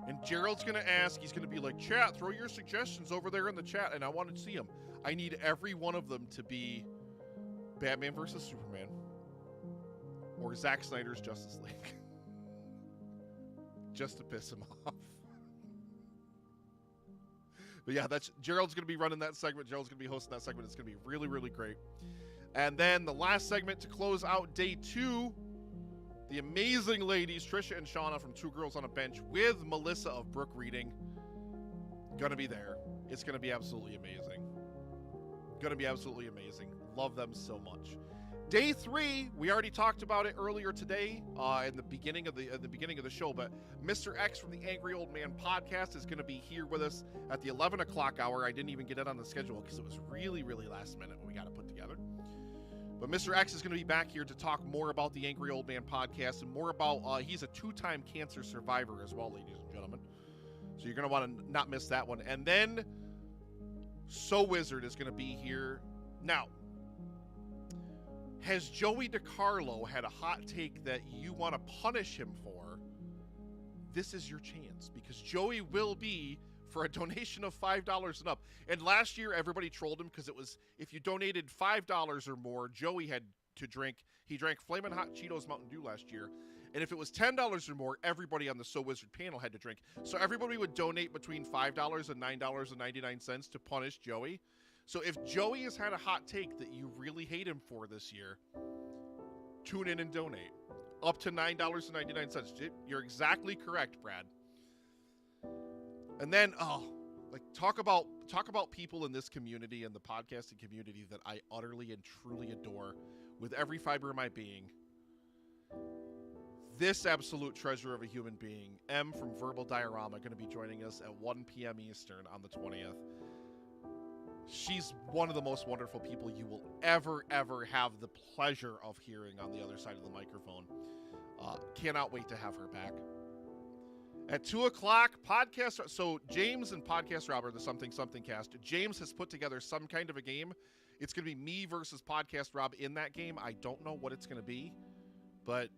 And Gerald's going to ask, he's going to be like, chat, throw your suggestions over there in the chat, and I want to see them. I need every one of them to be Batman versus Superman or Zack Snyder's Justice League. Just to piss him off. But yeah, Gerald's going to be running that segment. Gerald's going to be hosting that segment. It's going to be really, really great. And then the last segment to close out day 2, the amazing ladies, Trisha and Shauna from Two Girls on a Bench with Melissa of Brook Reading. Gonna be there. It's gonna be absolutely amazing. Gonna be absolutely amazing. Love them so much. Day 3, we already talked about it earlier today in the beginning of the show, but Mr. X from the Angry Old Man podcast is gonna be here with us at the 11 o'clock hour. I didn't even get it on the schedule because it was really, really last minute when we got it put together. But Mr. X is going to be back here to talk more about the Angry Old Man podcast and more about, he's a 2-time cancer survivor as well, ladies and gentlemen. So you're going to want to not miss that one. And then So Wizard is going to be here. Now, has Joey DiCarlo had a hot take that you want to punish him for? This is your chance, because Joey will be, for a donation of $5 and up. And last year, everybody trolled him because it was, if you donated $5 or more, Joey had to drink. He drank Flamin' Hot Cheetos Mountain Dew last year. And if it was $10 or more, everybody on the So Wizard panel had to drink. So everybody would donate between $5 and $9.99 to punish Joey. So if Joey has had a hot take that you really hate him for this year, tune in and donate. Up to $9.99. You're exactly correct, Brad. And then, talk about people in this community and the podcasting community that I utterly and truly adore with every fiber of my being. This absolute treasure of a human being, M from Verbal Diorama, going to be joining us at 1 p.m. Eastern on the 20th. She's one of the most wonderful people you will ever have the pleasure of hearing on the other side of the microphone. Cannot wait to have her back. At 2 o'clock, podcast. So James and Podcast Robber, the Something Cast. James has put together some kind of a game. It's going to be me versus Podcast Rob in that game. I don't know what it's going to be, but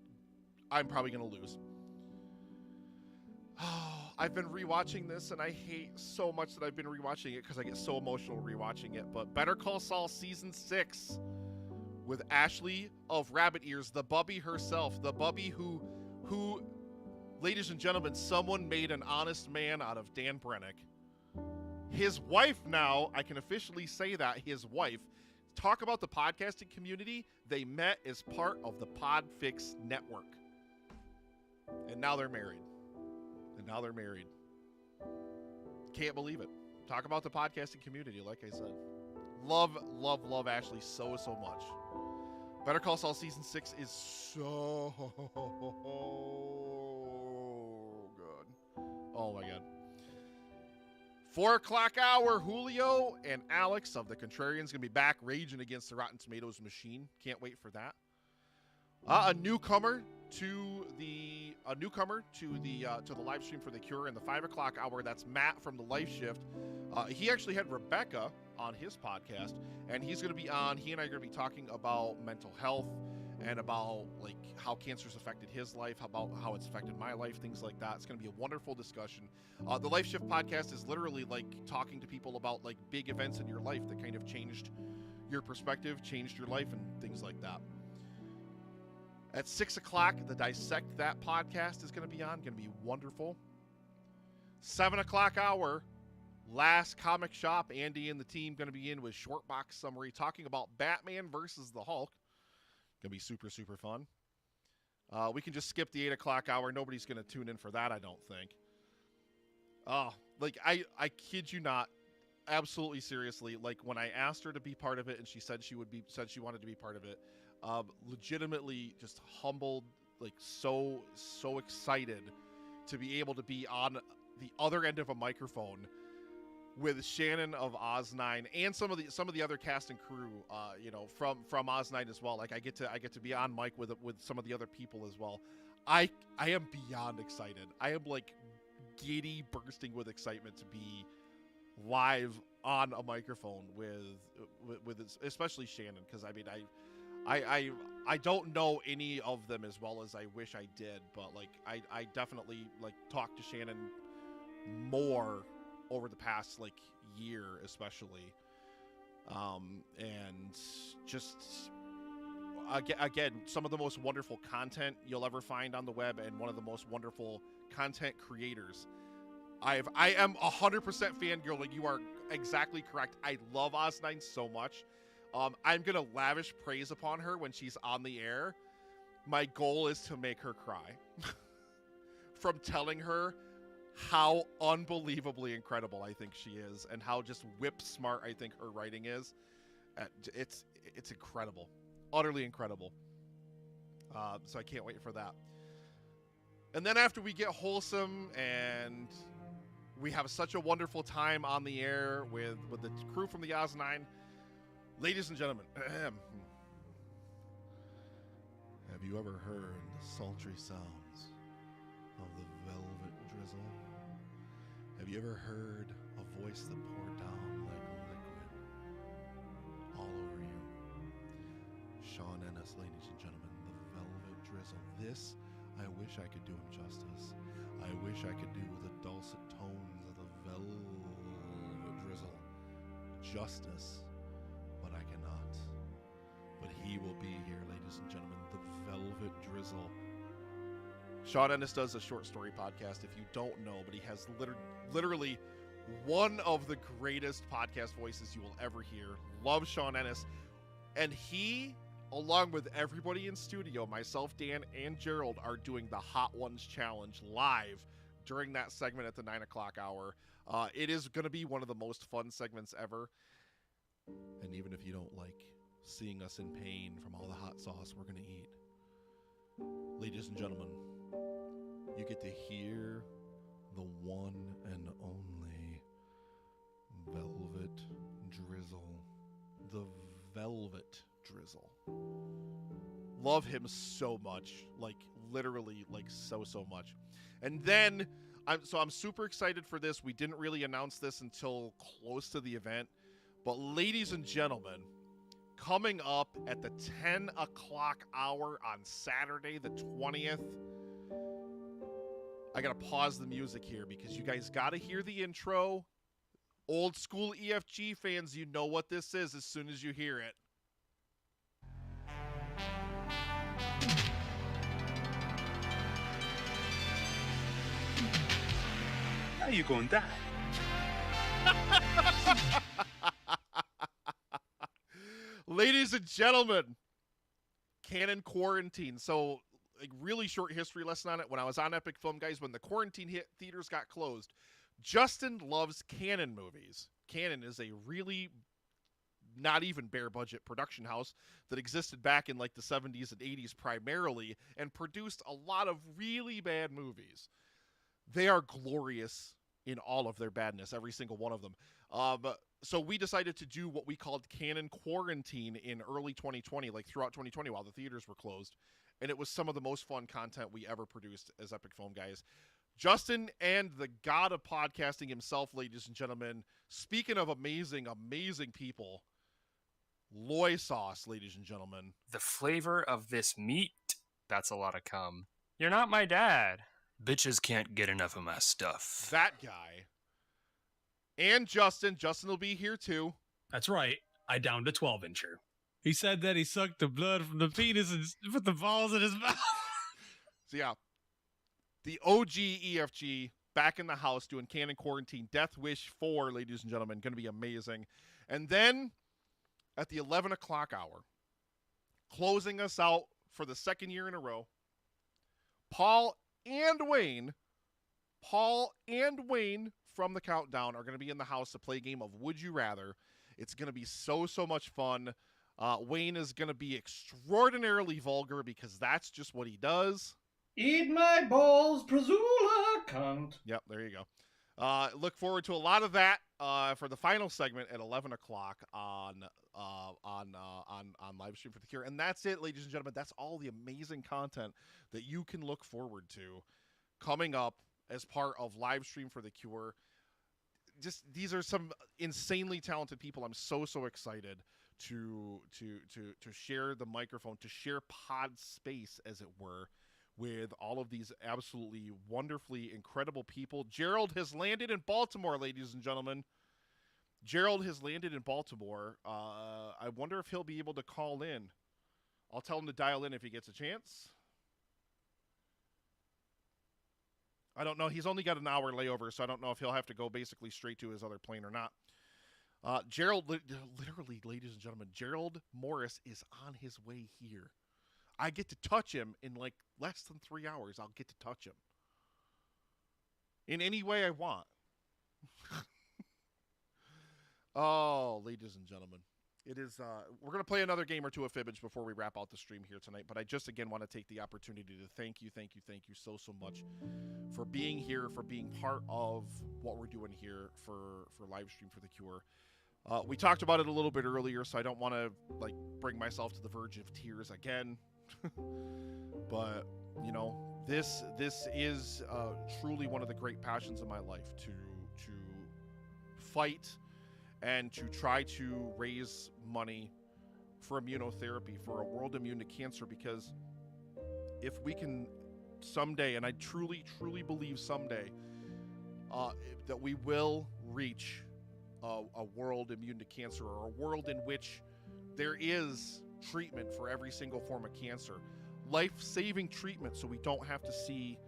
I'm probably going to lose. I've been rewatching this, and I hate so much that I've been rewatching it because I get so emotional rewatching it. But Better Call Saul Season 6 with Ashley of Rabbit Ears, the Bubby herself, the Bubby who, ladies and gentlemen, someone made an honest man out of Dan Brennick. His wife now, I can officially say that, his wife. Talk about the podcasting community. They met as part of the Podfix network. And now they're married. Can't believe it. Talk about the podcasting community, like I said. Love Ashley so much. Better Call Saul Season 6 is so good. Oh my god. 4 o'clock hour, Julio and Alex of the Contrarians going to be back raging against the Rotten Tomatoes machine. Can't wait for that. A newcomer to the live stream for The Cure in the 5 o'clock hour. That's Matt from the Life Shift. He actually had Rebecca on his podcast, and he's going to be on. He and I are going to be talking about mental health and about like how cancer's affected his life, about how it's affected my life, things like that. It's going to be a wonderful discussion. The Life Shift podcast is literally like talking to people about like big events in your life that kind of changed your perspective, changed your life, and things like that. At 6 o'clock, the Dissect That podcast is going to be on. Going to be wonderful. 7 o'clock hour, Last Comic Shop. Andy and the team going to be in with Short Box Summary talking about Batman versus the Hulk. Going to be super fun. We can just skip the 8 o'clock hour. Nobody's going to tune in for that, I don't think. I kid you not. Absolutely seriously. Like when I asked her to be part of it and she said she wanted to be part of it. Legitimately just humbled, like so excited to be able to be on the other end of a microphone with Shannon of Oz9 and some of the other cast and crew, from Oz9 as well. Like I get to be on mic with some of the other people as well. I am beyond excited. I am like giddy, bursting with excitement to be live on a microphone with especially Shannon, because I mean I don't know any of them as well as I wish I did, but like I definitely like talked to Shannon more over the past like year especially, and just again some of the most wonderful content you'll ever find on the web, and one of the most wonderful content creators. I am 100% fangirling. You are exactly correct. I love Oz9 so much. I'm going to lavish praise upon her when she's on the air. My goal is to make her cry from telling her how unbelievably incredible I think she is and how just whip smart I think her writing is. It's incredible. Utterly incredible. So I can't wait for that. And then after we get wholesome and we have such a wonderful time on the air with the crew from the Oz9, ladies and gentlemen, have you ever heard the sultry sounds of the velvet drizzle? Have you ever heard a voice that poured down like a liquid all over you? Sean Ennis, ladies and gentlemen, the Velvet Drizzle. This, I wish I could do him justice. I wish I could do the dulcet tones of the Velvet Drizzle justice, but I cannot. But he will be here, ladies and gentlemen, the Velvet Drizzle. Sean Ennis does a short story podcast, if you don't know, but he has literally one of the greatest podcast voices you will ever hear. Love Sean Ennis. And he, along with everybody in studio, myself, Dan, and Gerald, are doing the Hot Ones Challenge live during that segment at the 9 o'clock hour. It is going to be one of the most fun segments ever. And even if you don't like seeing us in pain from all the hot sauce we're going to eat, ladies and gentlemen, you get to hear the one and only Velvet Drizzle. The Velvet Drizzle. Love him so much. Like, literally, like, so much. And then, I'm super excited for this. We didn't really announce this until close to the event. But ladies and gentlemen, coming up at the 10 o'clock hour on Saturday the 20th, I gotta pause the music here because you guys gotta hear the intro. Old school EFG fans, you know what this is as soon as you hear it. How you gonna die? Ladies and gentlemen, Canon Quarantine. So, like, really short history lesson on it. When I was on Epic Film, guys, when the quarantine hit, theaters got closed. Justin loves Canon movies. Canon is a really not even bare budget production house that existed back in like the 70s and 80s primarily and produced a lot of really bad movies. They are glorious in all of their badness, every single one of them. So we decided to do what we called Canon Quarantine in early 2020, like throughout 2020 while the theaters were closed. And it was some of the most fun content we ever produced as Epic Film guys. Justin and the god of podcasting himself, ladies and gentlemen, speaking of amazing, amazing people, Loy Sauce, ladies and gentlemen. The flavor of this meat, that's a lot of cum. You're not my dad. Bitches can't get enough of my stuff. That guy. And Justin. Justin will be here too. That's right. I downed a 12-incher. He said that he sucked the blood from the penis and put the balls in his mouth. So yeah, the OG EFG back in the house doing Canon Quarantine Death Wish 4, ladies and gentlemen. Going to be amazing. And then at the 11 o'clock hour, closing us out for the second year in a row, Paul and Wayne from the Countdown are going to be in the house to play a game of Would You Rather. It's going to be so much fun. Wayne is going to be extraordinarily vulgar because that's just what he does. Eat my balls, Prazula, cunt. Yep, there you go. Look forward to a lot of that for the final segment at 11 o'clock on Livestream for the Cure. And that's it, ladies and gentlemen. That's all the amazing content that you can look forward to coming up as part of Livestream for the Cure. Just these are some insanely talented people. I'm so excited to share the microphone, to share pod space, as it were, with all of these absolutely wonderfully incredible people. Gerald has landed in Baltimore, ladies and gentlemen. Gerald has landed in Baltimore. I wonder if he'll be able to call in. I'll tell him to dial in if he gets a chance. I don't know. He's only got an hour layover, so I don't know if he'll have to go basically straight to his other plane or not. Gerald, literally, ladies and gentlemen, Gerald Morris is on his way here. I get to touch him in like less than 3 hours. I'll get to touch him in any way I want. Oh, ladies and gentlemen, it is. We're going to play another game or two of Fibbage before we wrap out the stream here tonight. But I just, again, want to take the opportunity to thank you so much for being here, for being part of what we're doing here for Livestream for the Cure. We talked about it a little bit earlier, so I don't want to like bring myself to the verge of tears again. But you know, this is truly one of the great passions of my life, to fight and to try to raise money for immunotherapy, for a world immune to cancer, because if we can someday, and I truly, truly believe someday, that we will reach a world immune to cancer, or a world in which there is treatment for every single form of cancer, life-saving treatment, so we don't have to see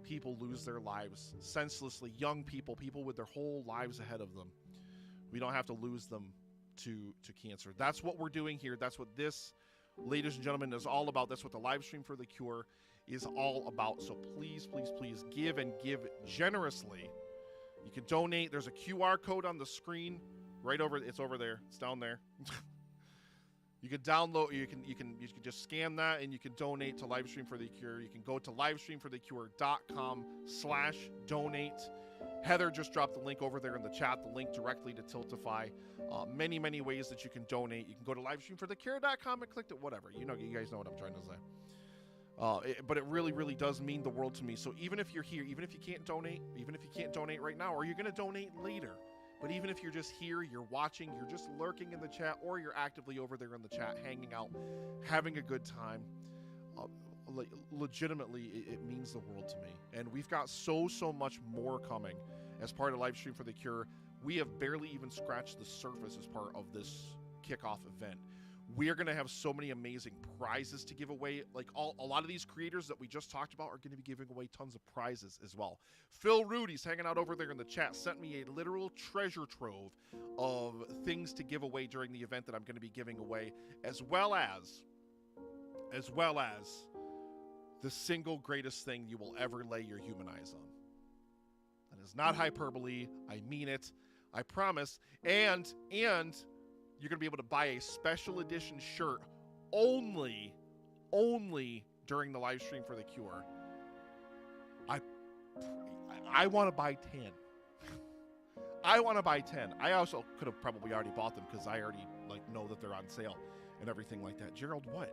people lose their lives senselessly, young people, people with their whole lives ahead of them. We don't have to lose them to cancer. That's what we're doing here. That's what this, ladies and gentlemen, is all about. That's what the live stream for the cure is all about. So please, please, please give, and give generously. You can donate. There's a QR code on the screen right over. It's over there. It's down there. You can download. You can just scan that, and you can donate to Livestream for the Cure. You can go to livestreamforthecure.com/donate. Heather just dropped the link over there in the chat. The link directly to Tiltify. Many ways that you can donate. You can go to livestreamforthecure.com and click it. Whatever. You guys know what I'm trying to say. But it really, really does mean the world to me. So even if you're here, even if you can't donate, right now, or you're going to donate later, but even if you're just here, you're watching, you're just lurking in the chat, or you're actively over there in the chat, hanging out, having a good time, legitimately, it means the world to me. And we've got so much more coming as part of Livestream for the Cure. We have barely even scratched the surface as part of this kickoff event. We are going to have so many amazing prizes to give away. Like a lot of these creators that we just talked about are going to be giving away tons of prizes as well. Phil Rudy's hanging out over there in the chat, sent me a literal treasure trove of things to give away during the event that I'm going to be giving away, as well as the single greatest thing you will ever lay your human eyes on. That is not hyperbole. I mean it. I promise. And you're going to be able to buy a special edition shirt only during the live stream for the Cure. I want to buy 10. I want to buy 10. I also could have probably already bought them because I already know that they're on sale and everything like that. Gerald, what?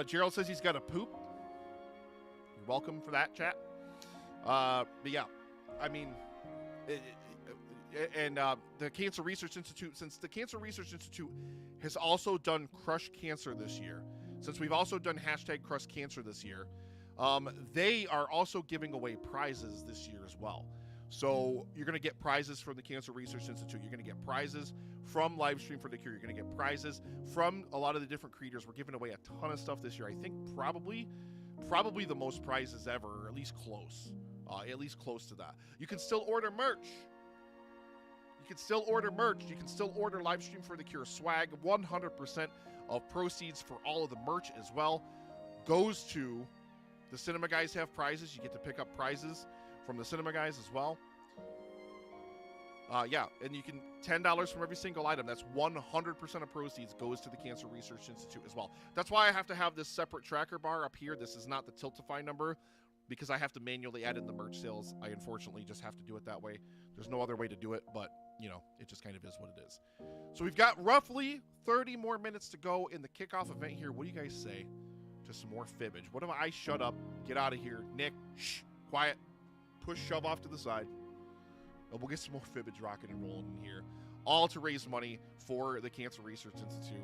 Gerald says he's got a poop. You're welcome for that, chat. But yeah, I mean, the Cancer Research Institute, since the Cancer Research Institute has also done Crush Cancer this year, since we've also done #CrushCancer this year, they are also giving away prizes this year as well. So you're going to get prizes from the Cancer Research Institute. You're going to get prizes from Livestream for the Cure. You're going to get prizes from a lot of the different creators. We're giving away a ton of stuff this year. I think probably the most prizes ever, or at least close to that. You can still order merch. You can still order Livestream for the Cure swag. 100% of proceeds for all of the merch as well goes to the Cinema Guys. Have prizes. You get to pick up prizes from the Cinema Guys as well. Yeah, and you can $10 from every single item. That's 100% of proceeds goes to the Cancer Research Institute as well. That's why I have to have this separate tracker bar up here. This is not the Tiltify number because I have to manually add in the merch sales. I unfortunately just have to do it that way. There's no other way to do it, but it just kind of is what it is. So we've got roughly 30 more minutes to go in the kickoff event here. What do you guys say to some more fibbage? What am I? Shut up. Get out of here. Nick, shh, quiet. Push, shove off to the side. And we'll get some more fibbage rocking and rolling in here. All to raise money for the Cancer Research Institute.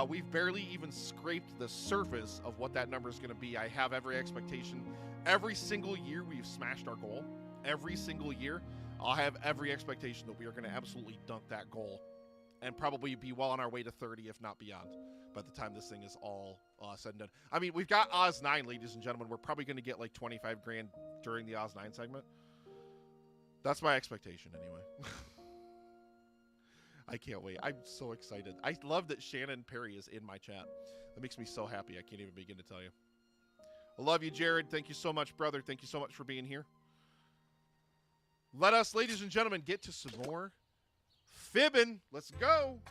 We've barely even scraped the surface of what that number is going to be. I have every expectation. Every single year we've smashed our goal. Every single year. I'll have every expectation that we are going to absolutely dunk that goal and probably be well on our way to 30, if not beyond, by the time this thing is all said and done. I mean, we've got Oz 9, ladies and gentlemen. We're probably going to get like 25 grand during the Oz 9 segment. That's my expectation anyway. I can't wait. I'm so excited. I love that Shannon Perry is in my chat. That makes me so happy. I can't even begin to tell you. I love you, Jared. Thank you so much, brother. Thank you so much for being here. Let us, ladies and gentlemen, get to some more fibbing. Let's go.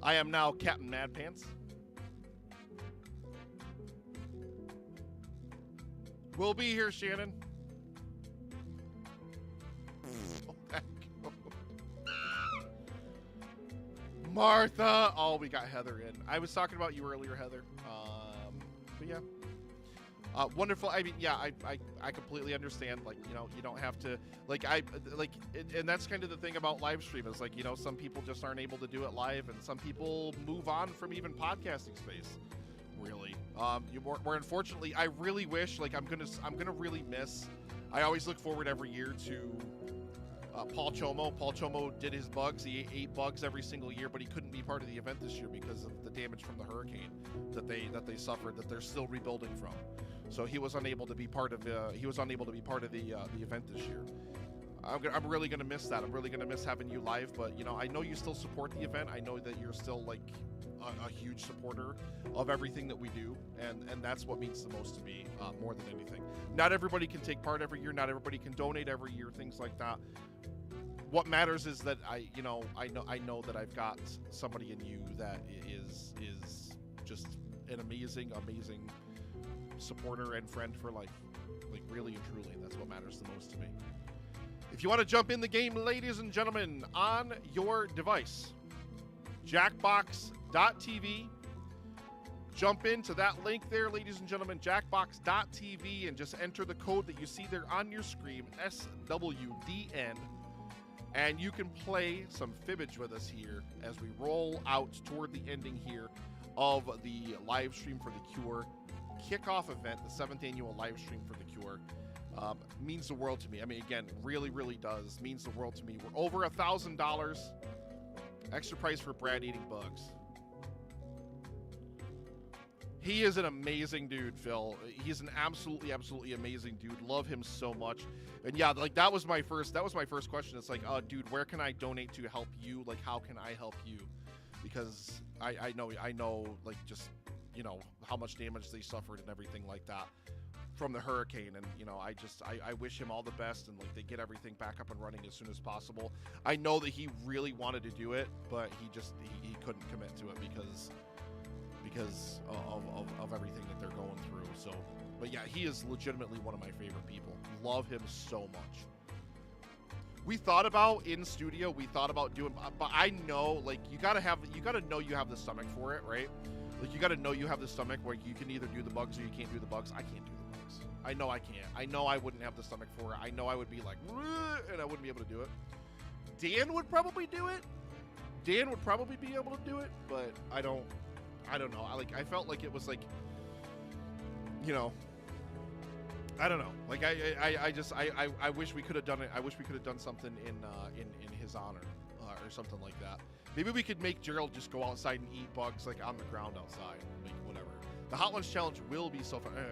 I am now Captain Mad Pants. We'll be here, Shannon. Martha. Oh, we got Heather in. I was talking about you earlier, Heather. But yeah. Wonderful. I mean, yeah, I completely understand. Like, you know, you don't have to, like, and that's kind of the thing about live stream is, like, you know, some people just aren't able to do it live, and some people move on from even podcasting space. Really, where unfortunately, I really wish, like, I'm gonna really miss. I always look forward every year to Paul Chomo. Paul Chomo did his bugs. He ate bugs every single year, but he couldn't be part of the event this year because of the damage from the hurricane that they suffered, that they're still rebuilding from. So he was unable to be part of the event this year. I'm really gonna miss that. I'm really gonna miss having you live. But you know, I know you still support the event. I know that you're still like a huge supporter of everything that we do, and that's what means the most to me, more than anything. Not everybody can take part every year. Not everybody can donate every year. Things like that. What matters is that I know that I've got somebody in you that is just an amazing supporter and friend for life. Like, really and truly, that's what matters the most to me. If you want to jump in the game, ladies and gentlemen, on your device, jackbox.tv. Jump into that link there, ladies and gentlemen, jackbox.tv, and just enter the code that you see there on your screen, SWDN, and you can play some Fibbage with us here as we roll out toward the ending here of the live stream for the Cure kickoff event, the 7th annual live stream for the Cure. Means the world to me. I mean, again, really, really does. Means the world to me. We're over $1,000. Extra price for Brad eating bugs. He is an amazing dude, Phil. He's an absolutely amazing dude. Love him so much. And yeah, like that was my first question. It's like, dude, where can I donate to help you? Like, how can I help you? Because I know, like, just, you know, how much damage they suffered and everything like that from the hurricane. And, you know, I wish him all the best, and like they get everything back up and running as soon as possible. I know that he really wanted to do it, but he couldn't commit to it because of everything that they're going through. So, but yeah, he is legitimately one of my favorite people. Love him so much. We thought about in studio, doing, but I know, like, you gotta know you have the stomach for it, right? Like, you gotta know you have the stomach where you can either do the bugs or you can't do the bugs. I can't do the bugs. I know I can't. I know I wouldn't have the stomach for it. I know I would be like, and I wouldn't be able to do it. Dan would probably do it. Dan would probably be able to do it, but I don't know. I felt like it was like, you know, I don't know. Like I wish we could have done it. I wish we could have done something in his honor, or something like that. Maybe we could make Gerald just go outside and eat bugs, like, on the ground outside, like, whatever. The Hot Ones Challenge will be so fun. The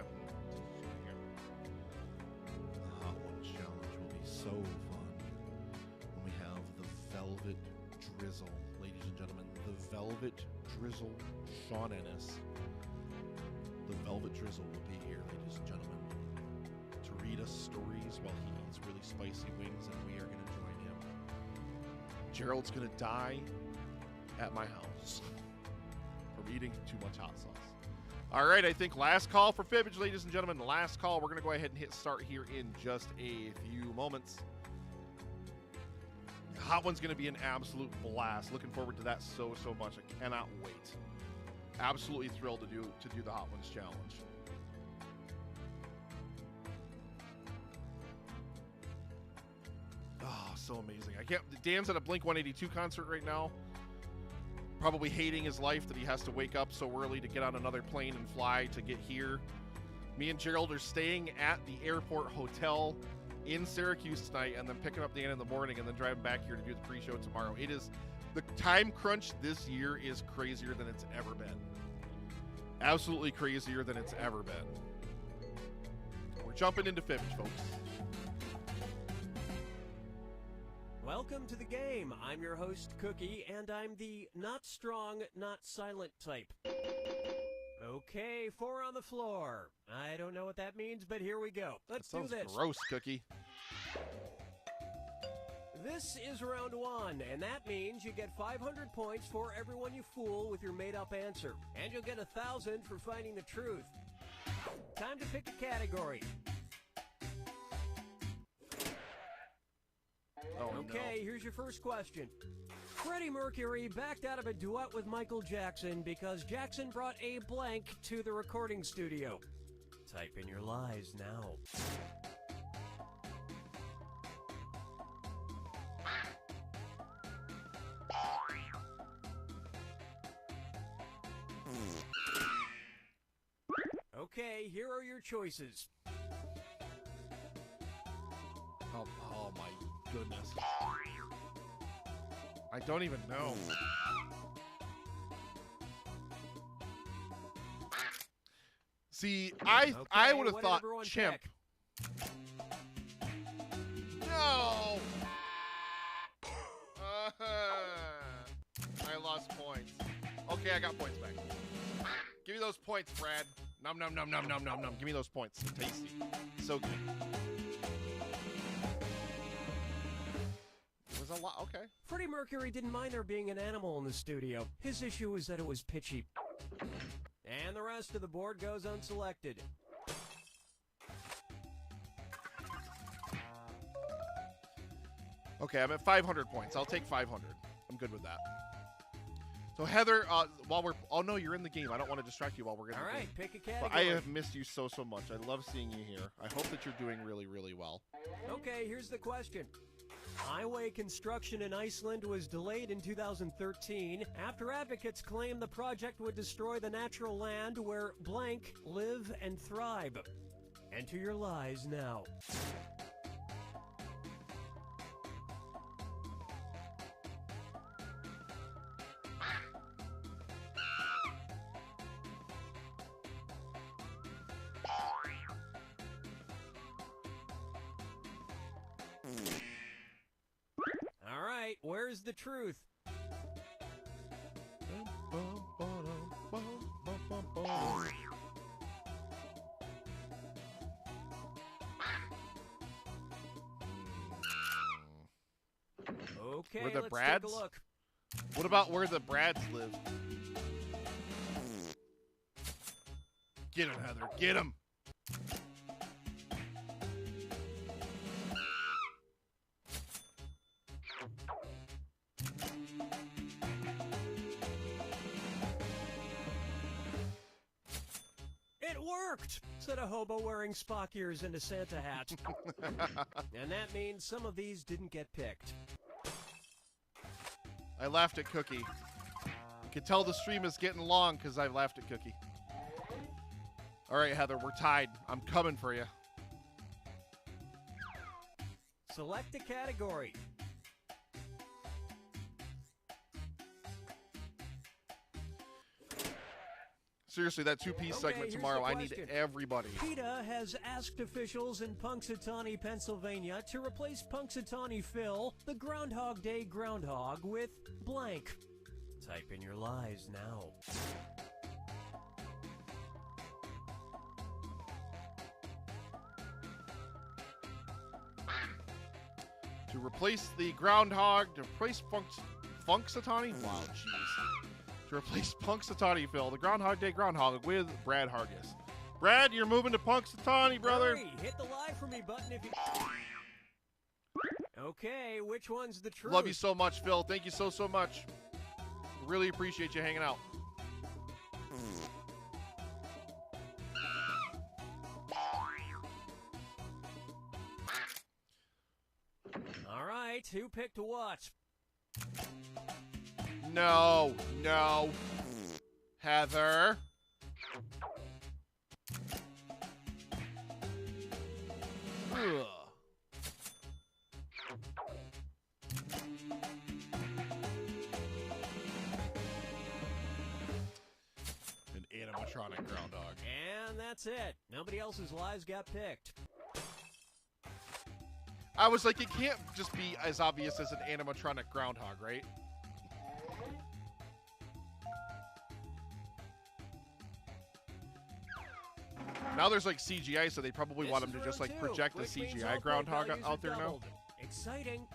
Hot Ones Challenge will be so fun when we have the Velvet Drizzle, ladies and gentlemen. The Velvet Drizzle, Sean Ennis. The Velvet Drizzle will be here, ladies and gentlemen, to read us stories while he eats really spicy wings, and we are going to join him. Gerald's going to die at my house from eating too much hot sauce. All right, I think last call for Fibbage, ladies and gentlemen. Last call. We're going to go ahead and hit start here in just a few moments. Hot One's going to be an absolute blast. Looking forward to that so much. I cannot wait. Absolutely thrilled to do the Hot Ones Challenge. Oh, so amazing. Dan's at a Blink-182 concert right now. Probably hating his life that he has to wake up so early to get on another plane and fly to get here. Me and Gerald are staying at the airport hotel in Syracuse tonight, and then picking up Dan in the morning, and then driving back here to do the pre-show tomorrow. It is, the time crunch this year is crazier than it's ever been. Absolutely crazier than it's ever been. We're jumping into Fibbage, folks. Welcome to the game. I'm your host, Cookie, and I'm the not strong, not silent type. Okay, 4 on the floor. I don't know what that means, but here we go. Let's do this. Sounds gross, Cookie. This is round 1, and that means you get 500 points for everyone you fool with your made-up answer, and you'll get 1,000 for finding the truth. Time to pick a category. Oh, Okay, here's your first question. Freddie Mercury backed out of a duet with Michael Jackson because Jackson brought a blank to the recording studio. Type in your lies now. Okay, here are your choices. Oh my goodness. I don't even know. See, I would have what did thought everyone chimp. pick? No. I lost points. Okay, I got points back. Give me those points, Brad. Nom nom nom nom nom nom nom. Give me those points. So tasty. So good. It was a lot. Okay. Freddie Mercury didn't mind there being an animal in the studio. His issue was that it was pitchy. And the rest of the board goes unselected. Okay, I'm at 500 points. I'll take 500. I'm good with that. So Heather, while we're no, you're in the game. I don't want to distract you while we're in All the right, game. pick a But category. I have missed you so much. I love seeing you here. I hope that you're doing really, really well. Okay, here's the question. Highway construction in Iceland was delayed in 2013 after advocates claimed the project would destroy the natural land where blank live and thrive. Enter your lies now. All right, where's the truth? Okay, Where the let's Brads? take a look. What about where the Brads live? Get him, Heather. Get him. It worked! Said a hobo wearing Spock ears and a Santa hat. And that means some of these didn't get picked. I laughed at Cookie. You can tell the stream is getting long because I laughed at Cookie. All right, Heather, we're tied. I'm coming for you. Select a category. Seriously, that two-piece Okay, segment here's tomorrow, the I need question. everybody. PETA has asked officials in Punxsutawney, Pennsylvania to replace Punxsutawney Phil, the Groundhog Day groundhog, with blank. Type in your lies now. To replace the groundhog, to replace Punxsutawney? Wow, jeez. To replace Punxsutawney Phil, the Groundhog Day groundhog, with Brad Hargis. Brad, you're moving to Punxsutawney, brother. Hurry, hit the lie for me button if you... Okay, which one's the truth? Love you so much, Phil. Thank you so much. Really appreciate you hanging out. All right, who picked what? No, no. Heather. Ugh. An animatronic groundhog. And that's it. Nobody else's lies got picked. I was like, it can't just be as obvious as an animatronic groundhog, right? Now there's like CGI, so they probably want him to just like project a CGI groundhog out there now. Exciting.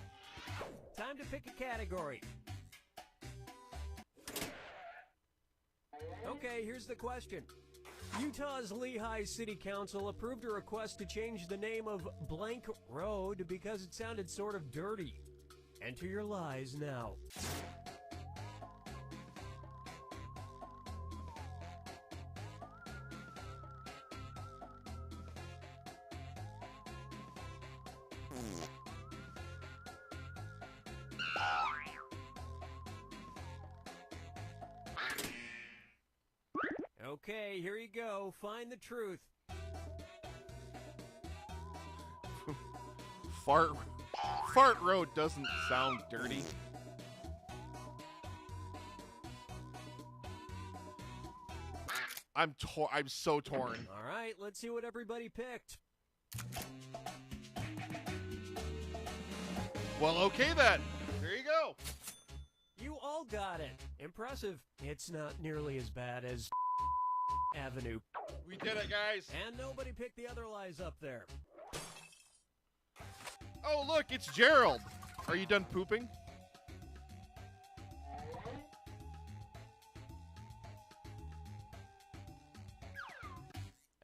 Time to pick a category. Okay, here's the question. Utah's Lehigh City Council approved a request to change the name of Blank Road because it sounded sort of dirty. Enter your lies now. Okay, here you go. Find the truth. Fart Road doesn't sound dirty. I'm so torn. All right, let's see what everybody picked. Well, okay then. There you go. You all got it. Impressive. It's not nearly as bad as Avenue. We did it, guys. And nobody picked the other lies up there. Oh, look, it's Gerald. Are you done pooping?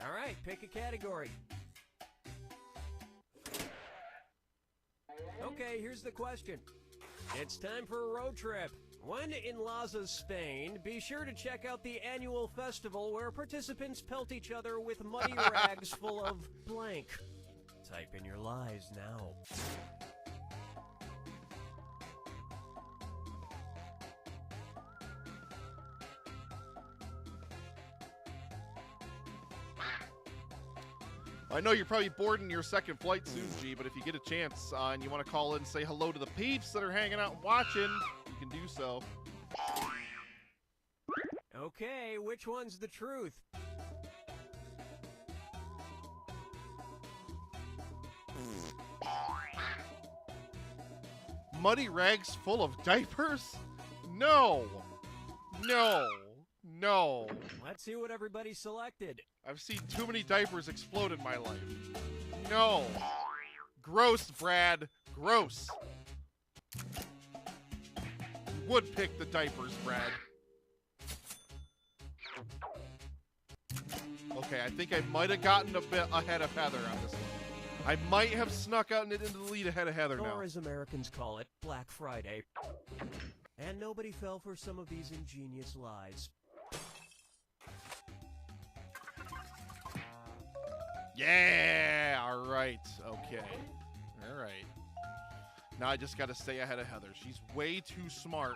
All right, pick a category. Okay, here's the question. It's time for a road trip. When in Laza, Spain, be sure to check out the annual festival where participants pelt each other with muddy rags full of blank. Type in your lies now. I know you're probably bored in your second flight soon, G, but if you get a chance and you want to call in and say hello to the peeps that are hanging out and watching, you can do so. Okay, which one's the truth? Muddy rags full of diapers? No. No. No. Let's see what everybody selected. I've seen too many diapers explode in my life. No. Gross, Brad. Gross. You would pick the diapers, Brad. Okay, I think I might have gotten a bit ahead of Heather on this one. I might have snuck out into the lead ahead of Heather now. Or as Americans call it, Black Friday. And nobody fell for some of these ingenious lies. Yeah, all right, okay, all right. Now I just got to stay ahead of Heather. She's way too smart,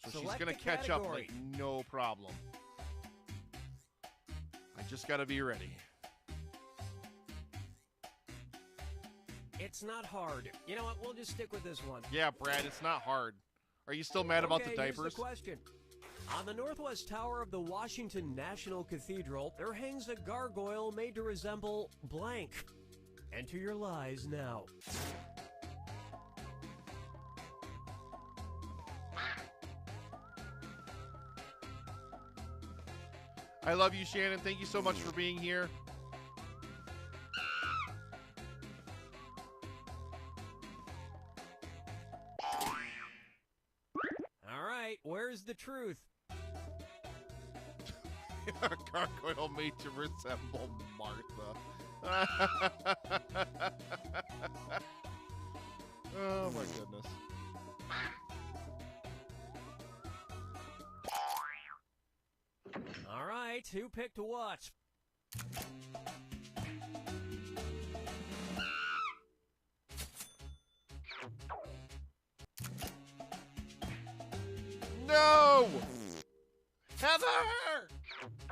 so she's going to catch up like no problem. I just got to be ready. It's not hard. You know what? We'll just stick with this one. Yeah, Brad, it's not hard. Are you still mad about the diapers? Here's the question. On the northwest tower of the Washington National Cathedral, there hangs a gargoyle made to resemble blank. Enter your lies now. I love you, Shannon. Thank you so much for being here. All right, where's the truth? A gargoyle made to resemble Martha. Oh my goodness. All right, who picked what? No! Heather!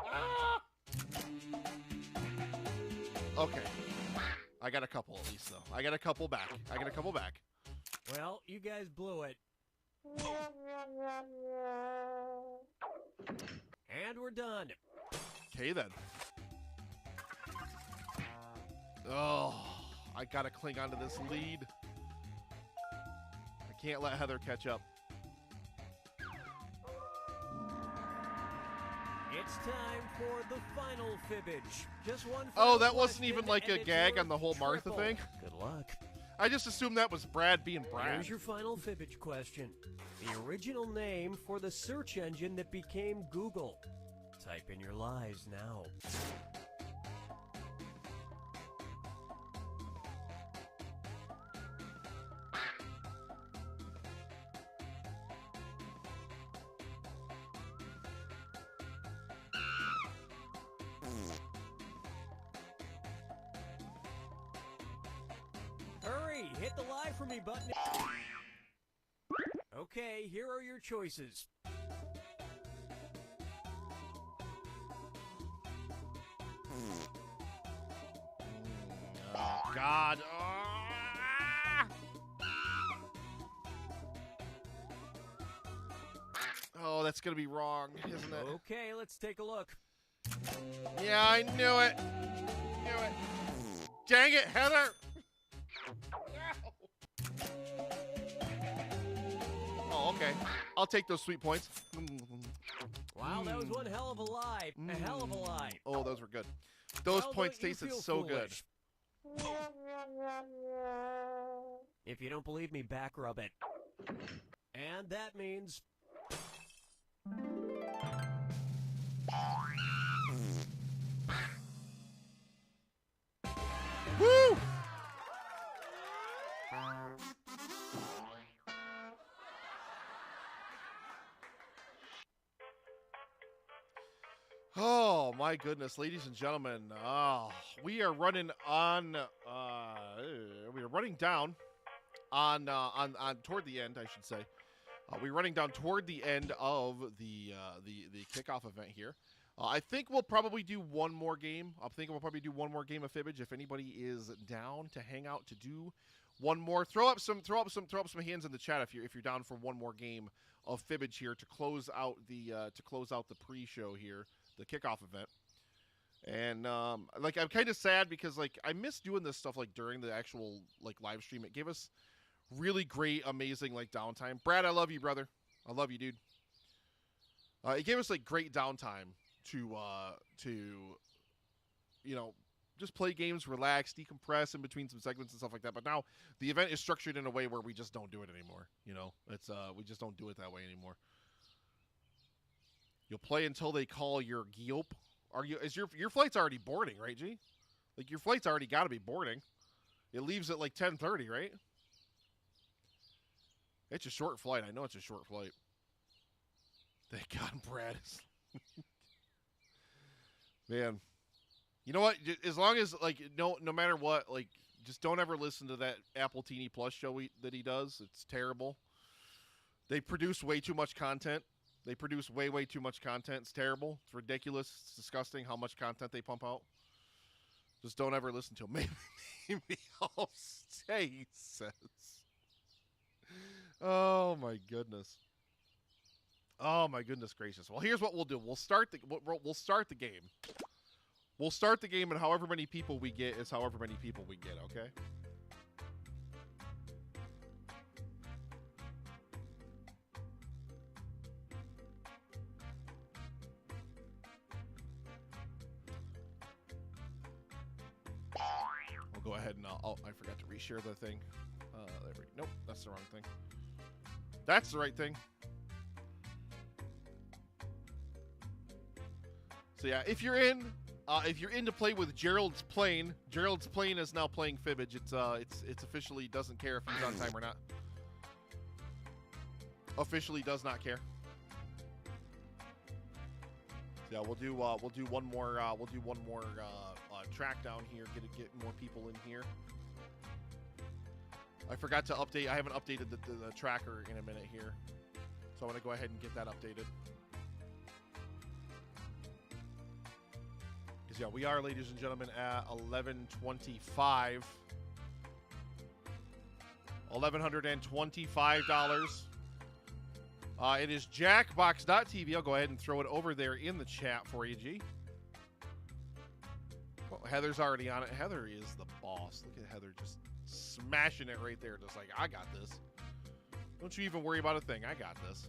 Ah! Okay. I got a couple at least, though. I got a couple back. Well, you guys blew it. And we're done. Okay, then. Oh, I gotta cling onto this lead. I can't let Heather catch up. It's time for the final fibbage. Just one. Oh, that wasn't even like a gag on the whole Martha thing? Good luck. I just assumed that was Brad being Brad. Here's your final fibbage question. The original name for the search engine that became Google. Type in your lies now. Hurry! Hit the lie for me button. Okay, here are your choices. Oh, God. Ah! Oh, that's going to be wrong, isn't it? Okay, let's take a look. Yeah, I knew it. Knew it. Dang it, Heather. Oh, okay. I'll take those sweet points. Wow, that was one hell of a lie. A hell of a lie. Oh, those were good. Those Well, points don't you tasted feel so foolish? If you don't believe me, back rub it. And that means... Woo! Oh my goodness, ladies and gentlemen, we are running on. We are running down on toward the end, I should say. We're running down toward the end of the kickoff event here. I think we'll probably do one more game. I'm thinking we'll probably do one more game of Fibbage. If anybody is down to hang out to do one more, throw up some hands in the chat if you're down for one more game of Fibbage here to close out the pre-show here, the kickoff event. And like, I'm kind of sad because like I miss doing this stuff like during the actual like live stream. It gave us really great, amazing like downtime. Brad, I love you, brother. I love you, dude. It gave us like great downtime to you know, just play games, relax, decompress in between some segments and stuff like that. But now the event is structured in a way where we just don't do it anymore. You know, it's we just don't do it that way anymore. You'll play until they call your Giop. Your flight's already boarding, right, G? Like your flight's already got to be boarding. It leaves at like 10:30, right? It's a short flight. I know it's a short flight. Thank God, Brad. Man, you know what? As long as like no matter what, like just don't ever listen to that Apple TV Plus show that he does. It's terrible. They produce way too much content. They produce way too much content. It's terrible. It's ridiculous. It's disgusting how much content they pump out. Just don't ever listen to them. Maybe I'll stay, he says. Oh my goodness. Oh my goodness gracious. Well, here's what we'll do. We'll start the game. We'll start the game, and however many people we get is however many people we get, okay? We'll go ahead and I forgot to reshare the thing. There we go. Nope, that's the wrong thing. That's the right thing. So yeah, if you're in to play with Gerald's Plane is now playing Fibbage. It's officially doesn't care if he's on time or not. Officially does not care. So yeah, we'll do one more track down here. Get more people in here. I forgot to update. I haven't updated the tracker in a minute here, so I want to go ahead and get that updated. Because yeah, we are, ladies and gentlemen, at 11:25. $1,125. It is Jackbox.tv. I'll go ahead and throw it over there in the chat for you, G. Oh, Heather's already on it. Heather is the boss. Look at Heather just smashing it right there. Just like, I got this. Don't you even worry about a thing. I got this.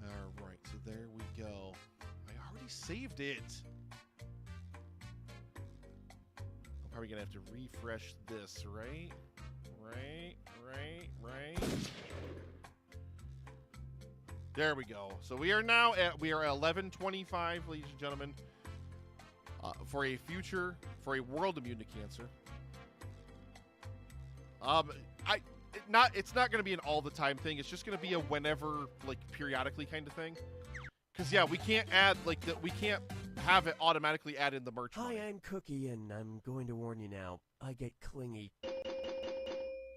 All right, so there we go. I already saved it. I'm probably going to have to refresh this, right? Right. There we go. So we are now at 11:25, ladies and gentlemen, for a world immune to cancer. It's not going to be an all the time thing. It's just going to be a whenever, like periodically kind of thing. Because yeah, we can't add we can't have it automatically add in the merch. Hi, I'm Cookie, and I'm going to warn you now. I get clingy.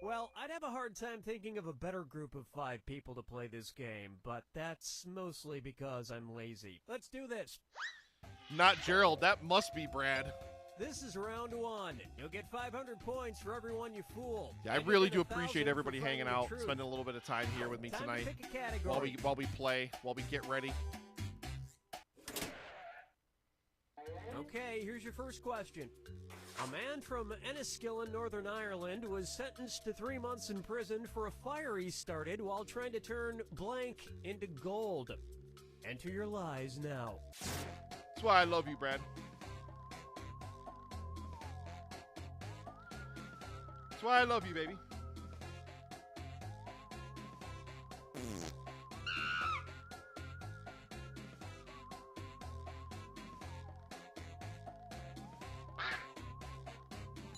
Well, I'd have a hard time thinking of a better group of 5 people to play this game, but that's mostly because I'm lazy. Let's do this. Not Gerald. That must be Brad. This is round 1. You'll get 500 points for everyone you fool. Yeah, I really do appreciate everybody hanging out, spending a little bit of time here with me tonight while we play, while we get ready. Okay, here's your first question. A man from Enniskillen, Northern Ireland, was sentenced to 3 months in prison for a fire he started while trying to turn blank into gold. Enter your lies now. That's why I love you, Brad. That's why I love you, baby.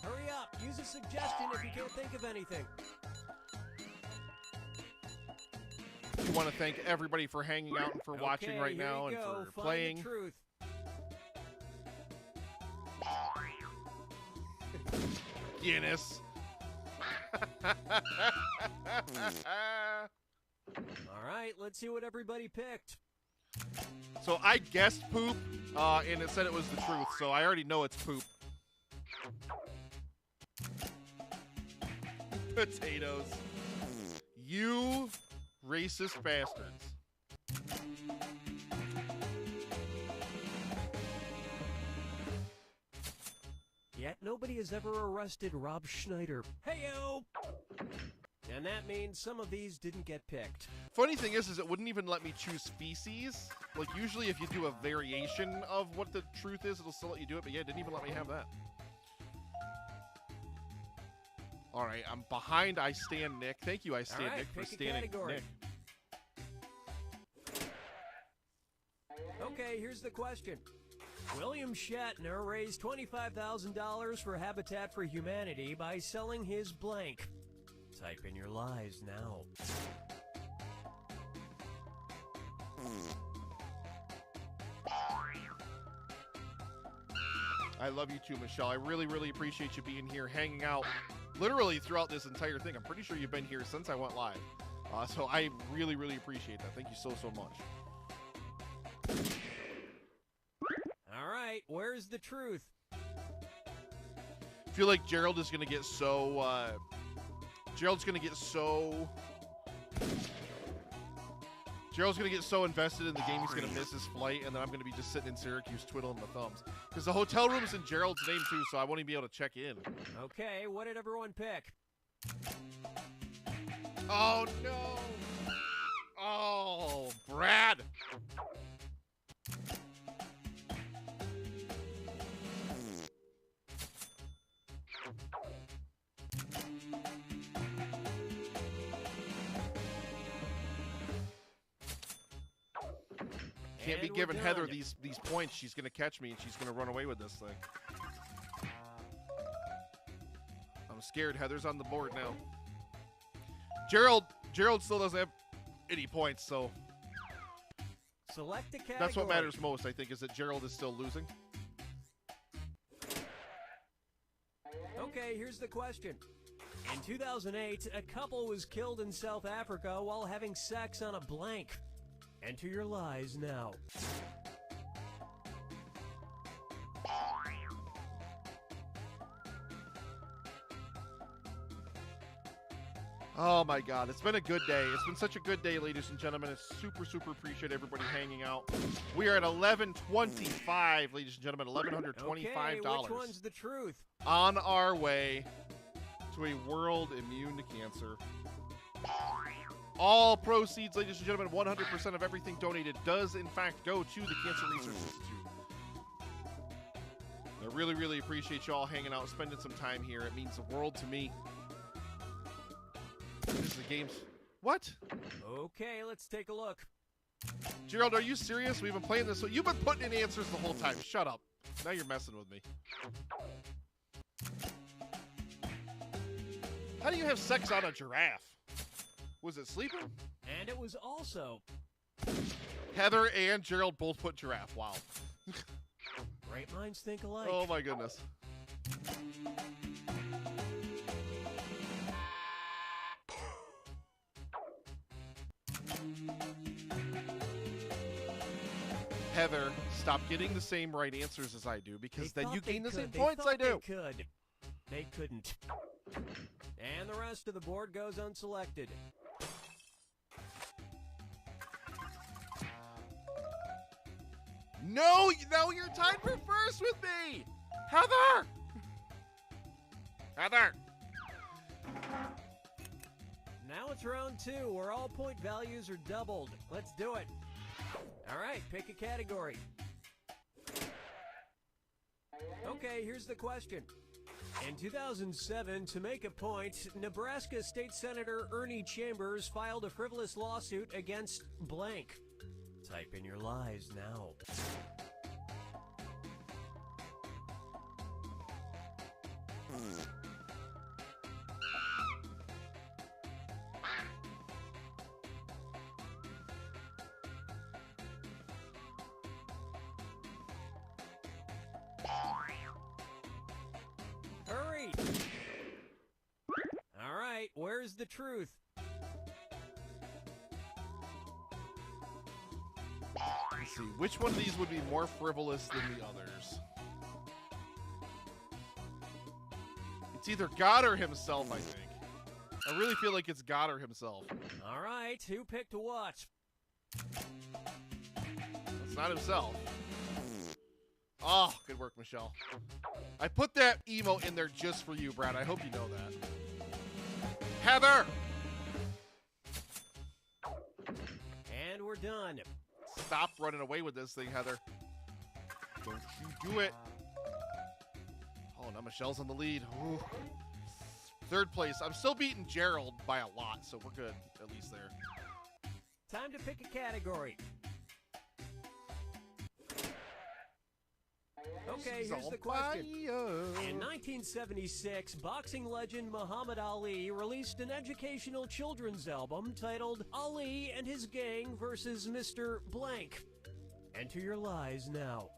Hurry up. Use a suggestion if you can't think of anything. We want to thank everybody for hanging out and for watching right now and for Find playing. the truth. Guinness. All right, let's see what everybody picked. So I guessed poop, and it said it was the truth, so I already know it's poop. Potatoes. You racist bastards. Yet nobody has ever arrested Rob Schneider. Hey-o! And that means some of these didn't get picked. Funny thing is it wouldn't even let me choose species. Like, usually if you do a variation of what the truth is, it'll still let you do it, but yeah, it didn't even let me have that. All right, I'm behind I Stand Nick. Thank you, I Stand Nick, for standing Nick. Okay, here's the question. William Shatner raised $25,000 for Habitat for Humanity by selling his blank. Type in your lies now. I love you too, Michelle. I really, really appreciate you being here, hanging out, literally throughout this entire thing. I'm pretty sure you've been here since I went live. So I really, really appreciate that. Thank you so, so much. All right, where's the truth? I feel like Gerald is going to get so... Gerald's going to get so invested in the game he's going to miss his flight, and then I'm going to be just sitting in Syracuse twiddling my thumbs. Because the hotel room's in Gerald's name, too, so I won't even be able to check in. Okay, what did everyone pick? Oh, no! Oh, Brad! Can't be giving Heather these points. She's going to catch me, and she's going to run away with this thing. I'm scared. Heather's on the board now. Gerald still doesn't have any points, so select a category. That's what matters most, I think, is that Gerald is still losing. Okay, here's the question. In 2008, a couple was killed in South Africa while having sex on a blank. Enter your lies now. Oh my God, it's been a good day. It's been such a good day, ladies and gentlemen. It's super, super appreciate everybody hanging out. We are at 1125, ladies and gentlemen, $1,125. Okay, which one's the truth? On our way to a world immune to cancer. All proceeds, ladies and gentlemen, 100% of everything donated does, in fact, go to the Cancer Research Institute. I really, really appreciate you all hanging out, spending some time here. It means the world to me. This is the game's... What? Okay, let's take a look. Gerald, are you serious? We've been playing this. You've been putting in answers the whole time. Shut up. Now you're messing with me. How do you have sex on a giraffe? Was it sleeping? And it was also... Heather and Gerald both put giraffe. Wow. Great minds think alike. Oh my goodness. Heather, stop getting the same right answers as I do, because then you gain the same points I do. They could. They couldn't. And the rest of the board goes unselected. No, you're tied for first with me! Heather! Heather! Now it's round 2, where all point values are doubled. Let's do it. All right, pick a category. Okay, here's the question. In 2007, to make a point, Nebraska State Senator Ernie Chambers filed a frivolous lawsuit against blank. Type in your lies now. Hurry! All right, where's the truth? Let's see, which one of these would be more frivolous than the others? It's either God or himself, I think. I really feel like it's God or himself. All right, who picked what? It's not himself. Oh, good work, Michelle. I put that emo in there just for you, Brad. I hope you know that. Heather! And we're done. Stop running away with this thing, Heather. Don't you do it. Oh, now Michelle's on the lead. Ooh. Third place. I'm still beating Gerald by a lot, so we're good, at least there. Time to pick a category. Okay, here's the question. In 1976, boxing legend Muhammad Ali released an educational children's album titled Ali and His Gang versus Mr. Blank. Enter your lies now.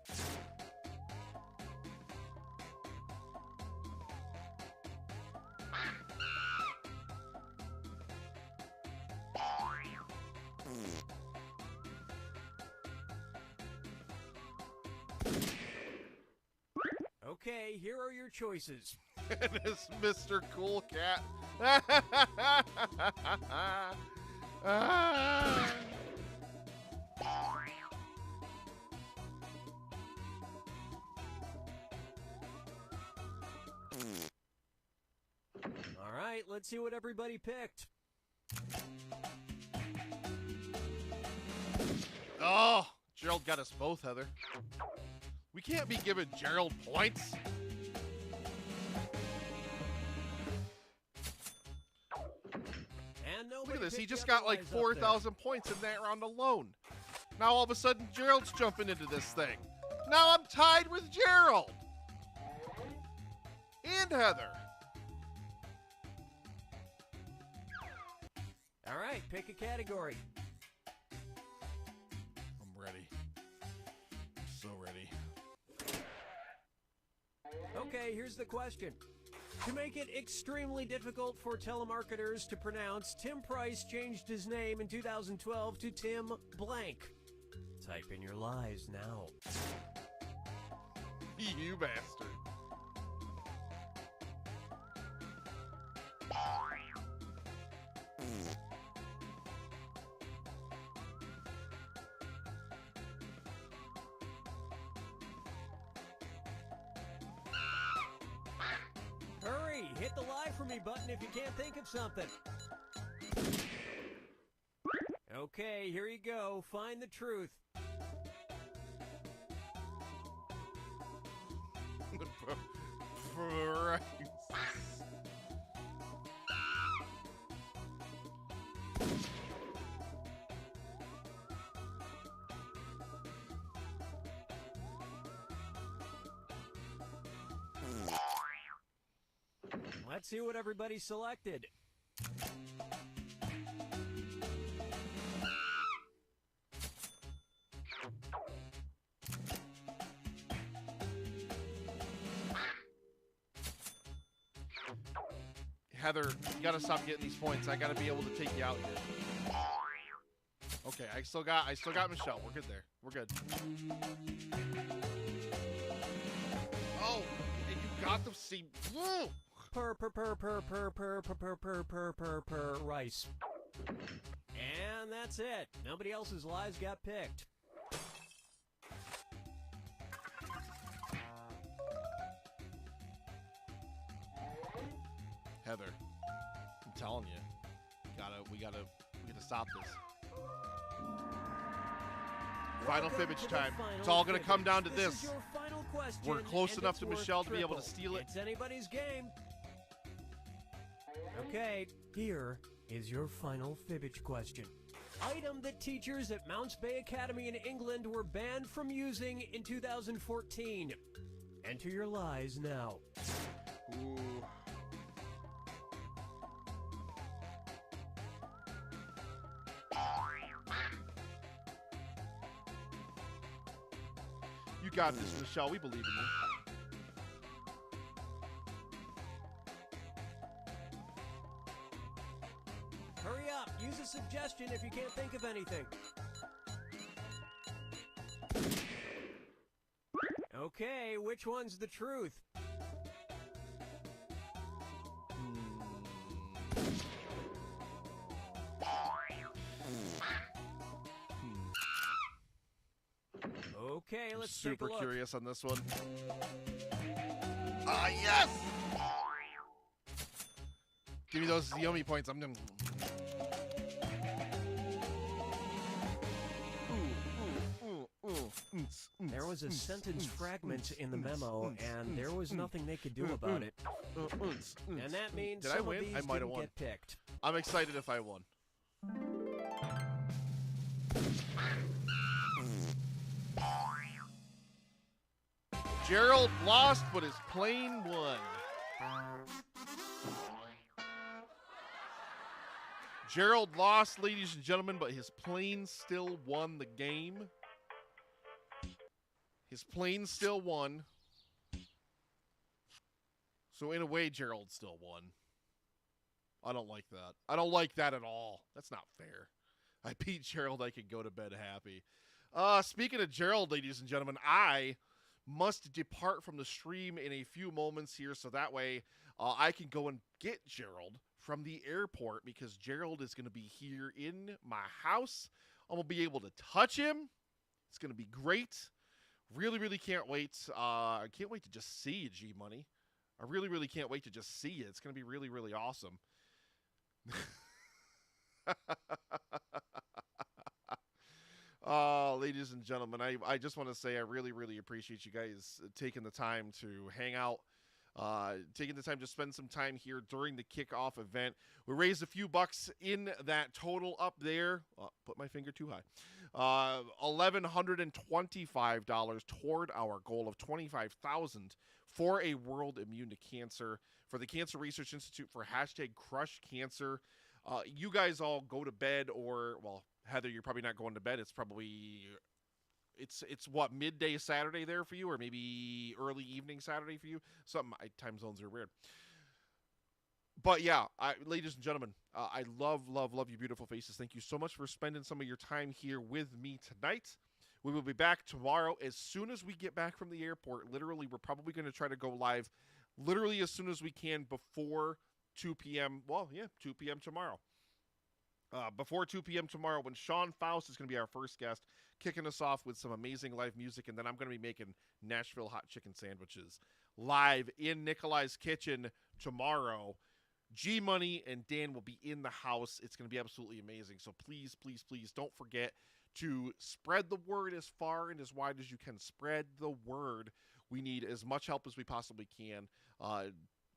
Okay, here are your choices. It is Mr. Cool Cat. All right, let's see what everybody picked. Oh, Gerald got us both, Heather. We can't be giving Gerald points. And look at this. He just got like 4,000 points in that round alone. Now all of a sudden, Gerald's jumping into this thing. Now I'm tied with Gerald. And Heather. All right, pick a category. I'm ready. I'm so ready. Okay, here's the question. To make it extremely difficult for telemarketers to pronounce, Tim Price changed his name in 2012 to Tim Blank. Type in your lies now. You bastard. Hurry, hit the lie for me button if you can't think of something. Okay, here you go. Find the truth. Right. Let's see what everybody selected. Heather, you gotta stop getting these points. I gotta be able to take you out here. Okay, I still got Michelle. We're good there. We're good. Oh, and you got the same. Rice. And that's it. Nobody else's lives got picked. Heather, I'm telling you, we gotta stop this. Final fibbage time. It's all gonna come down to this. This is your final question, we're close and enough it's to worth Michelle to be able to triple. steal it. It's anybody's game. Okay, here is your final fibbage question. Item that teachers at Mounts Bay Academy in England were banned from using in 2014. Enter your lies now. Ooh. You got this, Michelle. We believe in you. Hurry up. Use a suggestion if you can't think of anything. Okay, which one's the truth? Okay, let's take a Super look. curious on this one. Ah, yes! Give me those Xiaomi points. I'm gonna. There was a sentence fragment in the memo, and there was nothing they could do about it. And that means Did I some win? of these I might have didn't won. get picked. I'm excited if I won. Gerald lost, but his plane won. Gerald lost, ladies and gentlemen, but his plane still won the game. His plane still won. So in a way, Gerald still won. I don't like that. I don't like that at all. That's not fair. I beat Gerald. I could go to bed happy. Speaking of Gerald, ladies and gentlemen, I must depart from the stream in a few moments here, so that way I can go and get Gerald from the airport, because Gerald is going to be here in my house. I'm going to be able to touch him. It's going to be great. Really, really can't wait. I can't wait to just see you, G-Money. I really, really can't wait to just see you. It's going to be really, really awesome. Ladies and gentlemen, I just want to say I really, really appreciate you guys taking the time to hang out, taking the time to spend some time here during the kickoff event. We raised a few bucks in that total up there. Put my finger too high. $1,125 toward our goal of $25,000 for a world immune to cancer, for the Cancer Research Institute, for #CrushCancer. You guys all go to bed, or, well, Heather, you're probably not going to bed. It's probably, it's what, midday Saturday there for you, or maybe early evening Saturday for you? Something, time zones are weird. But yeah, ladies and gentlemen, I love, love, love you beautiful faces. Thank you so much for spending some of your time here with me tonight. We will be back tomorrow as soon as we get back from the airport. Literally, we're probably going to try to go live literally as soon as we can before 2 p.m. Well, yeah, 2 p.m. tomorrow. Before 2 p.m. tomorrow, when Sean Faust is going to be our first guest, kicking us off with some amazing live music, and then I'm going to be making Nashville hot chicken sandwiches live in Nikolai's kitchen tomorrow. G-Money and Dan will be in the house. It's going to be absolutely amazing. So please, please, please don't forget to spread the word as far and as wide as you can. Spread the word. We need as much help as we possibly can.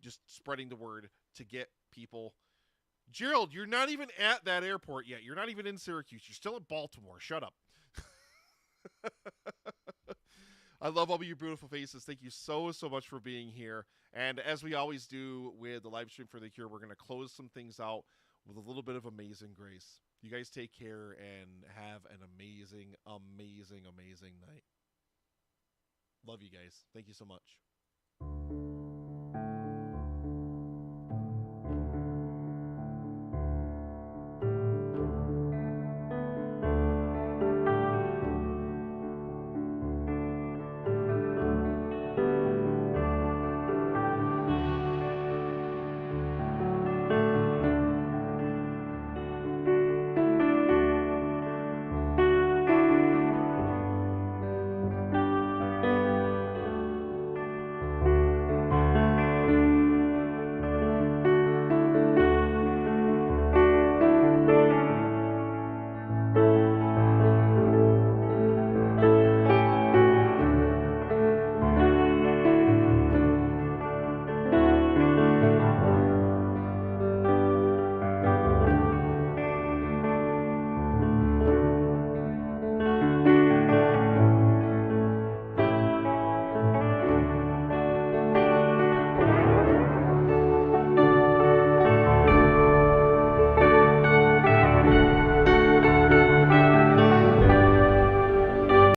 Just spreading the word to get people. Gerald, you're not even at that airport yet. You're not even in Syracuse. You're still in Baltimore. Shut up. I love all of your beautiful faces. Thank you so much for being here. And as we always do with the live stream for the Cure, we're going to close some things out with a little bit of amazing grace. You guys take care and have an amazing, amazing, amazing night. Love you guys. Thank you so much.